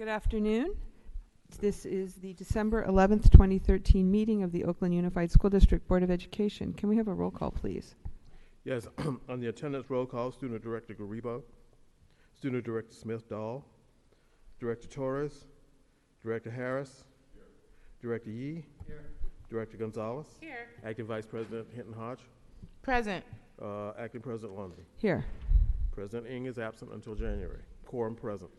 Good afternoon. This is the December 11th, 2013 meeting of the Oakland Unified School District Board of Education. Can we have a roll call, please? Yes, on the attendance roll call, Student Director Garibo, Student Director Smith-Dahl, Director Torres, Director Harris, here. Director Yee, here. Director Gonzalez, here. Acting Vice President Hinton Hodge, Present. Acting President London. Here. President Ng is absent until January. Quorum present.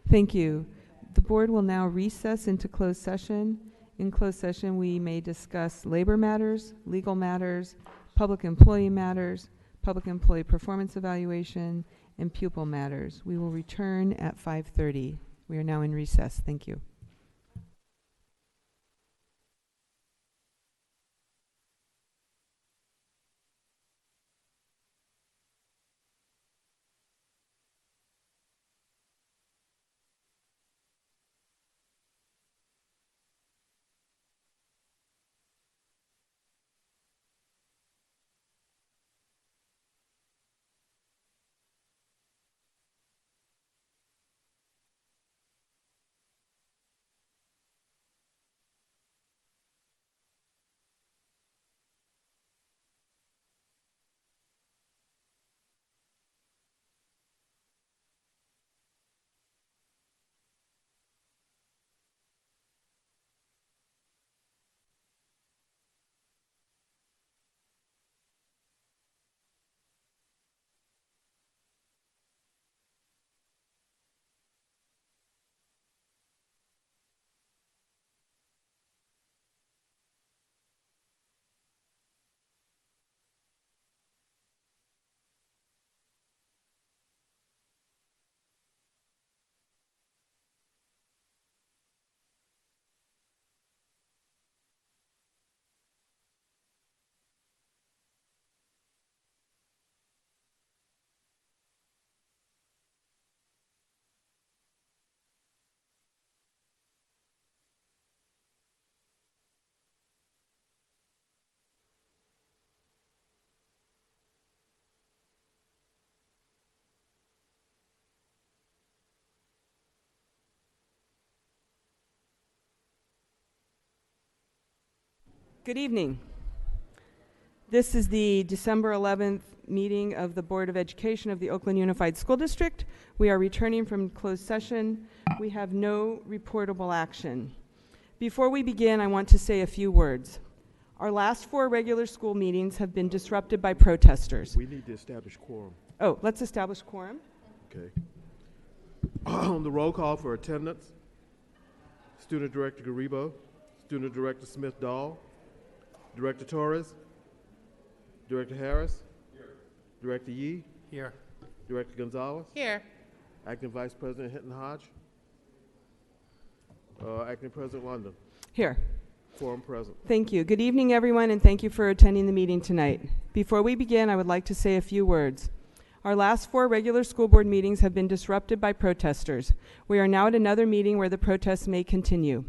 Thank you. The board will now recess into closed session. In closed session, we may discuss labor matters, legal matters, public employee matters, public employee performance evaluation, and pupil matters. We will return at 5:30. We are now in recess. Thank you. Good evening. This is the December 11th meeting of the Board of Education of the Oakland Unified School District. We are returning from closed session. We have no reportable action. Before we begin, I want to say a few words. Our last 4 regular school meetings have been disrupted by protesters. We need to establish quorum. Oh, let's establish quorum. Okay. On the roll call for attendance, Student Director Garibo, Student Director Smith-Dahl, Director Torres, Director Harris, here. Director Yee, Here. Director Gonzalez, Here. Acting Vice President Hinton Hodge, Acting President London. Here. Quorum present. Thank you. Good evening, everyone, and thank you for attending the meeting tonight. Before we begin, I would like to say a few words. Our last 4 regular school board meetings have been disrupted by protesters. We are now at another meeting where the protests may continue.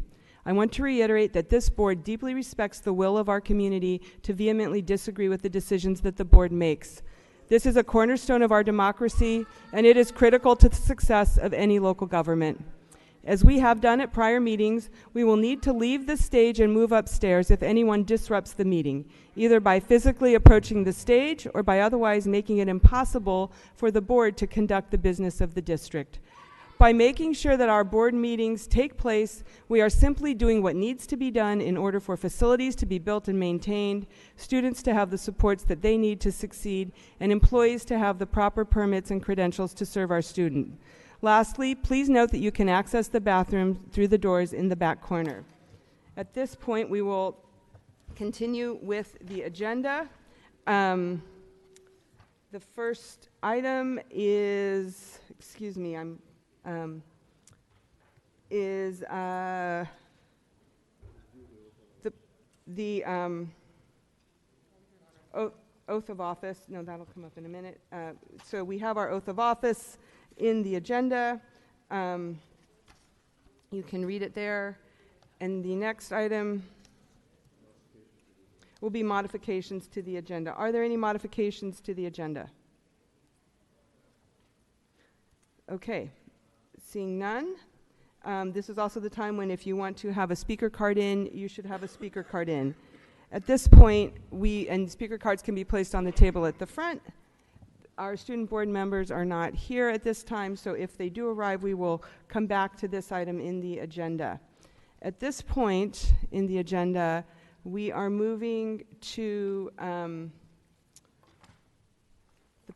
I want to reiterate that this board deeply respects the will of our community to vehemently disagree with the decisions that the board makes. This is a cornerstone of our democracy, and it is critical to the success of any local government. As we have done at prior meetings, we will need to leave the stage and move upstairs if anyone disrupts the meeting, either by physically approaching the stage or by otherwise making it impossible for the board to conduct the business of the district. By making sure that our board meetings take place, we are simply doing what needs to be done in order for facilities to be built and maintained, students to have the supports that they need to succeed, and employees to have the proper permits and credentials to serve our students. Lastly, please note that you can access the bathroom through the doors in the back corner. At this point, we will continue with the agenda. The first item is, excuse me, the oath of office. No, that'll come up in a minute. So we have our oath of office in the agenda. You can read it there. And the next item will be modifications to the agenda. Are there any modifications to the agenda? Okay. Seeing none, This is also the time when if you want to have a speaker card in, you should have a speaker card in. At this point, and speaker cards can be placed on the table at the front. Our student board members are not here at this time, so if they do arrive, we will come back to this item in the agenda. At this point in the agenda, we are moving to the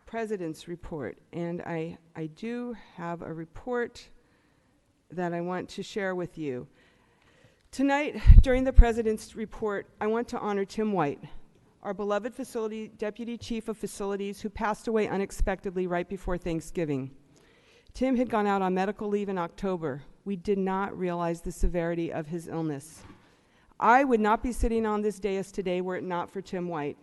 President's report, and I do have a report that I want to share with you. Tonight, during the President's report, I want to honor Tim White, our beloved Deputy Chief of Facilities, who passed away unexpectedly right before Thanksgiving. Tim had gone out on medical leave in October. We did not realize the severity of his illness. I would not be sitting on this dais today were it not for Tim White.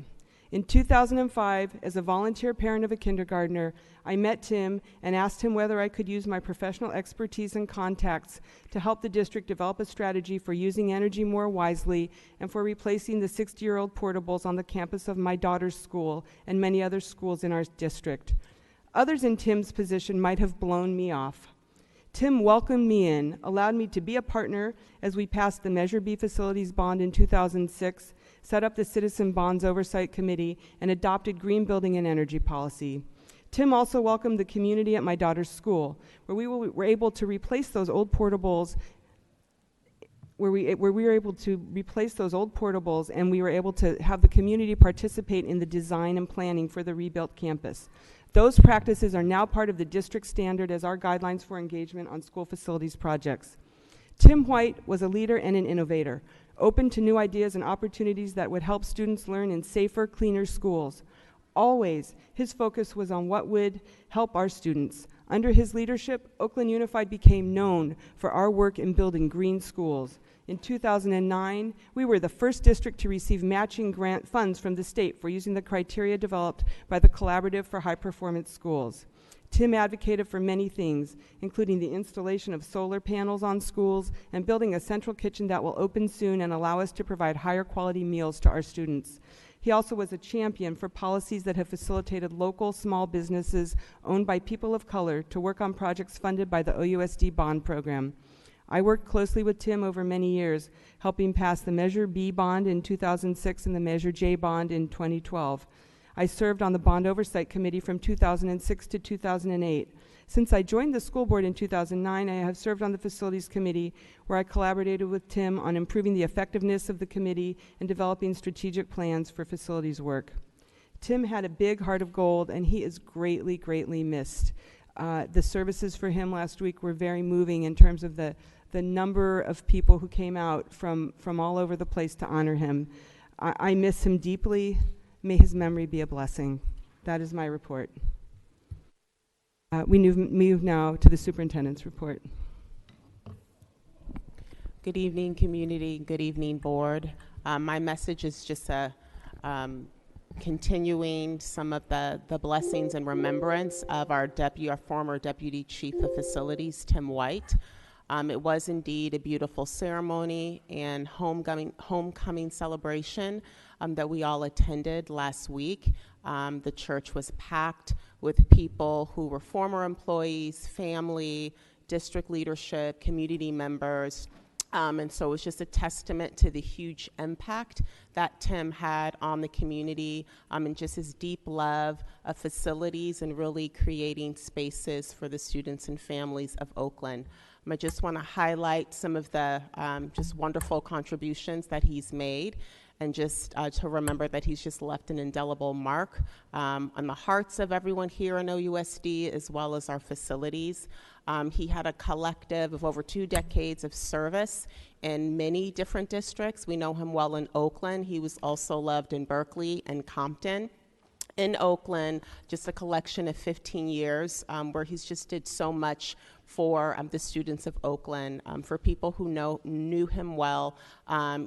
In 2005, as a volunteer parent of a kindergartner, I met Tim and asked him whether I could use my professional expertise and contacts to help the district develop a strategy for using energy more wisely and for replacing the 60-year-old portables on the campus of my daughter's school and many other schools in our district. Others in Tim's position might have blown me off. Tim welcomed me in, allowed me to be a partner as we passed the Measure B Facilities Bond in 2006, set up the Citizen Bonds Oversight Committee, and adopted green building and energy policy. Tim also welcomed the community at my daughter's school, where we were able to replace those old portables, and we were able to have the community participate in the design and planning for the rebuilt campus. Those practices are now part of the district standard as our guidelines for engagement on school facilities projects. Tim White was a leader and an innovator, open to new ideas and opportunities that would help students learn in safer, cleaner schools. Always, his focus was on what would help our students. Under his leadership, Oakland Unified became known for our work in building green schools. In 2009, we were the first district to receive matching grant funds from the state for using the criteria developed by the Collaborative for High Performance Schools. Tim advocated for many things, including the installation of solar panels on schools and building a central kitchen that will open soon and allow us to provide higher quality meals to our students. He also was a champion for policies that have facilitated local small businesses owned by people of color to work on projects funded by the OUSD bond program. I worked closely with Tim over many years, helping pass the Measure B bond in 2006 and the Measure J bond in 2012. I served on the Bond Oversight Committee from 2006 to 2008. Since I joined the school board in 2009, I have served on the Facilities Committee, where I collaborated with Tim on improving the effectiveness of the committee and developing strategic plans for facilities work. Tim had a big heart of gold, and he is greatly, greatly missed. The services for him last week were very moving in terms of the number of people who came out from all over the place to honor him. I miss him deeply. May his memory be a blessing. That is my report. We move now to the superintendent's report. Good evening, community. Good evening, board. My message is just continuing some of the blessings and remembrance of our former Deputy Chief of Facilities, Tim White. It was indeed a beautiful ceremony and homecoming celebration that we all attended last week. The church was packed with people who were former employees, family, district leadership, community members. And so it was just a testament to the huge impact that Tim had on the community and just his deep love of facilities and really creating spaces for the students and families of Oakland. I just want to highlight some of the just wonderful contributions that he's made, and just to remember that he's just left an indelible mark on the hearts of everyone here in OUSD, as well as our facilities. He had a collective of over 2 decades of service in many different districts. We know him well in Oakland. He was also loved in Berkeley and Compton. In Oakland, just a collection of 15 years where he's just did so much for the students of Oakland. For people who knew him well,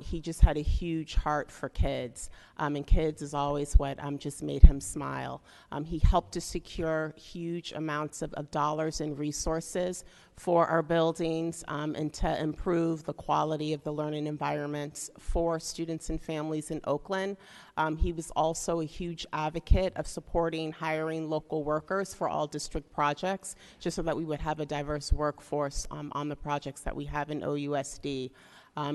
he just had a huge heart for kids, and kids is always what just made him smile. He helped to secure huge amounts of dollars and resources for our buildings and to improve the quality of the learning environments for students and families in Oakland. He was also a huge advocate of supporting hiring local workers for all district projects, just so that we would have a diverse diverse workforce on the projects that we have in OUSD.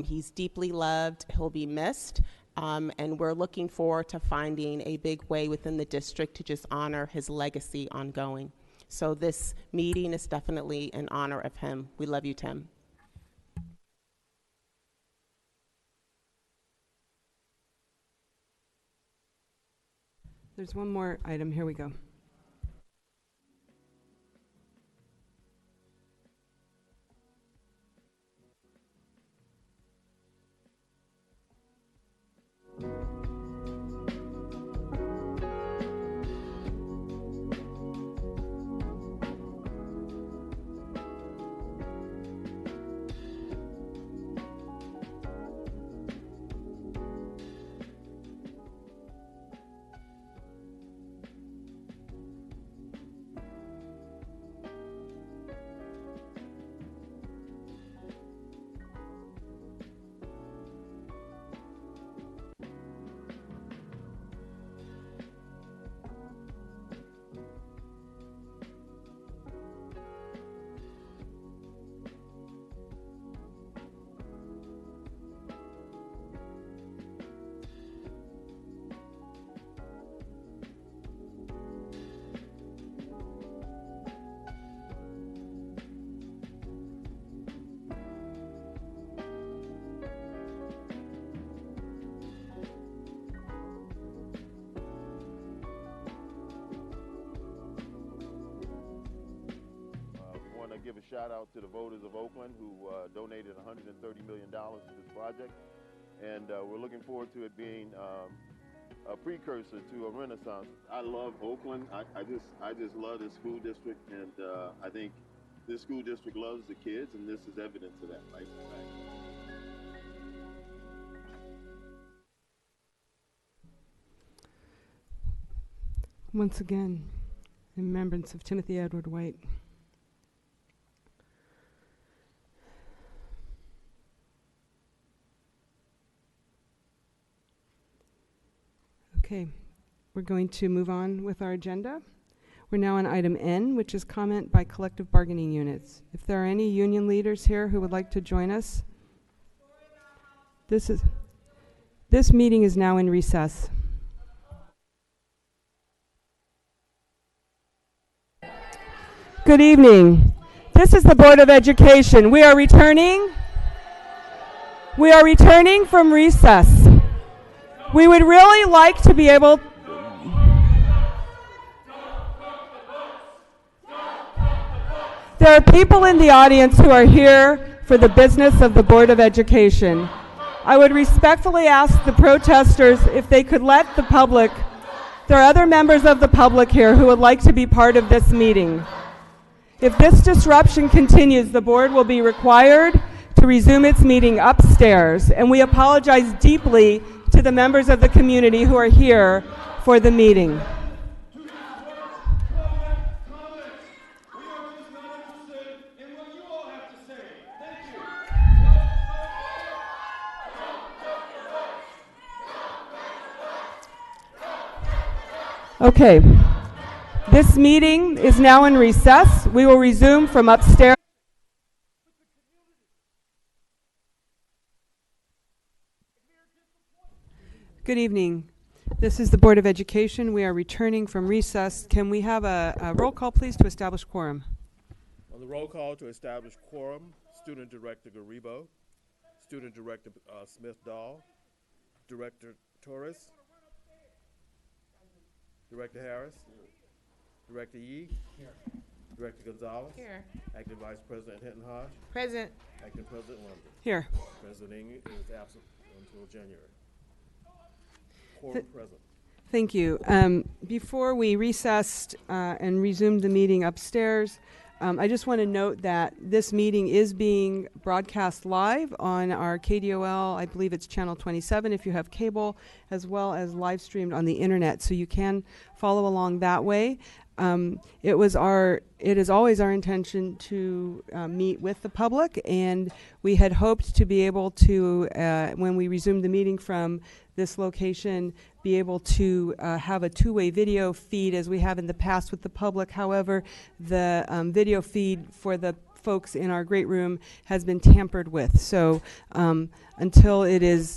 He's deeply loved, he'll be missed, and we're looking forward to finding a big way within the district to just honor his legacy ongoing. So this meeting is definitely in honor of him. We love you, Tim. There's one more item. Here we go. Give a shout out to the voters of Oakland who donated $130 million to this project, and we're looking forward to it being a precursor to a renaissance. I love Oakland. I just love this school district, and I think this school district loves the kids, and this is evidence of that, right? Once again, in remembrance of Timothy Edward White. Okay, we're going to move on with our agenda. We're now on item N, which is comment by collective bargaining units. If there are any union leaders here who would like to join us, this meeting is now in recess. Good evening. This is the Board of Education. We are returning from recess. We would really like to be able. There are people in the audience who are here for the business of the Board of Education. I would respectfully ask the protesters if they could let the public. There are other members of the public here who would like to be part of this meeting. If this disruption continues, the board will be required to resume its meeting upstairs, and we apologize deeply to the members of the community who are here for the meeting. Okay, this meeting is now in recess. We will resume from upstairs. Good evening. This is the Board of Education. We are returning from recess. Can we have a roll call, please, to establish quorum? On the roll call to establish quorum, Student Director Garibo, Student Director Smith-Dahl, Director Torres, Director Harris, Director Yee, Director Gonzalez, Here. Acting Vice President Hinton Hodge, Present. Acting President London. Here. President Ng is absent until January. Quorum present. Thank you. Before we recessed and resumed the meeting upstairs, I just want to note that this meeting is being broadcast live on our KDOL, I believe it's channel 27 if you have cable, as well as live streamed on the internet, so you can follow along that way. It is always our intention to meet with the public, and we had hoped to be able to, when we resumed the meeting from this location, be able to have a two-way video feed as we have in the past with the public. However, the video feed for the folks in our great room has been tampered with. So until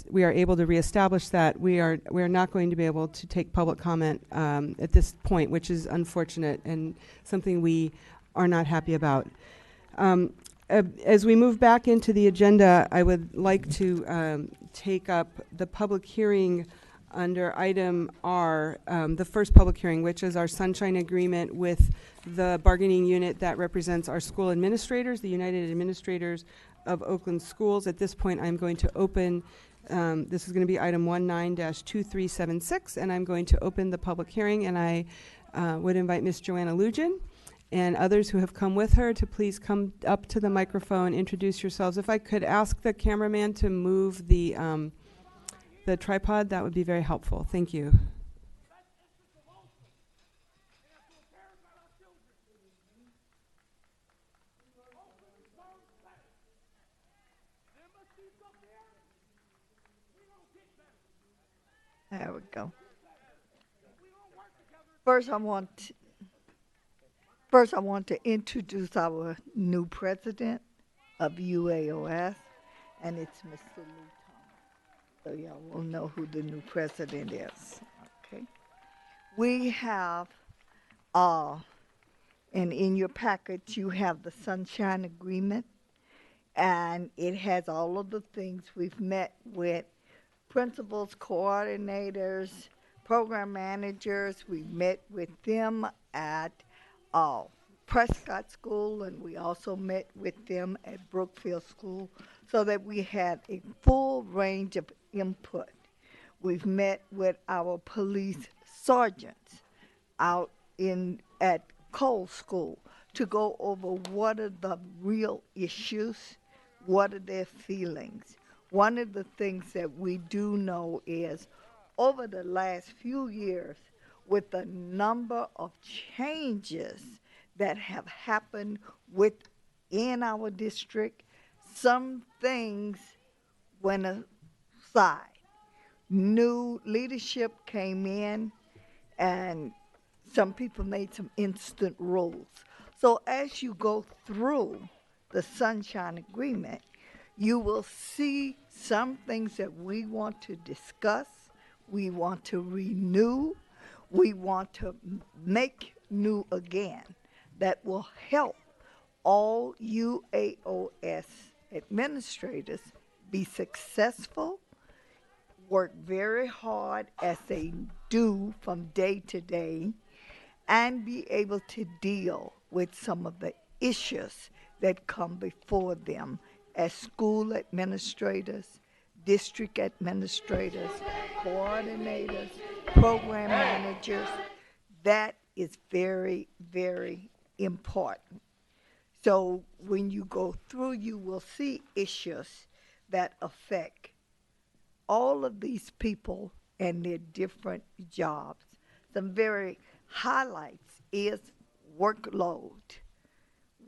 we are able to reestablish that, we are not going to be able to take public comment at this point, which is unfortunate and something we are not happy about. As we move back into the agenda, I would like to take up the public hearing under item R, the first public hearing, which is our sunshine agreement with the bargaining unit that represents our school administrators, the United Administrators of Oakland Schools. At this point, I'm going to open, this is going to be item 19-2376, and I'm going to open the public hearing, and I would invite Ms. Joanna Lugin and others who have come with her to please come up to the microphone, introduce yourselves. If I could ask the cameraman to move the tripod, that would be very helpful. Thank you. There we go. First, I want to introduce our new president of UAOS, and it's Mr. Lee Thomas. So y'all will know who the new president is. Okay. We have, and in your package, you have the Sunshine Agreement, and it has all of the things we've met with principals, coordinators, program managers. We met with them at Prescott School, and we also met with them at Brookfield School, so that we had a full range of input. We've met with our police sergeants out at Cole School to go over what are the real issues, what are their feelings. One of the things that we do know is over the last few years, with the number of changes that have happened within our district, some things went aside. New leadership came in, and some people made some instant rules. So as you go through the Sunshine Agreement, you will see some things that we want to discuss, we want to renew, we want to make new again, that will help all UAOS administrators be successful, work very hard as they do from day to day, and be able to deal with some of the issues that come before them as school administrators, district administrators, coordinators, program managers. That is very, very important. So when you go through, you will see issues that affect all of these people and their different jobs. Some very highlights is workload.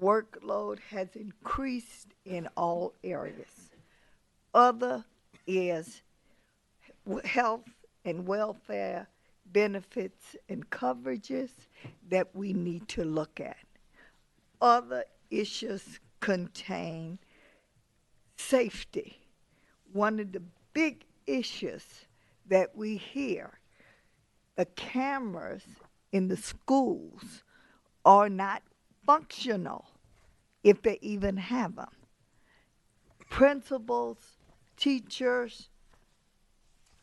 Workload has increased in all areas. Other is health and welfare benefits and coverages that we need to look at. Other issues contain safety. One of the big issues that we hear, the cameras in the schools are not functional, if they even have them. Principals, teachers,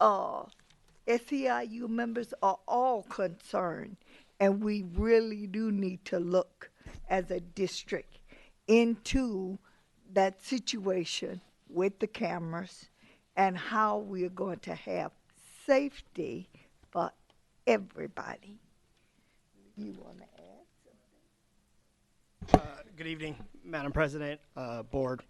SEIU members are all concerned, and we really do need to look as a district into that situation with the cameras and how we are going to have safety for everybody. You want to add something? Good evening, Madam President, Board.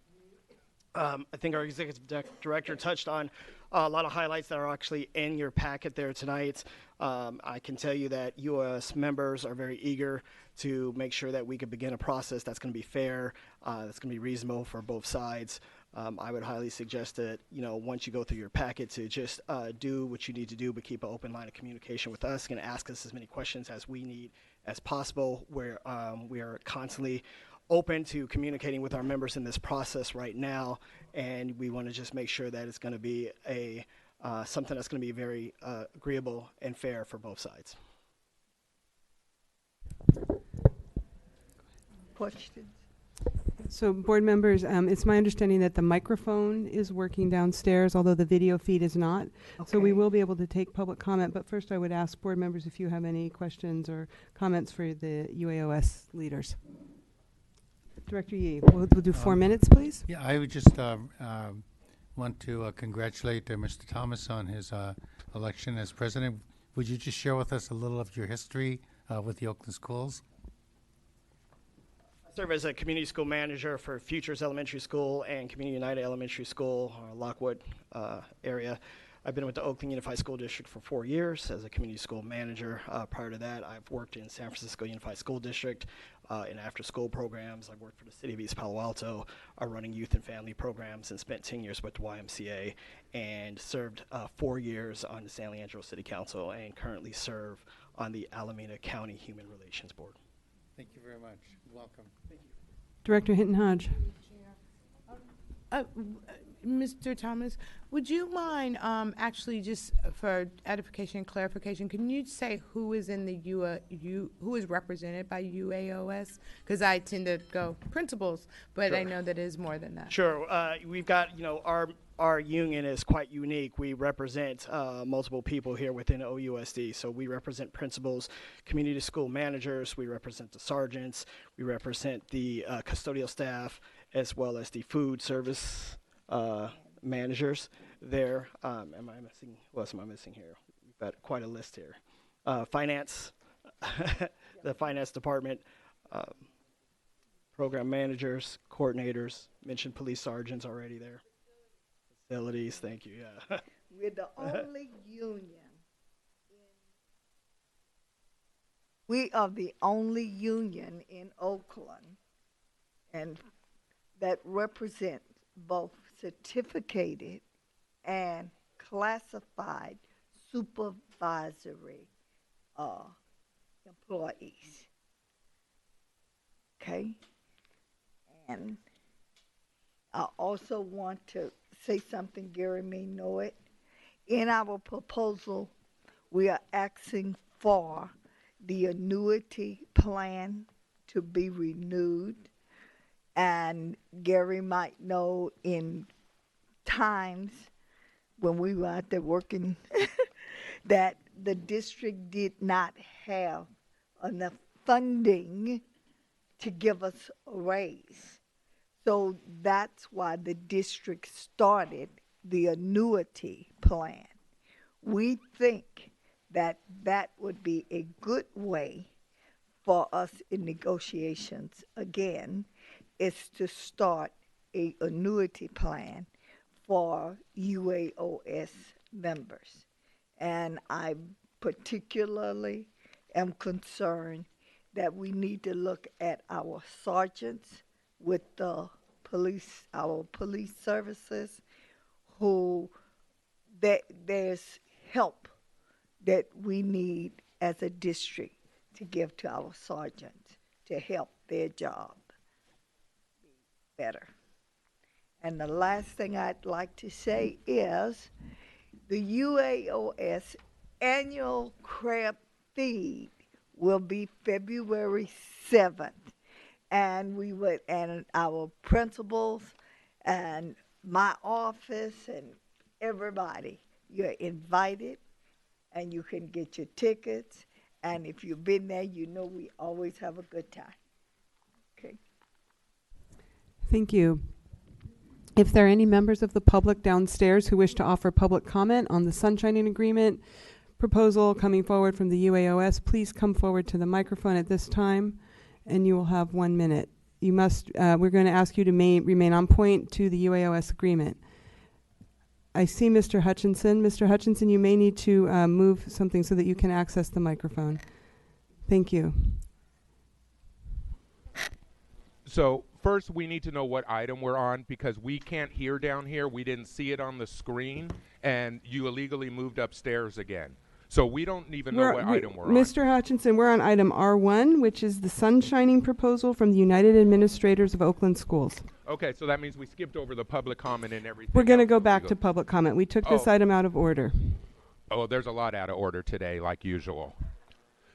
I think our Executive Director touched on a lot of highlights that are actually in your packet there tonight. I can tell you that U.S. members are very eager to make sure that we can begin a process that's going to be fair, that's going to be reasonable for both sides. I would highly suggest that, once you go through your packet, to just do what you need to do, but keep an open line of communication with us and ask us as many questions as we need as possible, where we are constantly open to communicating with our members in this process right now, and we want to just make sure that it's going to be a something that's going to be very agreeable and fair for both sides. Questions? So, board members, it's my understanding that the microphone is working downstairs, although the video feed is not. So we Okay. will be able to take public comment, but first I would ask board members if you have any questions or comments for the UAOS leaders. Director Yee, we'll do 4 minutes, please. Yeah, I would just want to congratulate Mr. Thomas on his election as president. Would you just share with us a little of your history with the Oakland schools? I serve as a community school manager for Futures Elementary School and Community United Elementary School, Lockwood area. I've been with the Oakland Unified School District for 4 years as a community school manager. Prior to that, I've worked in San Francisco Unified School District in after-school programs. I've worked for the City of East Palo Alto, running youth and family programs, and spent 10 years with the YMCA, and served 4 years on the San Leandro City Council, and currently serve on the Alameda County Human Relations Board. Thank you very much. Welcome. Director Hinton Hodge. Mr. Thomas, would you mind actually just for edification and clarification, can you say who is in the who is represented by UAOS? Because I tend to go principals, but Sure. I know that it is more than that. Sure. We've got, our union is quite unique. We represent multiple people here within OUSD. So we represent principals, community school managers, we represent the sergeants, we represent the custodial staff, as well as the food service managers there. Am I missing? What else am I missing here? We've got quite a list here. Finance, the finance department, program managers, coordinators, mentioned police sergeants already there. Facilities, thank you, yeah. We're the only union. We are the only union in Oakland and that represent both certificated and classified supervisory employees. Okay? And I also want to say something, Gary may know it. In our proposal, we are asking for the annuity plan to be renewed. And Gary might know in times when we were out there working that the district did not have enough funding to give us a raise. So that's why the district started the annuity plan. We think that that would be a good way for us in negotiations again, is to start a annuity plan for UAOS members. And I particularly am concerned that we need to look at our sergeants with the police, our police services, who there's help that we need as a district to give to our sergeants to help their job be better. And the last thing I'd like to say is the UAOS annual crab feed will be February 7th. And we would, and our principals and my office and everybody, you're invited and you can get your tickets. And if you've been there, you know we always have a good time. Okay. Thank you. If there are any members of the public downstairs who wish to offer public comment on the Sunshining Agreement proposal coming forward from the UAOS, please come forward to the microphone at this time, and you will have 1 minute. You must, we're going to ask you to remain on point to the UAOS agreement. I see Mr. Hutchinson. Mr. Hutchinson, you may need to move something so that you can access the microphone. Thank you. So first we need to know what item we're on, because we can't hear down here. We didn't see it on the screen, and you illegally moved upstairs again. So we don't even know what item we're on. Mr. Hutchinson, we're on item R1, which is the sunshining proposal from the United Administrators of Oakland Schools. Okay, so that means we skipped over the public comment and everything. We're going to else go that we back to public comment. We took this item out of order. Oh, there's a lot out of order today, like usual.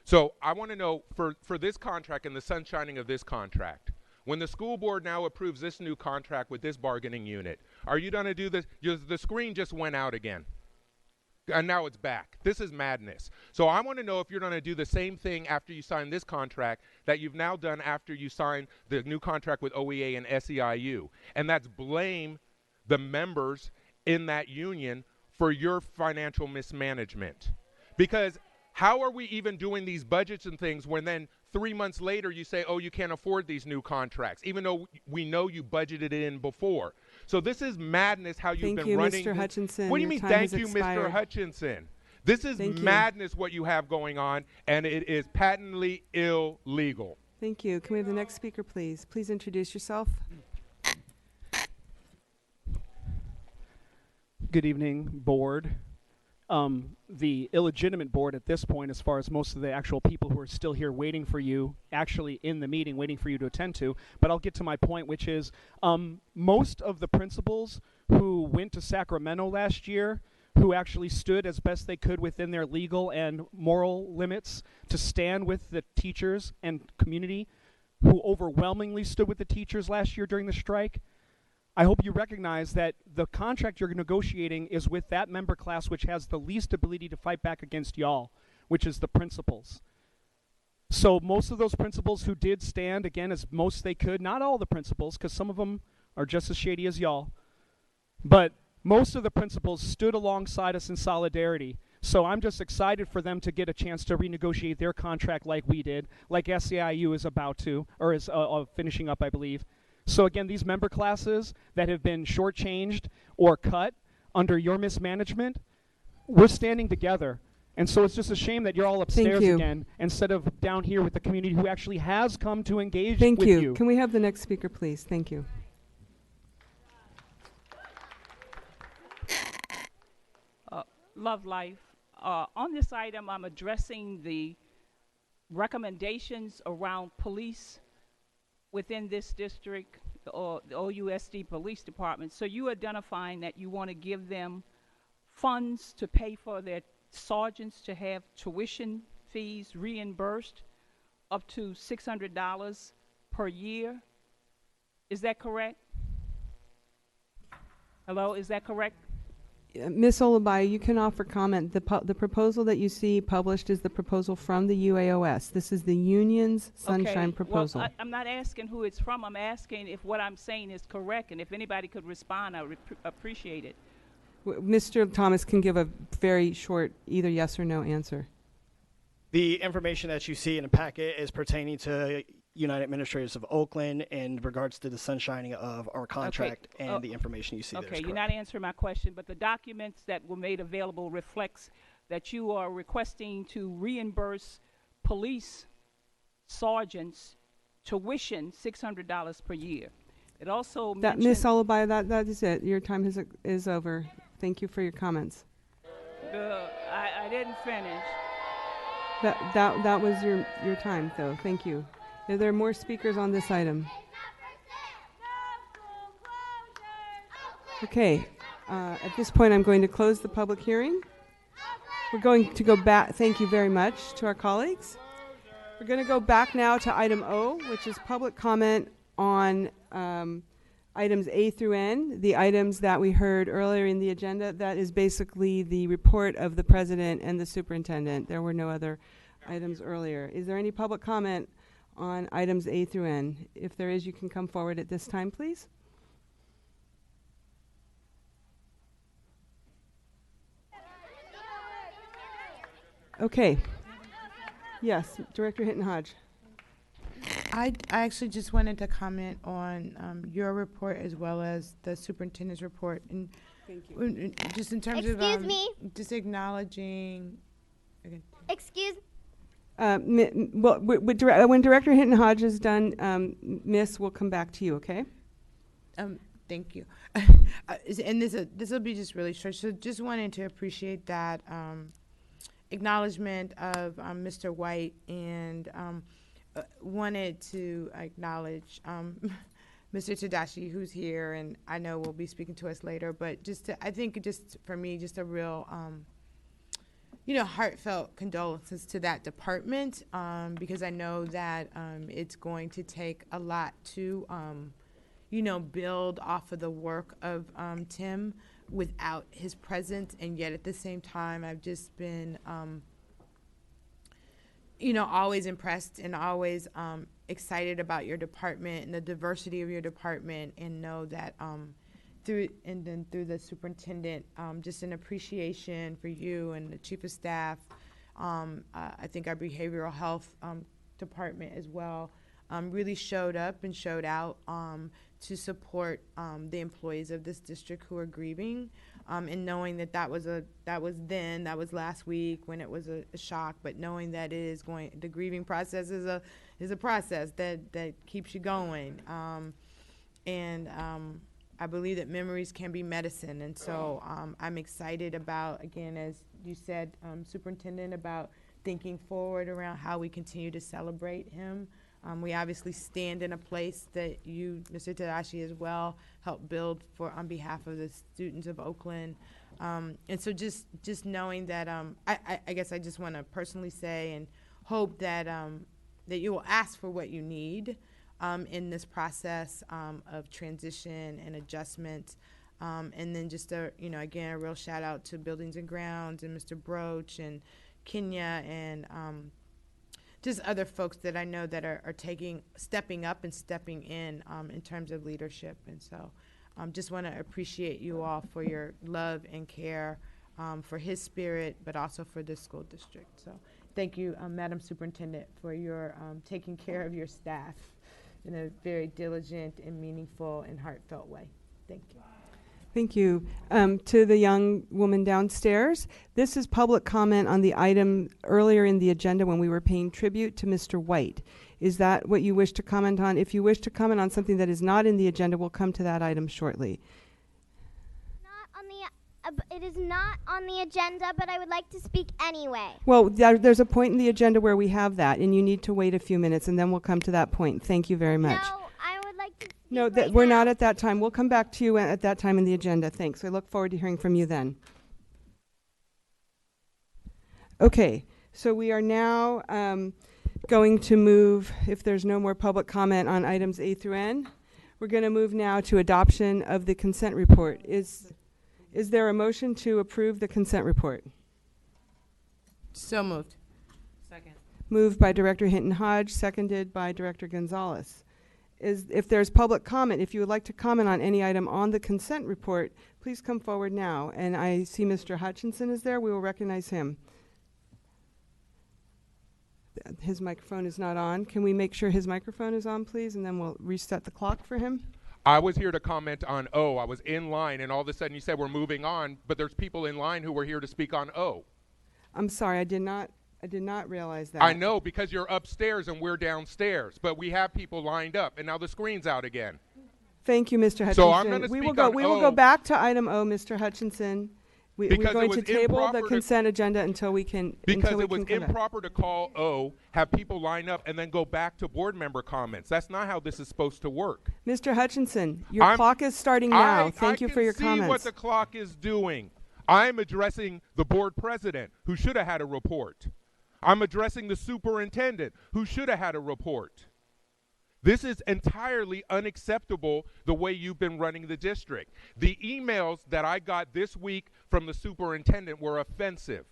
So I want to know, for this contract and the sunshining of this contract, when the school board now approves this new contract with this bargaining unit, are you going to do this? The screen just went out again. And now it's back. This is madness. So I want to know if you're going to do the same thing after you sign this contract that you've now done after you sign the new contract with OEA and SEIU. And that's blame the members in that union for your financial mismanagement. Because how are we even doing these budgets and things when then 3 months later you say, oh, you can't afford these new contracts, even though we know you budgeted it in before. So this is madness how you've been running. Thank you, Mr. Hutchinson. What do you Your mean, time thank has you, expired. Mr. Hutchinson? This is madness what you have going on, and it is patently illegal. Thank you. Can we have the next speaker, please? Please introduce yourself. Good evening, board. The illegitimate board at this point, as far as most of the actual people who are still here waiting for you, actually in the meeting, waiting for you to attend to. But I'll get to my point, which is most of the principals who went to Sacramento last year, who actually stood as best they could within their legal and moral limits to stand with the teachers and community, who overwhelmingly stood with the teachers last year during the strike, I hope you recognize that the contract you're negotiating is with that member class which has the least ability to fight back against y'all, which is the principals. So most of those principals who did stand, again, as most they could, not all the principals, because some of them are just as shady as y'all, but most of the principals stood alongside us in solidarity. So I'm just excited for them to get a chance to renegotiate their contract like we did, like SEIU is about to, or is finishing up, I believe. So again, these member classes that have been shortchanged or cut under your mismanagement, we're standing together. And so it's just a shame that you're all upstairs again instead of down here with the community who actually has come to engage with you. Thank you. Can we have the next speaker, please? Thank you. Love Life. On this item, I'm addressing the recommendations around police within this district, or the OUSD Police Department. So you identifying that you want to give them funds to pay for their sergeants to have tuition fees reimbursed up to $600 per year. Is that correct? Hello, is that correct? Ms. Olabai, you can offer comment. The proposal that you see published is the proposal from the UAOS. This is the union's sunshine proposal. Well, I'm not asking who it's from. I'm asking if what I'm saying is correct, and if anybody could respond, I would appreciate it. Mr. Thomas can give a very short either yes or no answer. The information that you see in the packet is pertaining to United Administrators of Oakland in regards to the sunshining of our contract and the information you see there. Okay, you're not answering my question, but the documents that were made available reflects that you are requesting to reimburse police sergeants tuition $600 per year. It also mentioned— Ms. Olabai, that is it. Your time is over. Thank you for your comments. I didn't finish. That was your time, though. Thank you. Are there more speakers on this item? Okay. At this point, I'm going to close the public hearing. We're going to go back. Thank you very much to our colleagues. We're going to go back now to item O, which is public comment on items A through N, the items that we heard earlier in the agenda. That is basically the report of the president and the superintendent. There were no other items earlier. Is there any public comment on items A through N? If there is, you can come forward at this time, please. Okay. Yes, Director Hinton-Hodge. I actually just wanted to comment on your report as well as the superintendent's report, and thank you. Just in terms Excuse of me. just acknowledging. Okay. Excuse. Well, when Director Hinton-Hodge is done, Miss, we'll come back to you. Okay. Thank you. And this will be just really short. So just wanted to appreciate that. acknowledgement of Mr. White, and wanted to acknowledge Mr. Tadashi, who's here, and I know will be speaking to us later. But I think just for me, just a real, heartfelt condolences to that department, because I know that it's going to take a lot to, build off of the work of Tim without his presence. And yet at the same time, I've just been, always impressed and always excited about your department and the diversity of your department, and know that through the superintendent, just an appreciation for you and the chief of staff. I think our behavioral health department as well really showed up and showed out to support the employees of this district who are grieving, and knowing that was last week when it was a shock, but knowing that the grieving process is a process that keeps you going, and I believe that memories can be medicine. And so I'm excited about, again, as you said, Superintendent, about thinking forward around how we continue to celebrate him. We obviously stand in a place that you, Mr. Tadashi, as well, helped build on behalf of the students of Oakland. And so just knowing that, I guess I just want to personally say and hope that that you will ask for what you need in this process of transition and adjustment. And then just again, a real shout out to Buildings and Grounds and Mr. Broach and Kenya and just other folks that I know that are stepping up and stepping in terms of leadership. And so just want to appreciate you all for your love and care for his spirit, but also for this school district. So thank you, Madam Superintendent, for your taking care of your staff in a very diligent and meaningful and heartfelt way. Thank you. Thank you. To the young woman downstairs, this is public comment on the item earlier in the agenda when we were paying tribute to Mr. White. Is that what you wish to comment on? If you wish to comment on something that is not in the agenda, we'll come to that item shortly. It is not on the agenda, but I would like to speak anyway. Well, there's a point in the agenda where we have that, and you need to wait a few minutes, and then we'll come to that point. Thank you very much. No, I would like to speak No, right we're now. not at that time. We'll come back to you at that time in the agenda. Thanks. I look forward to hearing from you then. Okay, so we are now going to move, if there's no more public comment on items A through N, we're going to move now to adoption of the consent report. Is there a motion to approve the consent report? So moved. Second. Moved by Director Hinton Hodge, seconded by Director Gonzalez. If there's public comment, if you would like to comment on any item on the consent report, please come forward now. And I see Mr. Hutchinson is there. We will recognize him. His microphone is not on. Can we make sure his microphone is on, please? And then we'll reset the clock for him. I was here to comment on O. I was in line, and all of a sudden you said we're moving on, but there's people in line who were here to speak on O. I'm sorry, I did not realize that. I know, because you're upstairs and we're downstairs, but we have people lined up, and now the screen's out again. Thank you, Mr. Hutchinson. So I'm going to speak on We will go back to item O, Mr. Hutchinson. We're going to table the consent agenda until we can. Because it was improper to call O, have people line up, and then go back to board member comments. That's not how this is supposed to work. Mr. Hutchinson, your clock is starting now. Thank you for your comments. I can see what the clock is doing. I'm addressing the board president, who should have had a report. I'm addressing the superintendent, who should have had a report. This is entirely unacceptable, the way you've been running the district. The emails that I got this week from the superintendent were offensive.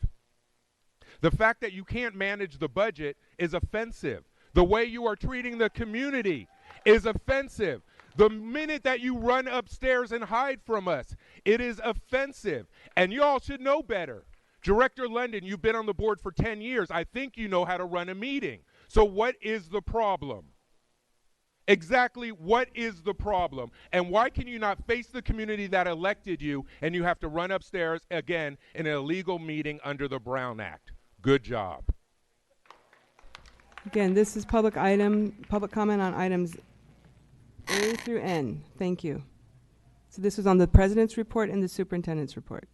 The fact that you can't manage the budget is offensive. The way you are treating the community is offensive. The minute that you run upstairs and hide from us, it is offensive. And you all should know better. Director London, you've been on the board for 10 years. I think you know how to run a meeting. So what is the problem? Exactly what is the problem? And why can you not face the community that elected you, and you have to run upstairs again in an illegal meeting under the Brown Act? Good job. Again, this is public comment on items A through N. Thank you. So this was on the president's report and the superintendent's report.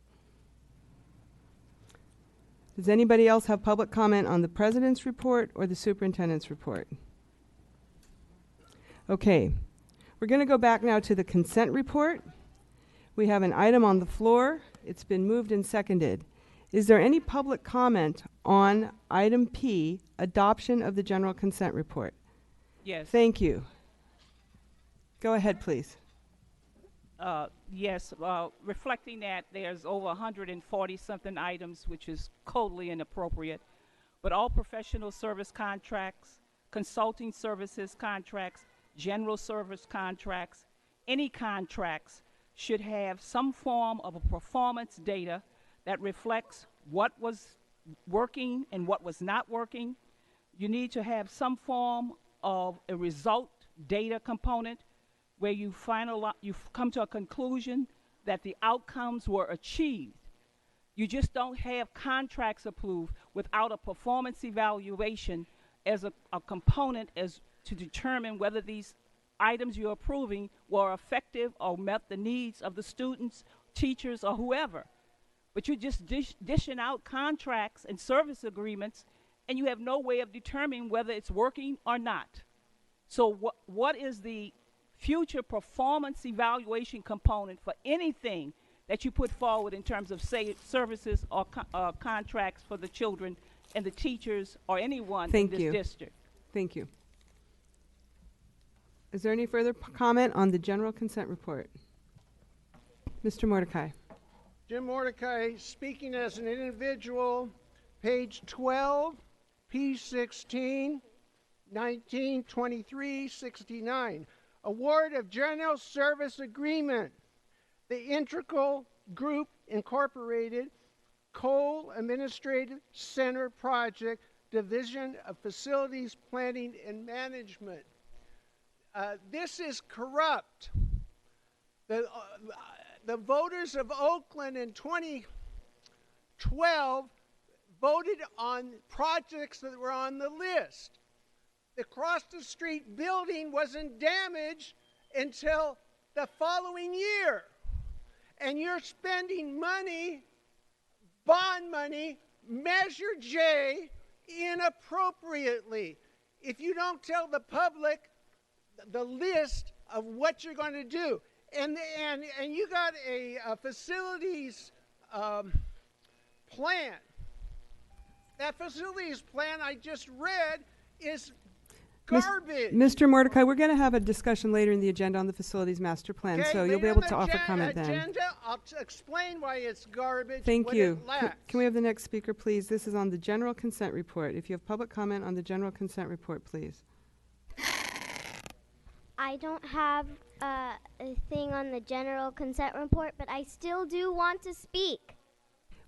Does anybody else have public comment on the president's report or the superintendent's report? Okay, we're going to go back now to the consent report. We have an item on the floor. It's been moved and seconded. Is there any public comment on item P, adoption of the general consent report? Yes. Thank you. Go ahead, please. Yes, reflecting that there's over 140 something items, which is totally inappropriate, but all professional service contracts, consulting services contracts, general service contracts, any contracts should have some form of a performance data that reflects what was working and what was not working. You need to have some form of a result data component where you come to a conclusion that the outcomes were achieved. You just don't have contracts approved without a performance evaluation as a component as to determine whether these items you're approving were effective or met the needs of the students, teachers, or whoever. But you're just dishing out contracts and service agreements, and you have no way of determining whether it's working or not. So what is the future performance evaluation component for anything that you put forward in terms of, say, services or contracts for the children and the teachers or anyone in this district? Thank you. Is there any further comment on the general consent report? Mr. Mordecai. Jim Mordecai, speaking as an individual, page 12, P16, 1923-69. Award of General Service Agreement. The Integral Group Incorporated Coal Administrative Center Project, Division of Facilities Planning and Management. This is corrupt. The voters of Oakland in 2012 voted on projects that were on the list. The across the street building wasn't damaged until the following year. And you're spending money, bond money, Measure J, inappropriately. If you don't tell the public the list of what you're going to do, and you got a facilities plan. That facilities plan I just read is garbage. Mr. Mordecai, we're going to have a discussion later in the agenda on the facilities master plan, Okay, so you'll be able to offer comment then. I'll explain why it's garbage. Thank what you. It lacks. Can we have the next speaker, please? This is on the general consent report. If you have public comment on the general consent report, please. I don't have a thing on the general consent report, but I still do want to speak.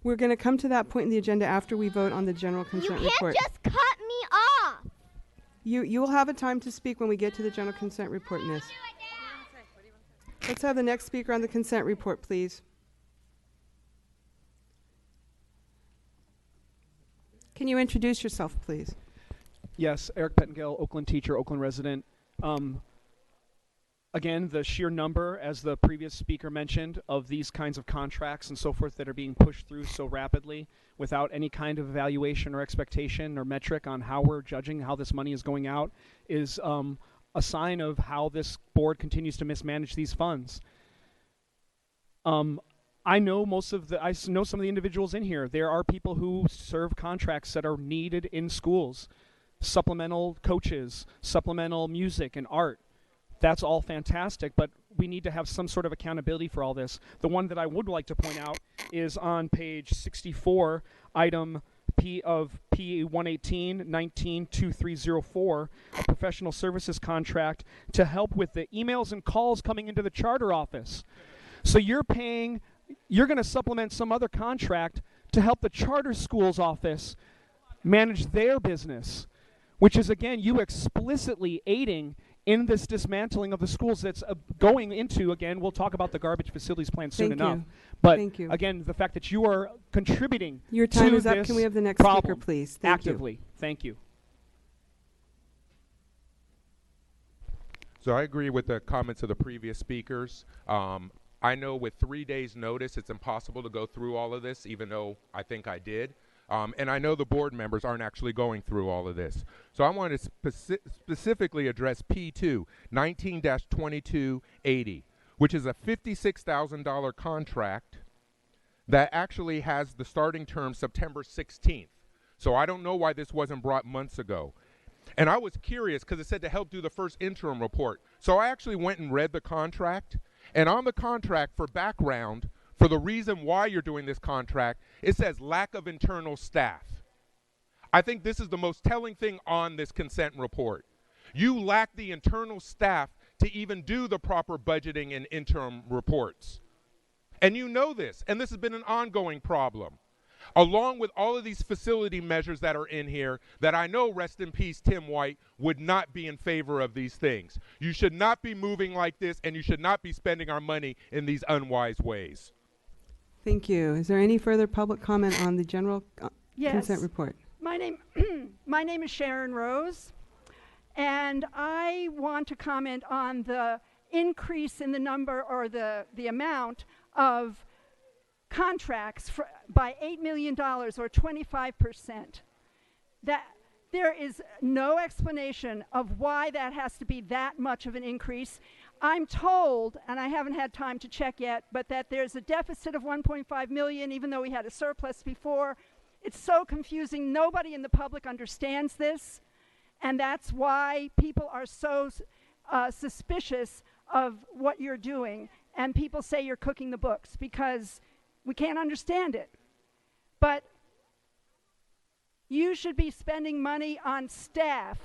We're going to come to that point in the agenda after we vote on the general consent report. You can't just cut me off. You will have a time to speak when we get to the general consent report, miss. Let's have the next speaker on the consent report, please. Can you introduce yourself, please? Yes, Eric Pettengill, Oakland teacher, Oakland resident. Again, the sheer number, as the previous speaker mentioned, of these kinds of contracts and so forth that are being pushed through so rapidly without any kind of evaluation or expectation or metric on how we're judging how this money is going out is a sign of how this board continues to mismanage these funds. I know some of the individuals in here. There are people who serve contracts that are needed in schools. Supplemental coaches, supplemental music and art. That's all fantastic, but we need to have some sort of accountability for all this. The one that I would like to point out is on page 64, item P of P118 192304, a professional services contract to help with the emails and calls coming into the charter office. So you're going to supplement some other contract to help the charter schools office manage their business, which is, again, you explicitly aiding in this dismantling of the schools that's going into, again, we'll talk about the garbage facilities plan soon enough. But again, the fact that you are contributing Your time to is up. this Can we have the next speaker, problem please? Thank actively. you. Thank you. So I agree with the comments of the previous speakers. I know with 3 days' notice, it's impossible to go through all of this, even though I think I did. And I know the board members aren't actually going through all of this. So I want to specifically address P2, 19-2280, which is a $56,000 contract that actually has the starting term September 16th. So I don't know why this wasn't brought months ago. And I was curious because it said to help do the first interim report. So I actually went and read the contract. And on the contract, for background, for the reason why you're doing this contract, it says lack of internal staff. I think this is the most telling thing on this consent report. You lack the internal staff to even do the proper budgeting and interim reports. And you know this, and this has been an ongoing problem. Along with all of these facility measures that are in here that I know, rest in peace, Tim White, would not be in favor of these things. You should not be moving like this, and you should not be spending our money in these unwise ways. Thank you. Is there any further public comment on the general Yes. consent report? My name is Sharon Rose, and I want to comment on the increase in the number or the amount of contracts by $8 million or 25%. That there is no explanation of why that has to be that much of an increase. I'm told, and I haven't had time to check yet, but that there's a deficit of 1.5 million, even though we had a surplus before. It's so confusing. Nobody in the public understands this, and that's why people are so suspicious of what you're doing. And people say you're cooking the books because we can't understand it. But you should be spending money on staff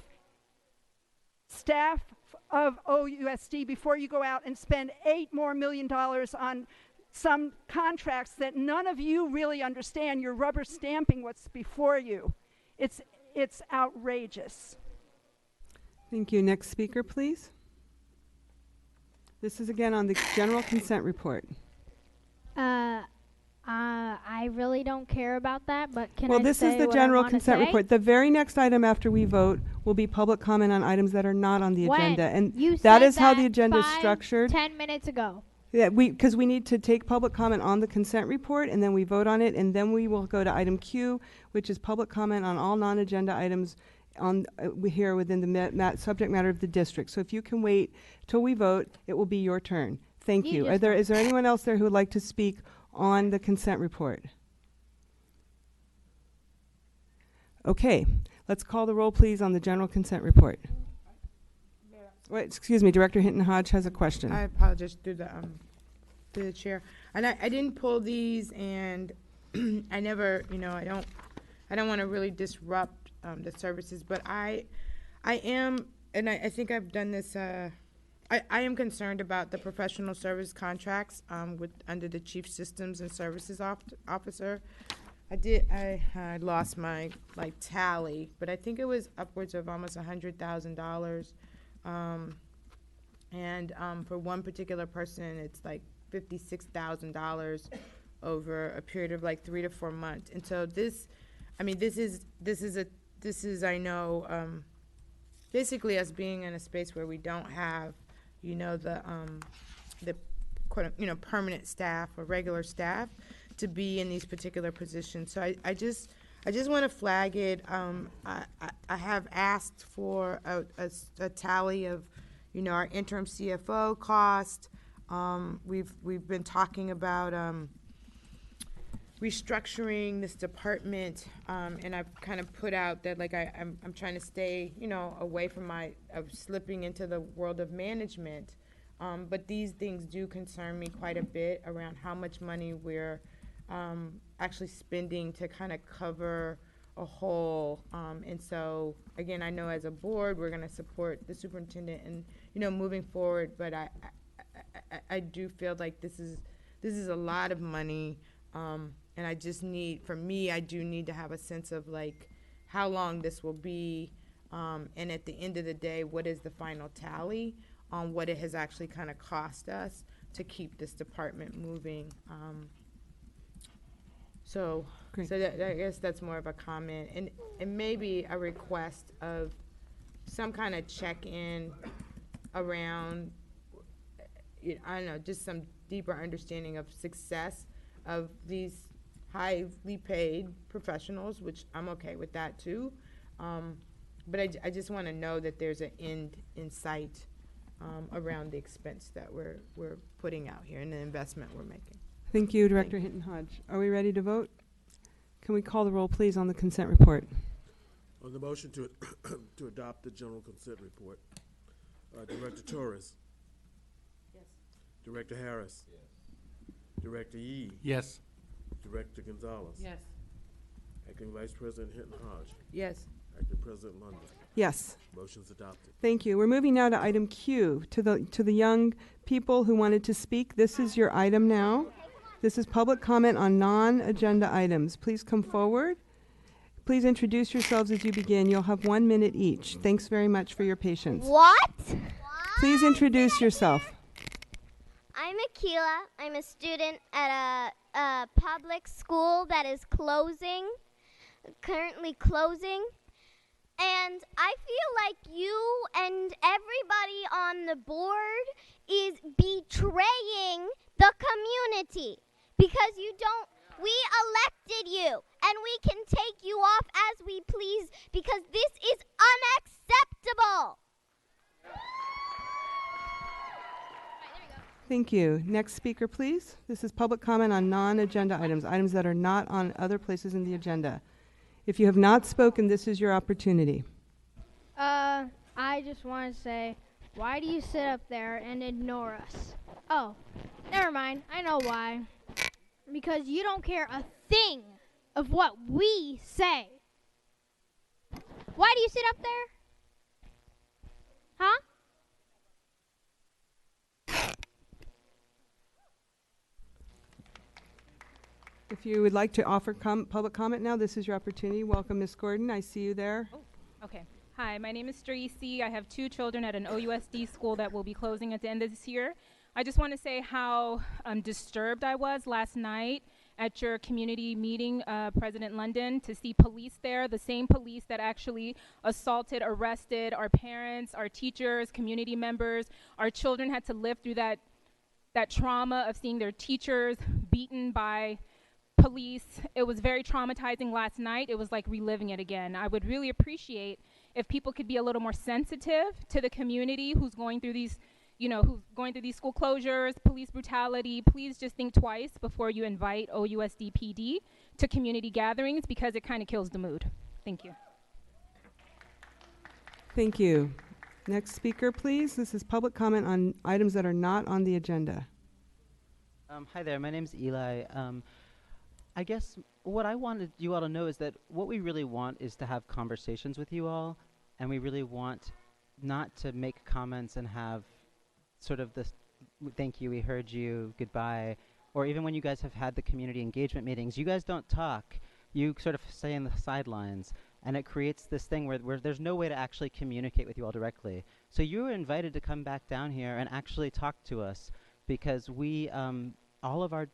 of OUSD before you go out and spend $8 million more on some contracts that none of you really understand. You're rubber stamping what's before you. It's outrageous. Thank you. Next speaker, please. This is again on the general consent report. I really don't care about that, but can I say Well, this is the what I general wanna consent say? report. The very next item after we vote will be public comment on items that are not on the When? agenda. And You that said is how the that agenda is 5, structured. 10 minutes ago. Yeah, because we need to take public comment on the consent report, and then we vote on it, and then we will go to item Q, which is public comment on all non-agenda items on here within the subject matter of the district. So if you can wait till we vote, it will be your turn. Thank you. Is there anyone else there who would like to speak on the consent report? Okay, let's call the roll, please, on the general consent report. Wait, excuse me, Director Hinton Hodge has a question. I apologize through the chair, and I didn't pull these, and I never, I don't want to really disrupt the services, but I am, and I think I've done this. I am concerned about the professional service contracts under the Chief Systems and Services Officer. I lost my tally, but I think it was upwards of almost $100,000. And for one particular person, it's like $56,000 over a period of 3 to 4 months. And so this is I know basically us being in a space where we don't have the permanent staff or regular staff to be in these particular positions. So I just want to flag it. I have asked for a tally of, our interim CFO cost. We've been talking about restructuring this department, and I've kind of put out that I'm trying to stay away from slipping into the world of management. But these things do concern me quite a bit around how much money we're actually spending to kind of cover a hole. And so, again, I know as a board we're going to support the superintendent and, moving forward, but I do feel like this is a lot of money, and I just need, for me, I do need to have a sense of how long this will be, and at the end of the day, what is the final tally on what it has actually kind of cost us to keep this department moving. So I guess that's more of a comment, and maybe a request of some kind of check-in around, I don't know, just some deeper understanding of success of these highly paid professionals, which I'm okay with that too. But I just want to know that there's an end in sight around the expense that we're putting out here and the investment we're making. Thank you, Director Hinton Hodge. Are we ready to vote? Can we call the roll, please, on the consent report? On the motion to to adopt the general consent report, Director Torres. Yes. Director Harris. Yes. Director Yee. Yes. Director Gonzalez. Yes. Acting Vice President Hinton Hodge. Yes. Acting President London. Yes. Motion's adopted. Thank you. We're moving now to item Q, to the young people who wanted to speak. This is your item now. This is public comment on non-agenda items. Please come forward. Please introduce yourselves as you begin. You'll have 1 minute each. Thanks very much for your patience. What? Please introduce yourself. I'm Akila. I'm a student at a public school that is currently closing. And I feel like you and everybody on the board is betraying the community because we elected you and we can take you off as we please because this is unacceptable. Thank you. Next speaker, please. This is public comment on non-agenda items, items that are not on other places in the agenda. If you have not spoken, this is your opportunity. I just want to say, why do you sit up there and ignore us? Oh, never mind. I know why. Because you don't care a thing of what we say. Why do you sit up there? Huh? If you would like to offer public comment now, this is your opportunity. Welcome, Ms. Gordon. I see you there. Oh, okay. Hi, my name is Tracy. I have 2 children at an OUSD school that will be closing at the end of this year. I just want to say how disturbed I was last night at your community meeting, President London, to see police there, the same police that actually assaulted, arrested our parents, our teachers, community members. Our children had to live through that trauma of seeing their teachers beaten by police. It was very traumatizing last night. It was like reliving it again. I would really appreciate if people could be a little more sensitive to the community who's going through these, who's going through these school closures, police brutality. Please just think twice before you invite OUSD PD to community gatherings because it kind of kills the mood. Thank you. Thank you. Next speaker, please. This is public comment on items that are not on the agenda. Hi there. My name's Eli. I guess what I wanted you all to know is that what we really want is to have conversations with you all, and we really want not to make comments and have sort of this thank you, we heard you, goodbye, or even when you guys have had the community engagement meetings, you guys don't talk. You sort of stay in the sidelines, and it creates this thing where there's no way to actually communicate with you all directly. So you were invited to come back down here and actually talk to us because we, all of our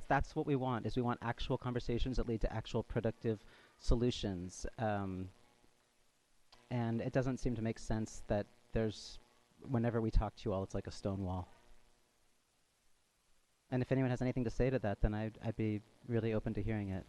that's what we want, is we want actual conversations that lead to actual productive solutions. And it doesn't seem to make sense that whenever we talk to you all, it's like a stone wall. And if anyone has anything to say to that, then I'd be really open to hearing it.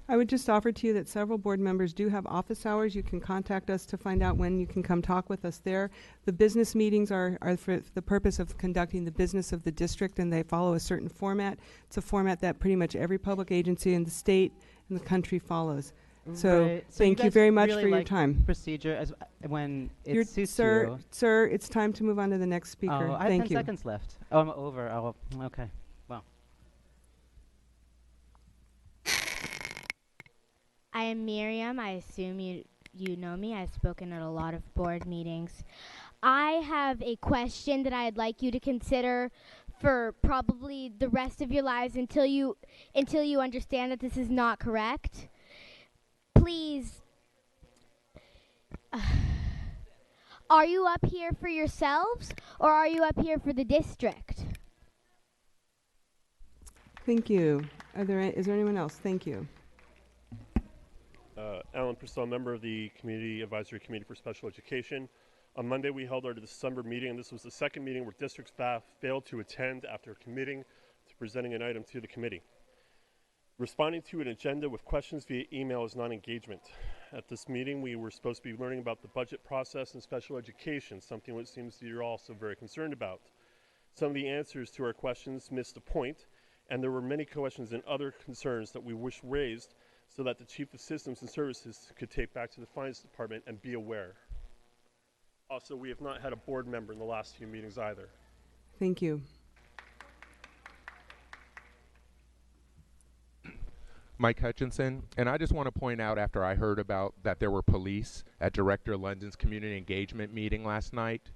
I would just offer to you that several board members do have office hours. You can contact us to find out when you can come talk with us there. The business meetings are for the purpose of conducting the business of the district, and they follow a certain format. It's a format that pretty much every public agency in the state and the country follows. So, right. Thank you very much really for your like time. Procedure as when it suits sir, you. Sir, it's time to move on to the next speaker. Oh, I have Thank 10 you. seconds left. Oh, I'm over. Oh, okay. Well. I am Miriam. I assume you know me. I've spoken at a lot of board meetings. I have a question that I'd like you to consider for probably the rest of your lives until you understand that this is not correct. Please, are you up here for yourselves or are you up here for the district? Thank you. Is there anyone else? Thank you. Alan Purcell, member of the Community Advisory Committee for Special Education. On Monday, we held our December meeting, and this was the second meeting where district staff failed to attend after committing to presenting an item to the committee. Responding to an agenda with questions via email is non-engagement. At this meeting, we were supposed to be learning about the budget process in special education, something which seems you're also very concerned about. Some of the answers to our questions missed the point, and there were many questions and other concerns that we wish raised so that the Chief of Systems and Services could take back to the Finance Department and be aware. Also, we have not had a board member in the last few meetings either. Thank you. Mike Hutchinson, and I just want to point out after I heard about that there were police at Director London's community engagement meeting last night,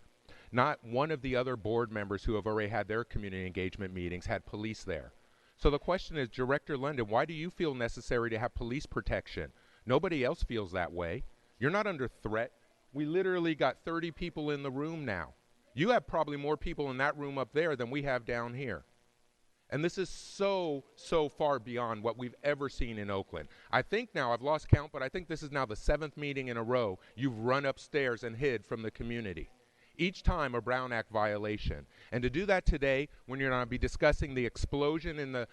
not one of the other board members who have already had their community engagement meetings had police there. So the question is, Director London, why do you feel necessary to have police protection? Nobody else feels that way. You're not under threat. We literally got 30 people in the room now. You have probably more people in that room up there than we have down here. And this is so far beyond what we've ever seen in Oakland. I think now, I've lost count, but I think this is now the 7th meeting in a row you've run upstairs and hid from the community. Each time a Brown Act violation. And to do that today, when you're going to be discussing the explosion in the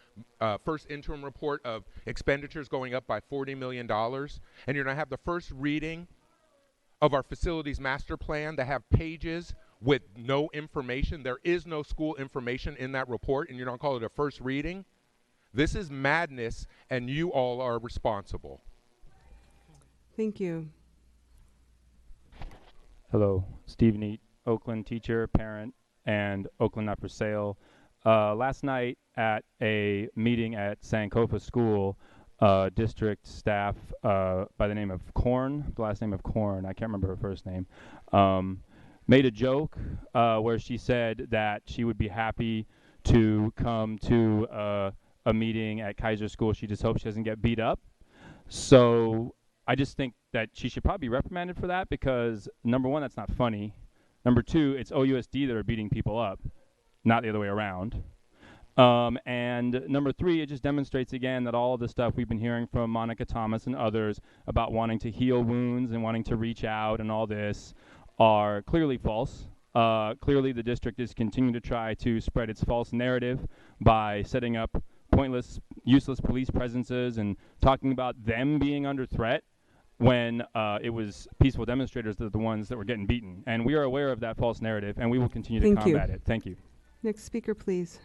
first interim report of expenditures going up by $40 million, and you're going to have the first reading of our facilities master plan that have pages with no information. There is no school information in that report, and you don't call it a first reading. This is madness, and you all are responsible. Thank you. Hello, Steve Neat, Oakland teacher, parent, and Oakland Not For Sale. Last night at a meeting at Sankofa School, district staff by the name of Korn, the last name of Korn, I can't remember her first name, made a joke where she said that she would be happy to come to a meeting at Kaiser School. She just hopes she doesn't get beat up. So I just think that she should probably be reprimanded for that because, number one, that's not funny. Number two, it's OUSD that are beating people up, not the other way around. And number three, it just demonstrates again that all of the stuff we've been hearing from Monica Thomas and others about wanting to heal wounds and wanting to reach out and all this are clearly false. Clearly the district is continuing to try to spread its false narrative by setting up pointless, useless police presences and talking about them being under threat when it was peaceful demonstrators that are the ones that were getting beaten. And we are aware of that false narrative, and we will continue to combat it. Thank you. Next speaker, please.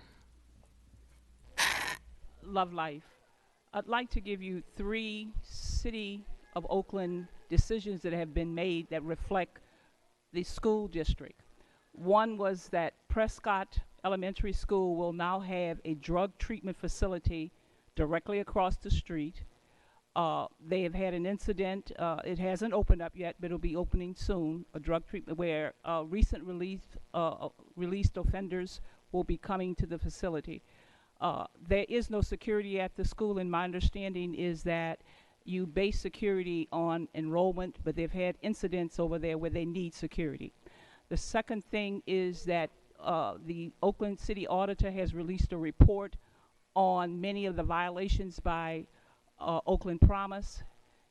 Love life. I'd like to give you 3 City of Oakland decisions that have been made that reflect the school district. One was that Prescott Elementary School will now have a drug treatment facility directly across the street. They have had an incident, it hasn't opened up yet, but it'll be opening soon, a drug treatment where recent released offenders will be coming to the facility. There is no security at the school, and my understanding is that you base security on enrollment, but they've had incidents over there where they need security. The second thing is that the Oakland City Auditor has released a report on many of the violations by Oakland Promise.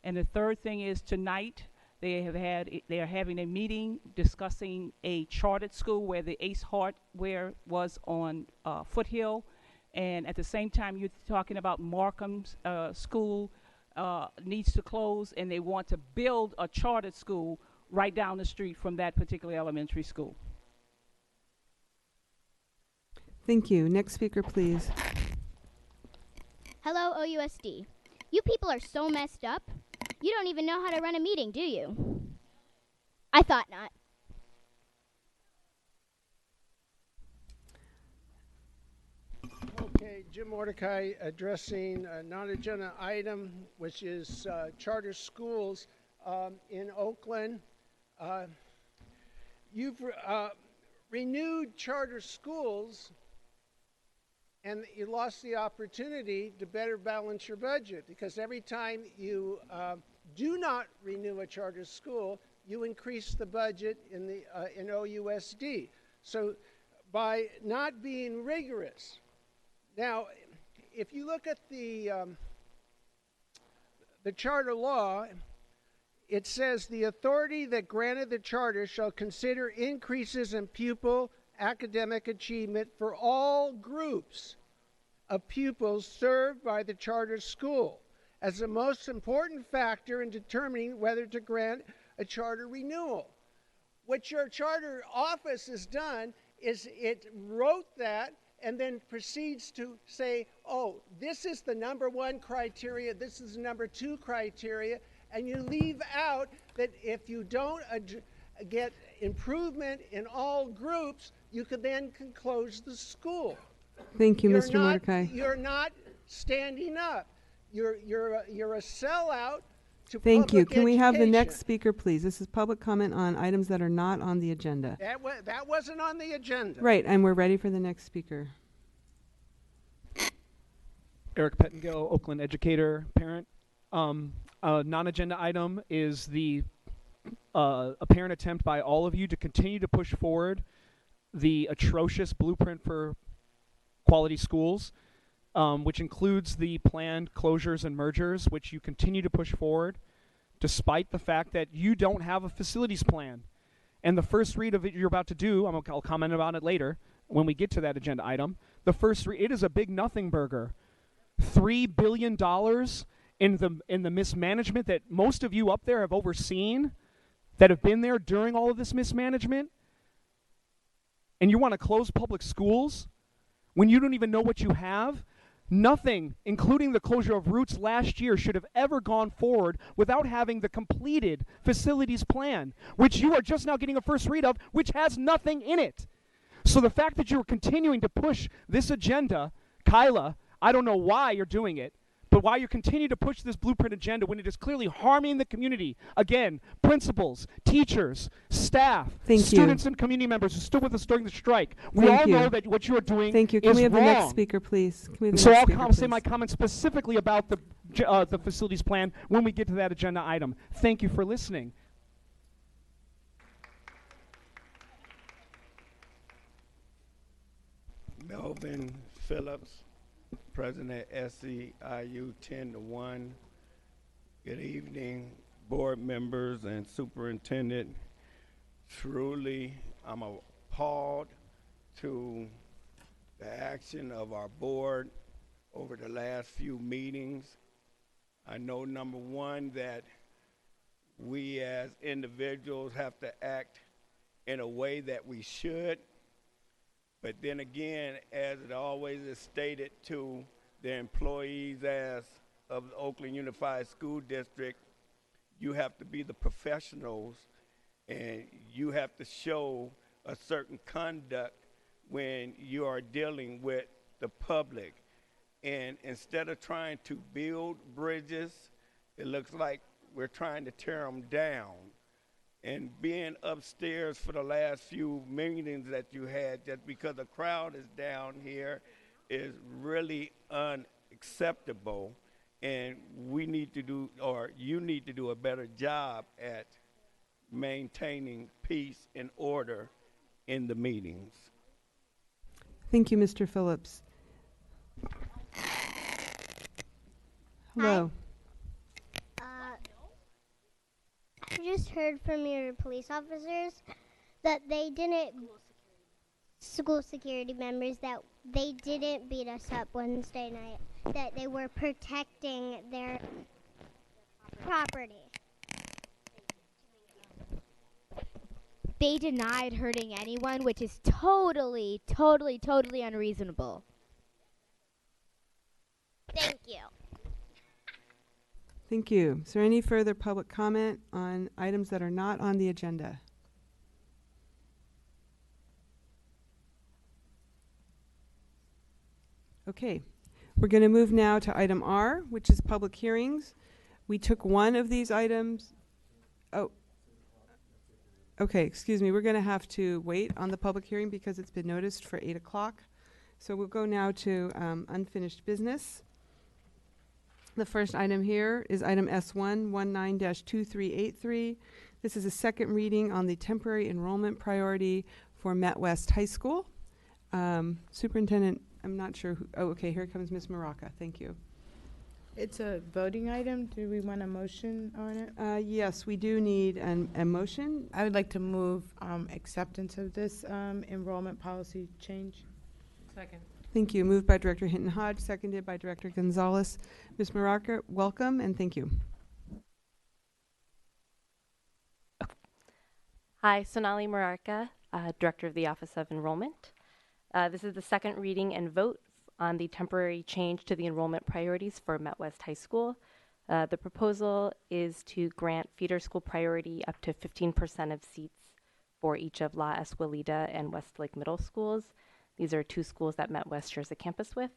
And the third thing is tonight they are having a meeting discussing a chartered school where the Ace Hardware was on Foothill. And at the same time, you're talking about Markham's school needs to close, and they want to build a chartered school right down the street from that particular elementary school. Thank you. Next speaker, please. Hello, OUSD. You people are so messed up. You don't even know how to run a meeting, do you? I thought not. Okay, Jim Mordecai addressing a non-agenda item, which is charter schools in Oakland. You've renewed charter schools, and you lost the opportunity to better balance your budget, because every time you do not renew a charter school, you increase the budget in the in OUSD. So by not being rigorous, now if you look at the charter law, it says the authority that granted the charter shall consider increases in pupil academic achievement for all groups of pupils served by the charter school as the most important factor in determining whether to grant a charter renewal. What your charter office has done is it wrote that and then proceeds to say, oh, this is the number one criteria, this is the number two criteria, and you leave out that if you don't get improvement in all groups, you could then close the school. Thank you, Mr. Mordecai. You're not standing up. You're a sellout to Thank you. public Can we have the next education. speaker, please? This is public comment on items that are not on the agenda. That wasn't on the agenda. Right, and we're ready for the next speaker. Eric Pettingill, Oakland educator, parent. A non-agenda item is the apparent attempt by all of you to continue to push forward the atrocious blueprint for quality schools, which includes the planned closures and mergers, which you continue to push forward, despite the fact that you don't have a facilities plan. And the first read of it you're about to do, I'll comment about it later when we get to that agenda item. The first read, it is a big nothing burger. $3 billion in the mismanagement that most of you up there have overseen, that have been there during all of this mismanagement. And you want to close public schools when you don't even know what you have? Nothing, including the closure of routes last year, should have ever gone forward without having the completed facilities plan, which you are just now getting a first read of, which has nothing in it. So the fact that you're continuing to push this agenda, Kyla, I don't know why you're doing it, but why you continue to push this blueprint agenda when it is clearly harming the community. Again, principals, teachers, staff, students and community members who stood with us during the strike. We all know that what you are doing Thank you. Can is we have wrong. the next speaker, please? Can we have the So next I'll speaker, say please? my comments specifically about the facilities plan when we get to that agenda item. Thank you for listening. Melvin Phillips, President SEIU 10-1. Good evening, board members and superintendent. Truly, I'm appalled to the action of our board over the last few meetings. I know, number one, that we as individuals have to act in a way that we should. But then again, as it always is stated to the employees of the Oakland Unified School District, you have to be the professionals and you have to show a certain conduct when you are dealing with the public. And instead of trying to build bridges, it looks like we're trying to tear them down. And being upstairs for the last few meetings that you had, just because the crowd is down here, is really unacceptable. And we need to do, or you need to do a better job at maintaining peace and order in the meetings. Thank you, Mr. Phillips. Hello. I just heard from your police officers that they didn't, school security members, that they didn't beat us up Wednesday night, that they were protecting their property. They denied hurting anyone, which is totally unreasonable. Thank you. Thank you. Is there any further public comment on items that are not on the agenda? Okay. We're going to move now to item R, which is public hearings. We took one of these items. Oh. Okay, excuse me. We're going to have to wait on the public hearing because it's been noticed for 8 o'clock. So we'll go now to unfinished business. The first item here is item S1, 19-2383. This is a second reading on the temporary enrollment priority for Met West High School. Superintendent, I'm not sure who, oh, okay, here comes Ms. Maraca. Thank you. It's a voting item. Do we want a motion on it? Yes, we do need a motion. I would like to move acceptance of this enrollment policy change. Second. Thank you. Moved by Director Hinton Hodge, seconded by Director Gonzalez. Ms. Maraka, welcome and thank you. Hi, Sonali Mararka, Director of the Office of Enrollment. This is the second reading and vote on the temporary change to the enrollment priorities for Met West High School. The proposal is to grant feeder school priority up to 15% of seats for each of La Escuelita and Westlake Middle Schools. These are two schools that Met West shares a campus with.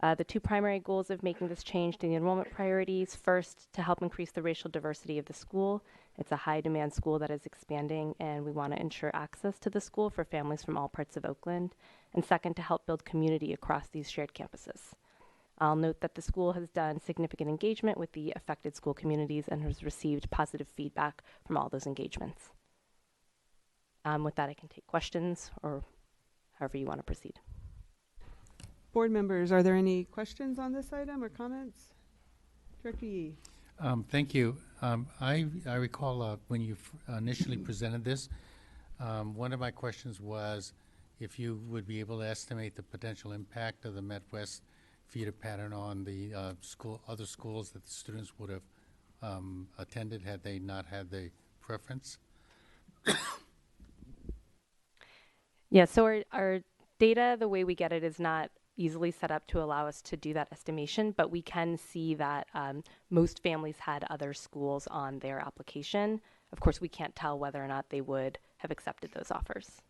The two primary goals of making this change to the enrollment priorities: first, to help increase the racial diversity of the school. It's a high demand school that is expanding, and we want to ensure access to the school for families from all parts of Oakland. And second, to help build community across these shared campuses. I'll note that the school has done significant engagement with the affected school communities and has received positive feedback from all those engagements. With that, I can take questions or however you want to proceed. Board members, are there any questions on this item or comments? Director Yee. Thank you. I recall when you initially presented this, one of my questions was if you would be able to estimate the potential impact of the Met West feeder pattern on the other schools that the students would have attended had they not had the preference. Yeah, so our data, the way we get it, is not easily set up to allow us to do that estimation, but we can see that most families had other schools on their application. Of course, we can't tell whether or not they would have accepted those offers.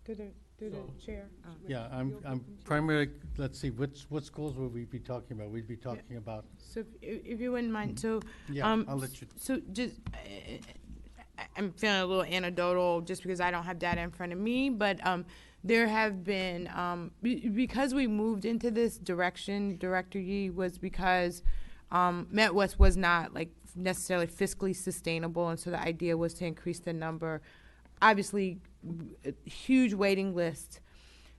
Through the chair. Yeah, I'm primarily, let's see, what schools would we be talking about? We'd be talking about. So if you wouldn't mind, so yeah, I'll let you. So just I'm feeling a little anecdotal just because I don't have data in front of me, but there have been because we moved into this direction, Director Yee, was because Met West was not like necessarily fiscally sustainable, and so the idea was to increase the number. Obviously, huge waiting list.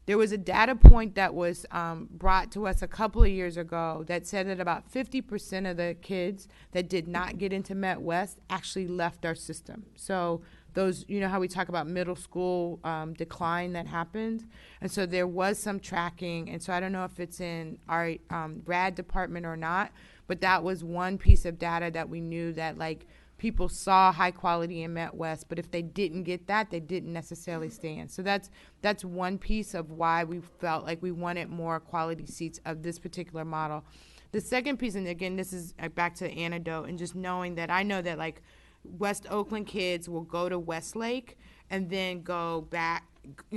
There was a data point that was brought to us a couple of years ago that said that about 50% of the kids that did not get into Met West actually left our system. So those, you know how we talk about middle school decline that happened? And so there was some tracking, and so I don't know if it's in our RAD department or not, but that was one piece of data that we knew that like people saw high quality in Met West, but if they didn't get that, they didn't necessarily stay in. So that's one piece of why we felt like we wanted more quality seats of this particular model. The second piece, and again, this is back to the anecdote, and just knowing that I know that like West Oakland kids will go to Westlake and then go back to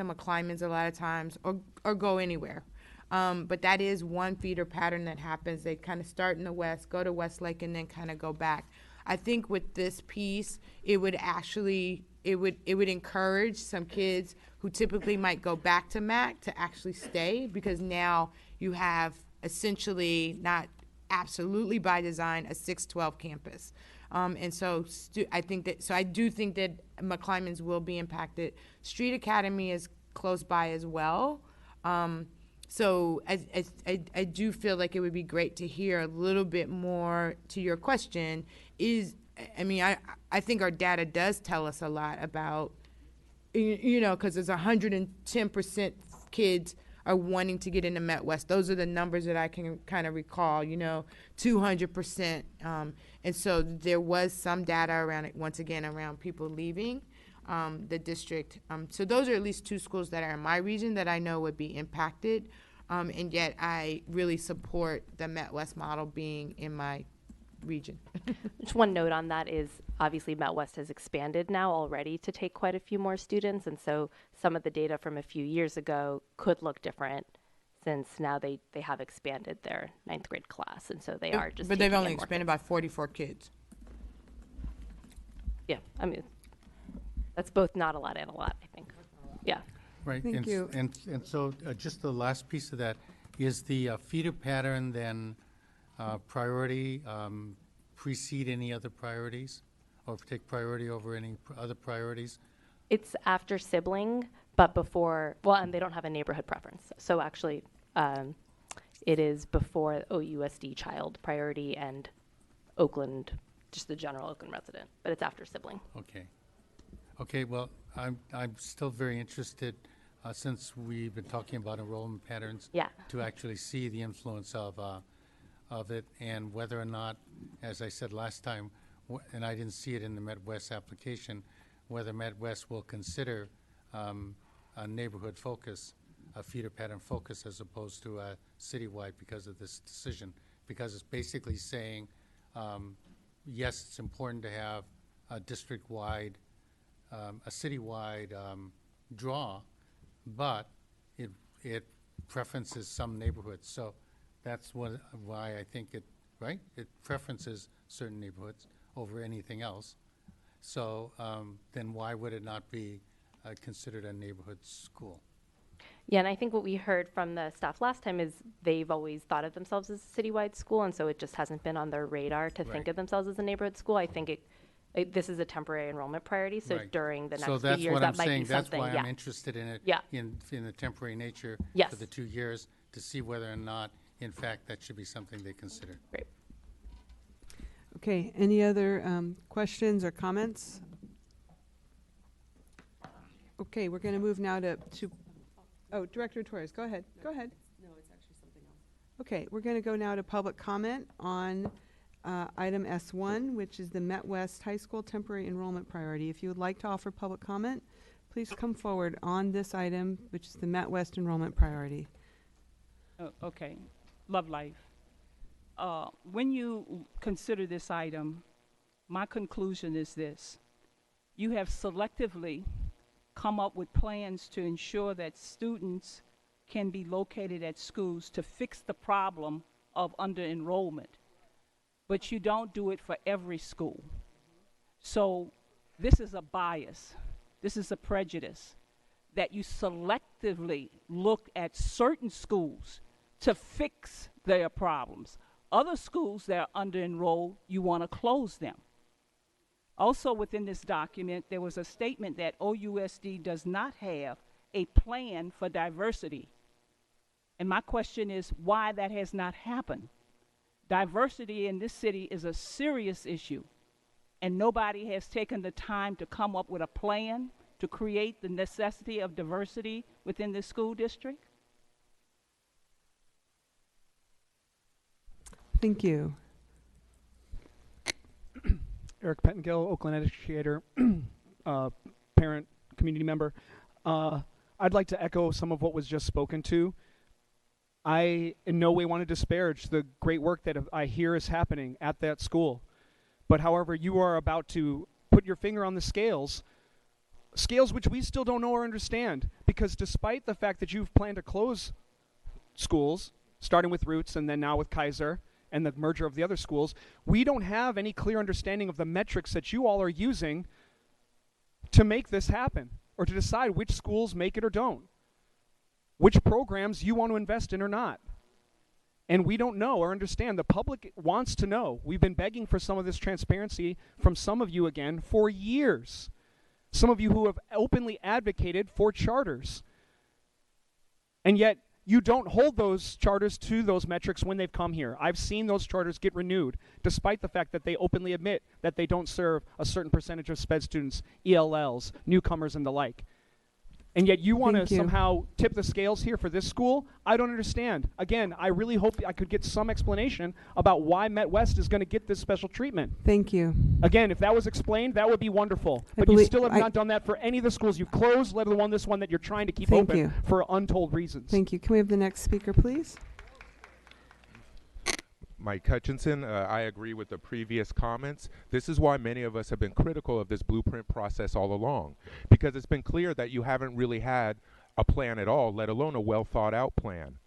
McClymonds a lot of times, or go anywhere. But that is one feeder pattern that happens. They kind of start in the West, go to Westlake, and then kind of go back. I think with this piece, it would encourage some kids who typically might go back to MAC to actually stay, because now you have essentially, not absolutely by design, a 612 campus. And so I do think that McClymonds will be impacted. Street Academy is close by as well. So I do feel like it would be great to hear a little bit more to your question. I think our data does tell us a lot about, because there's 110% kids are wanting to get into Met West. Those are the numbers that I can kind of recall, 200%. And so there was some data around it, once again, around people leaving the district. So those are at least two schools that are in my region that I know would be impacted. And yet I really support the Met West model being in my region. Just one note on that is obviously Met West has expanded now already to take quite a few more students, and so some of the data from a few years ago could look different since now they have expanded their 9th grade class, and so they are just. But they've only expanded by 44 kids. Yeah, I mean, that's both not a lot and a lot, I think. Yeah. Right. Thank you. And so just the last piece of that is the feeder pattern then priority precede any other priorities, or take priority over any other priorities? It's after sibling, but before, and they don't have a neighborhood preference. So actually, it is before OUSD child priority and Oakland, just the general Oakland resident, but it's after sibling. Okay. Okay, well, I'm still very interested since we've been talking about enrollment patterns, Yeah. to actually see the influence of it and whether or not, as I said last time, and I didn't see it in the MedWest application, whether MedWest will consider a neighborhood focus, a feeder pattern focus, as opposed to a citywide because of this decision. Because it's basically saying, yes, it's important to have a district-wide, a citywide draw, but it preferences some neighborhoods. So that's why I think it preferences certain neighborhoods over anything else. So then why would it not be considered a neighborhood school? Yeah, and I think what we heard from the staff last time is they've always thought of themselves as a citywide school, and so it just hasn't been on their radar to think of themselves as a neighborhood school. I think this is a temporary enrollment priority, so during the next few years, that might be something. That's why I'm interested in it, in the temporary nature for the 2 years, to see whether or not, in fact, that should be something they consider. Great. Okay, any other questions or comments? Okay, we're going to move now to Director Torres, go ahead. Go ahead. No, it's actually something else. Okay, we're going to go now to public comment on item S1, which is the Met West High School temporary enrollment priority. If you would like to offer public comment, please come forward on this item, which is the Met West enrollment priority. Okay, Love Life. When you consider this item, my conclusion is this. You have selectively come up with plans to ensure that students can be located at schools to fix the problem of under-enrollment. But you don't do it for every school. So this is a bias. This is a prejudice that you selectively look at certain schools to fix their problems. Other schools that are under-enrolled, you want to close them. Also within this document, there was a statement that OUSD does not have a plan for diversity. And my question is why that has not happened. Diversity in this city is a serious issue, and nobody has taken the time to come up with a plan to create the necessity of diversity within the school district. Thank you. Eric Pettengill, Oakland educator, parent, community member. I'd like to echo some of what was just spoken to. I in no way want to disparage the great work that I hear is happening at that school. But however, you are about to put your finger on the scales which we still don't know or understand, because despite the fact that you've planned to close schools, starting with Roots and then now with Kaiser, and the merger of the other schools, we don't have any clear understanding of the metrics that you all are using to make this happen, or to decide which schools make it or don't, which programs you want to invest in or not. And we don't know or understand. The public wants to know. We've been begging for some of this transparency from some of you again for years. Some of you who have openly advocated for charters. And yet, you don't hold those charters to those metrics when they've come here. I've seen those charters get renewed, despite the fact that they openly admit that they don't serve a certain percentage of SPED students, ELLs, newcomers, and the like. And yet you want to somehow tip the scales here for this school? I don't understand. Again, I really hope I could get some explanation about why Met West is going to get this special treatment. Thank you. Again, if that was explained, that would be wonderful. But you still have not done that for any of the schools you've closed, let alone this one that you're trying to keep open for untold reasons. Thank you. Can we have the next speaker, please? Mike Hutchinson, I agree with the previous comments. This is why many of us have been critical of this blueprint process all along, because it's been clear that you haven't really had a plan at all, let alone a well thought out plan.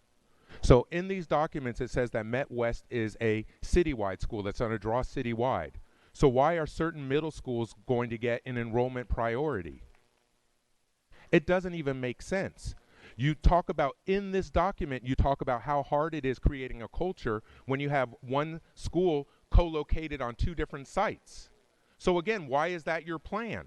So in these documents, it says that Met West is a citywide school that's going to draw citywide. So why are certain middle schools going to get an enrollment priority? It doesn't even make sense. You talk about, in this document, you talk about how hard it is creating a culture when you have one school co-located on two different sites. So again, why is that your plan?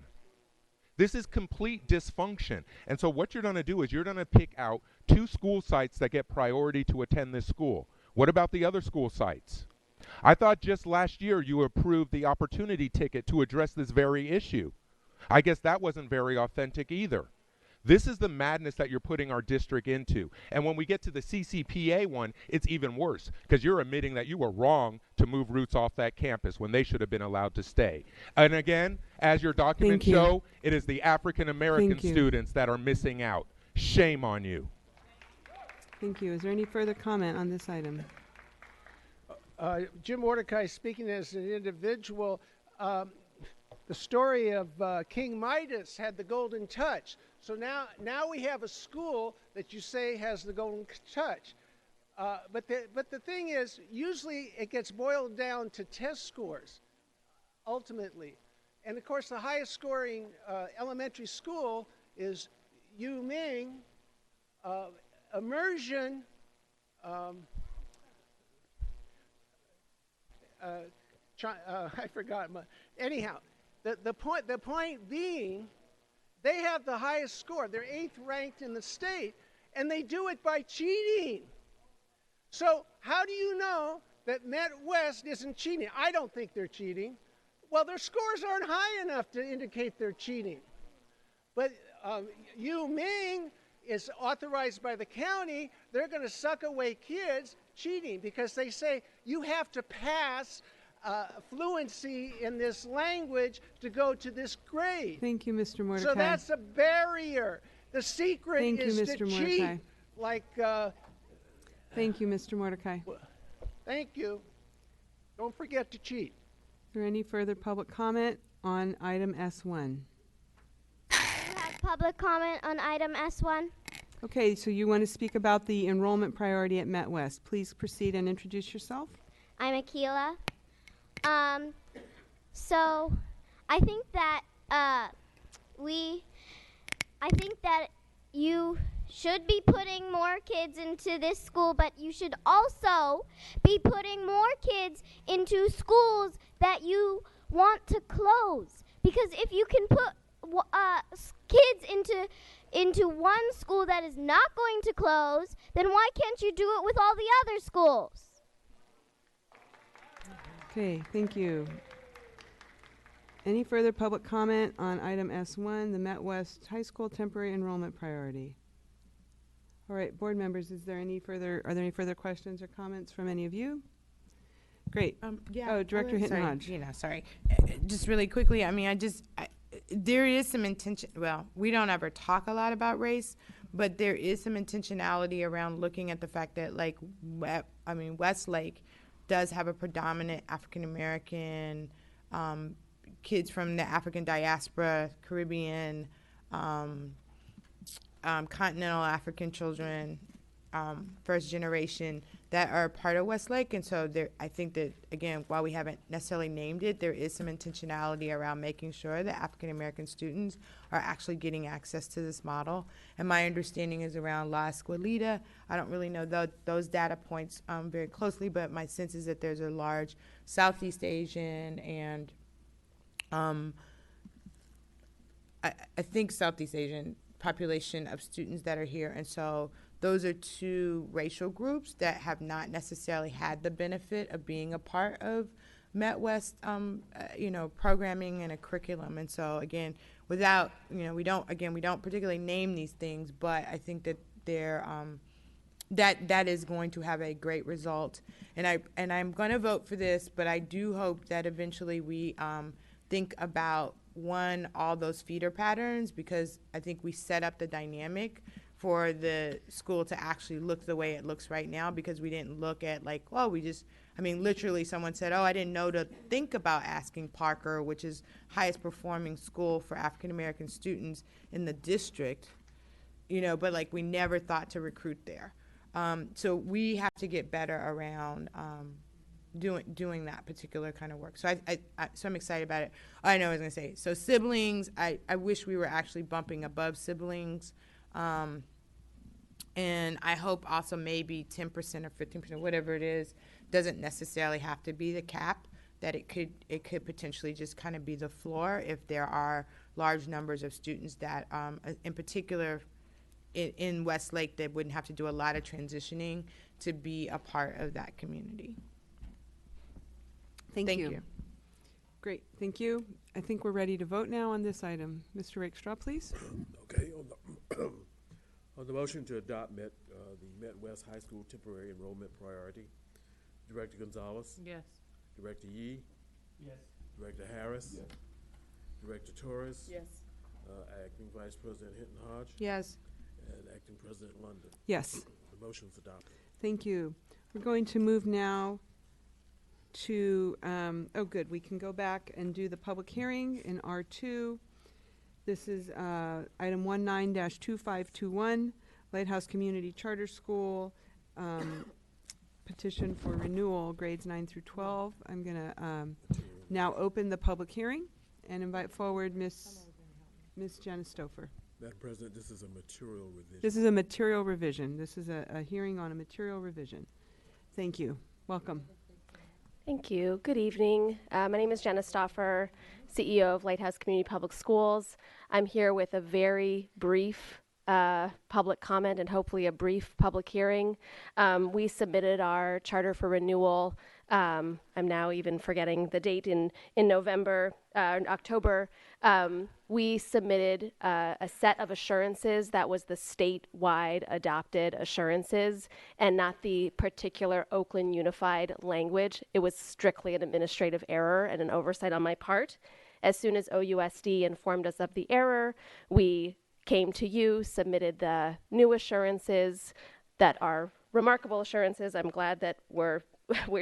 This is complete dysfunction. And so what you're going to do is you're going to pick out 2 school sites that get priority to attend this school. What about the other school sites? I thought just last year you approved the opportunity ticket to address this very issue. I guess that wasn't very authentic either. This is the madness that you're putting our district into. And when we get to the CCPA one, it's even worse because you're admitting that you were wrong to move Roots off that campus when they should have been allowed to stay. And again, as your documents Thank you. show, it is the African American Thank you. students that are missing out. Shame on you. Thank you. Is there any further comment on this item? Jim Mordecai, speaking as an individual, the story of King Midas had the golden touch. So now we have a school that you say has the golden touch. But the thing is, usually it gets boiled down to test scores, ultimately. And of course, the highest scoring elementary school is Yu Ming, immersion, I forgot. Anyhow, the point being, they have the highest score. They're 8th ranked in the state, and they do it by cheating. So how do you know that Met West isn't cheating? I don't think they're cheating. Well, their scores aren't high enough to indicate they're cheating. But Yu Ming is authorized by the county. They're going to suck away kids cheating because they say you have to pass fluency in this language to go to this grade. Thank you, Mr. Mordecai. So that's a barrier. The secret Thank you, is Mr. to Mordecai. cheat. Like, Thank you, Mr. Mordecai. thank you. Don't forget to cheat. Is there any further public comment on item S1? You have public comment on item S1? Okay, so you want to speak about the enrollment priority at Met West. Please proceed and introduce yourself. I'm Akila. So I think that you should be putting more kids into this school, but you should also be putting more kids into schools that you want to close. Because if you can put kids into one school that is not going to close, then why can't you do it with all the other schools? Okay, thank you. Any further public comment on item S1, the Met West High School temporary enrollment priority? All right, board members, are there any further questions or comments from any of you? Great. Yeah. Oh, Director Hinton Hodge. Sorry. Just really quickly, I mean, there is some intention, well, we don't ever talk a lot about race, but there is some intentionality around looking at the fact that, like, Westlake does have a predominant African-American kids from the African diaspora, Caribbean, continental African children, first generation that are part of Westlake. And so I think that, again, while we haven't necessarily named it, there is some intentionality around making sure that African American students are actually getting access to this model. And my understanding is around La Escuelita. I don't really know those data points very closely, but my sense is that there's a large Southeast Asian and I think Southeast Asian population of students that are here. And so those are two racial groups that have not necessarily had the benefit of being a part of Met West, programming and a curriculum. And so again, without, we don't particularly name these things, but I think that they're, that is going to have a great result. And I'm going to vote for this, but I do hope that eventually we think about, one, all those feeder patterns, because I think we set up the dynamic for the school to actually look the way it looks right now, because we didn't look at literally someone said, I didn't know to think about asking Parker, which is highest performing school for African American students in the district, but we never thought to recruit there. So we have to get better around doing that particular kind of work. So so I'm excited about it. I know I was going to say, so siblings, I wish we were actually bumping above siblings. And I hope also maybe 10% or 15%, whatever it is, doesn't necessarily have to be the cap, that it could potentially just kind of be the floor if there are large numbers of students that, in particular in Westlake, that wouldn't have to do a lot of transitioning to be a part of that community. Thank you. Great, thank you. I think we're ready to vote now on this item. Mr. Rakestraw, please. Okay, On the motion to adopt the Met West High School temporary enrollment priority, Director Gonzalez, Yes. Director Yee, Yes. Director Harris, Director Torres, Yes. Acting Vice President Hinton Hodge, Yes. and Acting President London. Yes. The motion's adopted. Thank you. We're going to move now to, oh good, we can go back and do the public hearing in R2. This is item 19-2521, Lighthouse Community Charter School, petition for renewal, grades 9 through 12. I'm going to now open the public hearing and invite forward Ms. Janice Stouffer. Madam President, this is a material revision. This is a material revision. This is a hearing on a material revision. Thank you. Welcome. Thank you. Good evening. My name is Jenna Stauffer, CEO of Lighthouse Community Public Schools. I'm here with a very brief public comment and hopefully a brief public hearing. We submitted our charter for renewal. I'm now even forgetting the date in November, October. We submitted a set of assurances that was the statewide adopted assurances and not the particular Oakland unified language. It was strictly an administrative error and an oversight on my part. As soon as OUSD informed us of the error, we came to you, submitted the new assurances that are remarkable assurances. I'm glad that we're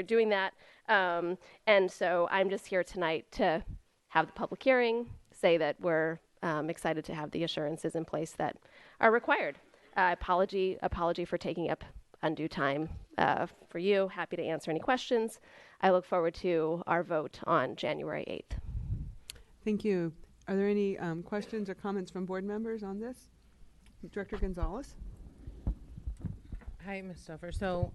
doing that. And so I'm just here tonight to have the public hearing, say that we're excited to have the assurances in place that are required. Apology for taking up undue time for you. Happy to answer any questions. I look forward to our vote on January 8th. Thank you. Are there any questions or comments from board members on this? Director Gonzalez? Hi, Ms. Stuffer. So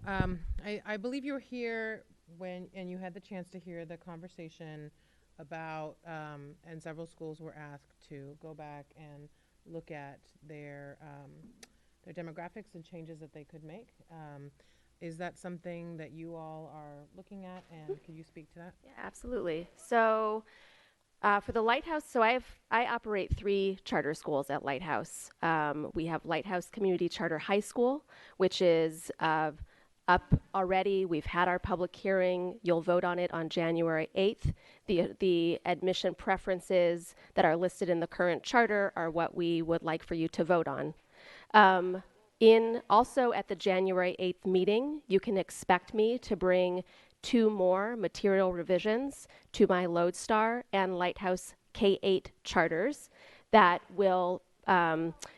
I believe you were here and you had the chance to hear the conversation about, and several schools were asked to go back and look at their demographics and changes that they could make. Is that something that you all are looking at, and could you speak to that? Yeah, absolutely. So for the Lighthouse, so I operate 3 charter schools at Lighthouse. We have Lighthouse Community Charter High School, which is up already. We've had our public hearing. You'll vote on it on January 8th. The admission preferences that are listed in the current charter are what we would like for you to vote on. Also at the January 8th meeting, you can expect me to bring 2 more material revisions to my Lodestar and Lighthouse K-8 charters that will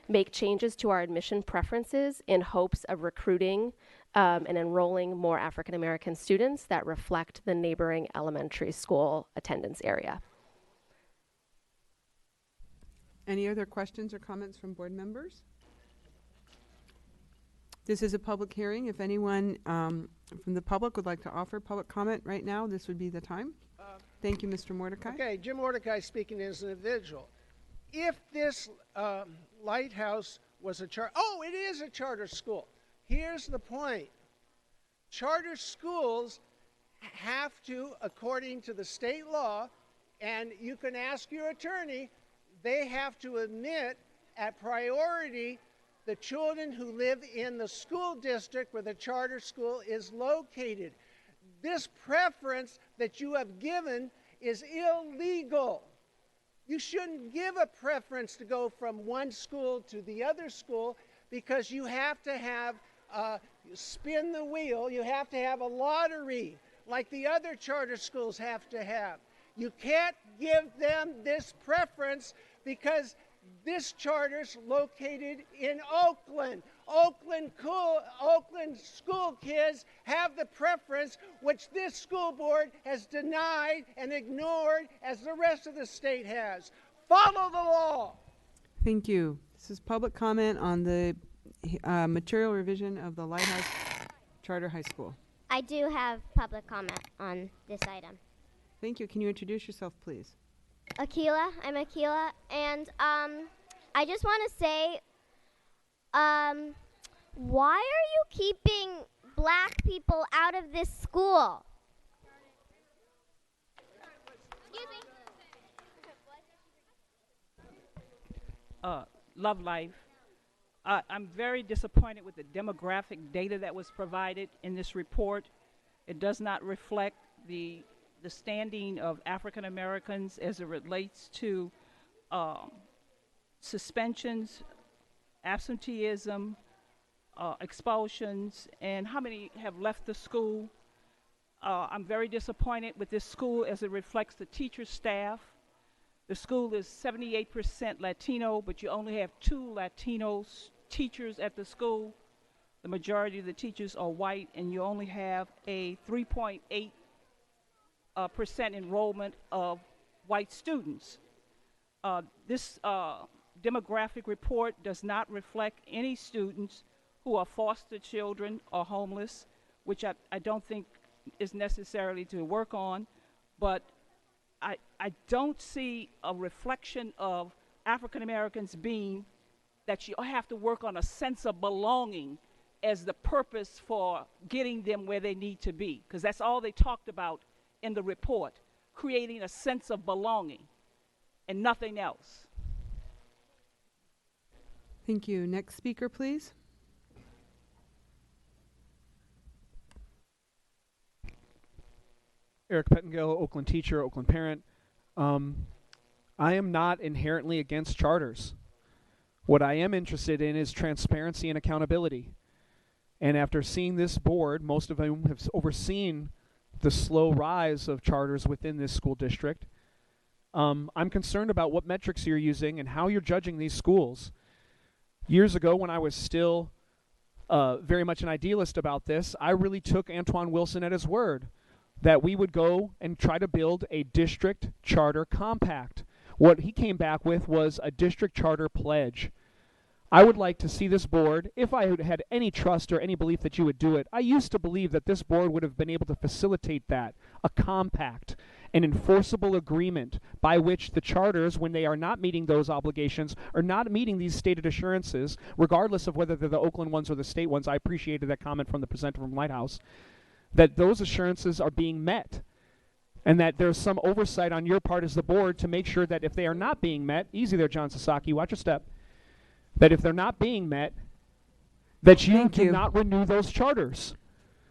make changes to our admission preferences in hopes of recruiting and enrolling more African American students that reflect the neighboring elementary school attendance area. Any other questions or comments from board members? This is a public hearing. If anyone from the public would like to offer public comment right now, this would be the time. Thank you, Mr. Mordecai. Okay, Jim Mordecai speaking as an individual. If this lighthouse was a charter, it is a charter school. Here's the point. Charter schools have to, according to the state law, and you can ask your attorney, they have to admit at priority the children who live in the school district where the charter school is located. This preference that you have given is illegal. You shouldn't give a preference to go from one school to the other school because you have to have spin the wheel. You have to have a lottery like the other charter schools have to have. You can't give them this preference because this charter's located in Oakland. Oakland school kids have the preference which this school board has denied and ignored as the rest of the state has. Follow the law. Thank you. This is public comment on the material revision of the Lighthouse Charter High School. I do have public comment on this item. Thank you. Can you introduce yourself, please? Akila, I'm Akila, and I just want to say, why are you keeping black people out of this school? Excuse me. Love Life. I'm very disappointed with the demographic data that was provided in this report. It does not reflect the standing of African Americans as it relates to suspensions, absenteeism, expulsions, and how many have left the school. I'm very disappointed with this school as it reflects the teacher staff. The school is 78% Latino, but you only have 2 Latino teachers at the school. The majority of the teachers are white, and you only have a 3.8% enrollment of white students. This demographic report does not reflect any students who are foster children or homeless, which I don't think is necessarily to work on, but I don't see a reflection of African Americans being that you have to work on a sense of belonging as the purpose for getting them where they need to be, because that's all they talked about in the report, creating a sense of belonging and nothing else. Thank you. Next speaker, please. Eric Pettengill, Oakland teacher, Oakland parent. I am not inherently against charters. What I am interested in is transparency and accountability. And after seeing this board, most of whom have overseen the slow rise of charters within this school district, I'm concerned about what metrics you're using and how you're judging these schools. Years ago, when I was still very much an idealist about this, I really took Antoine Wilson at his word that we would go and try to build a district charter compact. What he came back with was a district charter pledge. I would like to see this board, if I had any trust or any belief that you would do it, I used to believe that this board would have been able to facilitate that, a compact, an enforceable agreement by which the charters, when they are not meeting those obligations, or not meeting these stated assurances, regardless of whether they're the Oakland ones or the state ones, I appreciated that comment from the presenter from Lighthouse, that those assurances are being met, and that there's some oversight on your part as the board to make sure that if they are not being met, easy there, John Sasaki, watch your step, that if they're not being met, that you do not renew those charters.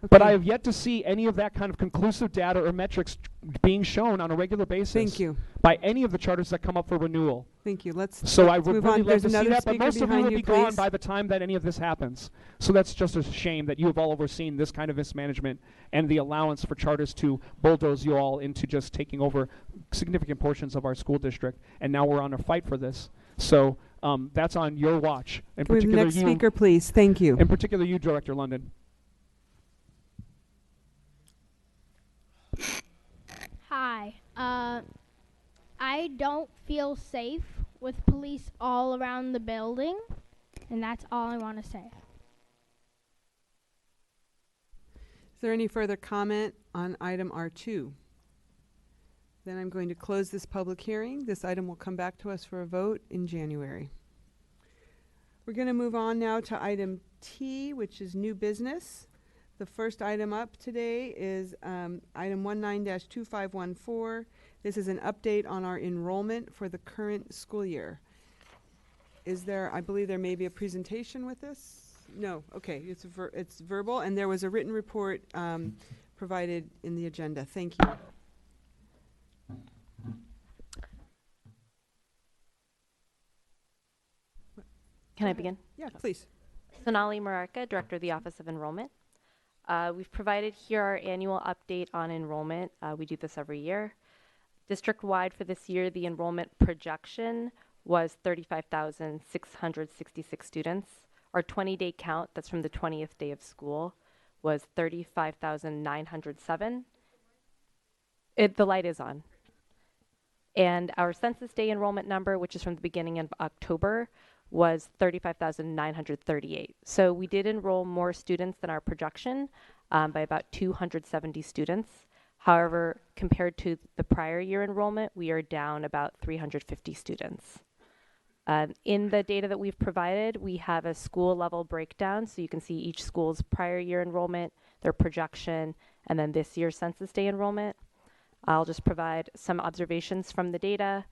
Okay. But I have yet to see any of that kind of conclusive data or metrics being shown on a regular basis by any of the charters that come up for renewal. Thank you. So I would move really on. love There's to see another that, but speaker most of you behind will you, be gone please. by the time that any of this happens. So that's just a shame that you have all overseen this kind of mismanagement and the allowance for charters to bulldoze you all into just taking over significant portions of our school district. And now we're on a fight for this. So that's on your watch. In particular, next speaker, please. Thank you. In particular, you, Director London. Hi. I don't feel safe with police all around the building, and that's all I want to say. Is there any further comment on item R2? Then I'm going to close this public hearing. This item will come back to us for a vote in January. We're going to move on now to item T, which is new business. The first item up today is item 19-2514. This is an update on our enrollment for the current school year. Is there, I believe there may be a presentation with this? No, okay, it's verbal, and there was a written report provided in the agenda. Thank you. Can I begin? Yeah, please. Sonali Mararka, Director of the Office of Enrollment. We've provided here our annual update on enrollment. We do this every year. District-wide for this year, the enrollment projection was 35,666 students. Our 20-day count, that's from the 20th day of school, was 35,907. The light is on. And our census day enrollment number, which is from the beginning of October, was 35,938. So we did enroll more students than our projection by about 270 students. However, compared to the prior year enrollment, we are down about 350 students. In the data that we've provided, we have a school level breakdown, so you can see each school's prior year enrollment, their projection, and then this year's census day enrollment. I'll just provide some observations from the data.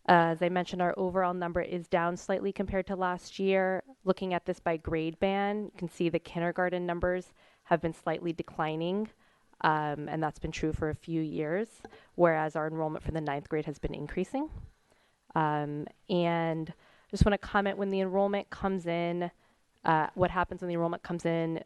As I mentioned, our overall number is down slightly compared to last year. Looking at this by grade band, you can see the kindergarten numbers have been slightly declining, and that's been true for a few years, whereas our enrollment for the 9th grade has been increasing. And just want to comment, when the enrollment comes in, what happens when the enrollment comes in,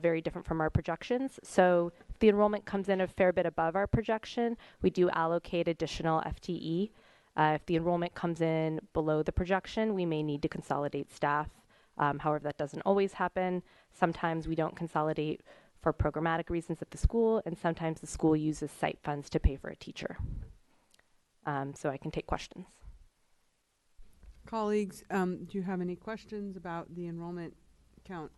very different from our projections. So if the enrollment comes in a fair bit above our projection, we do allocate additional FTE. If the enrollment comes in below the projection, we may need to consolidate staff. However, that doesn't always happen. Sometimes we don't consolidate for programmatic reasons at the school, and sometimes the school uses site funds to pay for a teacher. So I can take questions. Colleagues, do you have any questions about the enrollment count?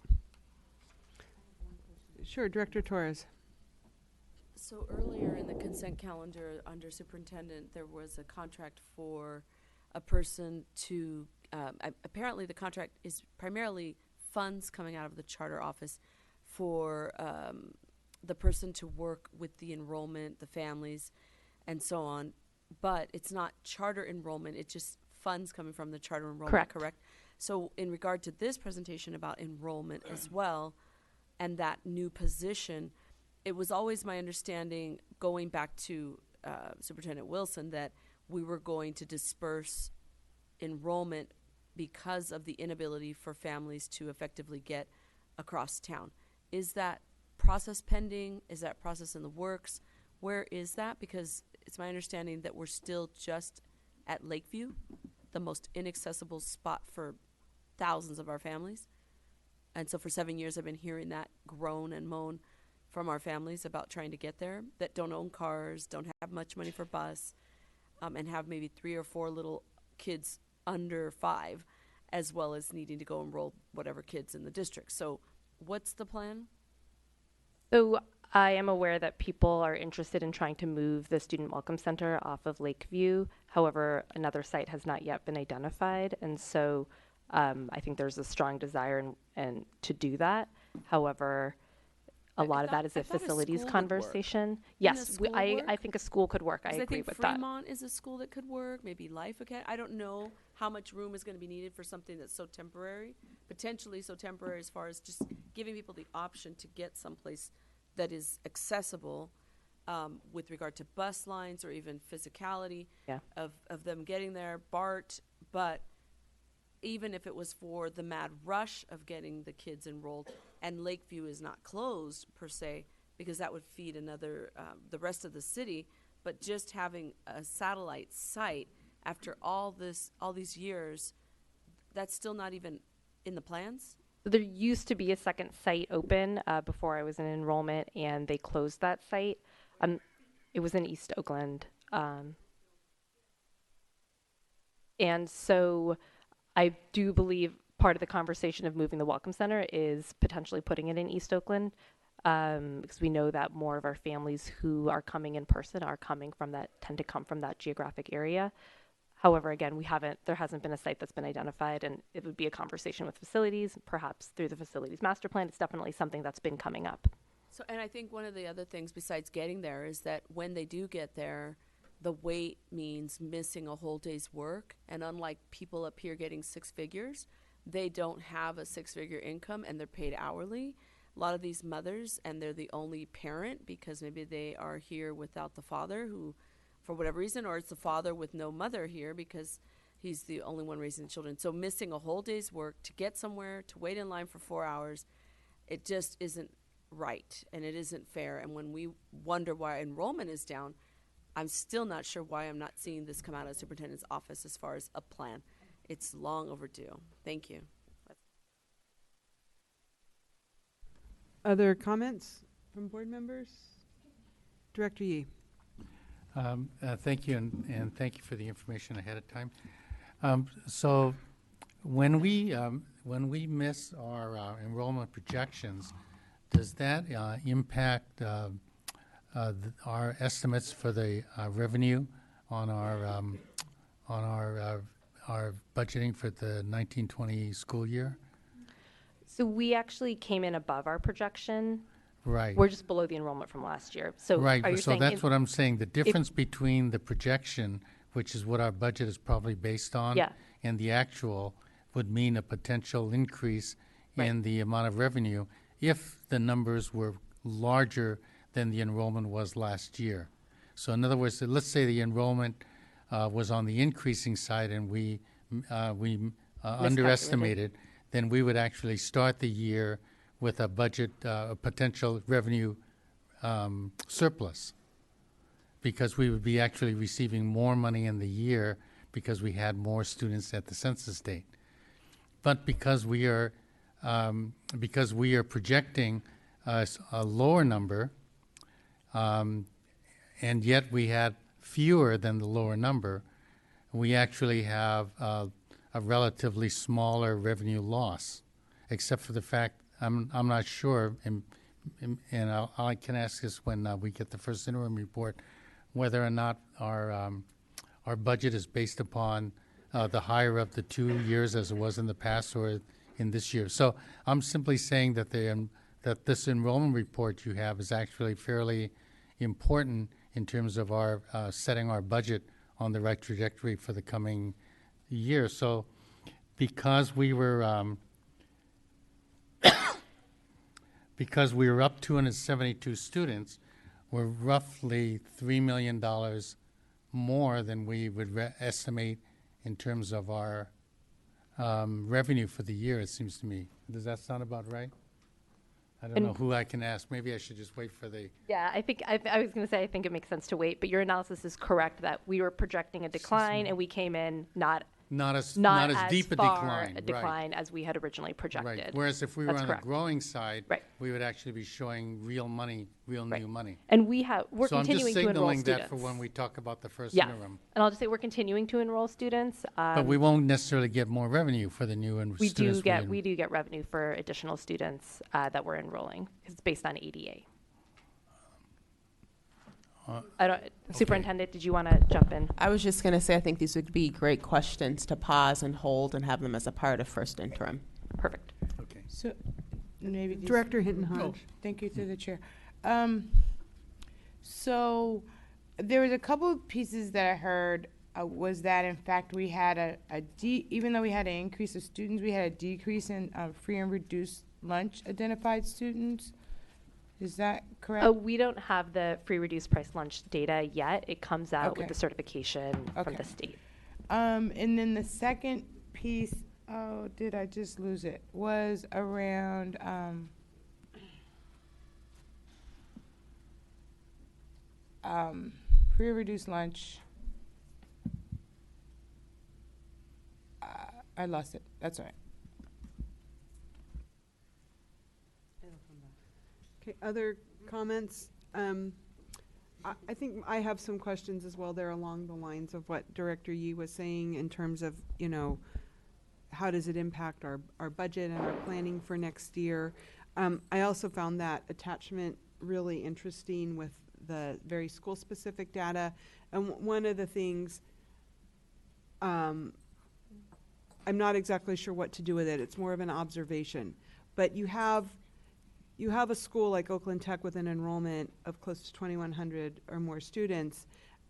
Sure, Director Torres. So earlier in the consent calendar under superintendent, there was a contract for a person to, apparently the contract is primarily funds coming out of the charter office for the person to work with the enrollment, the families, and so on. But it's not charter enrollment, it's just funds coming from the charter enrollment, correct? So in regard to this presentation about enrollment as well, and that new position, it was always my understanding, going back to Superintendent Wilson, that we were going to disperse enrollment because of the inability for families to effectively get across town. Is that process pending? Is that process in the works? Where is that? Because it's my understanding that we're still just at Lakeview, the most inaccessible spot for thousands of our families. And so for 7 years, I've been hearing that groan and moan from our families about trying to get there, that don't own cars, don't have much money for bus, and have maybe 3 or 4 little kids under 5, as well as needing to go enroll whatever kids in the district. So what's the plan? So I am aware that people are interested in trying to move the Student Welcome Center off of Lakeview. However, another site has not yet been identified, and so I think there's a strong desire and to do that. However, a lot of that is a facilities conversation. Yes, I think a school could work. I agree with that. Fremont is a school that could work, maybe Life Academy. I don't know how much room is going to be needed for something that's so temporary, potentially so temporary as far as just giving people the option to get someplace that is accessible with regard to bus lines or even physicality of them getting there, BART, but even if it was for the mad rush of getting the kids enrolled, and Lakeview is not closed per se, because that would feed another, the rest of the city, but just having a satellite site after all these years, that's still not even in the plans? There used to be a second site open before I was in enrollment, and they closed that site. It was in East Oakland. And so I do believe part of the conversation of moving the Welcome Center is potentially putting it in East Oakland, because we know that more of our families who are coming in person tend to come from that geographic area. However, again, there hasn't been a site that's been identified, and it would be a conversation with facilities, perhaps through the facilities master plan. It's definitely something that's been coming up. So, and I think one of the other things besides getting there is that when they do get there, the wait means missing a whole day's work. And unlike people up here getting 6 figures, they don't have a 6-figure income and they're paid hourly. A lot of these mothers, and they're the only parent because maybe they are here without the father who, for whatever reason, or it's the father with no mother here because he's the only one raising the children. So missing a whole day's work to get somewhere, to wait in line for 4 hours, it just isn't right and it isn't fair. And when we wonder why enrollment is down, I'm still not sure why I'm not seeing this come out of the superintendent's office as far as a plan. It's long overdue. Thank you. Other comments from board members? Director Yee. Thank you, and thank you for the information ahead of time. So when we miss our enrollment projections, does that impact our estimates for the revenue on our budgeting for the 1920 school year? So we actually came in above our projection. Right. We're just below the enrollment from last year. So right. Are you so saying that's what I'm saying. The difference between the projection which is what our budget is probably based on. Yeah. And the actual would mean a potential increase in the amount of revenue if the numbers were larger than the enrollment was last year. So in other words, let's say the enrollment was on the increasing side and we underestimated, then we would actually start the year with a budget, a potential revenue surplus, because we would be actually receiving more money in the year because we had more students at the census date. But because we are projecting a lower number, and yet we had fewer than the lower number, we actually have a relatively smaller revenue loss, except for the fact I'm not sure, and I can ask this when we get the first interim report, whether or not our budget is based upon the higher of the 2 years as it was in the past or in this year. So I'm simply saying that that this enrollment report you have is actually fairly important in terms of our setting our budget on the right trajectory for the coming year. So because we were up 272 students, we're roughly $3 million more than we would estimate in terms of our revenue for the year, it seems to me. Does that sound about right? I don't know who I can ask. Maybe I should just wait for the... Yeah, I think I was going to say I think it makes sense to wait, but your analysis is correct that we were projecting a decline and we came in not as deep a decline as we had originally projected. Right. Whereas if we were on correct. the growing side, we would actually be showing real money, new money. And we're continuing to enroll students. So I'm just signaling that for when we talk about the first interim. And I'll just say we're continuing to enroll students. But we won't necessarily get more revenue for the new students. We do get revenue for additional students that we're enrolling because it's based on ADA. Superintendent, did you want to jump in? I was just going to say I think these would be great questions to pause and hold and have them as a part of first interim. Perfect. Okay. So maybe Director Hinton-Hodge. Oh, thank you through the chair. So there was a couple of pieces that I heard was that in fact we had even though we had an increase of students, we had a decrease in free and reduced lunch identified students. Is that correct? We don't have the free reduced price lunch data yet. It comes out with the certification from the state. And then the second piece, oh, did I just lose it? Was around free reduced lunch. I lost it. That's all right. Okay, other comments? I think I have some questions as well there along the lines of what Director Yee was saying in terms of, how does it impact our budget and our planning for next year? I also found that attachment really interesting with the very school-specific data. And one of the things, I'm not exactly sure what to do with it. It's more of an observation. But you have a school like Oakland Tech with an enrollment of close to 2,100 or more students,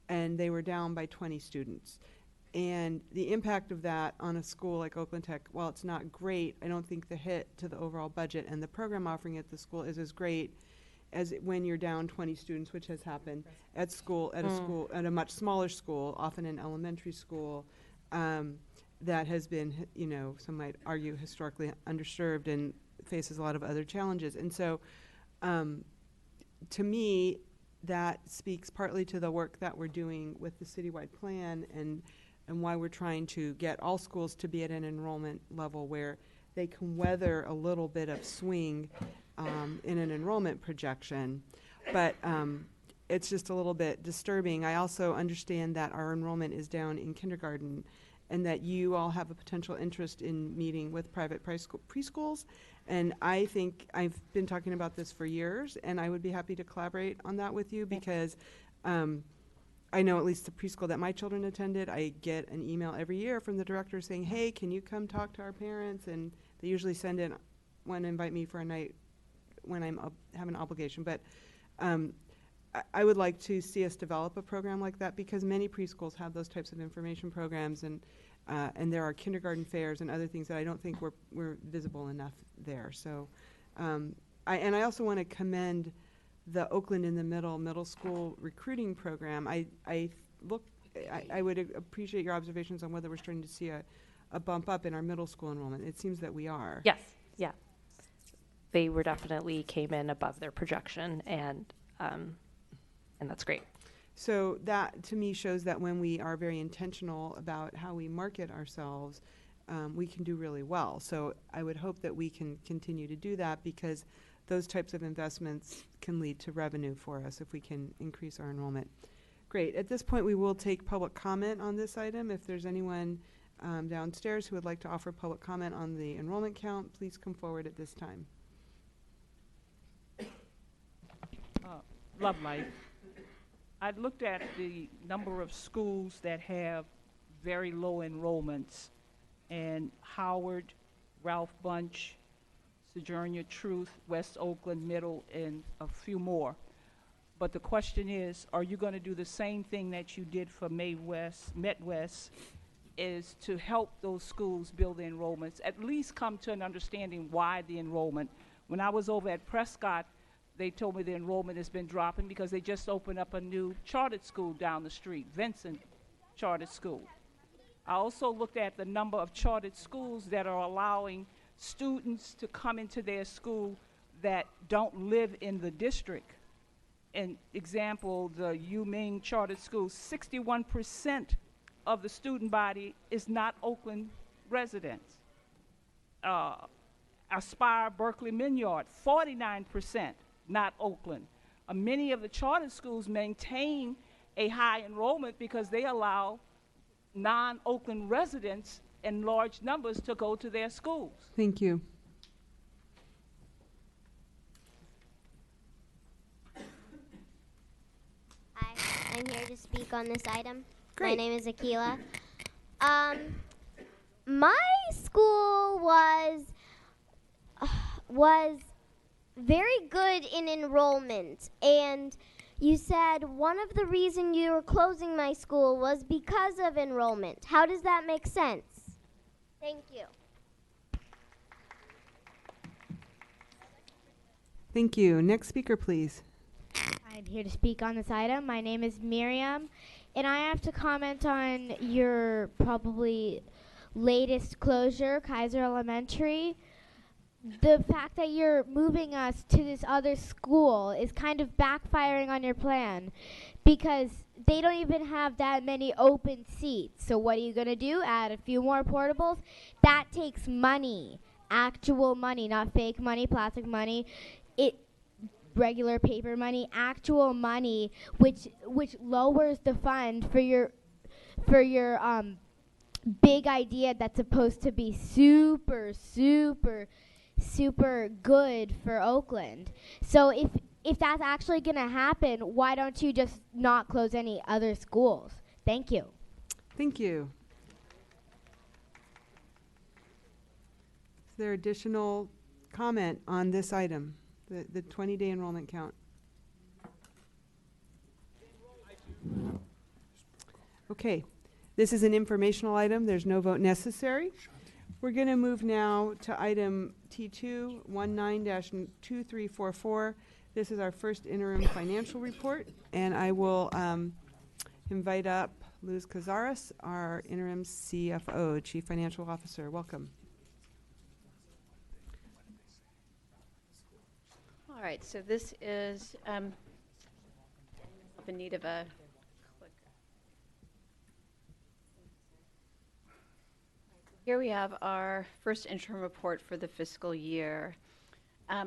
and they were down by 20 students. And the impact of that on a school like Oakland Tech, while it's not great, I don't think the hit to the overall budget and the program offering at the school is as great as when you're down 20 students, which has happened at a much smaller school, often an elementary school, that has been, some might argue historically underserved and faces a lot of other challenges. And so to me, that speaks partly to the work that we're doing with the citywide plan and why we're trying to get all schools to be at an enrollment level where they can weather a little bit of swing in an enrollment projection. But it's just a little bit disturbing. I also understand that our enrollment is down in kindergarten and that you all have a potential interest in meeting with private preschools. And I think I've been talking about this for years, and I would be happy to collaborate on that with you because I know at least the preschool that my children attended, I get an email every year from the director saying, hey, can you come talk to our parents? And they usually want to invite me for a night when I have an obligation. But I would like to see us develop a program like that, because many preschools have those types of information programs, and there are kindergarten fairs and other things that I don't think we're visible enough there. So, I also want to commend the Oakland in the middle school recruiting program. I would appreciate your observations on whether we're starting to see a bump up in our middle school enrollment. It seems that we are. Yes, yeah. They were definitely came in above their projection, and that's great. So that, to me, shows that when we are very intentional about how we market ourselves, we can do really well. So I would hope that we can continue to do that, because those types of investments can lead to revenue for us if we can increase our enrollment. Great. At this point, we will take public comment on this item. If there's anyone downstairs who would like to offer public comment on the enrollment count, please come forward at this time. Love Life. I looked at the number of schools that have very low enrollments, and Howard, Ralph Bunch, Sojourner Truth, West Oakland Middle, and a few more. But the question is, are you going to do the same thing that you did for Met West, is to help those schools build the enrollments, at least come to an understanding why the enrollment. When I was over at Prescott, they told me the enrollment has been dropping because they just opened up a new chartered school down the street, Vincent Chartered School. I also looked at the number of chartered schools that are allowing students to come into their school that don't live in the district. An example, the Ming Chartered School, 61% of the student body is not Oakland residents. Aspire Berkeley Minyard, 49% not Oakland. Many of the charter schools maintain a high enrollment because they allow non-Oakland residents in large numbers to go to their schools. Thank you. Hi, I'm here to speak on this item. Great. My name is Akila. My school was very good in enrollment, and you said one of the reasons you were closing my school was because of enrollment. How does that make sense? Thank you. Thank you. Next speaker, please. I'm here to speak on this item. My name is Miriam, and I have to comment on your probably latest closure, Kaiser Elementary. The fact that you're moving us to this other school is kind of backfiring on your plan, because they don't even have that many open seats. So what are you going to do? Add a few more portables? That takes money, actual money, not fake money, plastic money. Regular paper money, actual money, which lowers the fund for your big idea that's supposed to be super good for Oakland. So if that's actually going to happen, why don't you just not close any other schools? Thank you. Thank you. Is there additional comment on this item, the 20-day enrollment count? Okay. This is an informational item. There's no vote necessary. We're going to move now to item T2, 19-2344. This is our first interim financial report, and I will invite up Luz Cazares, our interim CFO, Chief Financial Officer. Welcome. All right, so this is in need of a clicker. Here we have our first interim report for the fiscal year. I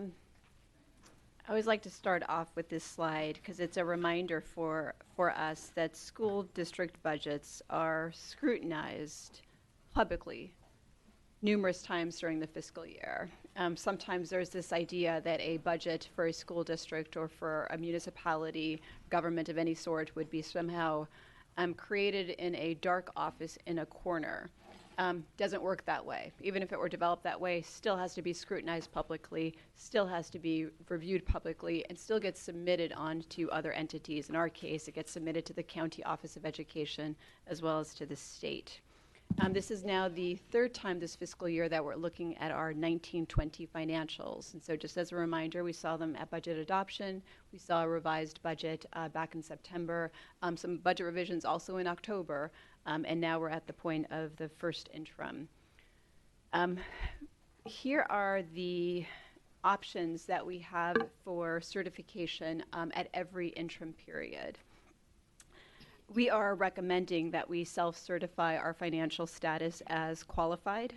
always like to start off with this slide because it's a reminder for us that school district budgets are scrutinized publicly numerous times during the fiscal year. Sometimes there's this idea that a budget for a school district or for a municipality, government of any sort, would be somehow created in a dark office in a corner. doesn't work that way. Even if it were developed that way, still has to be scrutinized publicly, still has to be reviewed publicly, and still gets submitted on to other entities. In our case, it gets submitted to the County Office of Education as well as to the state. This is now the third time this fiscal year that we're looking at our 1920 financials. And so just as a reminder, we saw them at budget adoption. We saw a revised budget back in September, some budget revisions also in October, and now we're at the point of the first interim. Here are the options that we have for certification at every interim period. We are recommending that we self-certify our financial status as qualified.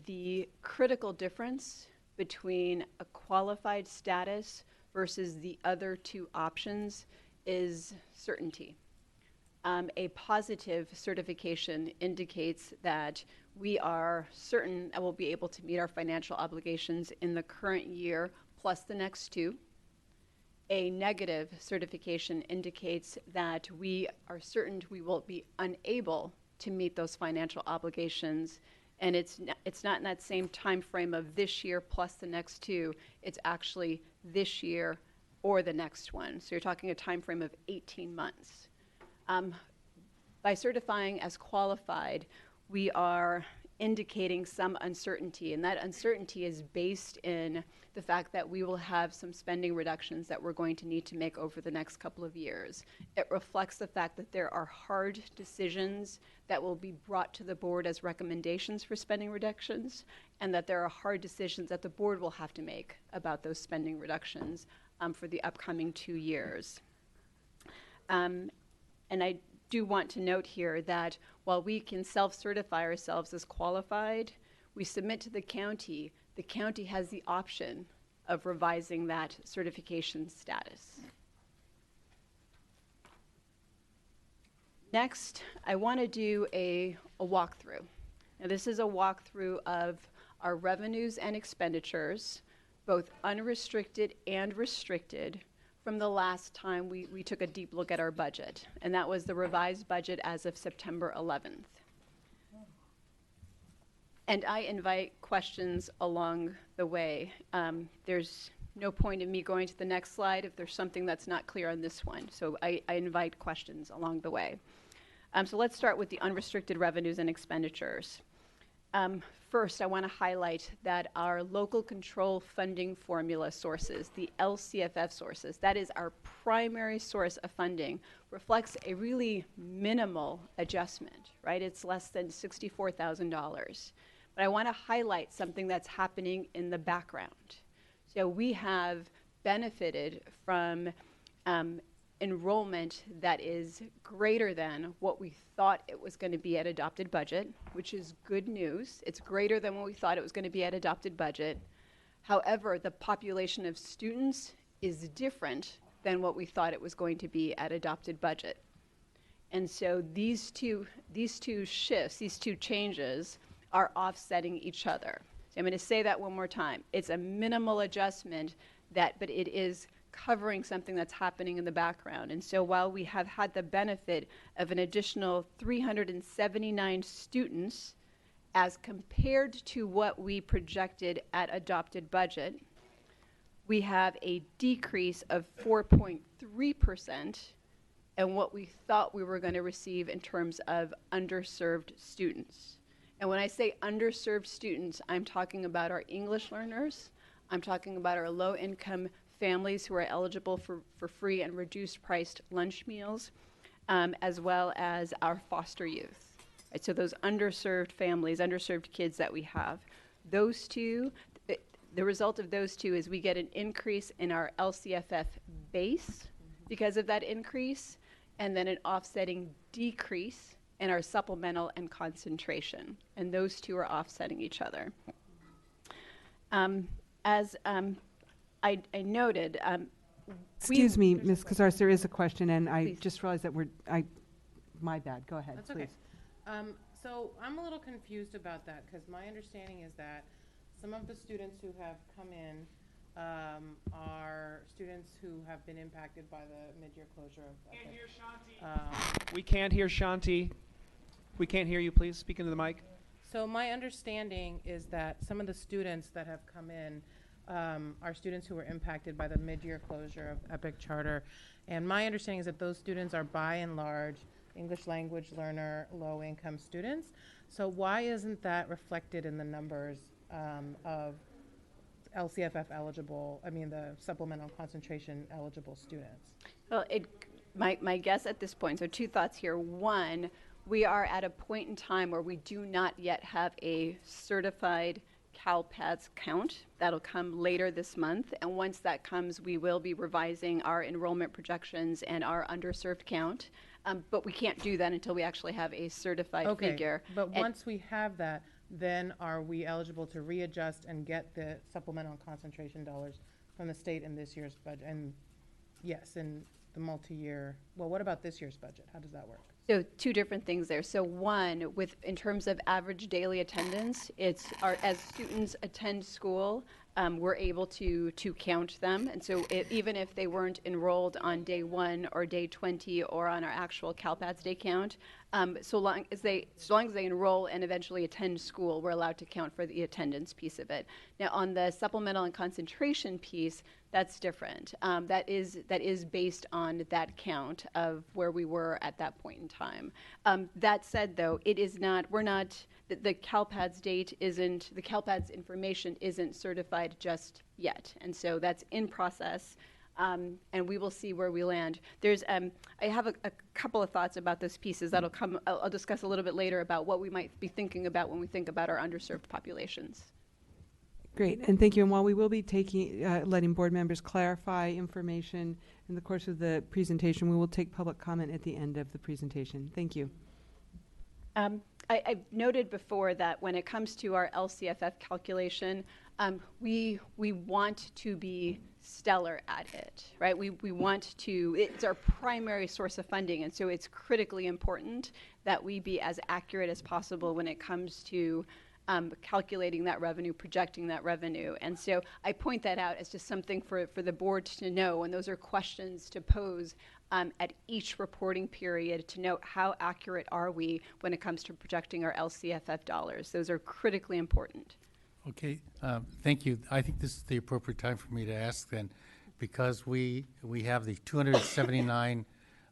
The critical difference between a qualified status versus the other two options is certainty. A positive certification indicates that we are certain that we'll be able to meet our financial obligations in the current year plus the next two. A negative certification indicates that we are certain we will be unable to meet those financial obligations, and it's not in that same time frame of this year plus the next two. It's actually this year or the next one. So you're talking a time frame of 18 months. By certifying as qualified, we are indicating some uncertainty, and that uncertainty is based in the fact that we will have some spending reductions that we're going to need to make over the next couple of years. It reflects the fact that there are hard decisions that will be brought to the board as recommendations for spending reductions, and that there are hard decisions that the board will have to make about those spending reductions for the upcoming 2 years. And I do want to note here that while we can self-certify ourselves as qualified, we submit to the county has the option of revising that certification status. Next, I want to do a walkthrough. Now, this is a walkthrough of our revenues and expenditures, both unrestricted and restricted, from the last time we took a deep look at our budget, and that was the revised budget as of September 11th. And I invite questions along the way. There's no point in me going to the next slide if there's something that's not clear on this one, so I invite questions along the way. So let's start with the unrestricted revenues and expenditures. First, I want to highlight that our local control funding formula sources, the LCFF sources, that is our primary source of funding, reflects a really minimal adjustment, right? It's less than $64,000. But I want to highlight something that's happening in the background. So we have benefited from enrollment that is greater than what we thought it was going to be at adopted budget, which is good news. It's greater than what we thought it was going to be at adopted budget. However, the population of students is different than what we thought it was going to be at adopted budget. And so these two shifts, these two changes, are offsetting each other. So I'm going to say that one more time. It's a minimal adjustment, but it is covering something that's happening in the background. And so while we have had the benefit of an additional 379 students as compared to what we projected at adopted budget, we have a decrease of 4.3% in what we thought we were going to receive in terms of underserved students. And when I say underserved students, I'm talking about our English learners, I'm talking about our low-income families who are eligible for free and reduced-priced lunch meals, as well as our foster youth. Right, so those underserved families, underserved kids that we have, those two, the result of those two is we get an increase in our LCFF base because of that increase, and then an offsetting decrease in our supplemental and concentration. And those two are offsetting each other. As I noted, Excuse me, Ms. Kazars, there is a question, and I Please. just realized that my bad. Go ahead, That's please. okay. So I'm a little confused about that because my understanding is that some of the students who have come in are students who have been impacted by the mid-year closure of We can't hear Shanti. We can't hear you. Please speak into the mic. So my understanding is that some of the students that have come in are students who were impacted by the mid-year closure of Epic Charter. And my understanding is that those students are by and large English language learner, low-income students. So why isn't that reflected in the numbers of LCFF eligible, the supplemental concentration eligible students? Well, my guess at this point, so two thoughts here. One, we are at a point in time where we do not yet have a certified CalPADS count. That'll come later this month, and once that comes, we will be revising our enrollment projections and our underserved count. But we can't do that until we actually have a certified figure. But once we have that, then are we eligible to readjust and get the supplemental concentration dollars from the state in this year's budget? And yes, in the multi-year. Well, what about this year's budget? How does that work? So two different things there. So one, in terms of average daily attendance, as students attend school, we're able to count them. And so even if they weren't enrolled on day 1 or day 20 or on our actual CalPADS day count, so long as they enroll and eventually attend school, we're allowed to count for the attendance piece of it. Now on the supplemental and concentration piece, that's different. That is based on that count of where we were at that point in time. That said, though, it is not. The CalPADS the CalPADS information isn't certified just yet, and so that's in process. And we will see where we land. I have a couple of thoughts about those pieces that'll come. I'll discuss a little bit later about what we might be thinking about when we think about our underserved populations. Great, and thank you. And while we will be letting board members clarify information in the course of the presentation, we will take public comment at the end of the presentation. Thank you. I've noted before that when it comes to our LCFF calculation, we want to be stellar at it, right? We want to, it's our primary source of funding, and so it's critically important that we be as accurate as possible when it comes to calculating that revenue, projecting that revenue. And so I point that out as just something for the board to know, and those are questions to pose at each reporting period to note how accurate are we when it comes to projecting our LCFF dollars. Those are critically important. Okay, thank you. I think this is the appropriate time for me to ask then, because we have the 279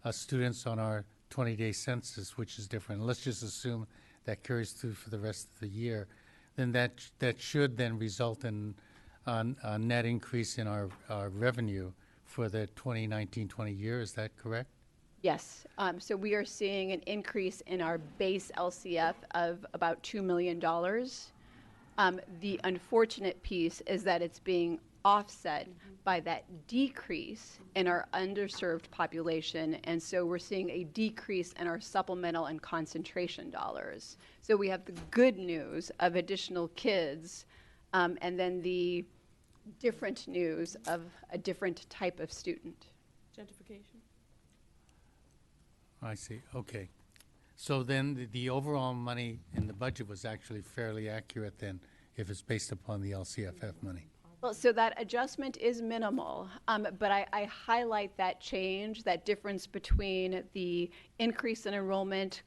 students on our 20-day census, which is different. Let's just assume that carries through for the rest of the year. Then that should then result in a net increase in our revenue for the 2019-20 year. Is that correct? Yes. So we are seeing an increase in our base LCF of about $2 million. The unfortunate piece is that it's being offset by that decrease in our underserved population, and so we're seeing a decrease in our supplemental and concentration dollars. So we have the good news of additional kids, and then the different news of a different type of student. Gentrification. I see. Okay. So then the overall money in the budget was actually fairly accurate then, if it's based upon the LCFF money. Well, so that adjustment is minimal, but I highlight that change, that difference between the increase in enrollment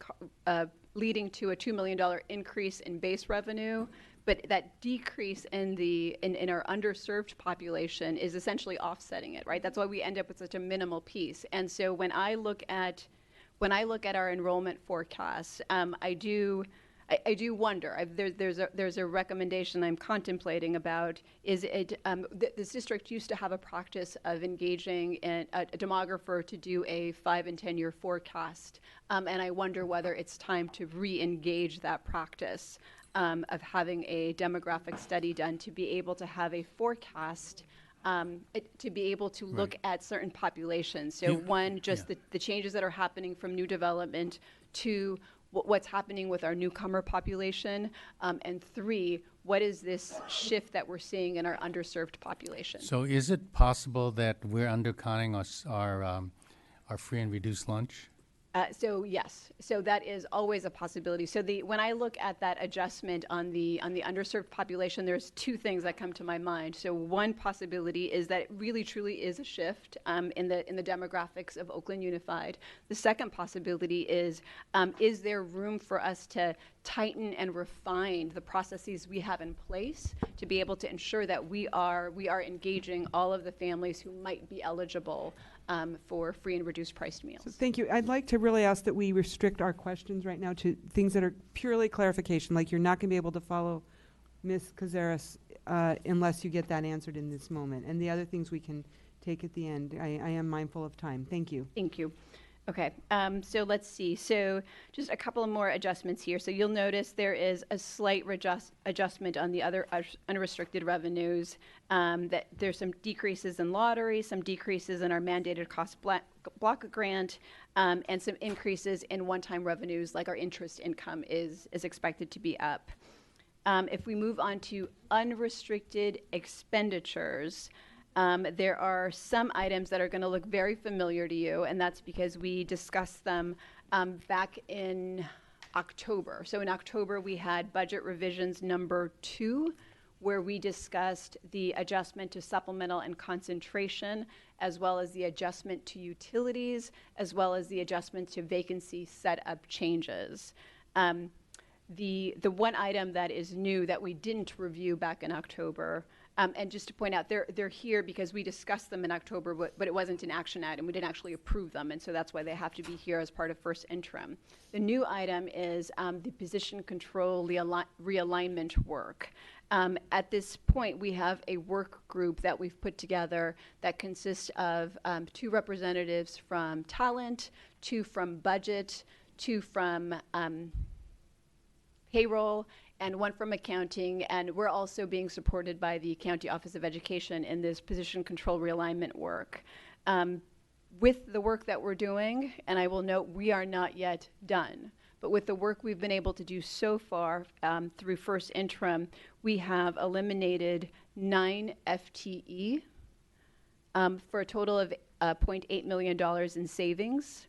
leading to a $2 million increase in base revenue, but that decrease in our underserved population is essentially offsetting it, right? That's why we end up with such a minimal piece. And so when I look at our enrollment forecast, I do wonder. There's a recommendation I'm contemplating about. This district used to have a practice of engaging a demographer to do a 5 and 10 year forecast, and I wonder whether it's time to re-engage that practice of having a demographic study done to be able to have a forecast. To be able to look at certain populations. So one, just the changes that are happening from new development, to what's happening with our newcomer population, and 3, what is this shift that we're seeing in our underserved population? So is it possible that we're undercounting our free and reduced lunch? So yes, so that is always a possibility. So when I look at that adjustment on the underserved population, there's two things that come to my mind. So one possibility is that it really truly is a shift in the demographics of Oakland Unified. The second possibility is there room for us to tighten and refine the processes we have in place to be able to ensure that we are engaging all of the families who might be eligible for free and reduced priced meals. So thank you. I'd like to really ask that we restrict our questions right now to things that are purely clarification, like you're not going to be able to follow Ms. Cazares unless you get that answered in this moment. And the other things we can take at the end. I am mindful of time. Thank you. Thank you. Okay, so let's see. So just a couple of more adjustments here. So you'll notice there is a slight adjustment on the other unrestricted revenues. That there's some decreases in lottery, some decreases in our mandated cost block grant, and some increases in one-time revenues, like our interest income is expected to be up. If we move on to unrestricted expenditures, there are some items that are going to look very familiar to you, and that's because we discussed them back in October. So in October, we had budget revisions number 2, where we discussed the adjustment to supplemental and concentration, as well as the adjustment to utilities, as well as the adjustment to vacancy setup changes. The one item that is new that we didn't review back in October, and just to point out, they're here because we discussed them in October, but it wasn't an action item. We didn't actually approve them, and so that's why they have to be here as part of first interim. The new item is the position control realignment work. At this point, we have a work group that we've put together that consists of 2 representatives from talent, 2 from budget, 2 from payroll, and 1 from accounting, and we're also being supported by the County Office of Education in this position control realignment work. With the work that we're doing, and I will note we are not yet done, but with the work we've been able to do so far through first interim, we have eliminated 9 FTE for a total of $0.8 million in savings.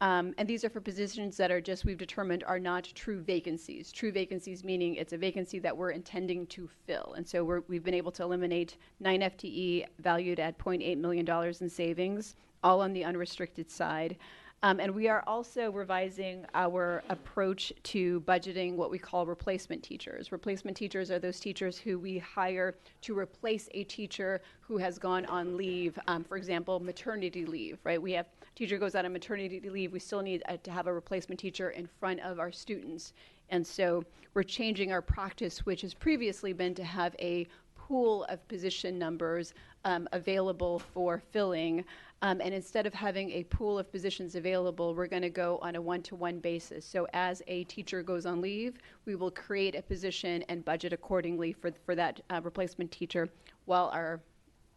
And these are for positions that are just, we've determined, are not true vacancies. True vacancies meaning it's a vacancy that we're intending to fill. And so we've been able to eliminate 9 FTE valued at $0.8 million in savings, all on the unrestricted side. And we are also revising our approach to budgeting what we call replacement teachers. Replacement teachers are those teachers who we hire to replace a teacher who has gone on leave, for example, maternity leave, right? We have teacher goes out on maternity leave, we still need to have a replacement teacher in front of our students. And so we're changing our practice, which has previously been to have a pool of position numbers available for filling. And instead of having a pool of positions available, we're going to go on a one-to-one basis. So as a teacher goes on leave, we will create a position and budget accordingly for that replacement teacher while our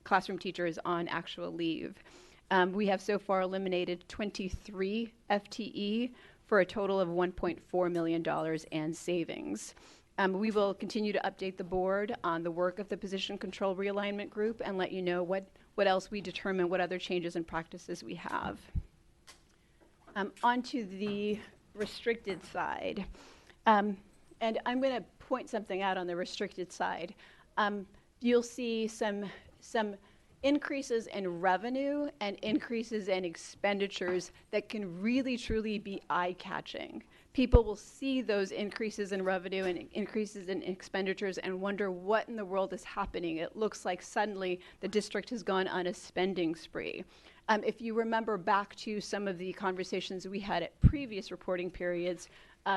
classroom teacher is on actual leave. We have so far eliminated 23 FTE for a total of $1.4 million in savings. We will continue to update the board on the work of the position control realignment group and let you know what else we determine, what other changes and practices we have. Onto the restricted side. And I'm going to point something out on the restricted side. You'll see some increases in revenue and increases in expenditures that can really truly be eye-catching. People will see those increases in revenue and increases in expenditures and wonder what in the world is happening. It looks like suddenly the district has gone on a spending spree. If you remember back to some of the conversations we had at previous reporting periods,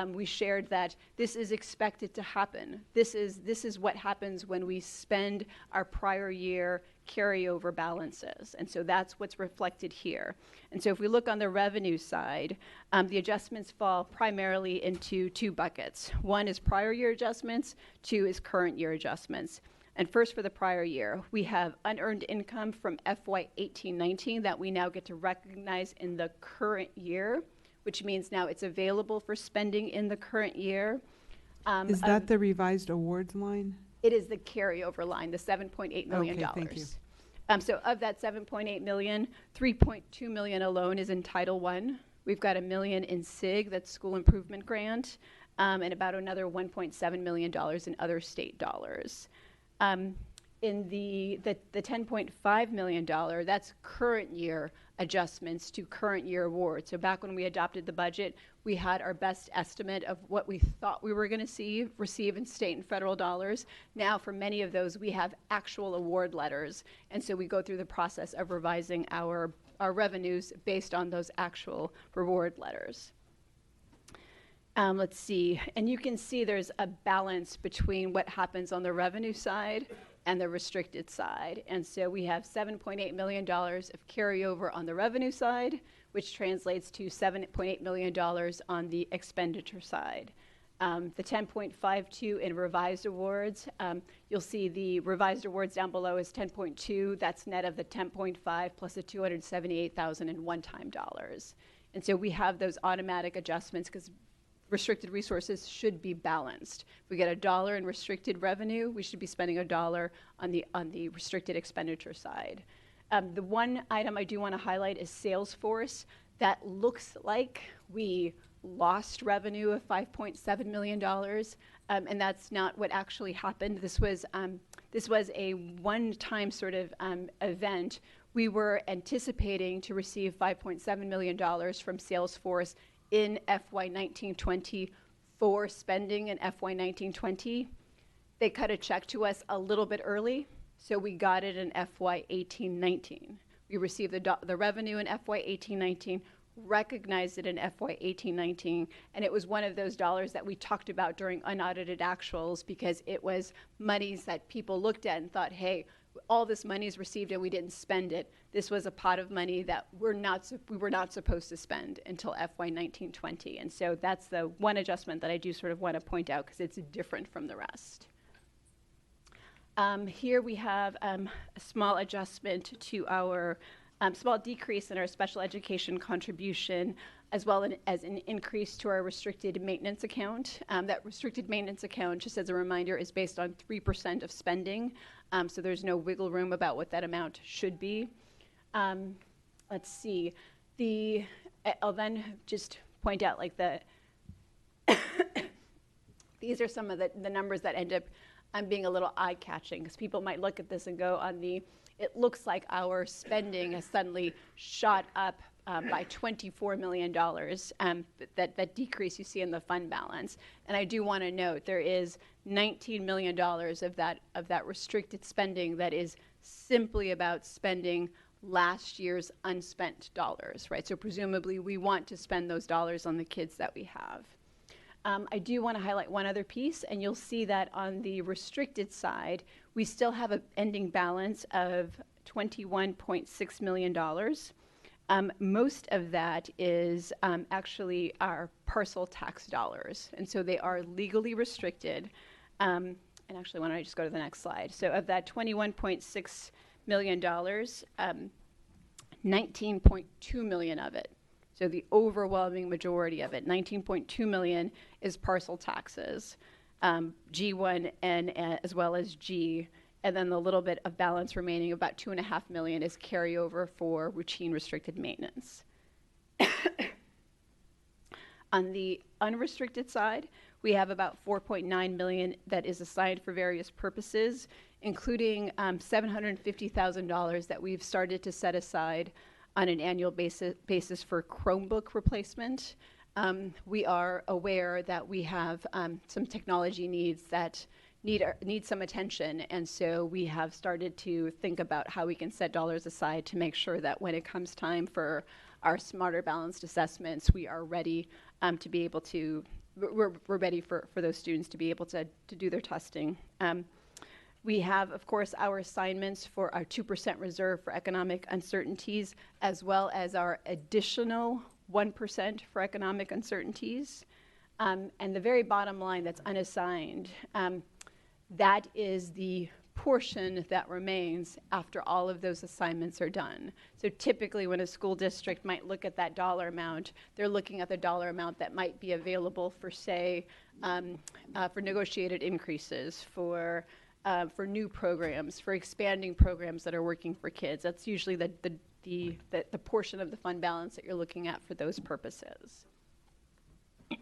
we shared that this is expected to happen. This is what happens when we spend our prior year carryover balances. And so that's what's reflected here. And so if we look on the revenue side, the adjustments fall primarily into 2 buckets. 1 is prior year adjustments, 2 is current year adjustments. And first for the prior year, we have unearned income from FY 18-19 that we now get to recognize in the current year, which means now it's available for spending in the current year. Is that the revised awards line? It is the carryover line, the $7.8 million. Okay, thank you. So of that $7.8 million, $3.2 million alone is in Title I, We've got $1 million in SIG, that's school improvement grant, and about another $1.7 million in other state dollars. In the $10.5 million, that's current year adjustments to current year awards. So back when we adopted the budget, we had our best estimate of what we thought we were going to receive in state and federal dollars. Now, for many of those, we have actual award letters. And so we go through the process of revising our revenues based on those actual reward letters. Let's see. And you can see there's a balance between what happens on the revenue side and the restricted side. And so we have $7.8 million of carryover on the revenue side, which translates to $7.8 million on the expenditure side. The 10.52 in revised awards, you'll see the revised awards down below is 10.2. That's net of the 10.5 plus the $278,000 in one-time dollars. And so we have those automatic adjustments because restricted resources should be balanced. If we get $1 in restricted revenue, we should be spending $1 on the restricted expenditure side. The one item I do want to highlight is Salesforce. That looks like we lost revenue of $5.7 million, and that's not what actually happened. This was a one-time sort of event. We were anticipating to receive $5.7 million from Salesforce in FY 19-20 for spending in FY 19-20. They cut a check to us a little bit early, so we got it in FY 18-19. We received the revenue in FY 18-19, recognized it in FY 18-19, and it was one of those dollars that we talked about during unaudited actuals because it was monies that people looked at and thought, hey, all this money is received and we didn't spend it. This was a pot of money that we were not supposed to spend until FY 19-20. And so that's the one adjustment that I do sort of want to point out because it's different from the rest. Here we have a small adjustment to our small decrease in our special education contribution, as well as an increase to our restricted maintenance account. That restricted maintenance account, just as a reminder, is based on 3% of spending, so there's no wiggle room about what that amount should be. Let's see. I'll then just point out like these are some of the numbers that end up being a little eye-catching because people might look at this and go it looks like our spending has suddenly shot up by $24 million, that decrease you see in the fund balance. And I do want to note there is $19 million of that restricted spending that is simply about spending last year's unspent dollars, right? So presumably we want to spend those dollars on the kids that we have. I do want to highlight one other piece, and you'll see that on the restricted side, we still have an ending balance of $21.6 million. Most of that is actually our parcel tax dollars, and so they are legally restricted. And actually, why don't I just go to the next slide? So of that $21.6 million, 19.2 million of it, so the overwhelming majority of it, 19.2 million, is parcel taxes, G1 and as well as G, and then the little bit of balance remaining, about 2.5 million, is carryover for routine restricted maintenance. On the unrestricted side, we have about 4.9 million that is assigned for various purposes, including $750,000 that we've started to set aside on an annual basis for Chromebook replacement. We are aware that we have some technology needs that need some attention, and so we have started to think about how we can set dollars aside to make sure that when it comes time for our smarter balanced assessments, we are ready to be able to, we're ready for those students to be able to do their testing. We have, of course, our assignments for our 2% reserve for economic uncertainties, as well as our additional 1% for economic uncertainties. And the very bottom line that's unassigned, that is the portion that remains after all of those assignments are done. So typically when a school district might look at that dollar amount, they're looking at the dollar amount that might be available for, say, for negotiated increases, for new programs, for expanding programs that are working for kids. That's usually the the portion of the fund balance that you're looking at for those purposes.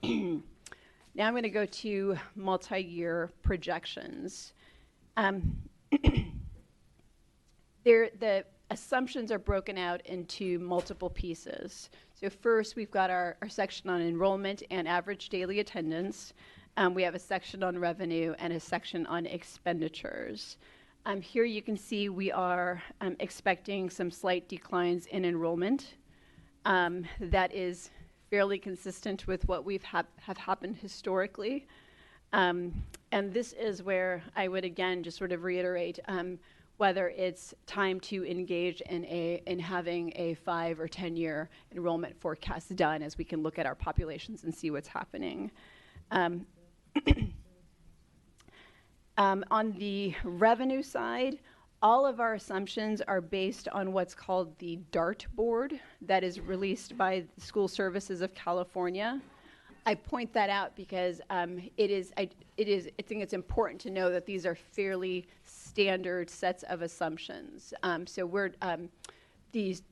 Now I'm going to go to multi-year projections. The assumptions are broken out into multiple pieces. So first, we've got our section on enrollment and average daily attendance. We have a section on revenue and a section on expenditures. Here you can see we are expecting some slight declines in enrollment. That is fairly consistent with what have happened historically. And this is where I would again just sort of reiterate whether it's time to engage in having a 5 or 10 year enrollment forecast done, as we can look at our populations and see what's happening. On the revenue side, all of our assumptions are based on what's called the DART board that is released by the School Services of California. I point that out because I think it's important to know that these are fairly standard sets of assumptions. So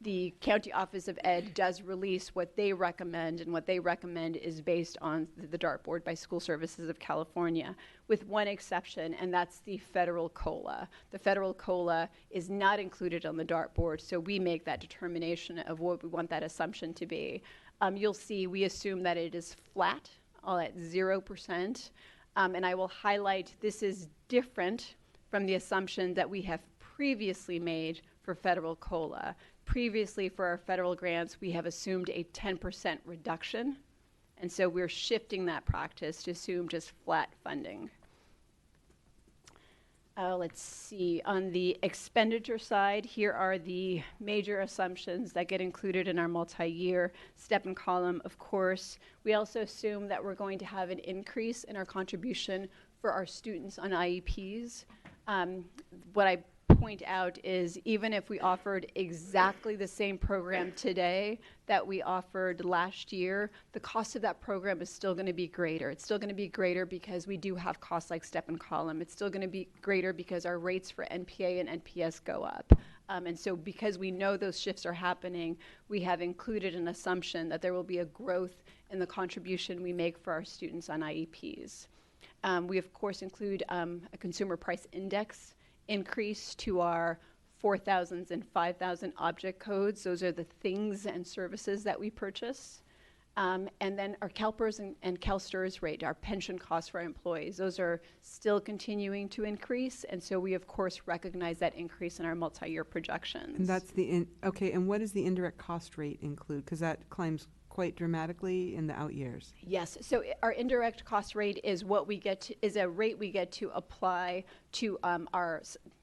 the County Office of Ed does release what they recommend, and what they recommend is based on the DART board by School Services of California, with one exception, and that's the federal COLA. The federal COLA is not included on the DART board, so we make that determination of what we want that assumption to be. You'll see we assume that it is flat, all at 0%, and I will highlight this is different from the assumption that we have previously made for federal COLA. Previously, for our federal grants, we have assumed a 10% reduction, and so we're shifting that practice to assume just flat funding. Let's see, on the expenditure side, here are the major assumptions that get included in our multi-year step and column. Of course, we also assume that we're going to have an increase in our contribution for our students on IEPs. What I point out is even if we offered exactly the same program today that we offered last year, the cost of that program is still going to be greater. It's still going to be greater because we do have costs like step and column. It's still going to be greater because our rates for NPA and NPS go up. And so because we know those shifts are happening, we have included an assumption that there will be a growth in the contribution we make for our students on IEPs. We of course include a consumer price index increase to our 4,000s and 5,000 object codes. Those are the things and services that we purchase. And then our CalPERS and CalSTRS rate, our pension costs for our employees, those are still continuing to increase. And so we, of course, recognize that increase in our multi-year projections. And that's okay, and what does the indirect cost rate include? Because that climbs quite dramatically in the out years. Yes, so our indirect cost rate is what we get to, is a rate we get to apply to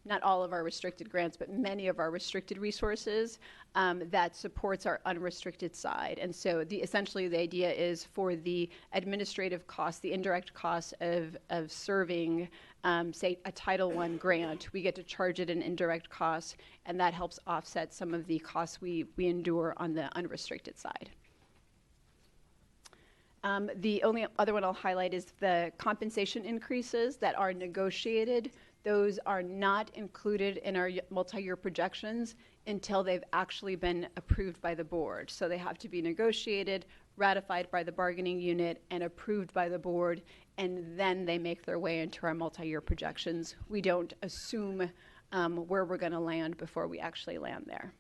not all of our restricted grants, but many of our restricted resources that supports our unrestricted side. And so essentially the idea is for the administrative costs, the indirect costs of serving, say, a Title I grant, we get to charge it an indirect cost, and that helps offset some of the costs we endure on the unrestricted side. The only other one I'll highlight is the compensation increases that are negotiated. Those are not included in our multi-year projections until they've actually been approved by the board. So they have to be negotiated, ratified by the bargaining unit, and approved by the board, and then they make their way into our multi-year projections. We don't assume where we're going to land before we actually land there.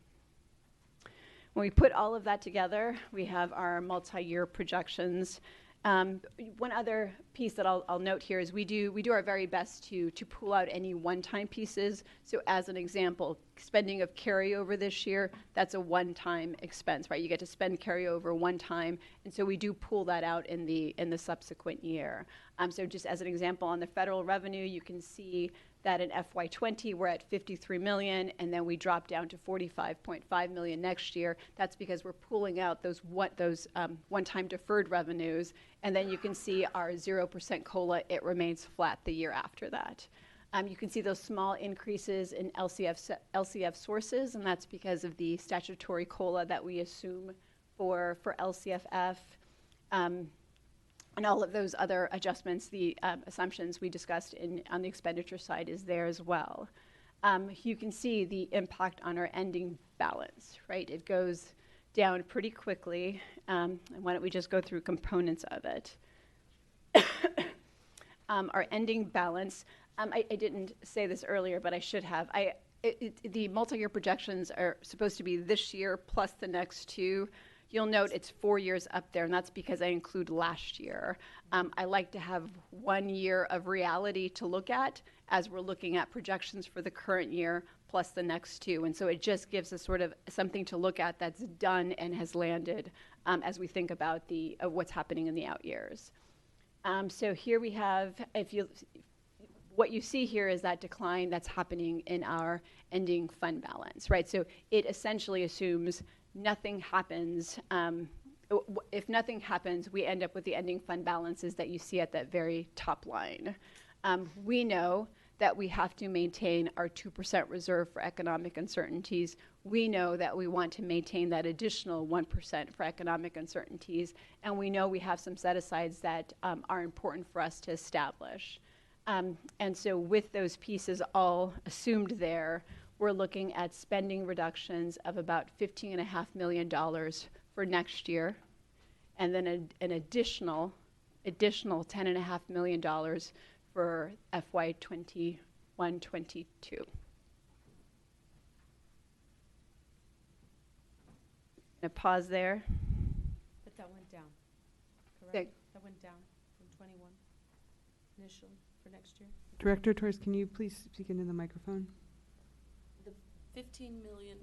When we put all of that together, we have our multi-year projections. One other piece that I'll note here is we do our very best to pull out any one-time pieces. So as an example, spending of carryover this year, that's a one-time expense, right? You get to spend carryover one time, and so we do pull that out in the subsequent year. So just as an example, on the federal revenue, you can see that in FY20 we're at $53 million, and then we drop down to $45.5 million next year. That's because we're pulling out those one-time deferred revenues, and then you can see our 0% COLA, it remains flat the year after that. You can see those small increases in LCF sources, and that's because of the statutory COLA that we assume for LCFF. And all of those other adjustments, the assumptions we discussed on the expenditure side is there as well. you can see the impact on our ending balance, right? It goes down pretty quickly. And why don't we just go through components of it? Our ending balance, I didn't say this earlier, but I should have. The multi-year projections are supposed to be this year plus the next 2. You'll note it's 4 years up there, and that's because I include last year. I like to have 1 year of reality to look at as we're looking at projections for the current year plus the next 2. And so it just gives us sort of something to look at that's done and has landed as we think about what's happening in the out years. So here we have, what you see here is that decline that's happening in our ending fund balance, right? So it essentially assumes nothing happens. If nothing happens, we end up with the ending fund balances that you see at that very top line. We know that we have to maintain our 2% reserve for economic uncertainties. We know that we want to maintain that additional 1% for economic uncertainties, and we know we have some set-asides that are important for us to establish. And so with those pieces all assumed there, we're looking at spending reductions of about $15.5 million for next year, and then an additional $10.5 million for FY 21-22. A pause there. But that went down, correct? That went down from 21 initially for next year. Director Torres, can you please speak into the microphone? The 15 million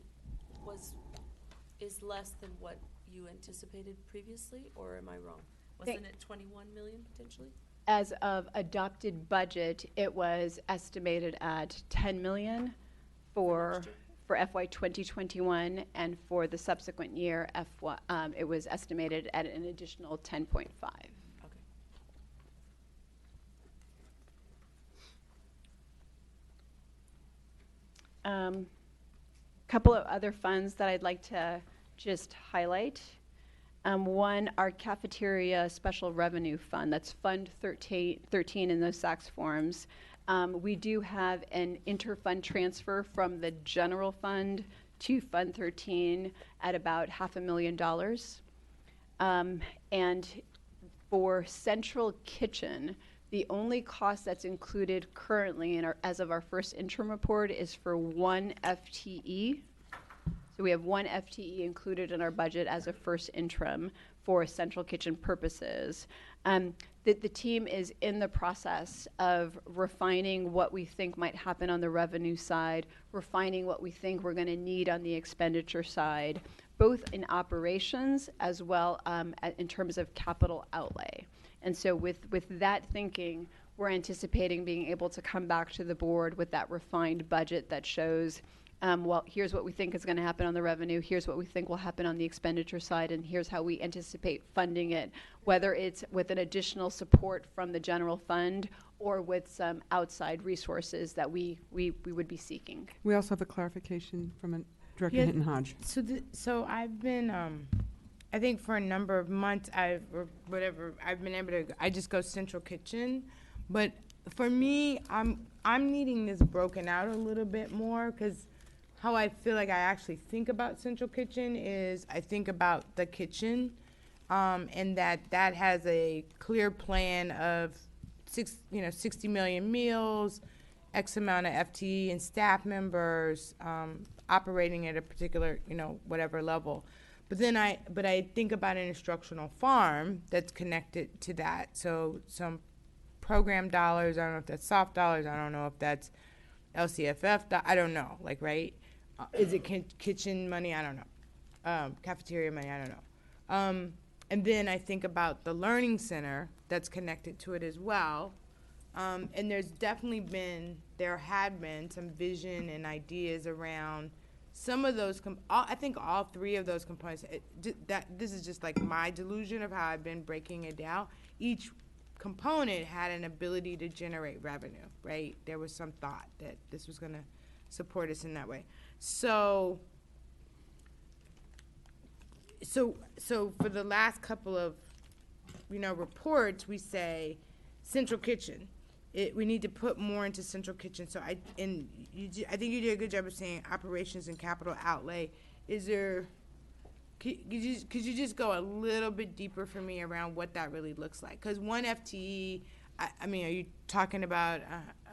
is less than what you anticipated previously, or am I wrong? Wasn't it 21 million potentially? As of adopted budget, it was estimated at 10 million for FY 2021, and for the subsequent year, it was estimated at an additional 10.5. Couple of other funds that I'd like to just highlight. One, our cafeteria special revenue fund. That's Fund 13 in those SACS forms. We do have an inter-fund transfer from the general fund to Fund 13 at about $500,000. And for central kitchen, the only cost that's included currently as of our first interim report is for 1 FTE. So we have 1 FTE included in our budget as a first interim for central kitchen purposes. The team is in the process of refining what we think might happen on the revenue side, refining what we think we're going to need on the expenditure side, both in operations as well in terms of capital outlay. And so with that thinking, we're anticipating being able to come back to the board with that refined budget that shows, well, here's what we think is going to happen on the revenue, here's what we think will happen on the expenditure side, and here's how we anticipate funding it, whether it's with an additional support from the general fund or with some outside resources that we would be seeking. We also have a clarification from Director Hinton Hodge. So I've been, I think for a number of months, I've been able to, I just go central kitchen, but for me, I'm needing this broken out a little bit more, because how I feel like I actually think about central kitchen is I think about the kitchen, and that has a clear plan of 60 million meals, X amount of FTE and staff members, operating at a particular, whatever level. But then I think about an instructional farm that's connected to that. So some program dollars, I don't know if that's soft dollars, I don't know if that's LCFF, I don't know, right? Is it kitchen money? I don't know. Cafeteria money? I don't know. And then I think about the learning center that's connected to it as well. And there's definitely there had been some vision and ideas around some of those, I think all 3 of those components, this is just like my delusion of how I've been breaking it down. Each component had an ability to generate revenue, right? There was some thought that this was going to support us in that way. So for the last couple of, reports, we say central kitchen we need to put more into central kitchen. So I think you did a good job of saying operations and capital outlay. Is there? Could you just go a little bit deeper for me around what that really looks like? Because one FTE, I mean, are you talking about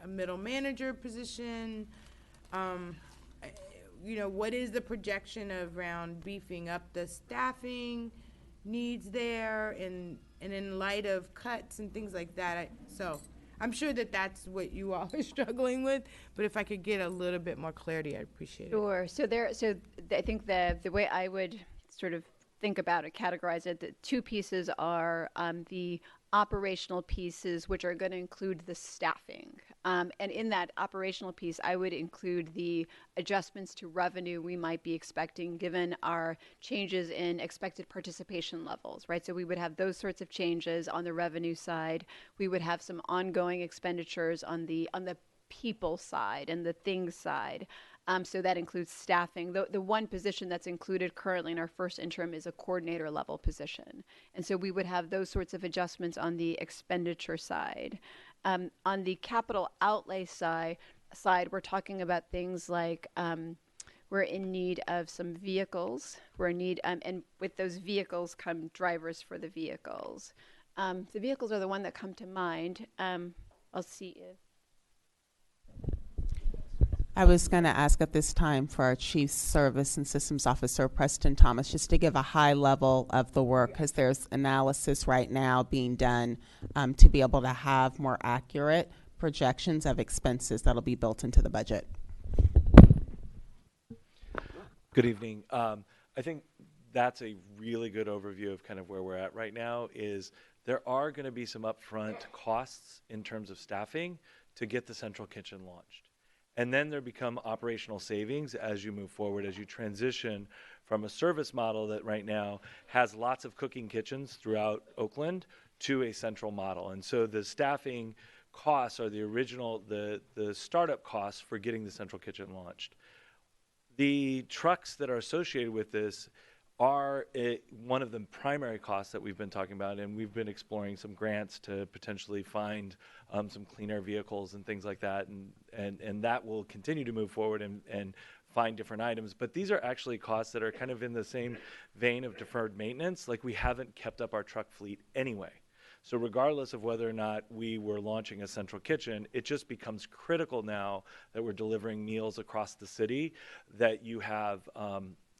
a middle manager position? What is the projection around beefing up the staffing needs there, and in light of cuts and things like that? So I'm sure that that's what you all are struggling with, but if I could get a little bit more clarity, I'd appreciate it. Sure. So I think the way I would sort of think about it, categorize it, the two pieces are the operational pieces, which are going to include the staffing. And in that operational piece, I would include the adjustments to revenue we might be expecting given our changes in expected participation levels, right? So we would have those sorts of changes on the revenue side. We would have some ongoing expenditures on the people side and the things side. So that includes staffing. The one position that's included currently in our first interim is a coordinator level position. And so we would have those sorts of adjustments on the expenditure side. On the capital outlay side, we're talking about things like we're in need of some vehicles. We're in need, and with those vehicles come drivers for the vehicles. The vehicles are the one that come to mind. I'll see if. I was going to ask at this time for our Chief Service and Systems Officer, Preston Thomas, just to give a high level of the work, because there's analysis right now being done to be able to have more accurate projections of expenses that'll be built into the budget. Good evening. I think that's a really good overview of kind of where we're at right now. Is there are going to be some upfront costs in terms of staffing to get the central kitchen launched. And then there become operational savings as you move forward, as you transition from a service model that right now has lots of cooking kitchens throughout Oakland to a central model. And so the staffing costs are the startup costs for getting the central kitchen launched. The trucks that are associated with this are one of the primary costs that we've been talking about, and we've been exploring some grants to potentially find some clean air vehicles and things like that, and that will continue to move forward and find different items. But these are actually costs that are kind of in the same vein of deferred maintenance, like we haven't kept up our truck fleet anyway. So regardless of whether or not we were launching a central kitchen, it just becomes critical now that we're delivering meals across the city, that you have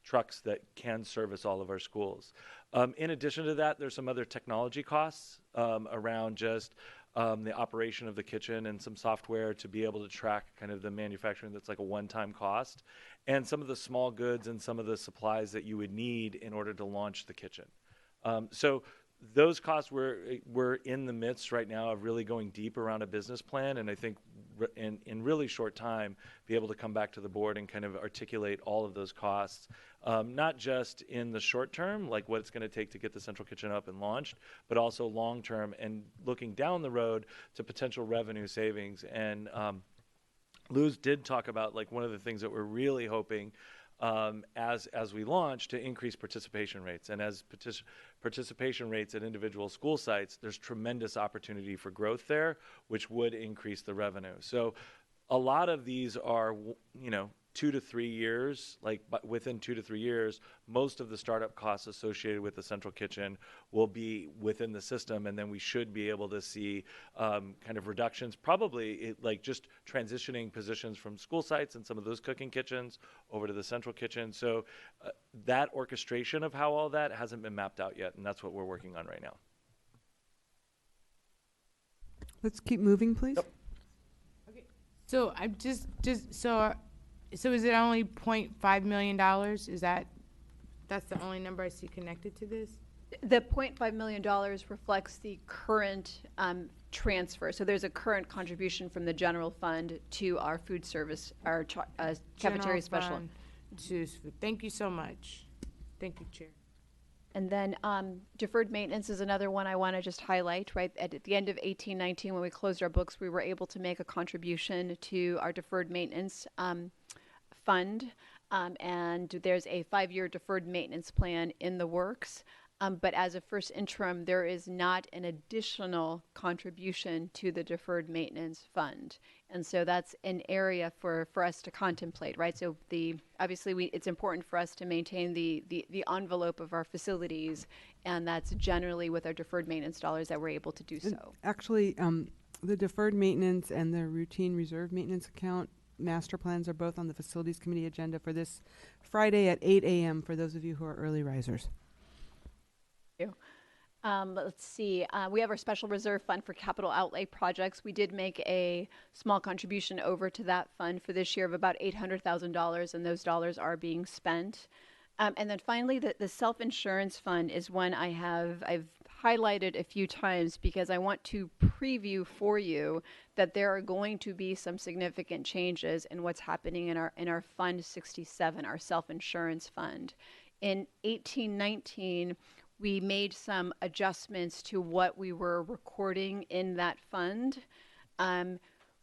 trucks that can service all of our schools. In addition to that, there's some other technology costs around just the operation of the kitchen and some software to be able to track kind of the manufacturing that's like a one-time cost, and some of the small goods and some of the supplies that you would need in order to launch the kitchen. So those costs, we're in the midst right now of really going deep around a business plan, and I think in really short time be able to come back to the board and kind of articulate all of those costs, not just in the short term, like what it's going to take to get the central kitchen up and launched, but also long term and looking down the road to potential revenue savings. And Luz did talk about like one of the things that we're really hoping as we launch to increase participation rates. And as participation rates at individual school sites, there's tremendous opportunity for growth there, which would increase the revenue. So a lot of these are, 2 to 3 years, within 2 to 3 years, most of the startup costs associated with the central kitchen will be within the system, and then we should be able to see kind of reductions, probably like just transitioning positions from school sites and some of those cooking kitchens over to the central kitchen. So that orchestration of how all that hasn't been mapped out yet, and that's what we're working on right now. Let's keep moving, please. Yep. Okay. So I'm so is it only $0.5 million? That's the only number I see connected to this? The $0.5 million reflects the current transfer. So there's a current contribution from the general fund to our food service, our cafeteria special. Thank you so much. Thank you, Chair. And then deferred maintenance is another one I want to just highlight, right? At the end of 18-19, when we closed our books, we were able to make a contribution to our deferred maintenance fund, and there's a 5-year deferred maintenance plan in the works. But as a first interim, there is not an additional contribution to the deferred maintenance fund. And so that's an area for us to contemplate, right? So obviously it's important for us to maintain the envelope of our facilities, and that's generally with our deferred maintenance dollars that we're able to do so. Actually, the deferred maintenance and the routine reserve maintenance account master plans are both on the Facilities Committee agenda for this Friday at 8 a.m. for those of you who are early risers. Let's see. We have our special reserve fund for capital outlay projects. We did make a small contribution over to that fund for this year of about $800,000, and those dollars are being spent. And then finally, the self-insurance fund is one I've highlighted a few times because I want to preview for you that there are going to be some significant changes in what's happening in our Fund 67, our self-insurance fund. In 1819, we made some adjustments to what we were recording in that fund.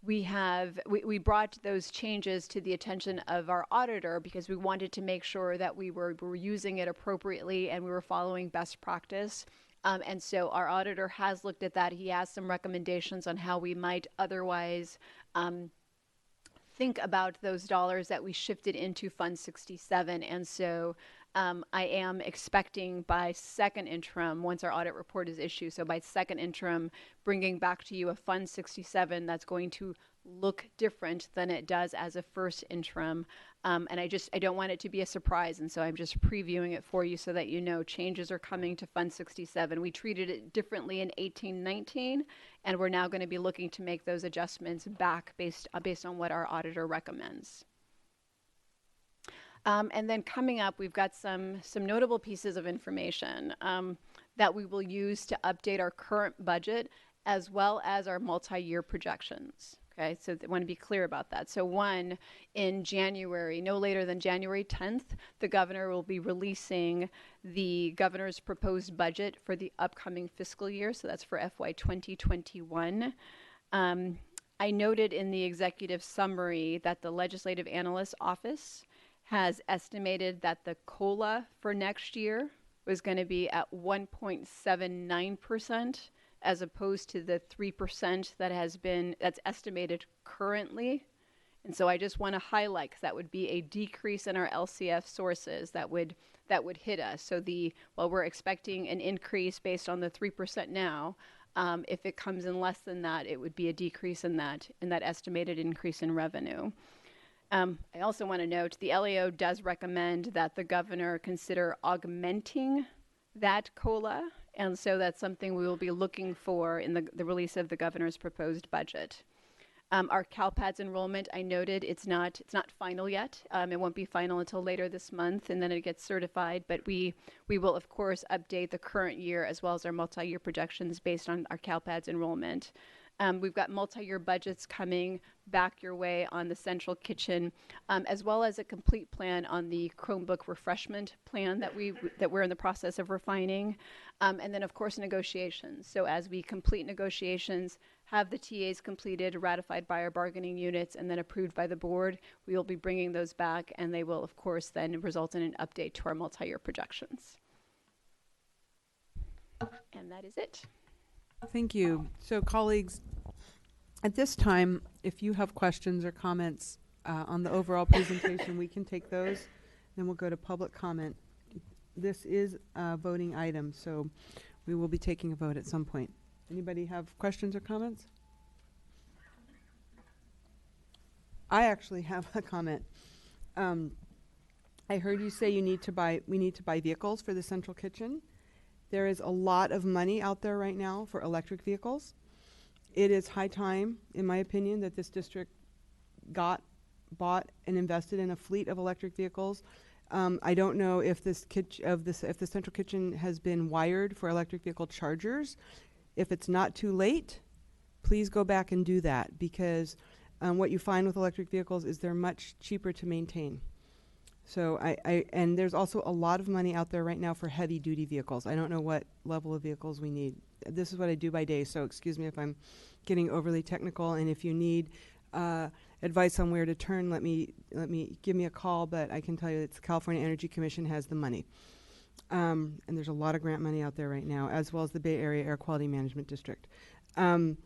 We brought those changes to the attention of our auditor because we wanted to make sure that we were using it appropriately and we were following best practice. And so our auditor has looked at that. He has some recommendations on how we might otherwise think about those dollars that we shifted into Fund 67. And so I am expecting by second interim, once our audit report is issued, so by second interim, bringing back to you a Fund 67 that's going to look different than it does as a first interim. And I don't want it to be a surprise, and so I'm just previewing it for you so that you know changes are coming to Fund 67. We treated it differently in 1819, and we're now going to be looking to make those adjustments back based on what our auditor recommends. And then coming up, we've got some notable pieces of information that we will use to update our current budget as well as our multi-year projections. Okay, so I want to be clear about that. So one, in January, no later than January 10th, the governor will be releasing the governor's proposed budget for the upcoming fiscal year. So that's for FY 2021. I noted in the executive summary that the Legislative Analyst's Office has estimated that the COLA for next year was going to be at 1.79% as opposed to the 3% that's estimated currently. And so I just want to highlight, 'cause that would be a decrease in our LCF sources that would hit us. So while we're expecting an increase based on the 3% now, if it comes in less than that, it would be a decrease in that estimated increase in revenue. I also want to note the LAO does recommend that the governor consider augmenting that COLA, and so that's something we will be looking for in the release of the governor's proposed budget. Our CalPADS enrollment, I noted, it's not final yet. It won't be final until later this month, and then it gets certified. But we will, of course, update the current year as well as our multi-year projections based on our CalPADS enrollment. We've got multi-year budgets coming back your way on the central kitchen, as well as a complete plan on the Chromebook refreshment plan that we're in the process of refining. And then, of course, negotiations. So as we complete negotiations, have the TAs completed, ratified by our bargaining units, and then approved by the board, we will be bringing those back, and they will, of course, then result in an update to our multi-year projections. And that is it. Thank you. So, colleagues, at this time, if you have questions or comments on the overall presentation, we can take those. Then we'll go to public comment. This is a voting item, so we will be taking a vote at some point. Anybody have questions or comments? I actually have a comment. I heard you say we need to buy vehicles for the central kitchen. There is a lot of money out there right now for electric vehicles. It is high time, in my opinion, that this district bought and invested in a fleet of electric vehicles. I don't know if if the central kitchen has been wired for electric vehicle chargers. If it's not too late, please go back and do that, because what you find with electric vehicles is they're much cheaper to maintain. So and there's also a lot of money out there right now for heavy duty vehicles. I don't know what level of vehicles we need. This is what I do by day, so excuse me if I'm getting overly technical, and if you need advice on where to turn, give me a call, but I can tell you that the California Energy Commission has the money. and there's a lot of grant money out there right now, as well as the Bay Area Air Quality Management District. And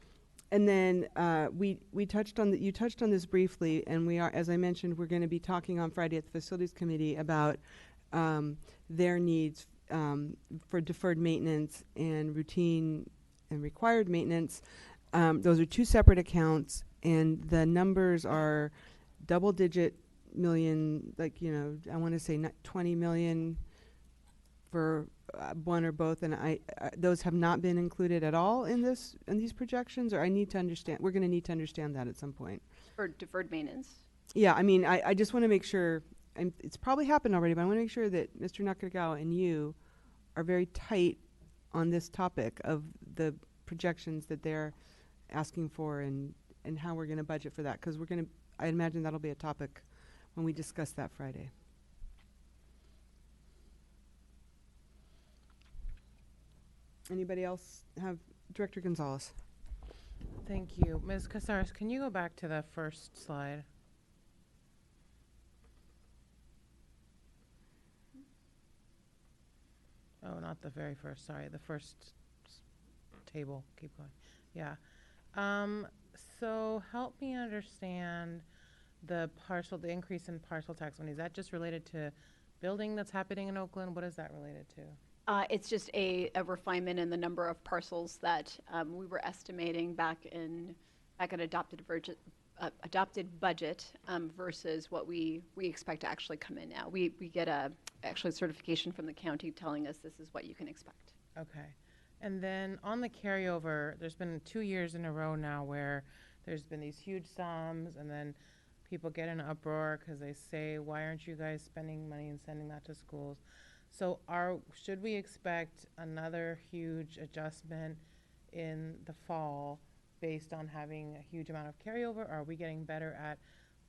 then we touched on you touched on this briefly, and we are, as I mentioned, we're going to be talking on Friday at the Facilities Committee about their needs for deferred maintenance and routine and required maintenance. Those are two separate accounts, and the numbers are double-digit million, like, you know, I want to say 20 million for one or both, and those have not been included at all in these projections, or I need to understand. We're going to need to understand that at some point. For deferred maintenance. Yeah, I mean, I just want to make sure, and it's probably happened already, but I want to make sure that Mr. Nakagawa and you are very tight on this topic of the projections that they're asking for and how we're going to budget for that, because I imagine that'll be a topic when we discuss that Friday. Anybody else have? Director Gonzalez. Thank you. Ms. Casares, can you go back to the first slide? Oh, not the very first, sorry, the first table. Keep going. Yeah. So help me understand the increase in parcel tax money. Is that just related to building that's happening in Oakland? What is that related to? It's just a refinement in the number of parcels that we were estimating back at adopted budget versus what we expect to actually come in now. We get actually certification from the county telling us this is what you can expect. Okay. And then on the carryover, there's been 2 years in a row now where there's been these huge sums, and then people get in an uproar because they say, why aren't you guys spending money and sending that to schools? So should we expect another huge adjustment in the fall based on having a huge amount of carryover? Are we getting better at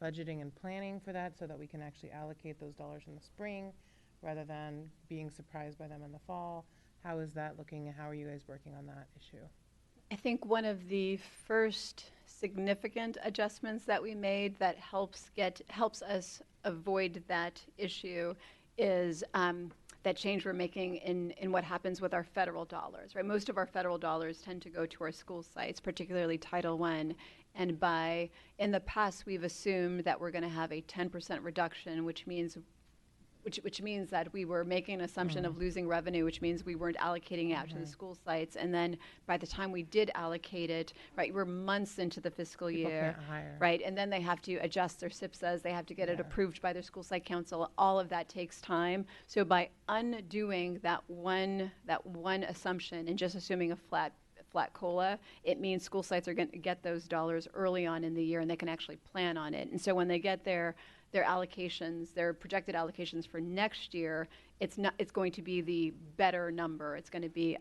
budgeting and planning for that so that we can actually allocate those dollars in the spring rather than being surprised by them in the fall? How is that looking, and how are you guys working on that issue? I think one of the first significant adjustments that we made that helps us avoid that issue is that change we're making in what happens with our federal dollars, right? Most of our federal dollars tend to go to our school sites, particularly Title I. And in the past, we've assumed that we're going to have a 10% reduction, which means that we were making an assumption of losing revenue, which means we weren't allocating it out to the school sites. And then by the time we did allocate it, right, we're months into the fiscal year, right? And then they have to adjust their SIPSAs, they have to get it approved by their school site council. All of that takes time. So by undoing that one assumption and just assuming a flat COLA, it means school sites are going to get those dollars early on in the year, and they can actually plan on it. And so when they get their allocations, their projected allocations for next year, it's going to be the better number. It's going to be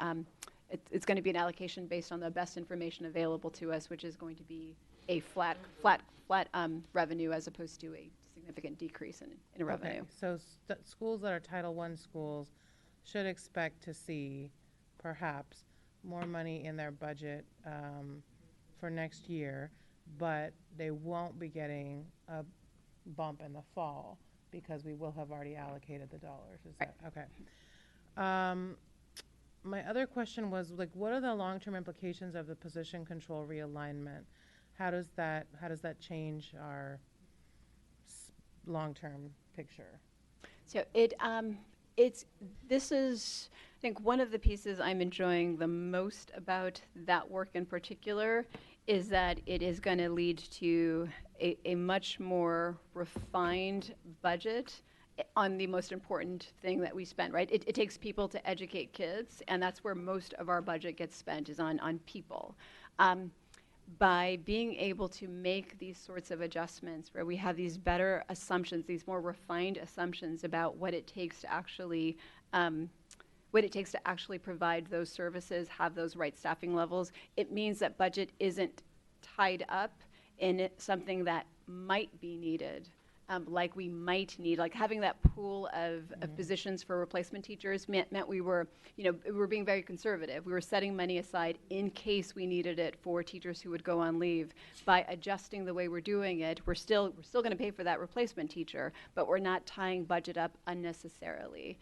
it's going to be an allocation based on the best information available to us, which is going to be a flat revenue as opposed to a significant decrease in revenue. Okay. So schools that are Title I schools should expect to see perhaps more money in their budget for next year, but they won't be getting a bump in the fall because we will have already allocated the dollars. Is that okay? My other question was, like, what are the long-term implications of the position control realignment? How does that change our long-term picture? So this is, I think, one of the pieces I'm enjoying the most about that work in particular is that it is going to lead to a much more refined budget on the most important thing that we spend, right? It takes people to educate kids, and that's where most of our budget gets spent, is on people. By being able to make these sorts of adjustments where we have these better assumptions, these more refined assumptions about what it takes to actually provide those services, have those right staffing levels, it means that budget isn't tied up in something that might be needed. Like we might need, like having that pool of positions for replacement teachers meant we were being very conservative. We were setting money aside in case we needed it for teachers who would go on leave. By adjusting the way we're doing it, we're still going to pay for that replacement teacher, but we're not tying budget up unnecessarily.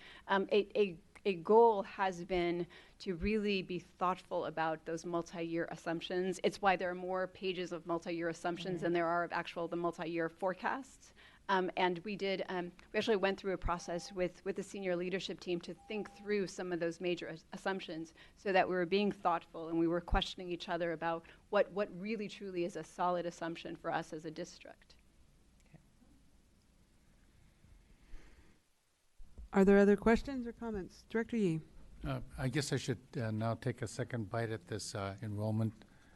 a goal has been to really be thoughtful about those multi-year assumptions. It's why there are more pages of multi-year assumptions than there are of the multi-year forecasts. And we actually went through a process with the senior leadership team to think through some of those major assumptions so that we were being thoughtful and we were questioning each other about what really truly is a solid assumption for us as a district. Are there other questions or comments? Director Yee. I guess I should now take a second bite at this enrollment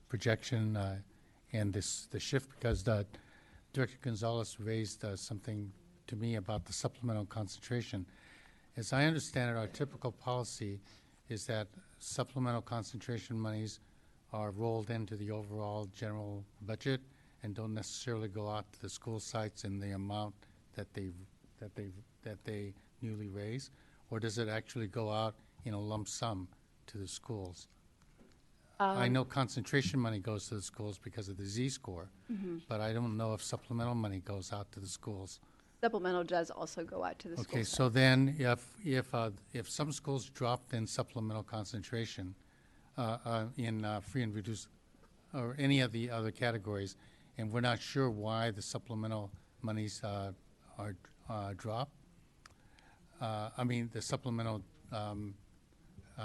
projection and the shift, because Director Gonzalez raised something to me about the supplemental concentration. As I understand it, our typical policy is that supplemental concentration monies are rolled into the overall general budget and don't necessarily go out to the school sites in the amount that they newly raise, or does it actually go out in a lump sum to the schools? I know concentration money goes to the schools because of the Z-score, but I don't know if supplemental money goes out to the schools. Supplemental does also go out to the schools. Okay, so then if some schools dropped in supplemental concentration in free and reduced or any of the other categories, and we're not sure why the supplemental monies are dropped, I mean the supplemental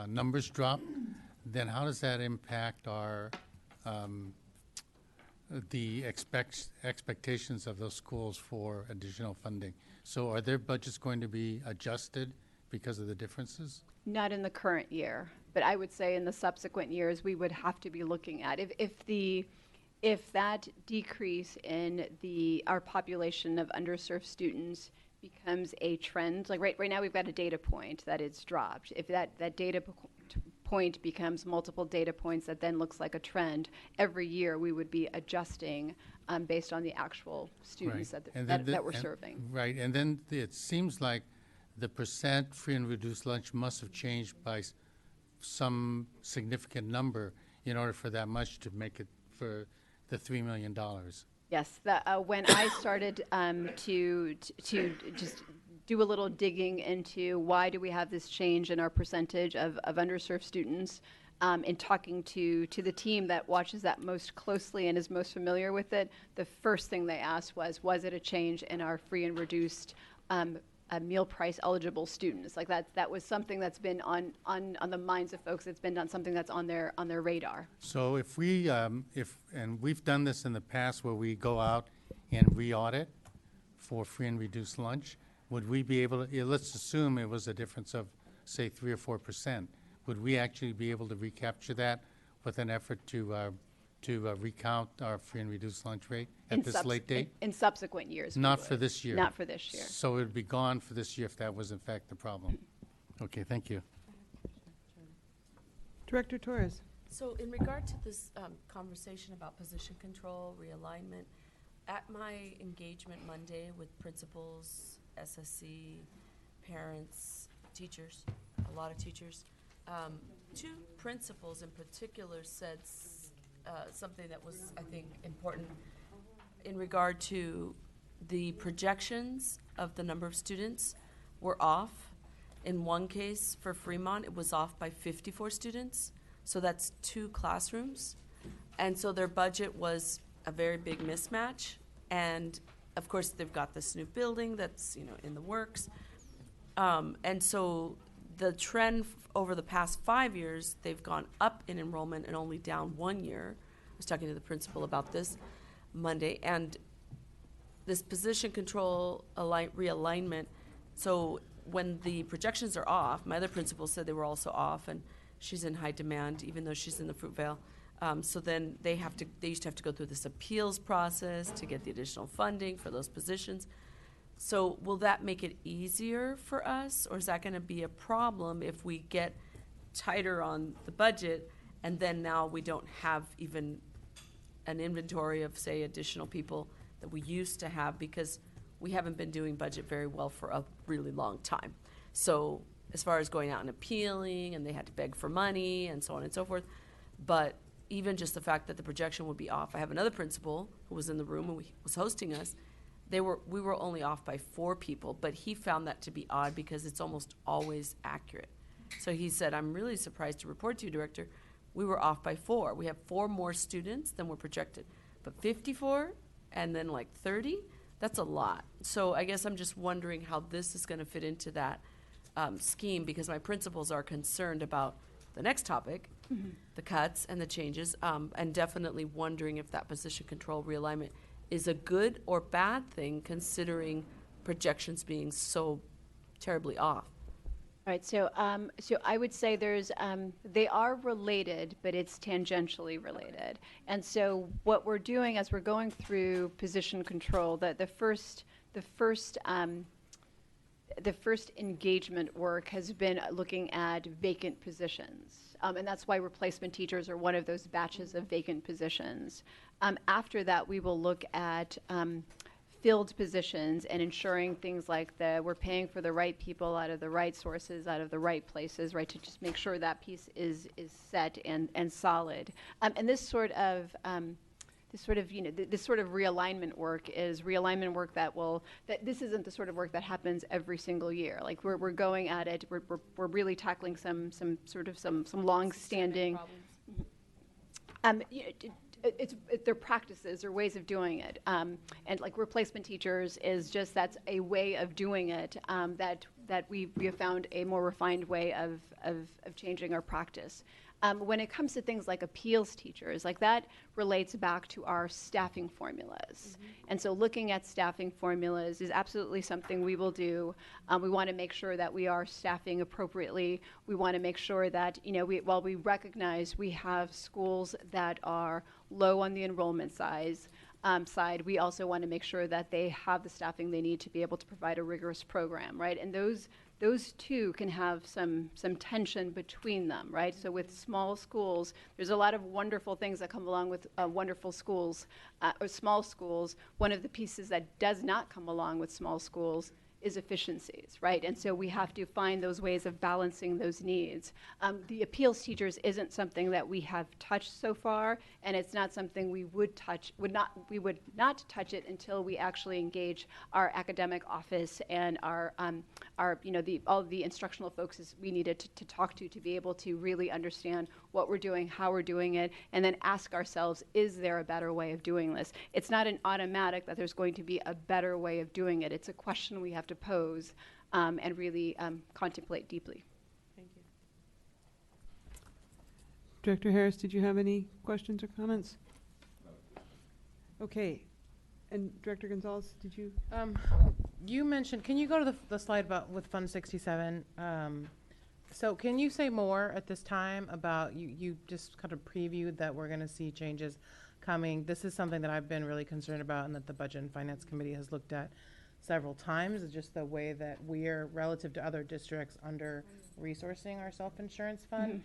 numbers drop, then how does that impact our the expectations of those schools for additional funding? So are their budgets going to be adjusted because of the differences? Not in the current year, but I would say in the subsequent years we would have to be looking at if that decrease in our population of underserved students becomes a trend. Like right now we've got a data point that it's dropped. If that data point becomes multiple data points that then looks like a trend, every year we would be adjusting based on the actual students that we're serving. Right, and then it seems like the percent free and reduced lunch must have changed by some significant number in order for that much to make it for the $3 million. Yes, when I started to just do a little digging into why do we have this change in our percentage of underserved students, and talking to the team that watches that most closely and is most familiar with it, the first thing they asked was it a change in our free and reduced meal price eligible students? Like that was something that's been on the minds of folks. It's been something that's on their radar. So if we and we've done this in the past where we go out and re-audit for free and reduced lunch, would we be able to, let's assume it was a difference of say 3 or 4%, would we actually be able to recapture that with an effort to recount our free and reduced lunch rate at this late date? In subsequent years. Not for this year. Not for this year. So it would be gone for this year if that was in fact the problem. Okay, thank you. Director Torres. So in regard to this conversation about position control, realignment, at my engagement Monday with principals, SSC, parents, teachers, a lot of teachers, two principals in particular said something that was, I think, important in regard to the projections of the number of students were off. In one case, for Fremont, it was off by 54 students, so that's 2 classrooms. And so their budget was a very big mismatch. And of course, they've got this new building that's, in the works. And so the trend over the past 5 years, they've gone up in enrollment and only down 1 year. I was talking to the principal about this Monday. And this position control realignment, so when the projections are off, my other principal said they were also off, and she's in high demand, even though she's in the Fruitvale. So then they used to have to go through this appeals process to get the additional funding for those positions. So will that make it easier for us, or is that going to be a problem if we get tighter on the budget and then now we don't have even an inventory of, say, additional people that we used to have, because we haven't been doing budget very well for a really long time. So as far as going out and appealing, and they had to beg for money and so on and so forth, but even just the fact that the projection would be off. I have another principal who was in the room and was hosting us. We were only off by 4 people, but he found that to be odd because it's almost always accurate. So he said, I'm really surprised to report to you, Director, we were off by 4. We have 4 more students than were projected. But 54 and then like 30, that's a lot. So I guess I'm just wondering how this is going to fit into that scheme, because my principals are concerned about the next topic, the cuts and the changes, and definitely wondering if that position control realignment is a good or bad thing, considering projections being so terribly off. All right, so I would say they are related, but it's tangentially related. And so what we're doing as we're going through position control, the first engagement work has been looking at vacant positions. And that's why replacement teachers are one of those batches of vacant positions. After that, we will look at filled positions and ensuring things like we're paying for the right people out of the right sources, out of the right places, right, to just make sure that piece is set and solid. And this sort of realignment work is realignment work that this isn't the sort of work that happens every single year. Like we're going at it, we're really tackling some long-standing. They're practices or ways of doing it, and like replacement teachers that's a way of doing it that we have found a more refined way of changing our practice. When it comes to things like appeals teachers, like that relates back to our staffing formulas. And so looking at staffing formulas is absolutely something we will do. We want to make sure that we are staffing appropriately. We want to make sure that, while we recognize we have schools that are low on the enrollment side, we also want to make sure that they have the staffing they need to be able to provide a rigorous program, right? And those two can have some tension between them, right? So with small schools, there's a lot of wonderful things that come along with wonderful schools or small schools. One of the pieces that does not come along with small schools is efficiencies, right? And so we have to find those ways of balancing those needs. The appeals teachers isn't something that we have touched so far, and it's not something we would not touch it until we actually engage our academic office and our all the instructional folks we needed to talk to be able to really understand what we're doing, how we're doing it, and then ask ourselves, is there a better way of doing this? It's not an automatic that there's going to be a better way of doing it. It's a question we have to pose and really contemplate deeply. Thank you. Director Harris, did you have any questions or comments? Okay. And Director Gonzalez, did you? You mentioned, can you go to the slide with Fund 67? So can you say more at this time about, you just kind of previewed that we're going to see changes coming. This is something that I've been really concerned about and that the Budget and Finance Committee has looked at several times, is just the way that we're, relative to other districts, under resourcing our self-insurance fund.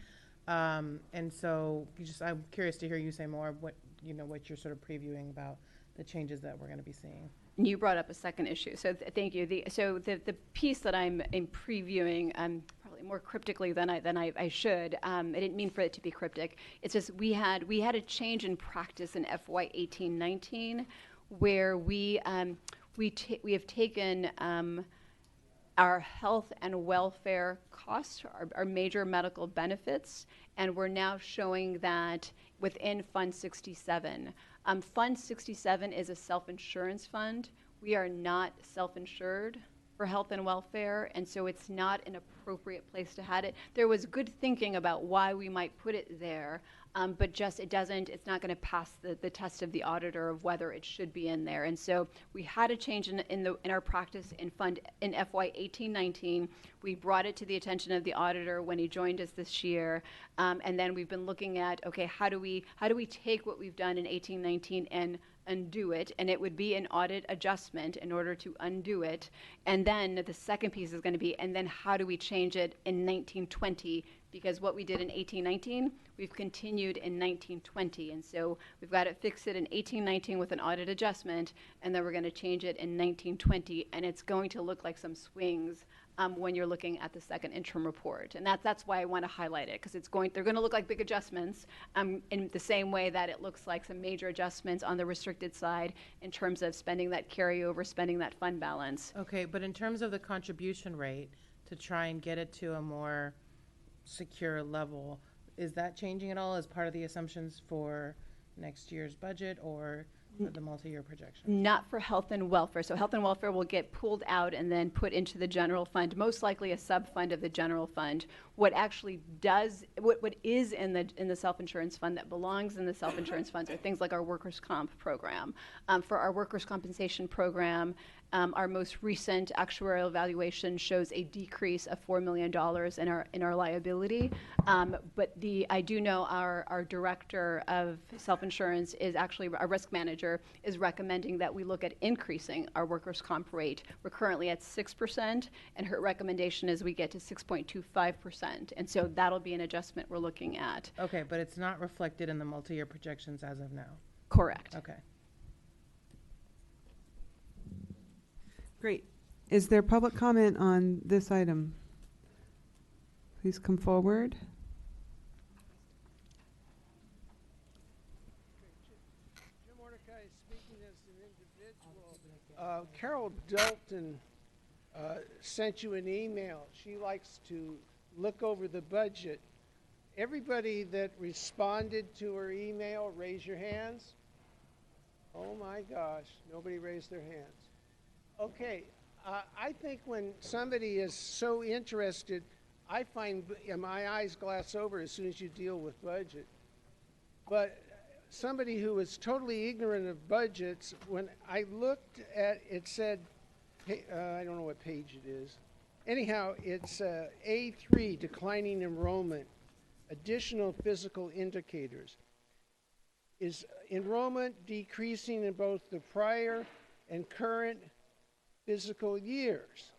And so I'm curious to hear you say more of what you're sort of previewing about the changes that we're going to be seeing. You brought up a second issue, so thank you. The piece that I'm previewing, probably more cryptically than I should. I didn't mean for it to be cryptic. It's just we had a change in practice in FY 18-19, where we have taken our health and welfare costs, our major medical benefits, and we're now showing that within Fund 67. Fund 67 is a self-insurance fund. We are not self-insured for health and welfare, and so it's not an appropriate place to have it. There was good thinking about why we might put it there, but just it's not going to pass the test of the auditor of whether it should be in there. And so we had a change in our practice in FY 18-19. We brought it to the attention of the auditor when he joined us this year, and then we've been looking at, okay, how do we take what we've done in 18-19 and undo it, and it would be an audit adjustment in order to undo it. And then the second piece is going to be, and then how do we change it in 19-20? Because what we did in 18-19, we've continued in 19-20, and so we've got to fix it in 18-19 with an audit adjustment, and then we're going to change it in 19-20, and it's going to look like some swings when you're looking at the second interim report. And that's why I want to highlight it, because they're going to look like big adjustments in the same way that it looks like some major adjustments on the restricted side in terms of spending that carryover, spending that fund balance. Okay, but in terms of the contribution rate, to try and get it to a more secure level. Is that changing at all as part of the assumptions for next year's budget or for the multi-year projection? Not for health and welfare. So health and welfare will get pulled out and then put into the general fund, most likely a sub-fund of the general fund. What actually does, what is in the self-insurance fund that belongs in the self-insurance funds are things like our workers' comp program. For our workers' compensation program, our most recent actuarial evaluation shows a decrease of $4 million in our liability. But I do know our director of self-insurance is actually, our risk manager is recommending that we look at increasing our workers' comp rate. We're currently at 6%, and her recommendation is we get to 6.25%. And so that'll be an adjustment we're looking at. Okay, but it's not reflected in the multi-year projections as of now. Correct. Okay. Great. Is there public comment on this item? Please come forward. Jim Mordecai speaking as an individual. Carol Dalton sent you an email. She likes to look over the budget. Everybody that responded to her email, raise your hands. Oh my gosh, nobody raised their hands. Okay, I think when somebody is so interested, I find my eyes glass over as soon as you deal with budget. But somebody who is totally ignorant of budgets, when I looked at it, said, hey, I don't know what page it is. Anyhow, it's A3, declining enrollment, additional physical indicators. Is enrollment decreasing in both the prior and current physical years?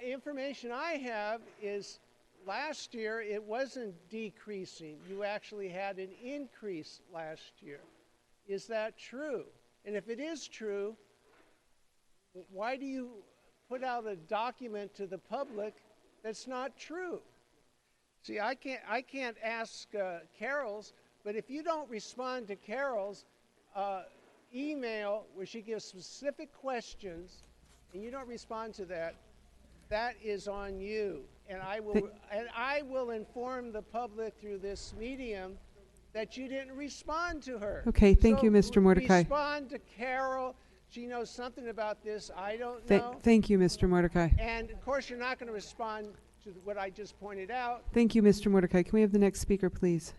Information I have is last year it wasn't decreasing. You actually had an increase last year. Is that true? And if it is true, why do you put out a document to the public that's not true? See, I can't ask Carol's, but if you don't respond to Carol's email where she gives specific questions and you don't respond to that, that is on you. And I will inform the public through this medium that you didn't respond to her. Okay, thank you, Mr. Mordecai. Respond to Carol. She knows something about this. I don't know. Thank you, Mr. Mordecai. And of course, you're not going to respond to what I just pointed out. Thank you, Mr. Mordecai. Can we have the next speaker, please?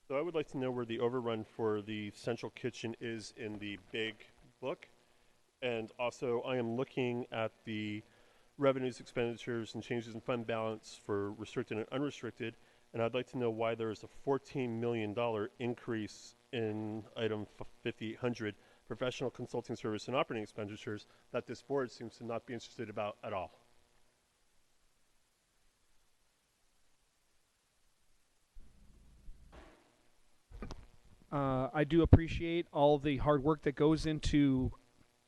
So I would like to know where the overrun for the central kitchen is in the big book. And also, I am looking at the revenues, expenditures, and changes in fund balance for restricted and unrestricted. And I'd like to know why there is a $14 million increase in item 5800, professional consulting service and operating expenditures, that this board seems to not be interested about at all. I do appreciate all the hard work that goes into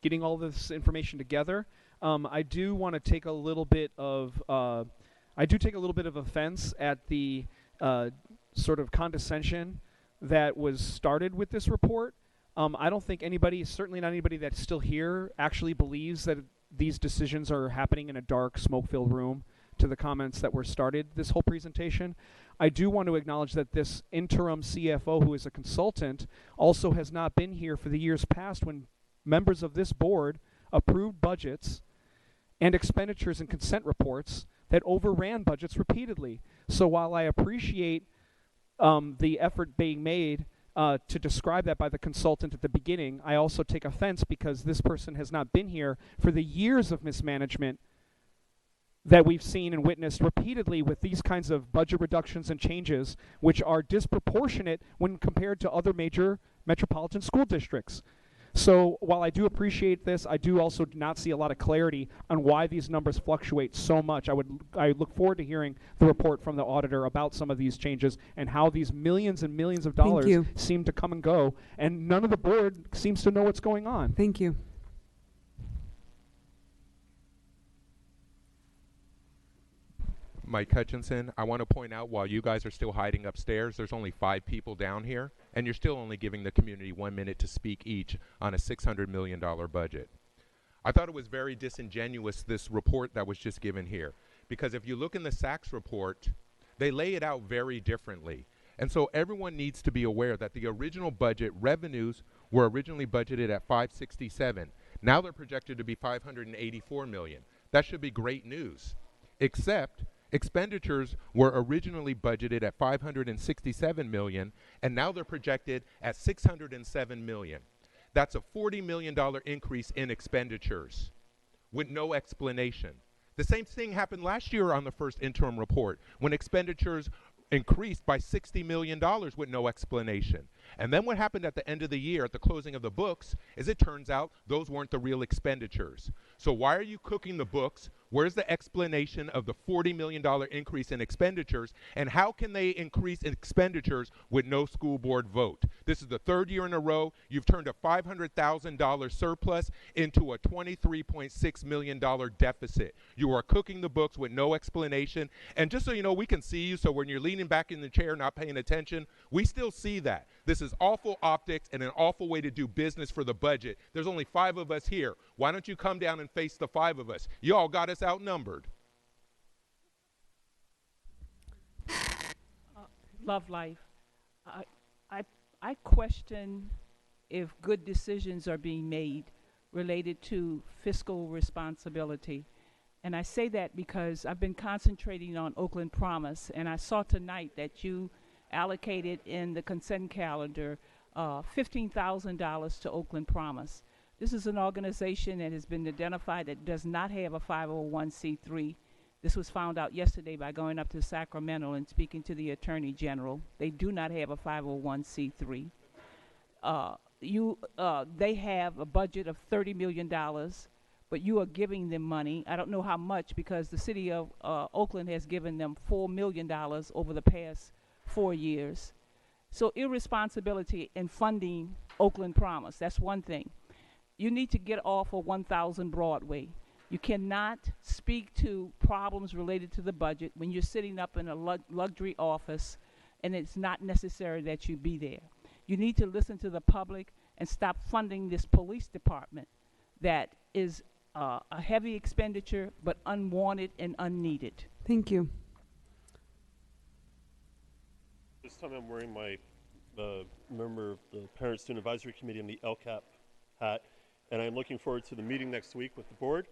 getting all this information together. I do want to take a little bit of offense at the sort of condescension that was started with this report. I don't think anybody, certainly not anybody that's still here, actually believes that these decisions are happening in a dark, smoke-filled room, to the comments that were started this whole presentation. I do want to acknowledge that this interim CFO, who is a consultant, also has not been here for the years past when members of this board approved budgets and expenditures and consent reports that overran budgets repeatedly. So while I appreciate the effort being made to describe that by the consultant at the beginning, I also take offense because this person has not been here for the years of mismanagement that we've seen and witnessed repeatedly with these kinds of budget reductions and changes, which are disproportionate when compared to other major metropolitan school districts. So while I do appreciate this, I do also not see a lot of clarity on why these numbers fluctuate so much. I look forward to hearing the report from the auditor about some of these changes and how these millions and millions of dollars seem to come and go, and none of the board seems to know what's going on. Thank you. Mike Hutchinson. I want to point out, while you guys are still hiding upstairs, there's only 5 people down here, and you're still only giving the community 1 minute to speak each on a $600 million budget. I thought it was very disingenuous, this report that was just given here, because if you look in the Sachs report, they lay it out very differently. And so everyone needs to be aware that the original budget revenues were originally budgeted at 567. Now they're projected to be 584 million. That should be great news, except expenditures were originally budgeted at 567 million, and now they're projected at 607 million. That's a $40 million increase in expenditures with no explanation. The same thing happened last year on the first interim report when expenditures increased by $60 million with no explanation. And then what happened at the end of the year, at the closing of the books, is it turns out those weren't the real expenditures. So why are you cooking the books? Where's the explanation of the $40 million increase in expenditures? And how can they increase expenditures with no school board vote? This is the 3rd year in a row you've turned a $500,000 surplus into a $23.6 million deficit. You are cooking the books with no explanation. And just so you know, we can see you, so when you're leaning back in the chair not paying attention, we still see that. This is awful optics and an awful way to do business for the budget. There's only 5 of us here. Why don't you come down and face the 5 of us? You all got us outnumbered. Love life. I question if good decisions are being made related to fiscal responsibility. And I say that because I've been concentrating on Oakland Promise, and I saw tonight that you allocated in the consent calendar $15,000 to Oakland Promise. This is an organization that has been identified that does not have a 501c3. This was found out yesterday by going up to Sacramento and speaking to the Attorney General. They do not have a 501c3. They have a budget of $30 million, but you are giving them money. I don't know how much, because the city of Oakland has given them $4 million over the past 4 years. So irresponsibility in funding Oakland Promise, that's one thing. You need to get off of 1000 Broadway. You cannot speak to problems related to the budget when you're sitting up in a luxury office and it's not necessary that you be there. You need to listen to the public and stop funding this police department that is a heavy expenditure but unwanted and unneeded. Thank you. This time I'm wearing my member of the Parent Student Advisory Committee and the LCAP hat, and I'm looking forward to the meeting next week with the board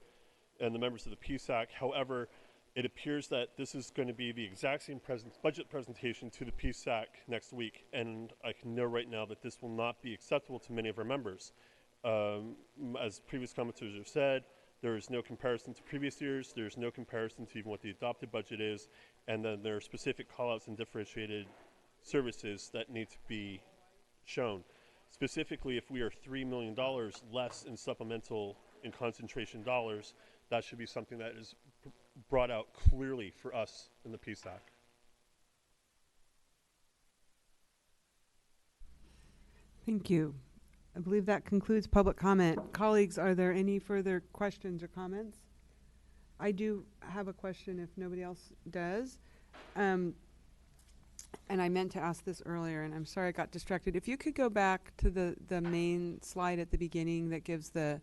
and the members of the PSAC. However, it appears that this is going to be the exact same budget presentation to the PSAC next week, and I can know right now that this will not be acceptable to many of our members. As previous commenters have said, there is no comparison to previous years, there's no comparison to even what the adopted budget is, and then there are specific callouts and differentiated services that need to be shown. Specifically, if we are $3 million less in supplemental and concentration dollars, that should be something that is brought out clearly for us in the PSAC. Thank you. I believe that concludes public comment. Colleagues, are there any further questions or comments? I do have a question if nobody else does. And I meant to ask this earlier, and I'm sorry I got distracted. If you could go back to the main slide at the beginning that gives that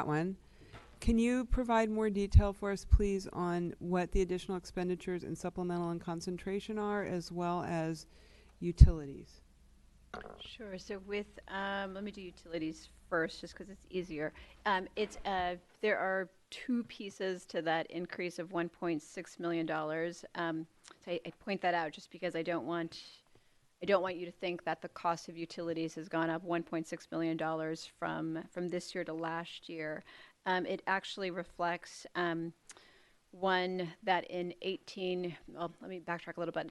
one. Can you provide more detail for us, please, on what the additional expenditures in supplemental and concentration are, as well as utilities? Sure. So with, let me do utilities first, just because it's easier. There are 2 pieces to that increase of $1.6 million. So I point that out just because I don't want you to think that the cost of utilities has gone up $1.6 million from this year to last year. It actually reflects one that in 18, well, let me backtrack a little bit.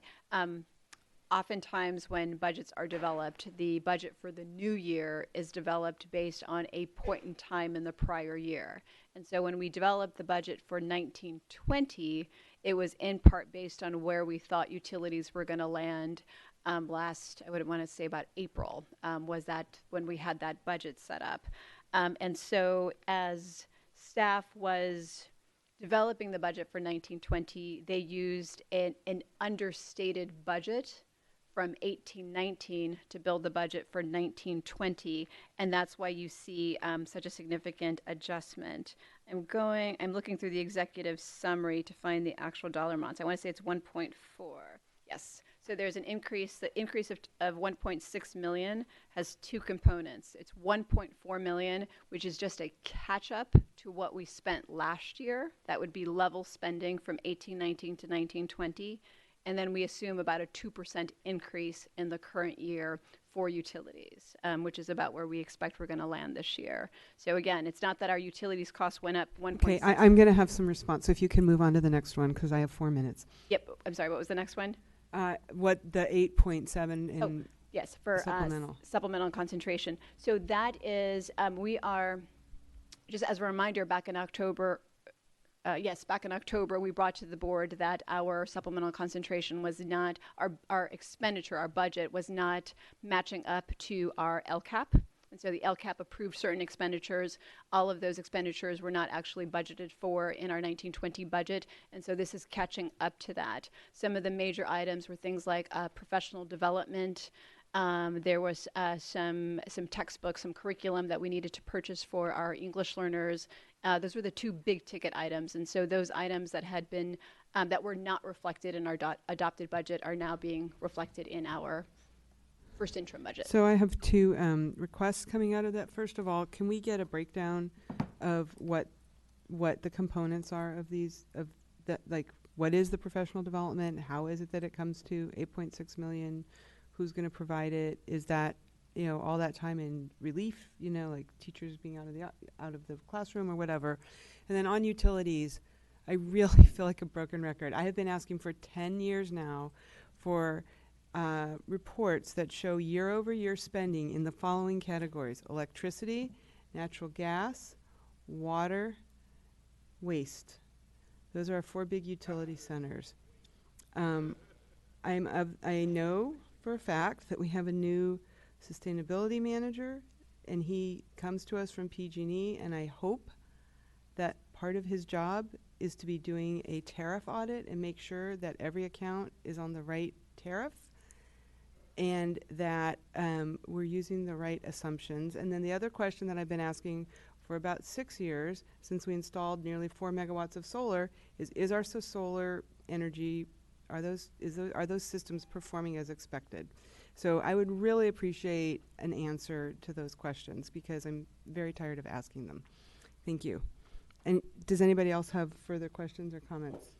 Oftentimes when budgets are developed, the budget for the new year is developed based on a point in time in the prior year. And so when we developed the budget for 1920, it was in part based on where we thought utilities were going to land last, I would want to say about April, was that when we had that budget set up. And so as staff was developing the budget for 1920, they used an understated budget from 1819 to build the budget for 1920, and that's why you see such a significant adjustment. I'm looking through the executive summary to find the actual dollar amounts. I want to say it's 1.4. Yes. So there's an increase. The increase of 1.6 million has two components. It's 1.4 million, which is just a catch up to what we spent last year. That would be level spending from 1819 to 1920. And then we assume about a 2% increase in the current year for utilities, which is about where we expect we're going to land this year. So again, it's not that our utilities costs went up 1.6. Okay, I'm going to have some response. So if you can move on to the next one, because I have 4 minutes. Yep. I'm sorry. What was the next one? What the 8.7 in yes, for supplemental concentration. So that is, we are, just as a reminder, back in October, back in October, we brought to the board that our supplemental concentration was not, our expenditure, our budget was not matching up to our LCAP. And so the LCAP approved certain expenditures. All of those expenditures were not actually budgeted for in our 1920 budget. And so this is catching up to that. Some of the major items were things like professional development. There was some textbooks, some curriculum that we needed to purchase for our English learners. Those were the two big ticket items. And so those items that had been, that were not reflected in our adopted budget are now being reflected in our first interim budget. So I have two requests coming out of that. First of all, can we get a breakdown of what the components are of these, of that, like what is the professional development? How is it that it comes to 8.6 million? Who's going to provide it? Is that, all that time in relief, like teachers being out of the classroom or whatever? And then on utilities, I really feel like a broken record. I have been asking for 10 years now for reports that show year-over-year spending in the following categories: electricity, natural gas, water, waste. Those are our 4 big utility centers. I know for a fact that we have a new sustainability manager, and he comes to us from PG&E, and I hope that part of his job is to be doing a tariff audit and make sure that every account is on the right tariff, and that we're using the right assumptions. And then the other question that I've been asking for about 6 years, since we installed nearly 4 megawatts of solar, is our solar energy, are those systems performing as expected? So I would really appreciate an answer to those questions, because I'm very tired of asking them. Thank you. And does anybody else have further questions or comments?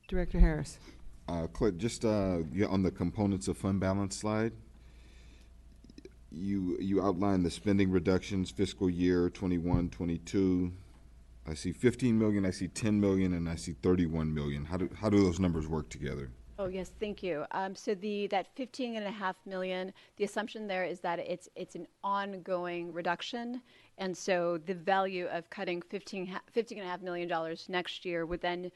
Director Harris. Clint, just on the components of fund balance slide, you outlined the spending reductions fiscal year 21, 22. I see 15 million, I see 10 million, and I see 31 million. How do those numbers work together? Oh yes, thank you. So that 15.5 million, the assumption there is that it's an ongoing reduction, and so the value of cutting $15.5 million next year would then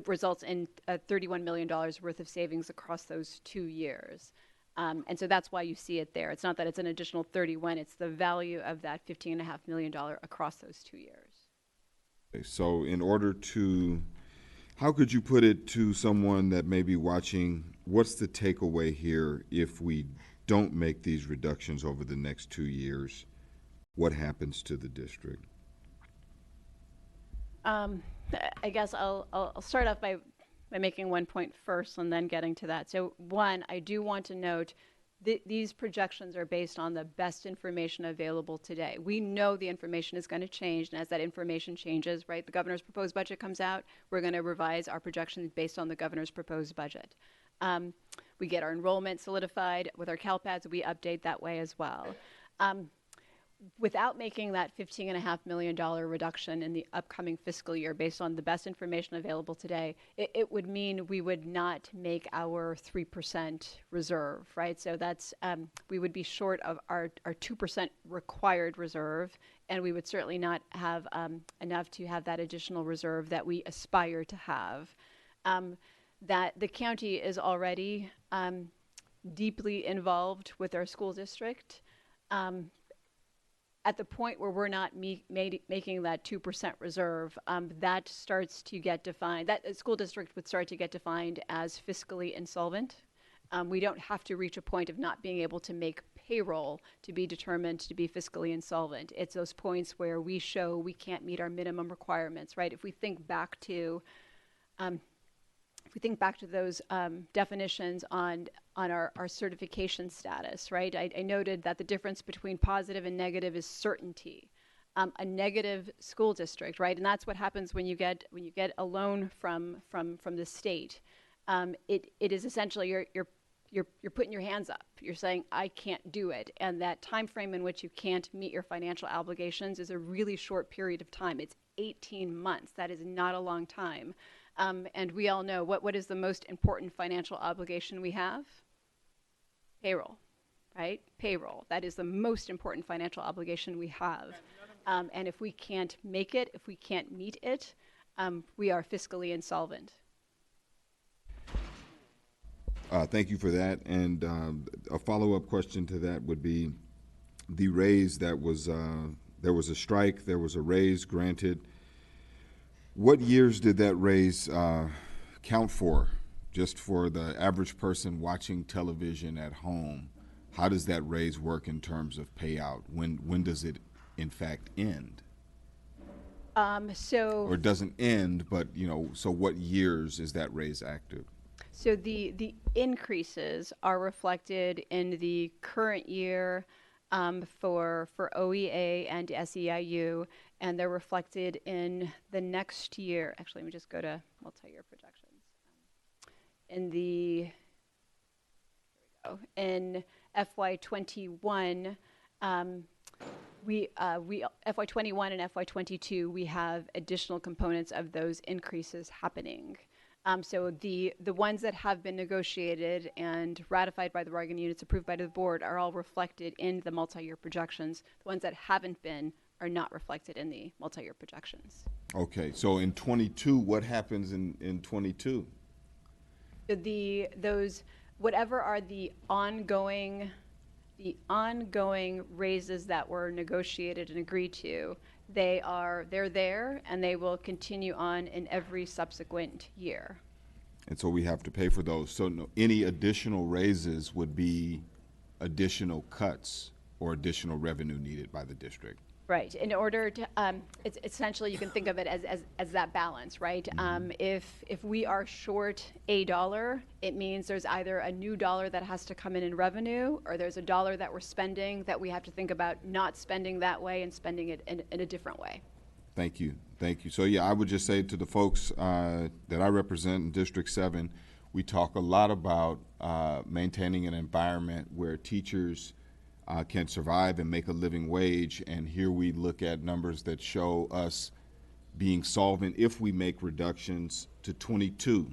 results in $31 million worth of savings across those 2 years. And so that's why you see it there. It's not that it's an additional 31, it's the value of that $15.5 million across those 2 years. Okay, so in order to, how could you put it to someone that may be watching, what's the takeaway here if we don't make these reductions over the next 2 years? What happens to the district? I guess I'll start off by making one point first and then getting to that. So one, I do want to note these projections are based on the best information available today. We know the information is going to change, and as that information changes, right, the governor's proposed budget comes out, we're going to revise our projections based on the governor's proposed budget. We get our enrollment solidified with our CalPads, we update that way as well. Without making that $15.5 million reduction in the upcoming fiscal year based on the best information available today, it would mean we would not make our 3% reserve, right? So that's, we would be short of our 2% required reserve, and we would certainly not have enough to have that additional reserve that we aspire to have. That the county is already deeply involved with our school district. at the point where we're not making that 2% reserve, that starts to get defined, that school district would start to get defined as fiscally insolvent. We don't have to reach a point of not being able to make payroll to be determined to be fiscally insolvent. It's those points where we show we can't meet our minimum requirements, right? If we think back to those definitions on our certification status, right? I noted that the difference between positive and negative is certainty. A negative school district, right? And that's what happens when you get a loan from the state. It is essentially you're putting your hands up. You're saying, I can't do it. And that time frame in which you can't meet your financial obligations is a really short period of time. It's 18 months. That is not a long time. And we all know what is the most important financial obligation we have? Payroll, right? Payroll. That is the most important financial obligation we have. And if we can't make it, if we can't meet it, we are fiscally insolvent. Thank you for that. And a follow-up question to that would be the raise that was, there was a strike, there was a raise granted. What years did that raise count for? Just for the average person watching television at home, how does that raise work in terms of payout? When does it, in fact, end? Or it doesn't end, but, so what years is that raise active? So the increases are reflected in the current year for OEA and SEIU, and they're reflected in the next year. Actually, let me just go to multi-year projections. In FY21, FY21 and FY22, we have additional components of those increases happening. So the ones that have been negotiated and ratified by the bargaining units, approved by the board, are all reflected in the multi-year projections. The ones that haven't been are not reflected in the multi-year projections. Okay, so in 22, what happens in 22? Those whatever are the ongoing raises that were negotiated and agreed to, they're there, and they will continue on in every subsequent year. And so we have to pay for those. So any additional raises would be additional cuts or additional revenue needed by the district. Right. In order to, it's essentially, you can think of it as that balance, right? If we are short $1, it means there's either a new dollar that has to come in revenue, or there's a dollar that we're spending that we have to think about not spending that way and spending it in a different way. Thank you. Thank you. So yeah, I would just say to the folks that I represent in District 7, we talk a lot about maintaining an environment where teachers can survive and make a living wage, and here we look at numbers that show us being solvent if we make reductions to 22.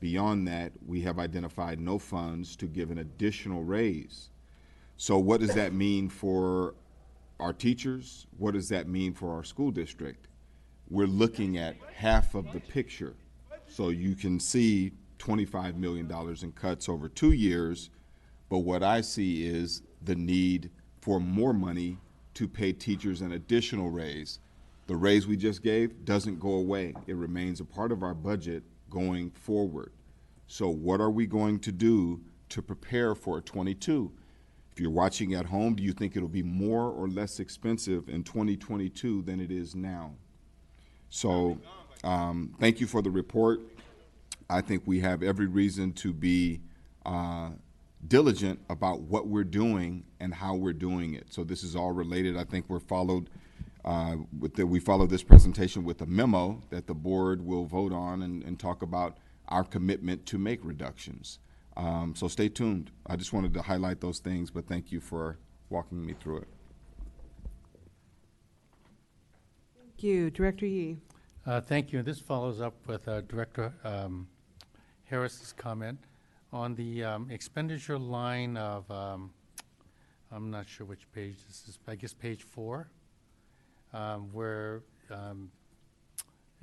Beyond that, we have identified no funds to give an additional raise. So what does that mean for our teachers? What does that mean for our school district? We're looking at half of the picture. So you can see $25 million in cuts over 2 years, but what I see is the need for more money to pay teachers an additional raise. The raise we just gave doesn't go away. It remains a part of our budget going forward. So what are we going to do to prepare for 22? If you're watching at home, do you think it'll be more or less expensive in 2022 than it is now? So thank you for the report. I think we have every reason to be diligent about what we're doing and how we're doing it. So this is all related. I think we followed this presentation with a memo that the board will vote on and talk about our commitment to make reductions. So stay tuned. I just wanted to highlight those things, but thank you for walking me through it. Thank you. Director Yee. Thank you. This follows up with Director Harris's comment on the expenditure line of, I'm not sure which page this is, I guess page 4, where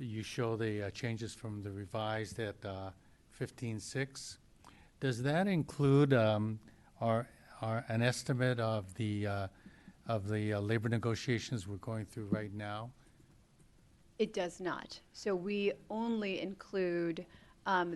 you show the changes from the revised at 15.6. Does that include an estimate of the of the labor negotiations we're going through right now? It does not. So we only include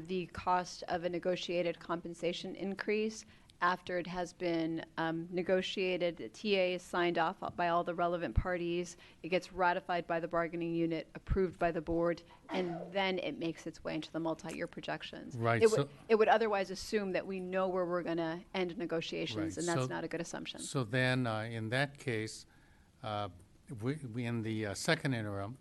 the cost of a negotiated compensation increase after it has been negotiated. The TA is signed off by all the relevant parties. It gets ratified by the bargaining unit, approved by the board, and then it makes its way into the multi-year projections. Right, It would otherwise assume that we know where we're going to end negotiations, Right, and that's so- not a good assumption. So then, in that case, we in the second interim,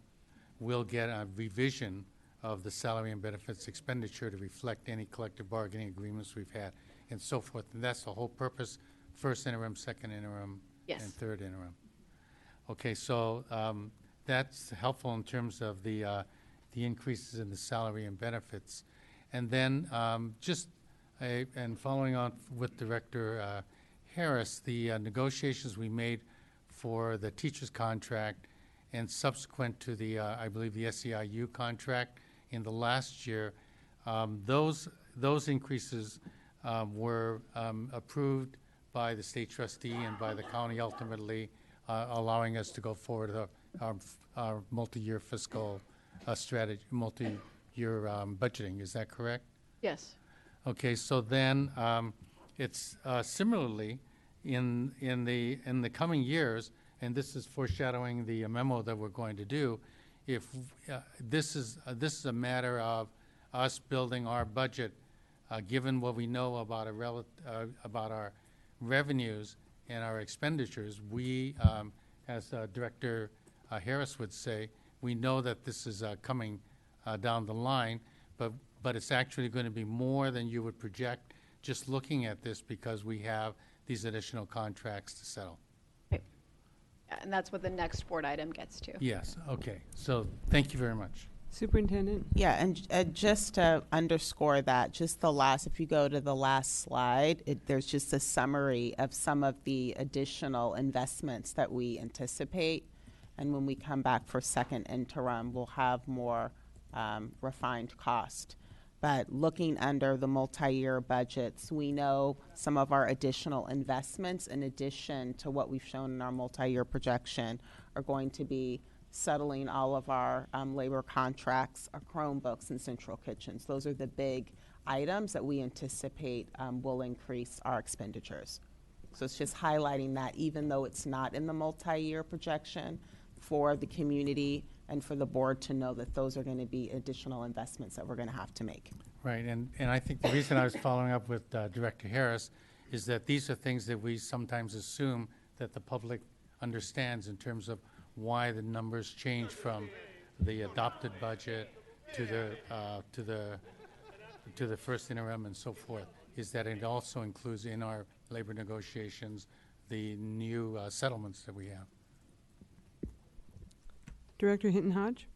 we'll get a revision of the salary and benefits expenditure to reflect any collective bargaining agreements we've had and so forth. And that's the whole purpose, first interim, second interim, Yes. and third interim. Okay, so that's helpful in terms of the increases in the salary and benefits. And then and following on with Director Harris, the negotiations we made for the teacher's contract and subsequent to the, I believe, the SEIU contract in the last year, those increases were approved by the state trustee and by the county ultimately, allowing us to go forward with our multi-year fiscal strategy, multi-year budgeting. Is that correct? Yes. Okay, so then it's similarly in the coming years, and this is foreshadowing the memo that we're going to do. If this is a matter of us building our budget, given what we know about our revenues and our expenditures, we, as Director Harris would say, we know that this is coming down the line, but it's actually going to be more than you would project just looking at this because we have these additional contracts to settle. And that's what the next board item gets to. Yes, okay. So thank you very much. Superintendent? Yeah, and just to underscore that, just the last, if you go to the last slide, there's just a summary of some of the additional investments that we anticipate. And when we come back for second interim, we'll have more refined cost. But looking under the multi-year budgets, we know some of our additional investments, in addition to what we've shown in our multi-year projection, are going to be settling all of our labor contracts, our Chromebooks, and central kitchens. Those are the big items that we anticipate will increase our expenditures. So it's just highlighting that even though it's not in the multi-year projection, for the community and for the board to know that those are going to be additional investments that we're going to have to make. Right, and I think the reason I was following up with Director Harris is that these are things that we sometimes assume that the public understands in terms of why the numbers change from the adopted budget to the first interim and so forth, is that it also includes in our labor negotiations the new settlements that we have. Director Hinton Hodge?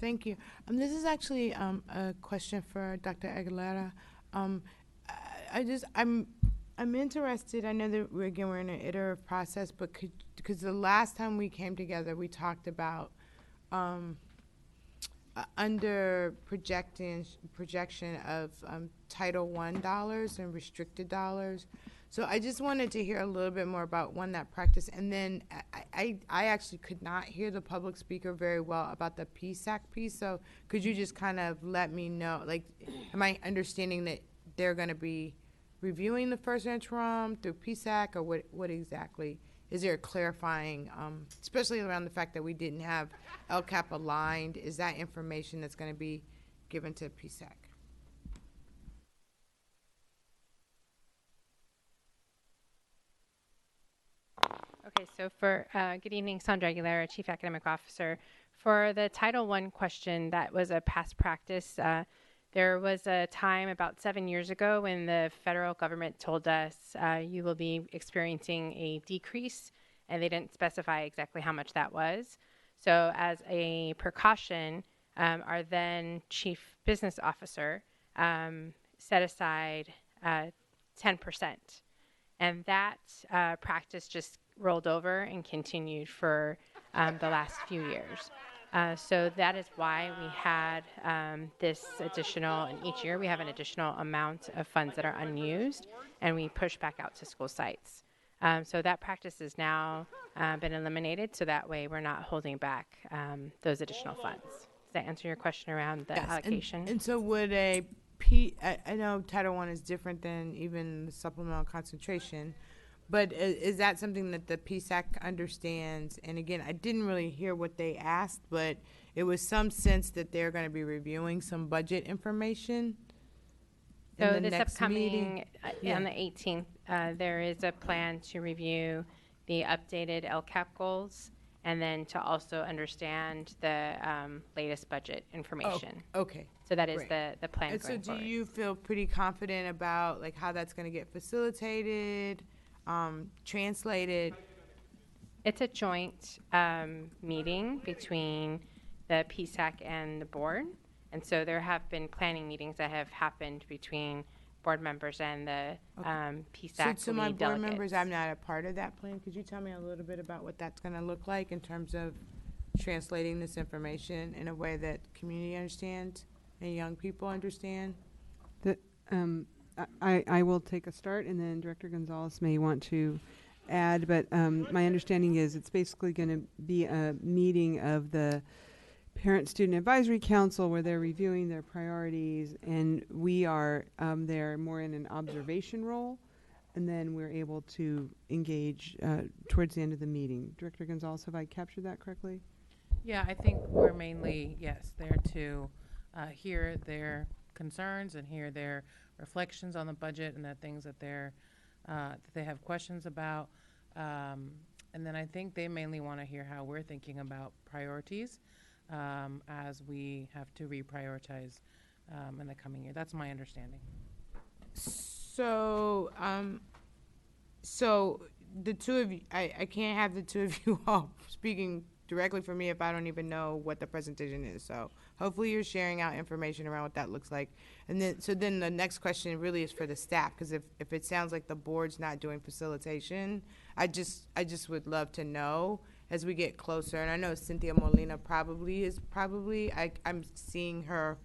Thank you. This is actually a question for Dr. Aguilera. I'm interested. I know that we're in an iterative process, but because the last time we came together, we talked about under projection of Title I dollars and restricted dollars. So I just wanted to hear a little bit more about that practice, and then I actually could not hear the public speaker very well about the PSAC piece. So could you just kind of let me know, like, am I understanding that they're going to be reviewing the first interim through PSAC, or what exactly? Is there a clarifying, especially around the fact that we didn't have LCAP aligned? Is that information that's going to be given to PSAC? Okay, so for, good evening, Sandra Aguilera, Chief Academic Officer. For the Title I question, that was a past practice. There was a time about 7 years ago when the federal government told us you will be experiencing a decrease, and they didn't specify exactly how much that was. So as a precaution, our then Chief Business Officer set aside 10%. And that practice just rolled over and continued for the last few years. So that is why we had this additional, and each year we have an additional amount of funds that are unused, and we push back out to school sites. So that practice has now been eliminated, so that way we're not holding back those additional funds. Does that answer your question around the allocation? And so would I know Title I is different than even the supplemental concentration, but is that something that the PSAC understands? And again, I didn't really hear what they asked, but it was some sense that they're going to be reviewing some budget information. So in the this next upcoming, meeting? on the 18th, there is a plan to review the updated LCAP goals and then to also understand the latest budget information. Okay. So that is Great. the plan And so going do forward. you feel pretty confident about like how that's going to get facilitated, translated? It's a joint meeting between the PSAC and the board. And so there have been planning meetings that have happened between board members and the PSAC So my lead board delegates. members, I'm not a part of that plan. Could you tell me a little bit about what that's going to look like in terms of translating this information in a way that community understands and young people understand? I will take a start, and then Director Gonzalez may want to add, but my understanding is it's basically going to be a meeting of the Parent-Student Advisory Council where they're reviewing their priorities, and we are there more in an observation role, and then we're able to engage towards the end of the meeting. Director Gonzalez, have I captured that correctly? Yeah, I think we're mainly, yes, there to hear their concerns and hear their reflections on the budget and the things that that they have questions about. And then I think they mainly want to hear how we're thinking about priorities as we have to reprioritize in the coming year. That's my understanding. So, so the two of you, I can't have the two of you all speaking directly for me if I don't even know what the presentation is. So hopefully you're sharing out information around what that looks like. And then the next question really is for the staff, because if it sounds like the board's not doing facilitation, I just would love to know as we get closer. And I know Cynthia Molina I'm seeing her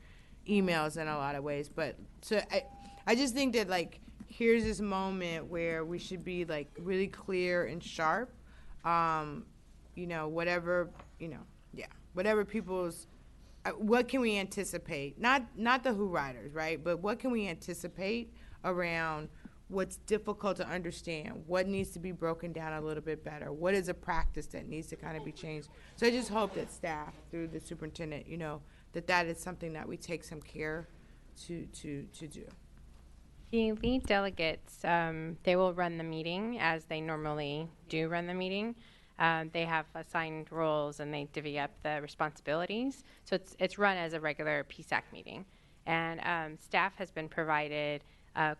emails in a lot of ways, but so I just think that like here's this moment where we should be like really clear and sharp. Whatever people's, what can we anticipate? Not the Who Riders, right? But what can we anticipate around what's difficult to understand? What needs to be broken down a little bit better? What is a practice that needs to kind of be changed? So I just hope that staff, through the superintendent, that is something that we take some care to do. The lead delegates, they will run the meeting as they normally do run the meeting. They have assigned roles and they divvy up the responsibilities. So it's run as a regular PSAC meeting. And staff has been provided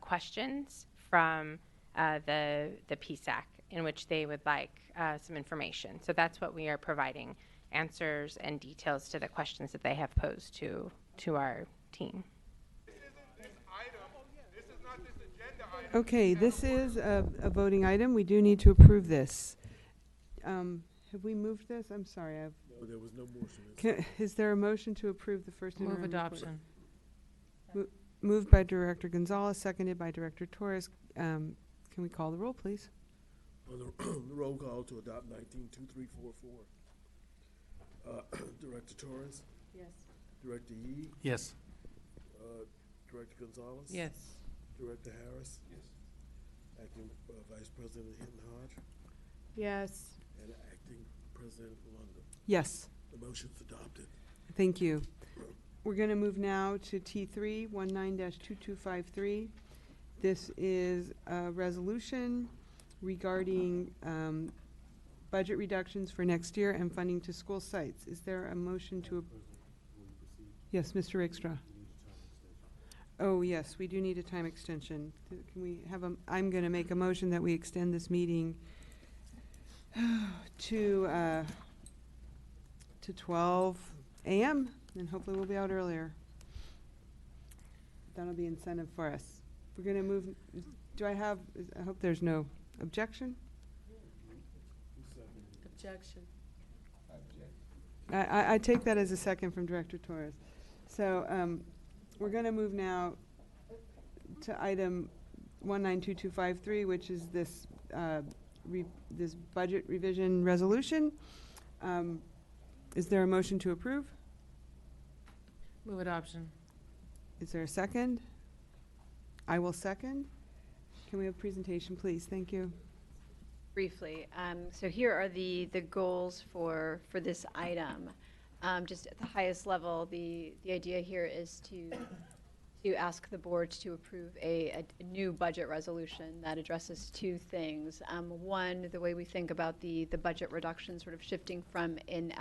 questions from the PSAC in which they would like some information. So that's what we are providing, answers and details to the questions that they have posed to our team. Okay, this is a voting item. We do need to approve this. Have we moved this? I'm sorry. No, there was no motion. Is there a motion to approve the first Move interim report? adoption. Moved by Director Gonzalez, seconded by Director Torres. Can we call the roll, please? On the roll call to adopt 192344. Director Torres? Yes. Director Yee? Yes. Director Gonzalez? Yes. Director Harris? Yes. Acting Vice President Hinton Hodge? Yes. And Acting President London? Yes. The motion's adopted. Thank you. We're going to move now to T3, 19-2253. This is a resolution regarding budget reductions for next year and funding to school sites. Is there a motion to? Yes, Mr. Rickstra. Oh, yes, we do need a time extension. Can we have I'm going to make a motion that we extend this meeting to 12 a.m. and hopefully we'll be out earlier. That'll be incentive for us. We're going to move. I hope there's no objection. Objection. I take that as a second from Director Torres. So we're going to move now to item 192253, which is this this budget revision resolution. Is there a motion to approve? Move adoption. Is there a second? I will second. Can we have presentation, please? Thank you. Briefly, so here are the goals for this item. Just at the highest level, the idea here is to ask the board to approve a new budget resolution that addresses two things. One, the way we think about the budget reduction, sort of shifting from an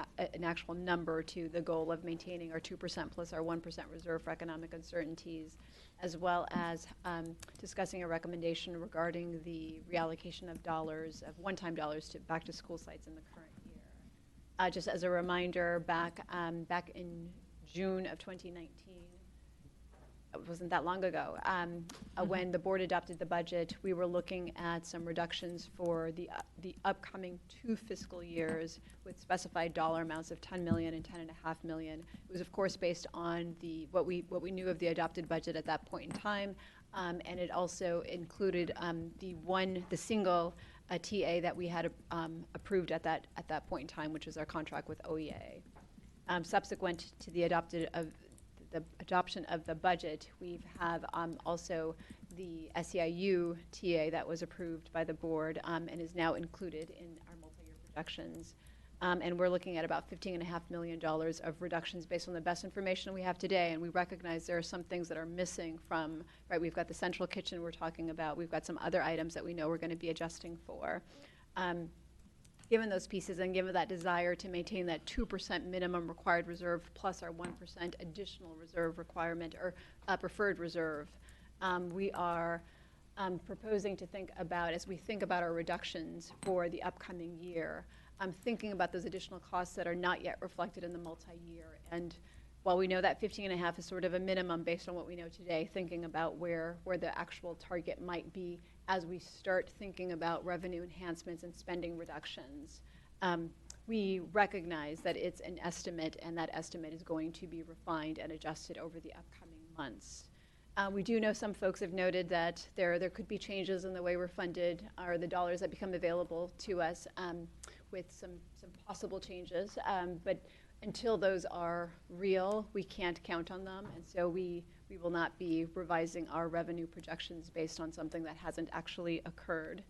actual number to the goal of maintaining our 2% plus our 1% reserve for economic uncertainties, as well as discussing a recommendation regarding the reallocation of dollars, of one-time dollars to back to school sites in the current year. Just as a reminder, back in June of 2019, it wasn't that long ago, when the board adopted the budget, we were looking at some reductions for the upcoming 2 fiscal years with specified dollar amounts of $10 million and $10.5 million. It was, of course, based on what we knew of the adopted budget at that point in time, and it also included the single TA that we had approved at that point in time, which was our contract with OEA. Subsequent to the adoption of the budget, we have also the SEIU TA that was approved by the board and is now included in our multi-year projections. And we're looking at about $15.5 million of reductions based on the best information we have today. And we recognize there are some things that are missing from, right, we've got the central kitchen we're talking about. We've got some other items that we know we're going to be adjusting for. Given those pieces and given that desire to maintain that 2% minimum required reserve plus our 1% additional reserve requirement or preferred reserve, we are proposing to think about, as we think about our reductions for the upcoming year, thinking about those additional costs that are not yet reflected in the multi-year. And while we know that 15.5 is sort of a minimum based on what we know today, thinking about where the actual target might be as we start thinking about revenue enhancements and spending reductions. We recognize that it's an estimate, and that estimate is going to be refined and adjusted over the upcoming months. We do know some folks have noted that there could be changes in the way we're funded or the dollars that become available to us with some possible changes. But until those are real, we can't count on them, and so we will not be revising our revenue projections based on something that hasn't actually occurred.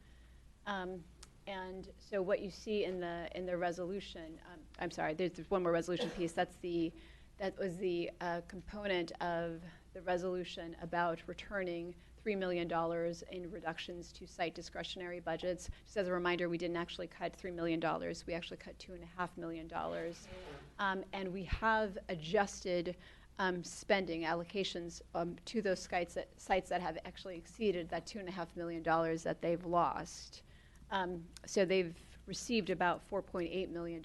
And so what you see in the resolution, I'm sorry, there's one more resolution piece. That was the component of the resolution about returning $3 million in reductions to site discretionary budgets. Just as a reminder, we didn't actually cut $3 million. We actually cut $2.5 million. And we have adjusted spending allocations to those sites that have actually exceeded that $2.5 million that they've lost. So they've received about $4.8 million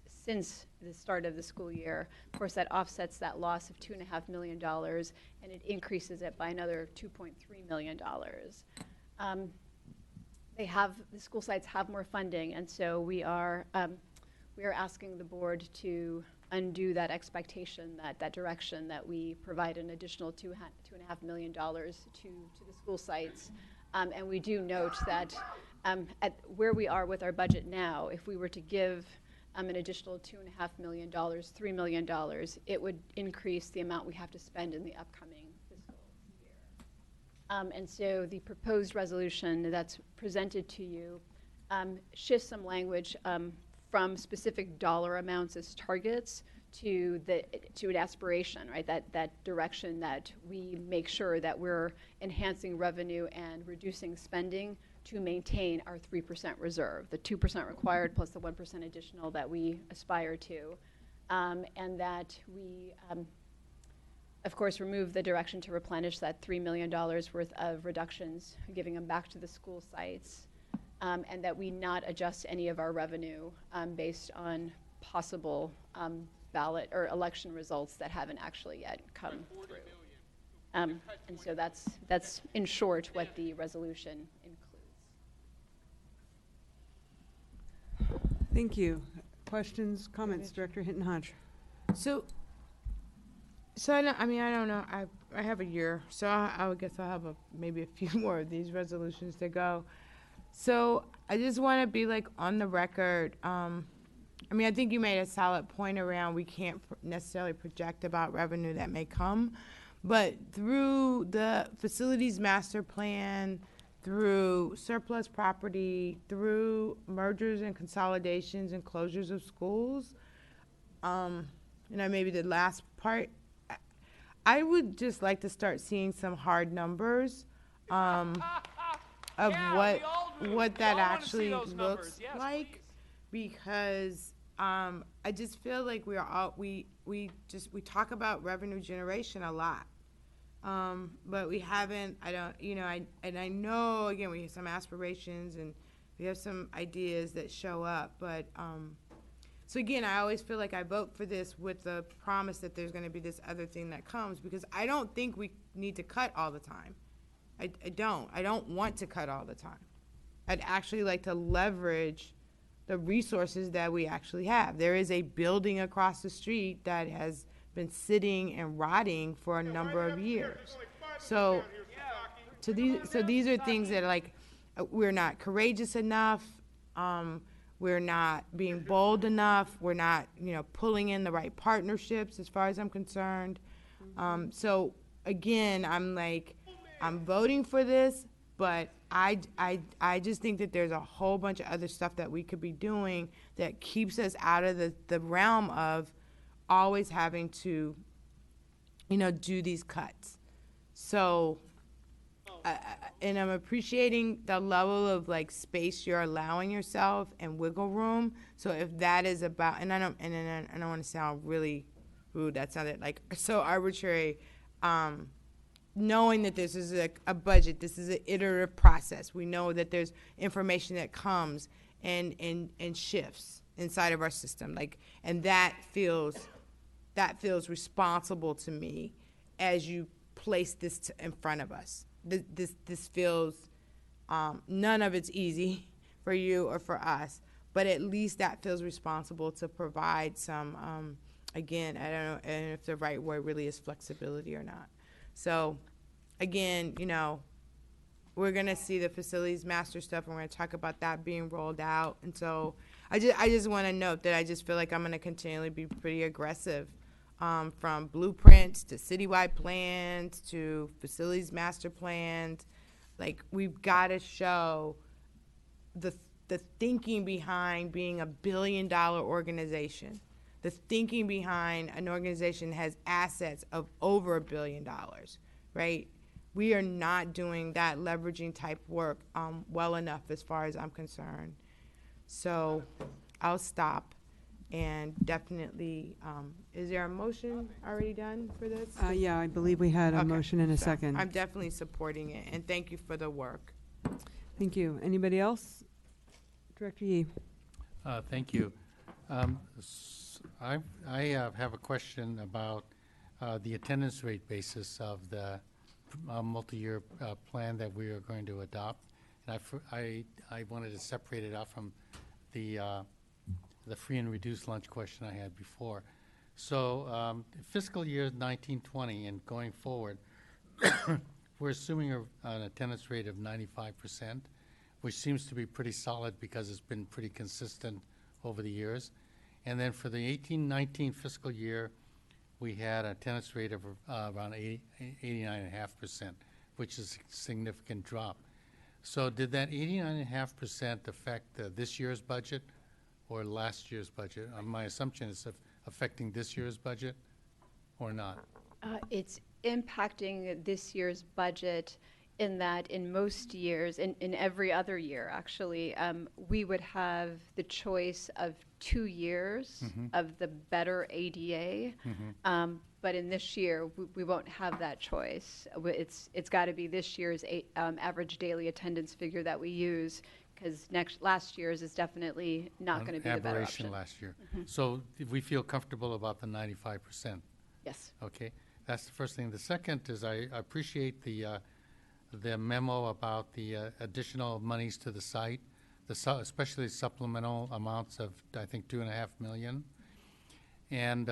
since the start of the school year. Of course, that offsets that loss of $2.5 million, and it increases it by another $2.3 million. The school sites have more funding, and so we are asking the board to undo that expectation, that direction, that we provide an additional $2.5 million to the school sites. And we do note that at where we are with our budget now, if we were to give an additional $2.5 million, $3 million, it would increase the amount we have to spend in the upcoming fiscal year. And so the proposed resolution that's presented to you shifts some language from specific dollar amounts as targets to an aspiration, right? That direction that we make sure that we're enhancing revenue and reducing spending to maintain our 3% reserve, the 2% required plus the 1% additional that we aspire to, and that we, of course, remove the direction to replenish that $3 million worth of reductions, giving them back to the school sites, and that we not adjust any of our revenue based on possible ballot or election results that haven't actually yet come through. And so that's in short what the resolution includes. Thank you. Questions, comments, Director Hinton Hodge? So I don't know. I have a year, so I would guess I'll have maybe a few more of these resolutions to go. So I just want to be like on the record. I mean, I think you made a solid point around we can't necessarily project about revenue that may come, but through the facilities master plan, through surplus property, through mergers and consolidations and closures of schools, maybe the last part, I would just like to start seeing some hard numbers of what that actually looks like, because I just feel like we talk about revenue generation a lot, but we haven't. I know again we have some aspirations and we have some ideas that show up, but so again, I always feel like I vote for this with the promise that there's going to be this other thing that comes, because I don't think we need to cut all the time. I don't want to cut all the time. I'd actually like to leverage the resources that we actually have. There is a building across the street that has been sitting and rotting for a number of years. So these are things that like we're not courageous enough. We're not being bold enough. We're not, pulling in the right partnerships as far as I'm concerned. So again, I'm voting for this, but I just think that there's a whole bunch of other stuff that we could be doing that keeps us out of the realm of always having to, do these cuts. So, and I'm appreciating the level of space you're allowing yourself and wiggle room. So if that is about, and I don't want to sound really rude. That sounded so arbitrary. Knowing that this is a budget, this is an iterative process. We know that there's information that comes and shifts inside of our system, and that feels responsible to me as you place this in front of us. This feels none of it's easy for you or for us, but at least that feels responsible to provide some. Again, I don't know if the right word really is flexibility or not. So, again, we're going to see the facilities master stuff, and we're going to talk about that being rolled out. And so I just want to note that I just feel like I'm going to continually be pretty aggressive, from blueprints to citywide plans to facilities master plans. We've got to show the thinking behind being a $1 billion organization. The thinking behind an organization has assets of over $1 billion, right? We are not doing that leveraging type work well enough as far as I'm concerned. So I'll stop, and definitely, is there a motion already done for this? Yeah, I believe we had a Okay. motion and a So second. I'm definitely supporting it, and thank you for the work. Thank you. Anybody else? Director Yee. Thank you. I have a question about the attendance rate basis of the multi-year plan that we are going to adopt. And I wanted to separate it out from the free and reduced lunch question I had before. So fiscal year 1920 and going forward, we're assuming an attendance rate of 95%, which seems to be pretty solid because it's been pretty consistent over the years. And then for the 18-19 fiscal year, we had an attendance rate of around 89.5%, which is a significant drop. So did that 89.5% affect this year's budget or last year's budget? My assumption is affecting this year's budget or not? It's impacting this year's budget in that in most years, in every other year actually, we would have the choice of 2 years of the better ADA. But in this year, we won't have that choice. It's got to be this year's average daily attendance figure that we use, because last year's is definitely not going to be the better aberration option. last year. So we feel comfortable about the 95%. Yes. Okay, that's the first thing. The second is I appreciate the memo about the additional monies to the site, especially supplemental amounts of, I think, $2.5 million. And,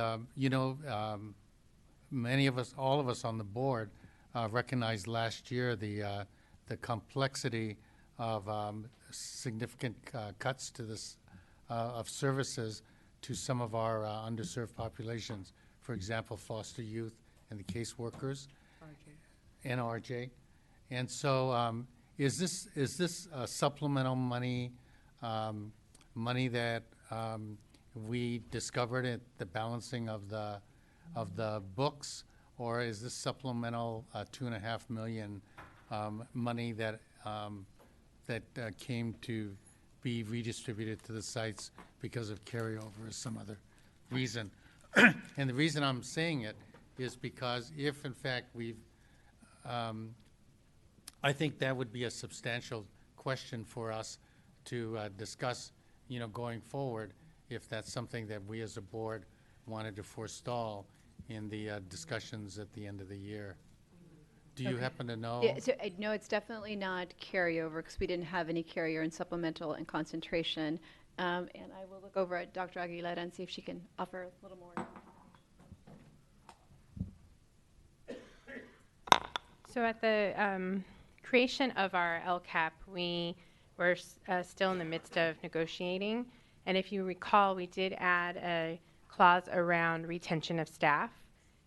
many of us, all of us on the board, recognized last year the complexity of significant cuts to this of services to some of our underserved populations. For example, foster youth and the caseworkers, NRJ. And so, is this supplemental money, money that we discovered at the balancing of the books, or is this supplemental $2.5 million money that came to be redistributed to the sites because of carryover or some other reason? And the reason I'm saying it is because if, in fact, I think that would be a substantial question for us to discuss, going forward, if that's something that we as a board wanted to forestall in the discussions at the end of the year. Do you happen to know? Yeah, so, no, it's definitely not carryover because we didn't have any carryover in supplemental and concentration. And I will look over at Dr. Aguilera and see if she can offer a little more. So at the creation of our LCAP, we were still in the midst of negotiating. And if you recall, we did add a clause around retention of staff,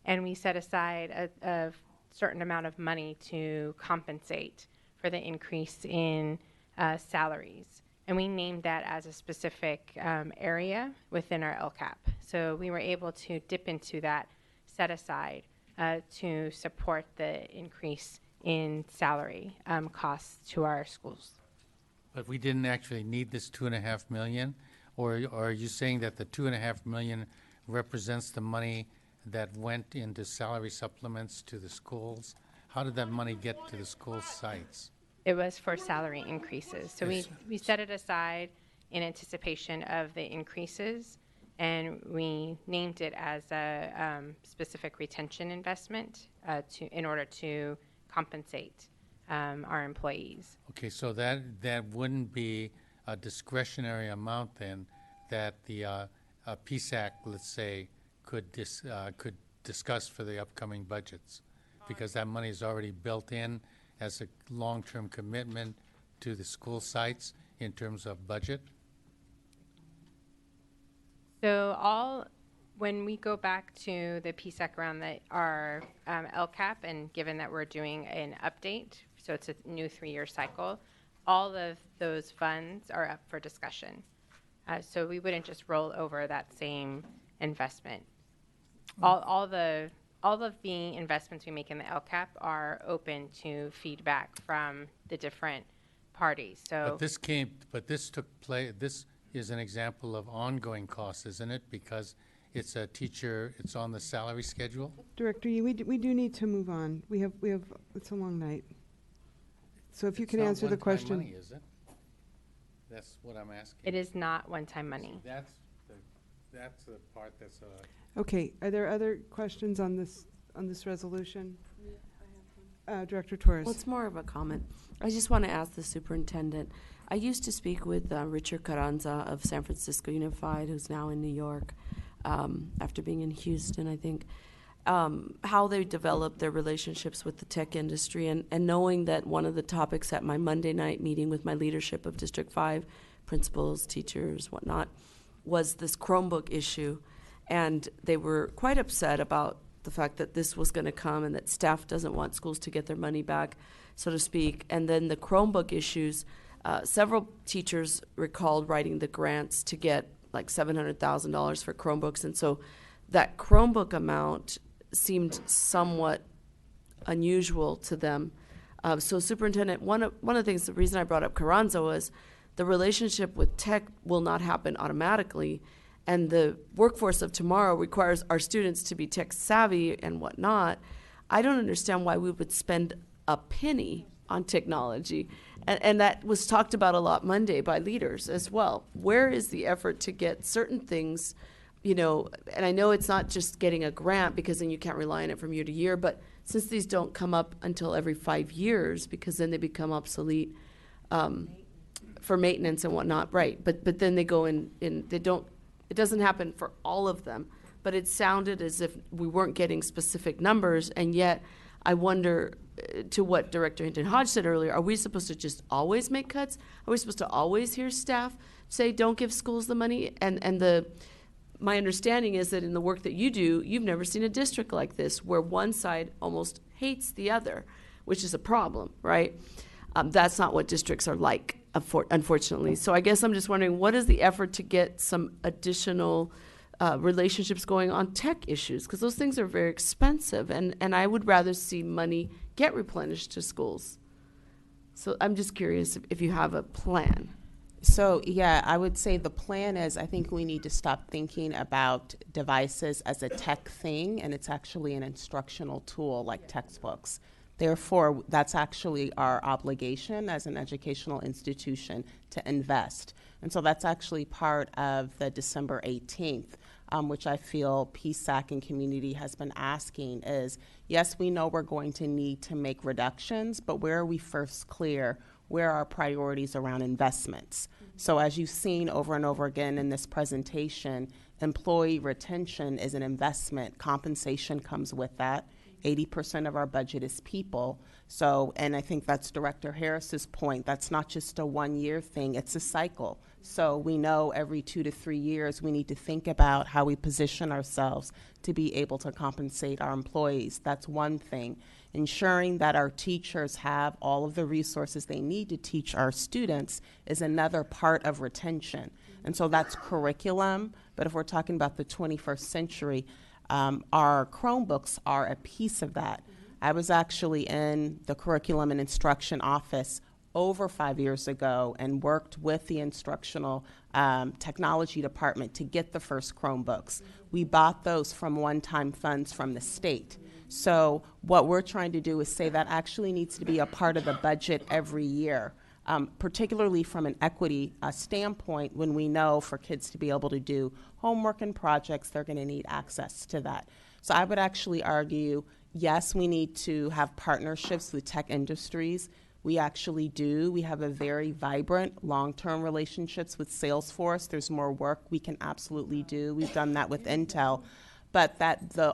and we set aside a certain amount of money to compensate for the increase in salaries. And we named that as a specific area within our LCAP. So we were able to dip into that set aside to support the increase in salary costs to our schools. But we didn't actually need this $2.5 million, or are you saying that the $2.5 million represents the money that went into salary supplements to the schools? How did that money get to the school sites? It was for salary increases. So we set it aside in anticipation of the increases, and we named it as a specific retention investment in order to compensate our employees. Okay, so that wouldn't be a discretionary amount then that the PSAC, let's say, could discuss for the upcoming budgets, because that money is already built in as a long-term commitment to the school sites in terms of budget? So when we go back to the PSAC around our LCAP, and given that we're doing an update, so it's a new 3-year cycle, all of those funds are up for discussion. So we wouldn't just roll over that same investment. All of the investments we make in the LCAP are open to feedback from the different parties. So this took place. This is an example of ongoing costs, isn't it? Because it's a teacher. It's on the salary schedule. Director Yee, we do need to move on. We have. It's a long night. So if you can answer the question. Money, is it? That's what I'm asking. It is not one-time money. That's the part that's. Okay. Are there other questions on this resolution? Yeah, I have one. Director Torres. Well, it's more of a comment. I just want to ask the superintendent. I used to speak with Richard Carranza of San Francisco Unified, who's now in New York, after being in Houston, I think, how they developed their relationships with the tech industry, and knowing that one of the topics at my Monday night meeting with my leadership of District 5, principals, teachers, whatnot, was this Chromebook issue. And they were quite upset about the fact that this was going to come and that staff doesn't want schools to get their money back, so to speak. And then the Chromebook issues, several teachers recalled writing the grants to get like $700,000 for Chromebooks. And so that Chromebook amount seemed somewhat unusual to them. So superintendent, one of the things, the reason I brought up Carranza was the relationship with tech will not happen automatically. And the workforce of tomorrow requires our students to be tech savvy and whatnot. I don't understand why we would spend a penny on technology. And that was talked about a lot Monday by leaders as well. Where is the effort to get certain things, and I know it's not just getting a grant because then you can't rely on it from year to year, but since these don't come up until every 5 years because then they become obsolete for maintenance and whatnot, right. But then they go in they don't, it doesn't happen for all of them, but it sounded as if we weren't getting specific numbers, and yet I wonder to what Director Hinton Hodge said earlier, are we supposed to just always make cuts? Are we supposed to always hear staff say, don't give schools the money? My understanding is that in the work that you do, you've never seen a district like this where one side almost hates the other, which is a problem, right? That's not what districts are like, unfortunately. So I guess I'm just wondering, what is the effort to get some additional relationships going on tech issues? Because those things are very expensive, and I would rather see money get replenished to schools. So I'm just curious if you have a plan. So, yeah, I would say the plan is I think we need to stop thinking about devices as a tech thing, and it's actually an instructional tool like textbooks. Therefore, that's actually our obligation as an educational institution to invest. And so that's actually part of the December 18th, which I feel PSAC and community has been asking is, yes, we know we're going to need to make reductions, but where are we first clear? Where are our priorities around investments? So as you've seen over and over again in this presentation, employee retention is an investment. Compensation comes with that. 80% of our budget is people. So, and I think that's Director Harris's point. That's not just a one-year thing, it's a cycle. So we know every 2 to 3 years we need to think about how we position ourselves to be able to compensate our employees. That's one thing. Ensuring that our teachers have all of the resources they need to teach our students is another part of retention. And so that's curriculum, but if we're talking about the 21st century, our Chromebooks are a piece of that. I was actually in the curriculum and instruction office over 5 years ago and worked with the instructional technology department to get the first Chromebooks. We bought those from one-time funds from the state. So what we're trying to do is say that actually needs to be a part of the budget every year, particularly from an equity standpoint when we know for kids to be able to do homework and projects, they're going to need access to that. So I would actually argue, yes, we need to have partnerships with tech industries. We actually do. We have a very vibrant long-term relationships with Salesforce. There's more work we can absolutely do. We've done that with Intel. But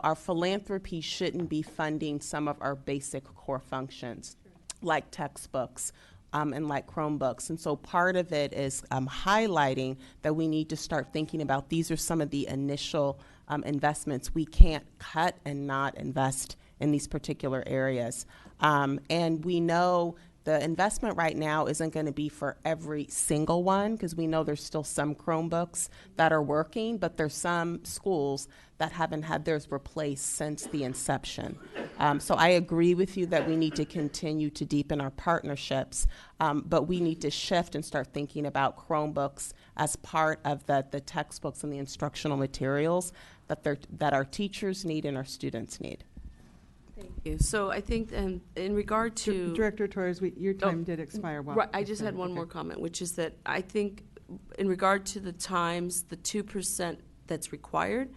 our philanthropy shouldn't be funding some of our basic core functions, like textbooks and like Chromebooks. And so part of it is highlighting that we need to start thinking about these are some of the initial investments. We can't cut and not invest in these particular areas. And we know the investment right now isn't going to be for every single one because we know there's still some Chromebooks that are working, but there's some schools that haven't had theirs replaced since the inception. So I agree with you that we need to continue to deepen our partnerships, but we need to shift and start thinking about Chromebooks as part of the textbooks and the instructional materials that our teachers need and our students need. Thank you. So I think in regard to Director Torres, your time did expire. Right, I just had one more comment, which is that I think in regard to the times, the 2% that's required,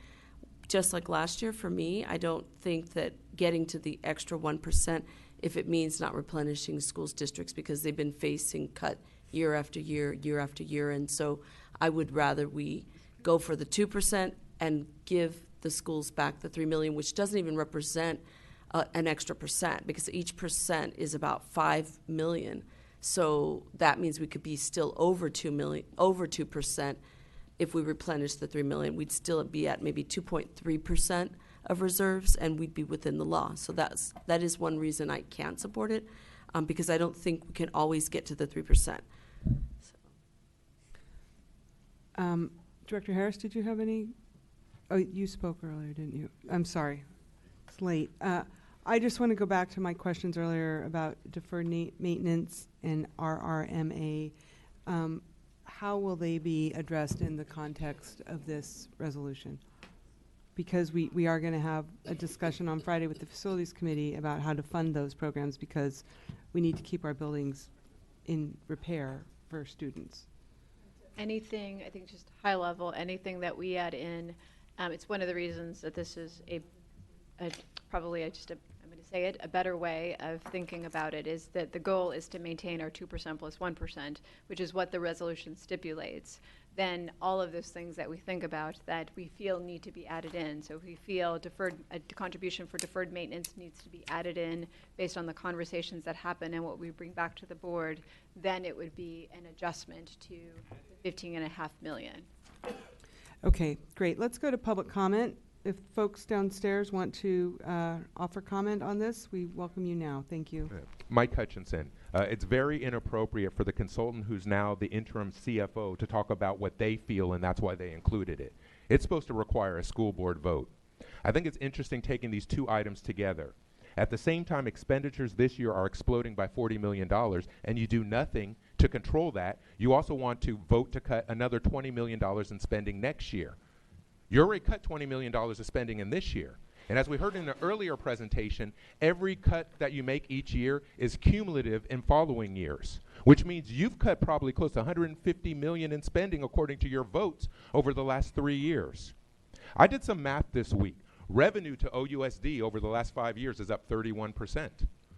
just like last year for me, I don't think that getting to the extra 1%, if it means not replenishing schools districts because they've been facing cut year after year, year after year. And so I would rather we go for the 2% and give the schools back the $3 million, which doesn't even represent an extra percent because each percent is about $5 million. So that means we could be still over 2% if we replenish the $3 million. We'd still be at maybe 2.3% of reserves, and we'd be within the law. So that is one reason I can't support it, because I don't think we can always get to the 3%. Director Harris, did you have any? Oh, you spoke earlier, didn't you? I'm sorry. It's late. I just want to go back to my questions earlier about deferred maintenance and RRMA. How will they be addressed in the context of this resolution? Because we are going to have a discussion on Friday with the Facilities Committee about how to fund those programs because we need to keep our buildings in repair for students. Anything, I think just high level, anything that we add in, it's one of the reasons that this is probably a better way of thinking about it is that the goal is to maintain our 2% plus 1%, which is what the resolution stipulates. then all of those things that we think about that we feel need to be added in. So if we feel a contribution for deferred maintenance needs to be added in based on the conversations that happen and what we bring back to the board, then it would be an adjustment to the $15.5 million. Okay, great. Let's go to public comment. If folks downstairs want to offer comment on this, we welcome you now. Thank you. Mike Hutchinson. It's very inappropriate for the consultant who's now the interim CFO to talk about what they feel, and that's why they included it. It's supposed to require a school board vote. I think it's interesting taking these two items together. At the same time, expenditures this year are exploding by $40 million, and you do nothing to control that. You also want to vote to cut another $20 million in spending next year. You already cut $20 million of spending in this year. And as we heard in the earlier presentation, every cut that you make each year is cumulative in following years, which means you've cut probably close to $150 million in spending according to your votes over the last 3 years. I did some math this week. Revenue to OUSD over the last 5 years is up 31%.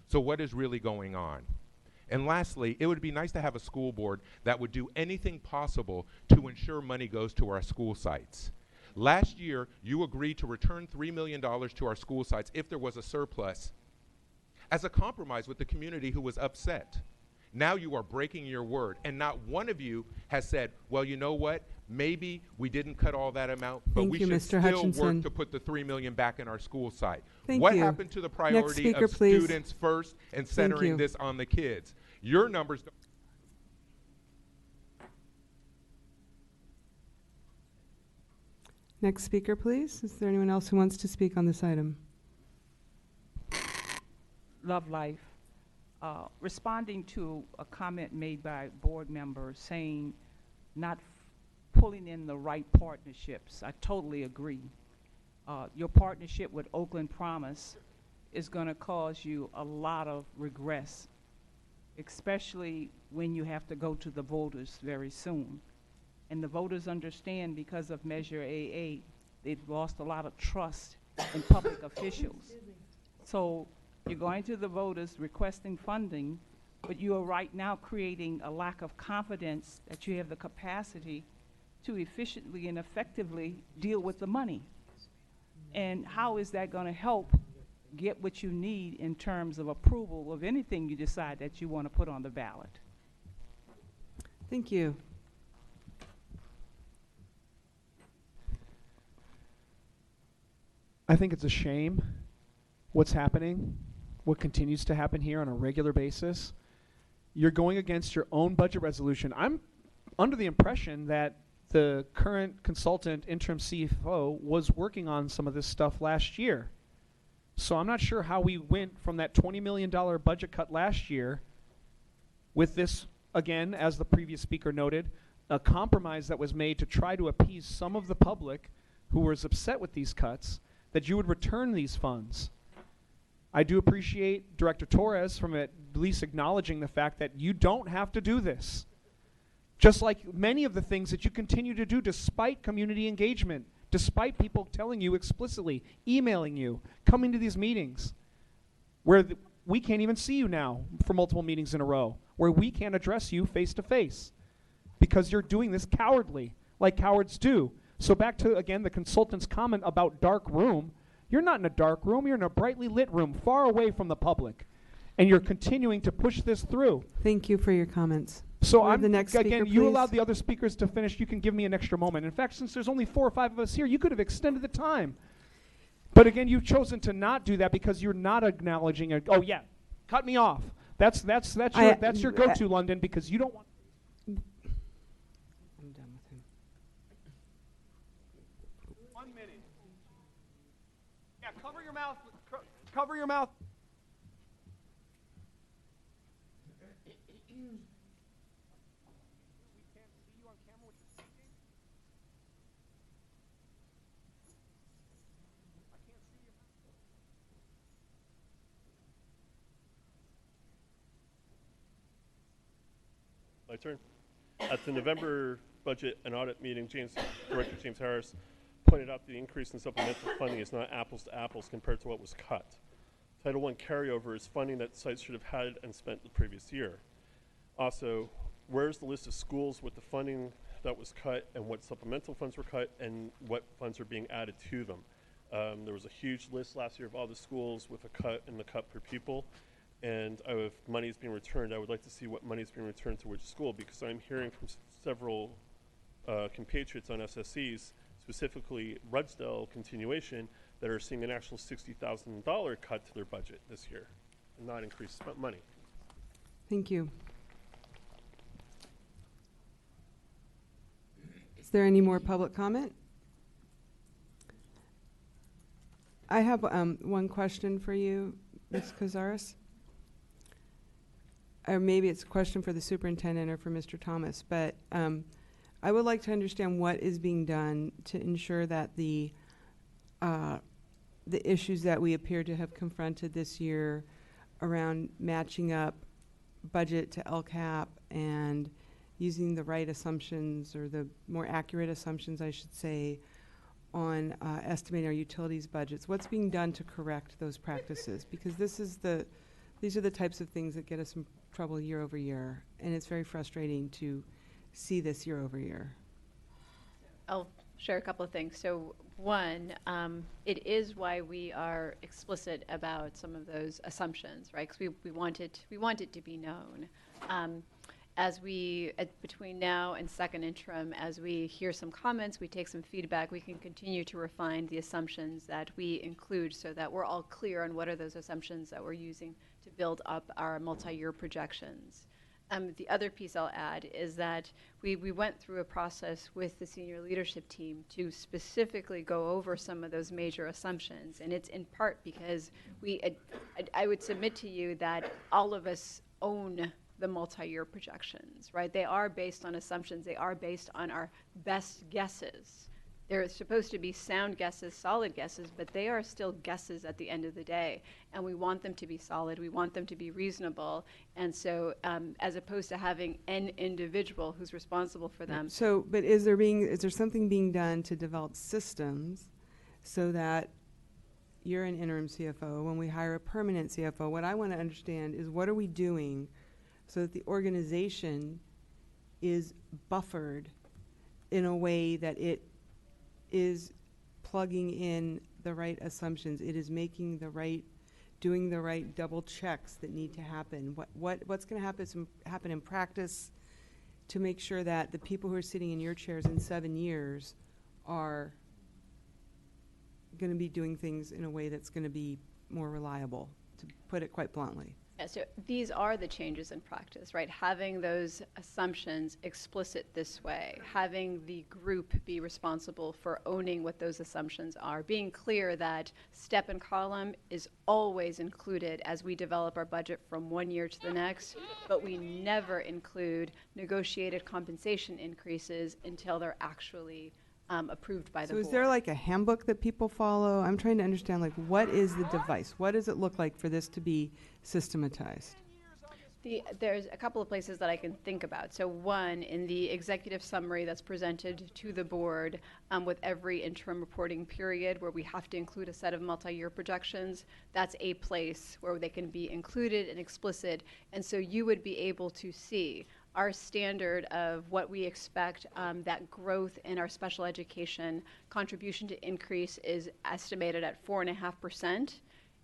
So what is really going on? And lastly, it would be nice to have a school board that would do anything possible to ensure money goes to our school sites. Last year, you agreed to return $3 million to our school sites if there was a surplus as a compromise with the community who was upset. Now you are breaking your word, and not one of you has said, well, you know what, maybe we didn't cut all that amount, but Thank we you, should Mr. still Hutchinson. work to put the $3 million back in our school site. Thank What you. happened to the Next priority speaker, of please. students first and Thank centering you. this on the kids? Your numbers don't. Next speaker, please. Is there anyone else who wants to speak on this item? Love Life. Responding to a comment made by board members saying not pulling in the right partnerships, I totally agree. Your partnership with Oakland Promise is going to cause you a lot of regress, especially when you have to go to the voters very soon. And the voters understand because of Measure AA, they've lost a lot of trust in public officials. So you're going to the voters requesting funding, but you are right now creating a lack of confidence that you have the capacity to efficiently and effectively deal with the money. And how is that going to help get what you need in terms of approval of anything you decide that you want to put on the ballot? Thank you. I think it's a shame what's happening, what continues to happen here on a regular basis. You're going against your own budget resolution. I'm under the impression that the current consultant interim CFO was working on some of this stuff last year. So I'm not sure how we went from that $20 million budget cut last year with this, again, as the previous speaker noted, a compromise that was made to try to appease some of the public who was upset with these cuts, that you would return these funds. I do appreciate Director Torres from at least acknowledging the fact that you don't have to do this. Just like many of the things that you continue to do despite community engagement, despite people telling you explicitly, emailing you, coming to these meetings, where we can't even see you now for multiple meetings in a row, where we can't address you face to face because you're doing this cowardly, like cowards do. So back to, again, the consultant's comment about dark room. You're not in a dark room. You're in a brightly lit room, far away from the public. And you're continuing to push this through. Thank you for your comments. So We have I'm, the next speaker, again, you please. allowed the other speakers to finish. You can give me an extra moment. In fact, since there's only 4 or 5 of us here, you could have extended the time. But again, you've chosen to not do that because you're not acknowledging it. Oh, yeah, cut me off. That's your go-to, London, because you don't want... I'm done with him. 1 minute. Yeah, cover your mouth. Cover your mouth. My turn. At the November budget and audit meeting, Director James Harris pointed out the increase in supplemental funding is not apples to apples compared to what was cut. Title I carryover is funding that sites should have had and spent the previous year. Also, where's the list of schools with the funding that was cut and what supplemental funds were cut and what funds are being added to them. There was a huge list last year of all the schools with a cut and the cut per pupil. And if money is being returned, I would like to see what money is being returned to which school, because I'm hearing from several compatriots on SSCs, specifically Rudsdale continuation, that are seeing an actual $60,000 cut to their budget this year, and not increased money. Thank you. Is there any more public comment? I have one question for you, Ms. Cazares. Or maybe it's a question for the superintendent or for Mr. Thomas, but I would like to understand what is being done to ensure that the issues that we appear to have confronted this year around matching up budget to LCAP and using the right assumptions, or the more accurate assumptions, I should say, on estimating our utilities budgets. What's being done to correct those practices? Because these are the types of things that get us in trouble year over year, and it's very frustrating to see this year over year. I'll share a couple of things. So one, it is why we are explicit about some of those assumptions, right? Because we want it to be known. As we, between now and second interim, as we hear some comments, we take some feedback, we can continue to refine the assumptions that we include so that we're all clear on what are those assumptions that we're using to build up our multi-year projections. The other piece I'll add is that we went through a process with the senior leadership team to specifically go over some of those major assumptions, and it's in part because I would submit to you that all of us own the multi-year projections, right? They are based on assumptions. They are based on our best guesses. They're supposed to be sound guesses, solid guesses, but they are still guesses at the end of the day. And we want them to be solid. We want them to be reasonable. And so as opposed to having an individual who's responsible for them. So, but is there something being done to develop systems so that you're an interim CFO, when we hire a permanent CFO, what I want to understand is what are we doing so that the organization is buffered in a way that it is plugging in the right assumptions, it is making the right, doing the right double checks that need to happen. What's going to happen in practice to make sure that the people who are sitting in your chairs in 7 years are going to be doing things in a way that's going to be more reliable, to put it quite bluntly? Yeah, so these are the changes in practice, right? Having those assumptions explicit this way, having the group be responsible for owning what those assumptions are, being clear that step and column is always included as we develop our budget from one year to the next, but we never include negotiated compensation increases until they're actually approved by the board. So is there like a handbook that people follow? I'm trying to understand, like, what is the device? What does it look like for this to be systematized? There's a couple of places that I can think about. So one, in the executive summary that's presented to the board with every interim reporting period where we have to include a set of multi-year projections, that's a place where they can be included and explicit. And so you would be able to see our standard of what we expect, that growth in our special education contribution to increase is estimated at 4.5%.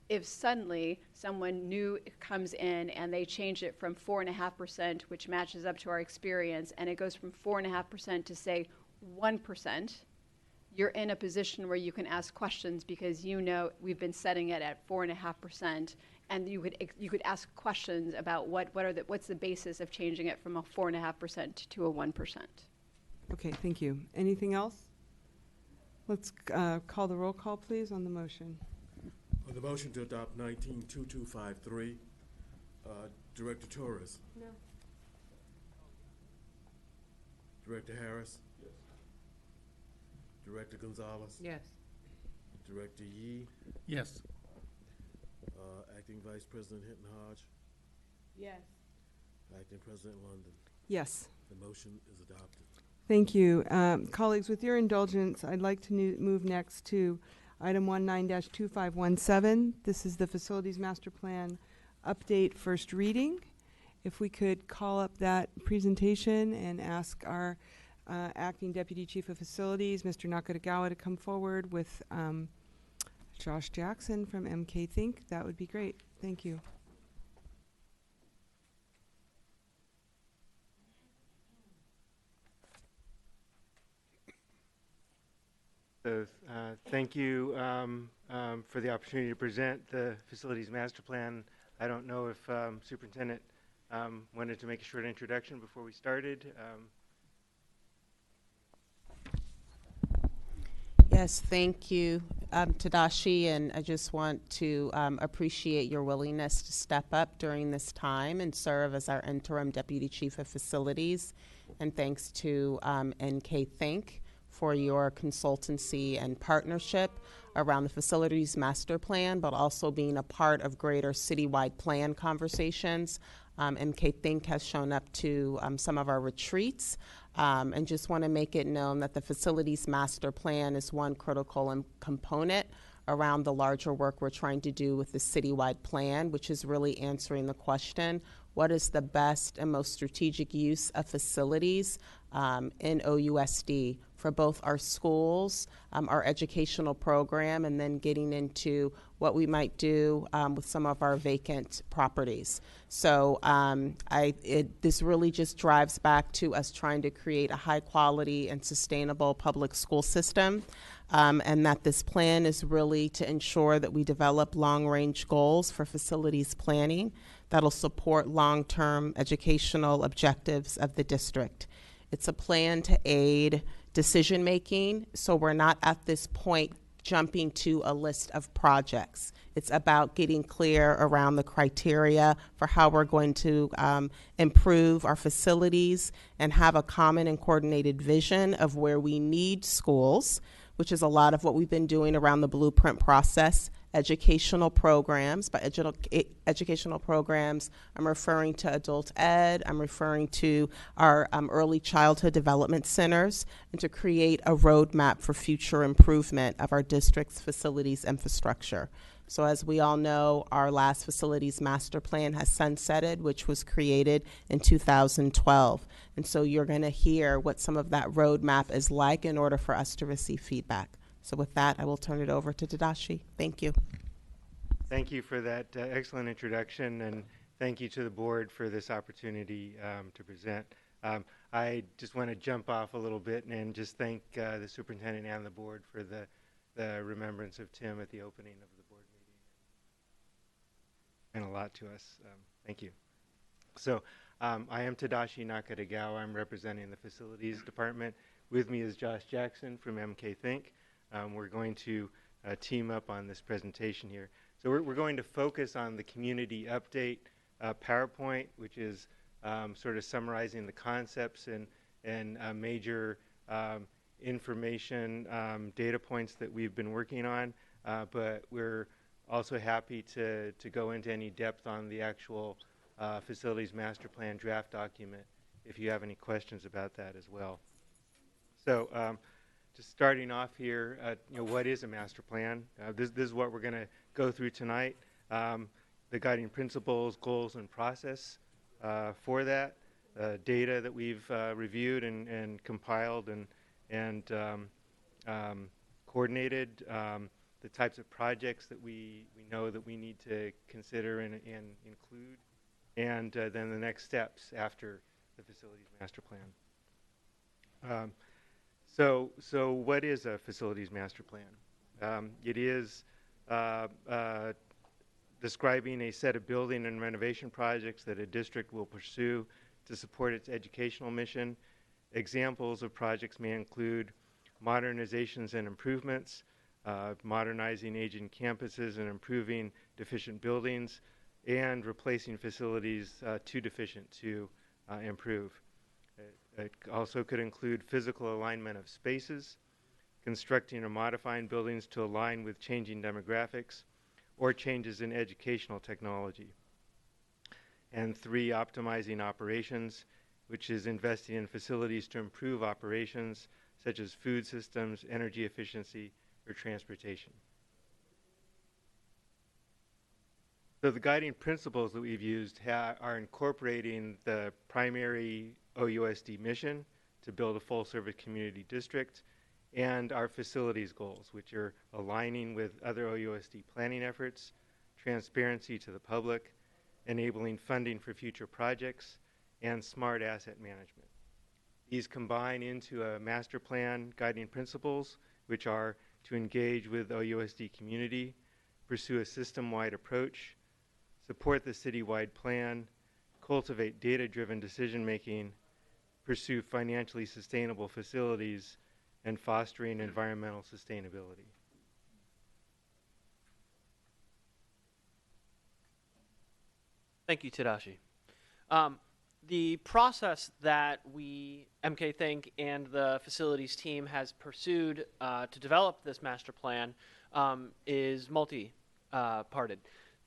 If suddenly someone new comes in and they change it from 4.5%, which matches up to our experience, and it goes from 4.5% to say 1%, you're in a position where you can ask questions because you know we've been setting it at 4.5%. And you could ask questions about what's the basis of changing it from a 4.5% to a 1%. Okay, thank you. Anything else? Let's call the roll call, please, on the motion. On the motion to adopt 192253, Director Torres. No. Director Harris. Yes. Director Gonzalez. Yes. Director Yee. Yes. Acting Vice President Hinton Hodge. Yes. Acting President London. Yes. The motion is adopted. Thank you. Colleagues, with your indulgence, I'd like to move next to item 19-2517. This is the Facilities Master Plan update first reading. If we could call up that presentation and ask our Acting Deputy Chief of Facilities, Mr. Nakatagawa, to come forward with Josh Jackson from MK Think. That would be great. Thank you. So, thank you for the opportunity to present the facilities master plan. I don't know if Superintendent wanted to make a short introduction before we started. Yes, thank you, Tadashi, and I just want to appreciate your willingness to step up during this time and serve as our interim Deputy Chief of Facilities. And thanks to NK Think for your consultancy and partnership around the facilities master plan, but also being a part of greater citywide plan conversations. MK Think has shown up to some of our retreats, and just want to make it known that the facilities master plan is one critical component around the larger work we're trying to do with the citywide plan, which is really answering the question, what is the best and most strategic use of facilities in OUSD for both our schools, our educational program, and then getting into what we might do with some of our vacant properties. So this really just drives back to us trying to create a high quality and sustainable public school system, and that this plan is really to ensure that we develop long-range goals for facilities planning that'll support long-term educational objectives of the district. It's a plan to aid decision making, so we're not at this point jumping to a list of projects. It's about getting clear around the criteria for how we're going to improve our facilities and have a common and coordinated vision of where we need schools, which is a lot of what we've been doing around the blueprint process. Educational programs. By educational programs, I'm referring to adult ed, I'm referring to our early childhood development centers, and to create a roadmap for future improvement of our district's facilities infrastructure. So as we all know, our last facilities master plan has sunsetted, which was created in 2012. And so you're going to hear what some of that roadmap is like in order for us to receive feedback. So with that, I will turn it over to Tadashi. Thank you. Thank you for that excellent introduction, and thank you to the board for this opportunity to present. I just want to jump off a little bit and just thank the superintendent and the board for the remembrance of Tim at the opening of the board meeting. And a lot to us. Thank you. So I am Tadashi Nakatagawa. I'm representing the facilities department. With me is Josh Jackson from MK Think. We're going to team up on this presentation here. So we're going to focus on the community update PowerPoint, which is sort of summarizing the concepts and major information data points that we've been working on. But we're also happy to go into any depth on the actual facilities master plan draft document if you have any questions about that as well. So just starting off here, what is a master plan? This is what we're going to go through tonight. The guiding principles, goals, and process for that. Data that we've reviewed and compiled and coordinated. The types of projects that we know that we need to consider and include. And then the next steps after the facilities master plan. So what is a facilities master plan? It is describing a set of building and renovation projects that a district will pursue to support its educational mission. Examples of projects may include modernizations and improvements, modernizing aging campuses and improving deficient buildings, and replacing facilities too deficient to improve. It also could include physical alignment of spaces, constructing or modifying buildings to align with changing demographics, or changes in educational technology. And 3, optimizing operations, which is investing in facilities to improve operations, such as food systems, energy efficiency, or transportation. So the guiding principles that we've used are incorporating the primary OUSD mission, to build a full-service community district, and our facilities goals, which are aligning with other OUSD planning efforts, transparency to the public, enabling funding for future projects, and smart asset management. These combine into a master plan guiding principles, which are to engage with OUSD community, pursue a system-wide approach, support the citywide plan, cultivate data-driven decision-making, pursue financially sustainable facilities, and fostering environmental sustainability. Thank you, Tadashi. The process that we, MK Think, and the facilities team has pursued to develop this master plan is multi-parted.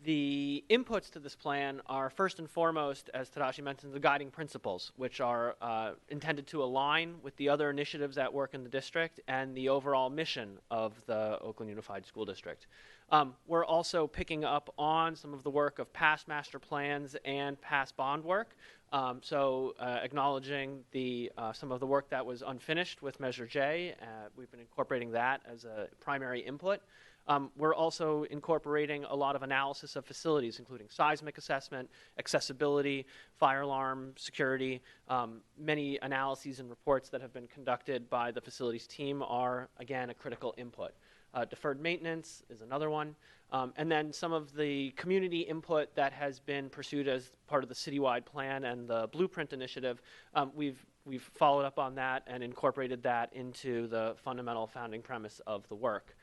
The inputs to this plan are first and foremost, as Tadashi mentioned, the guiding principles, which are intended to align with the other initiatives at work in the district and the overall mission of the Oakland Unified School District. We're also picking up on some of the work of past master plans and past bond work. Acknowledging some of the work that was unfinished with Measure J, we've been incorporating that as a primary input. We're also incorporating a lot of analysis of facilities, including seismic assessment, accessibility, fire alarm, security. Many analyses and reports that have been conducted by the facilities team are, again, a critical input. Deferred maintenance is another one. And then some of the community input that has been pursued as part of the citywide plan and the blueprint initiative, we've followed up on that and incorporated that into the fundamental founding premise of the work.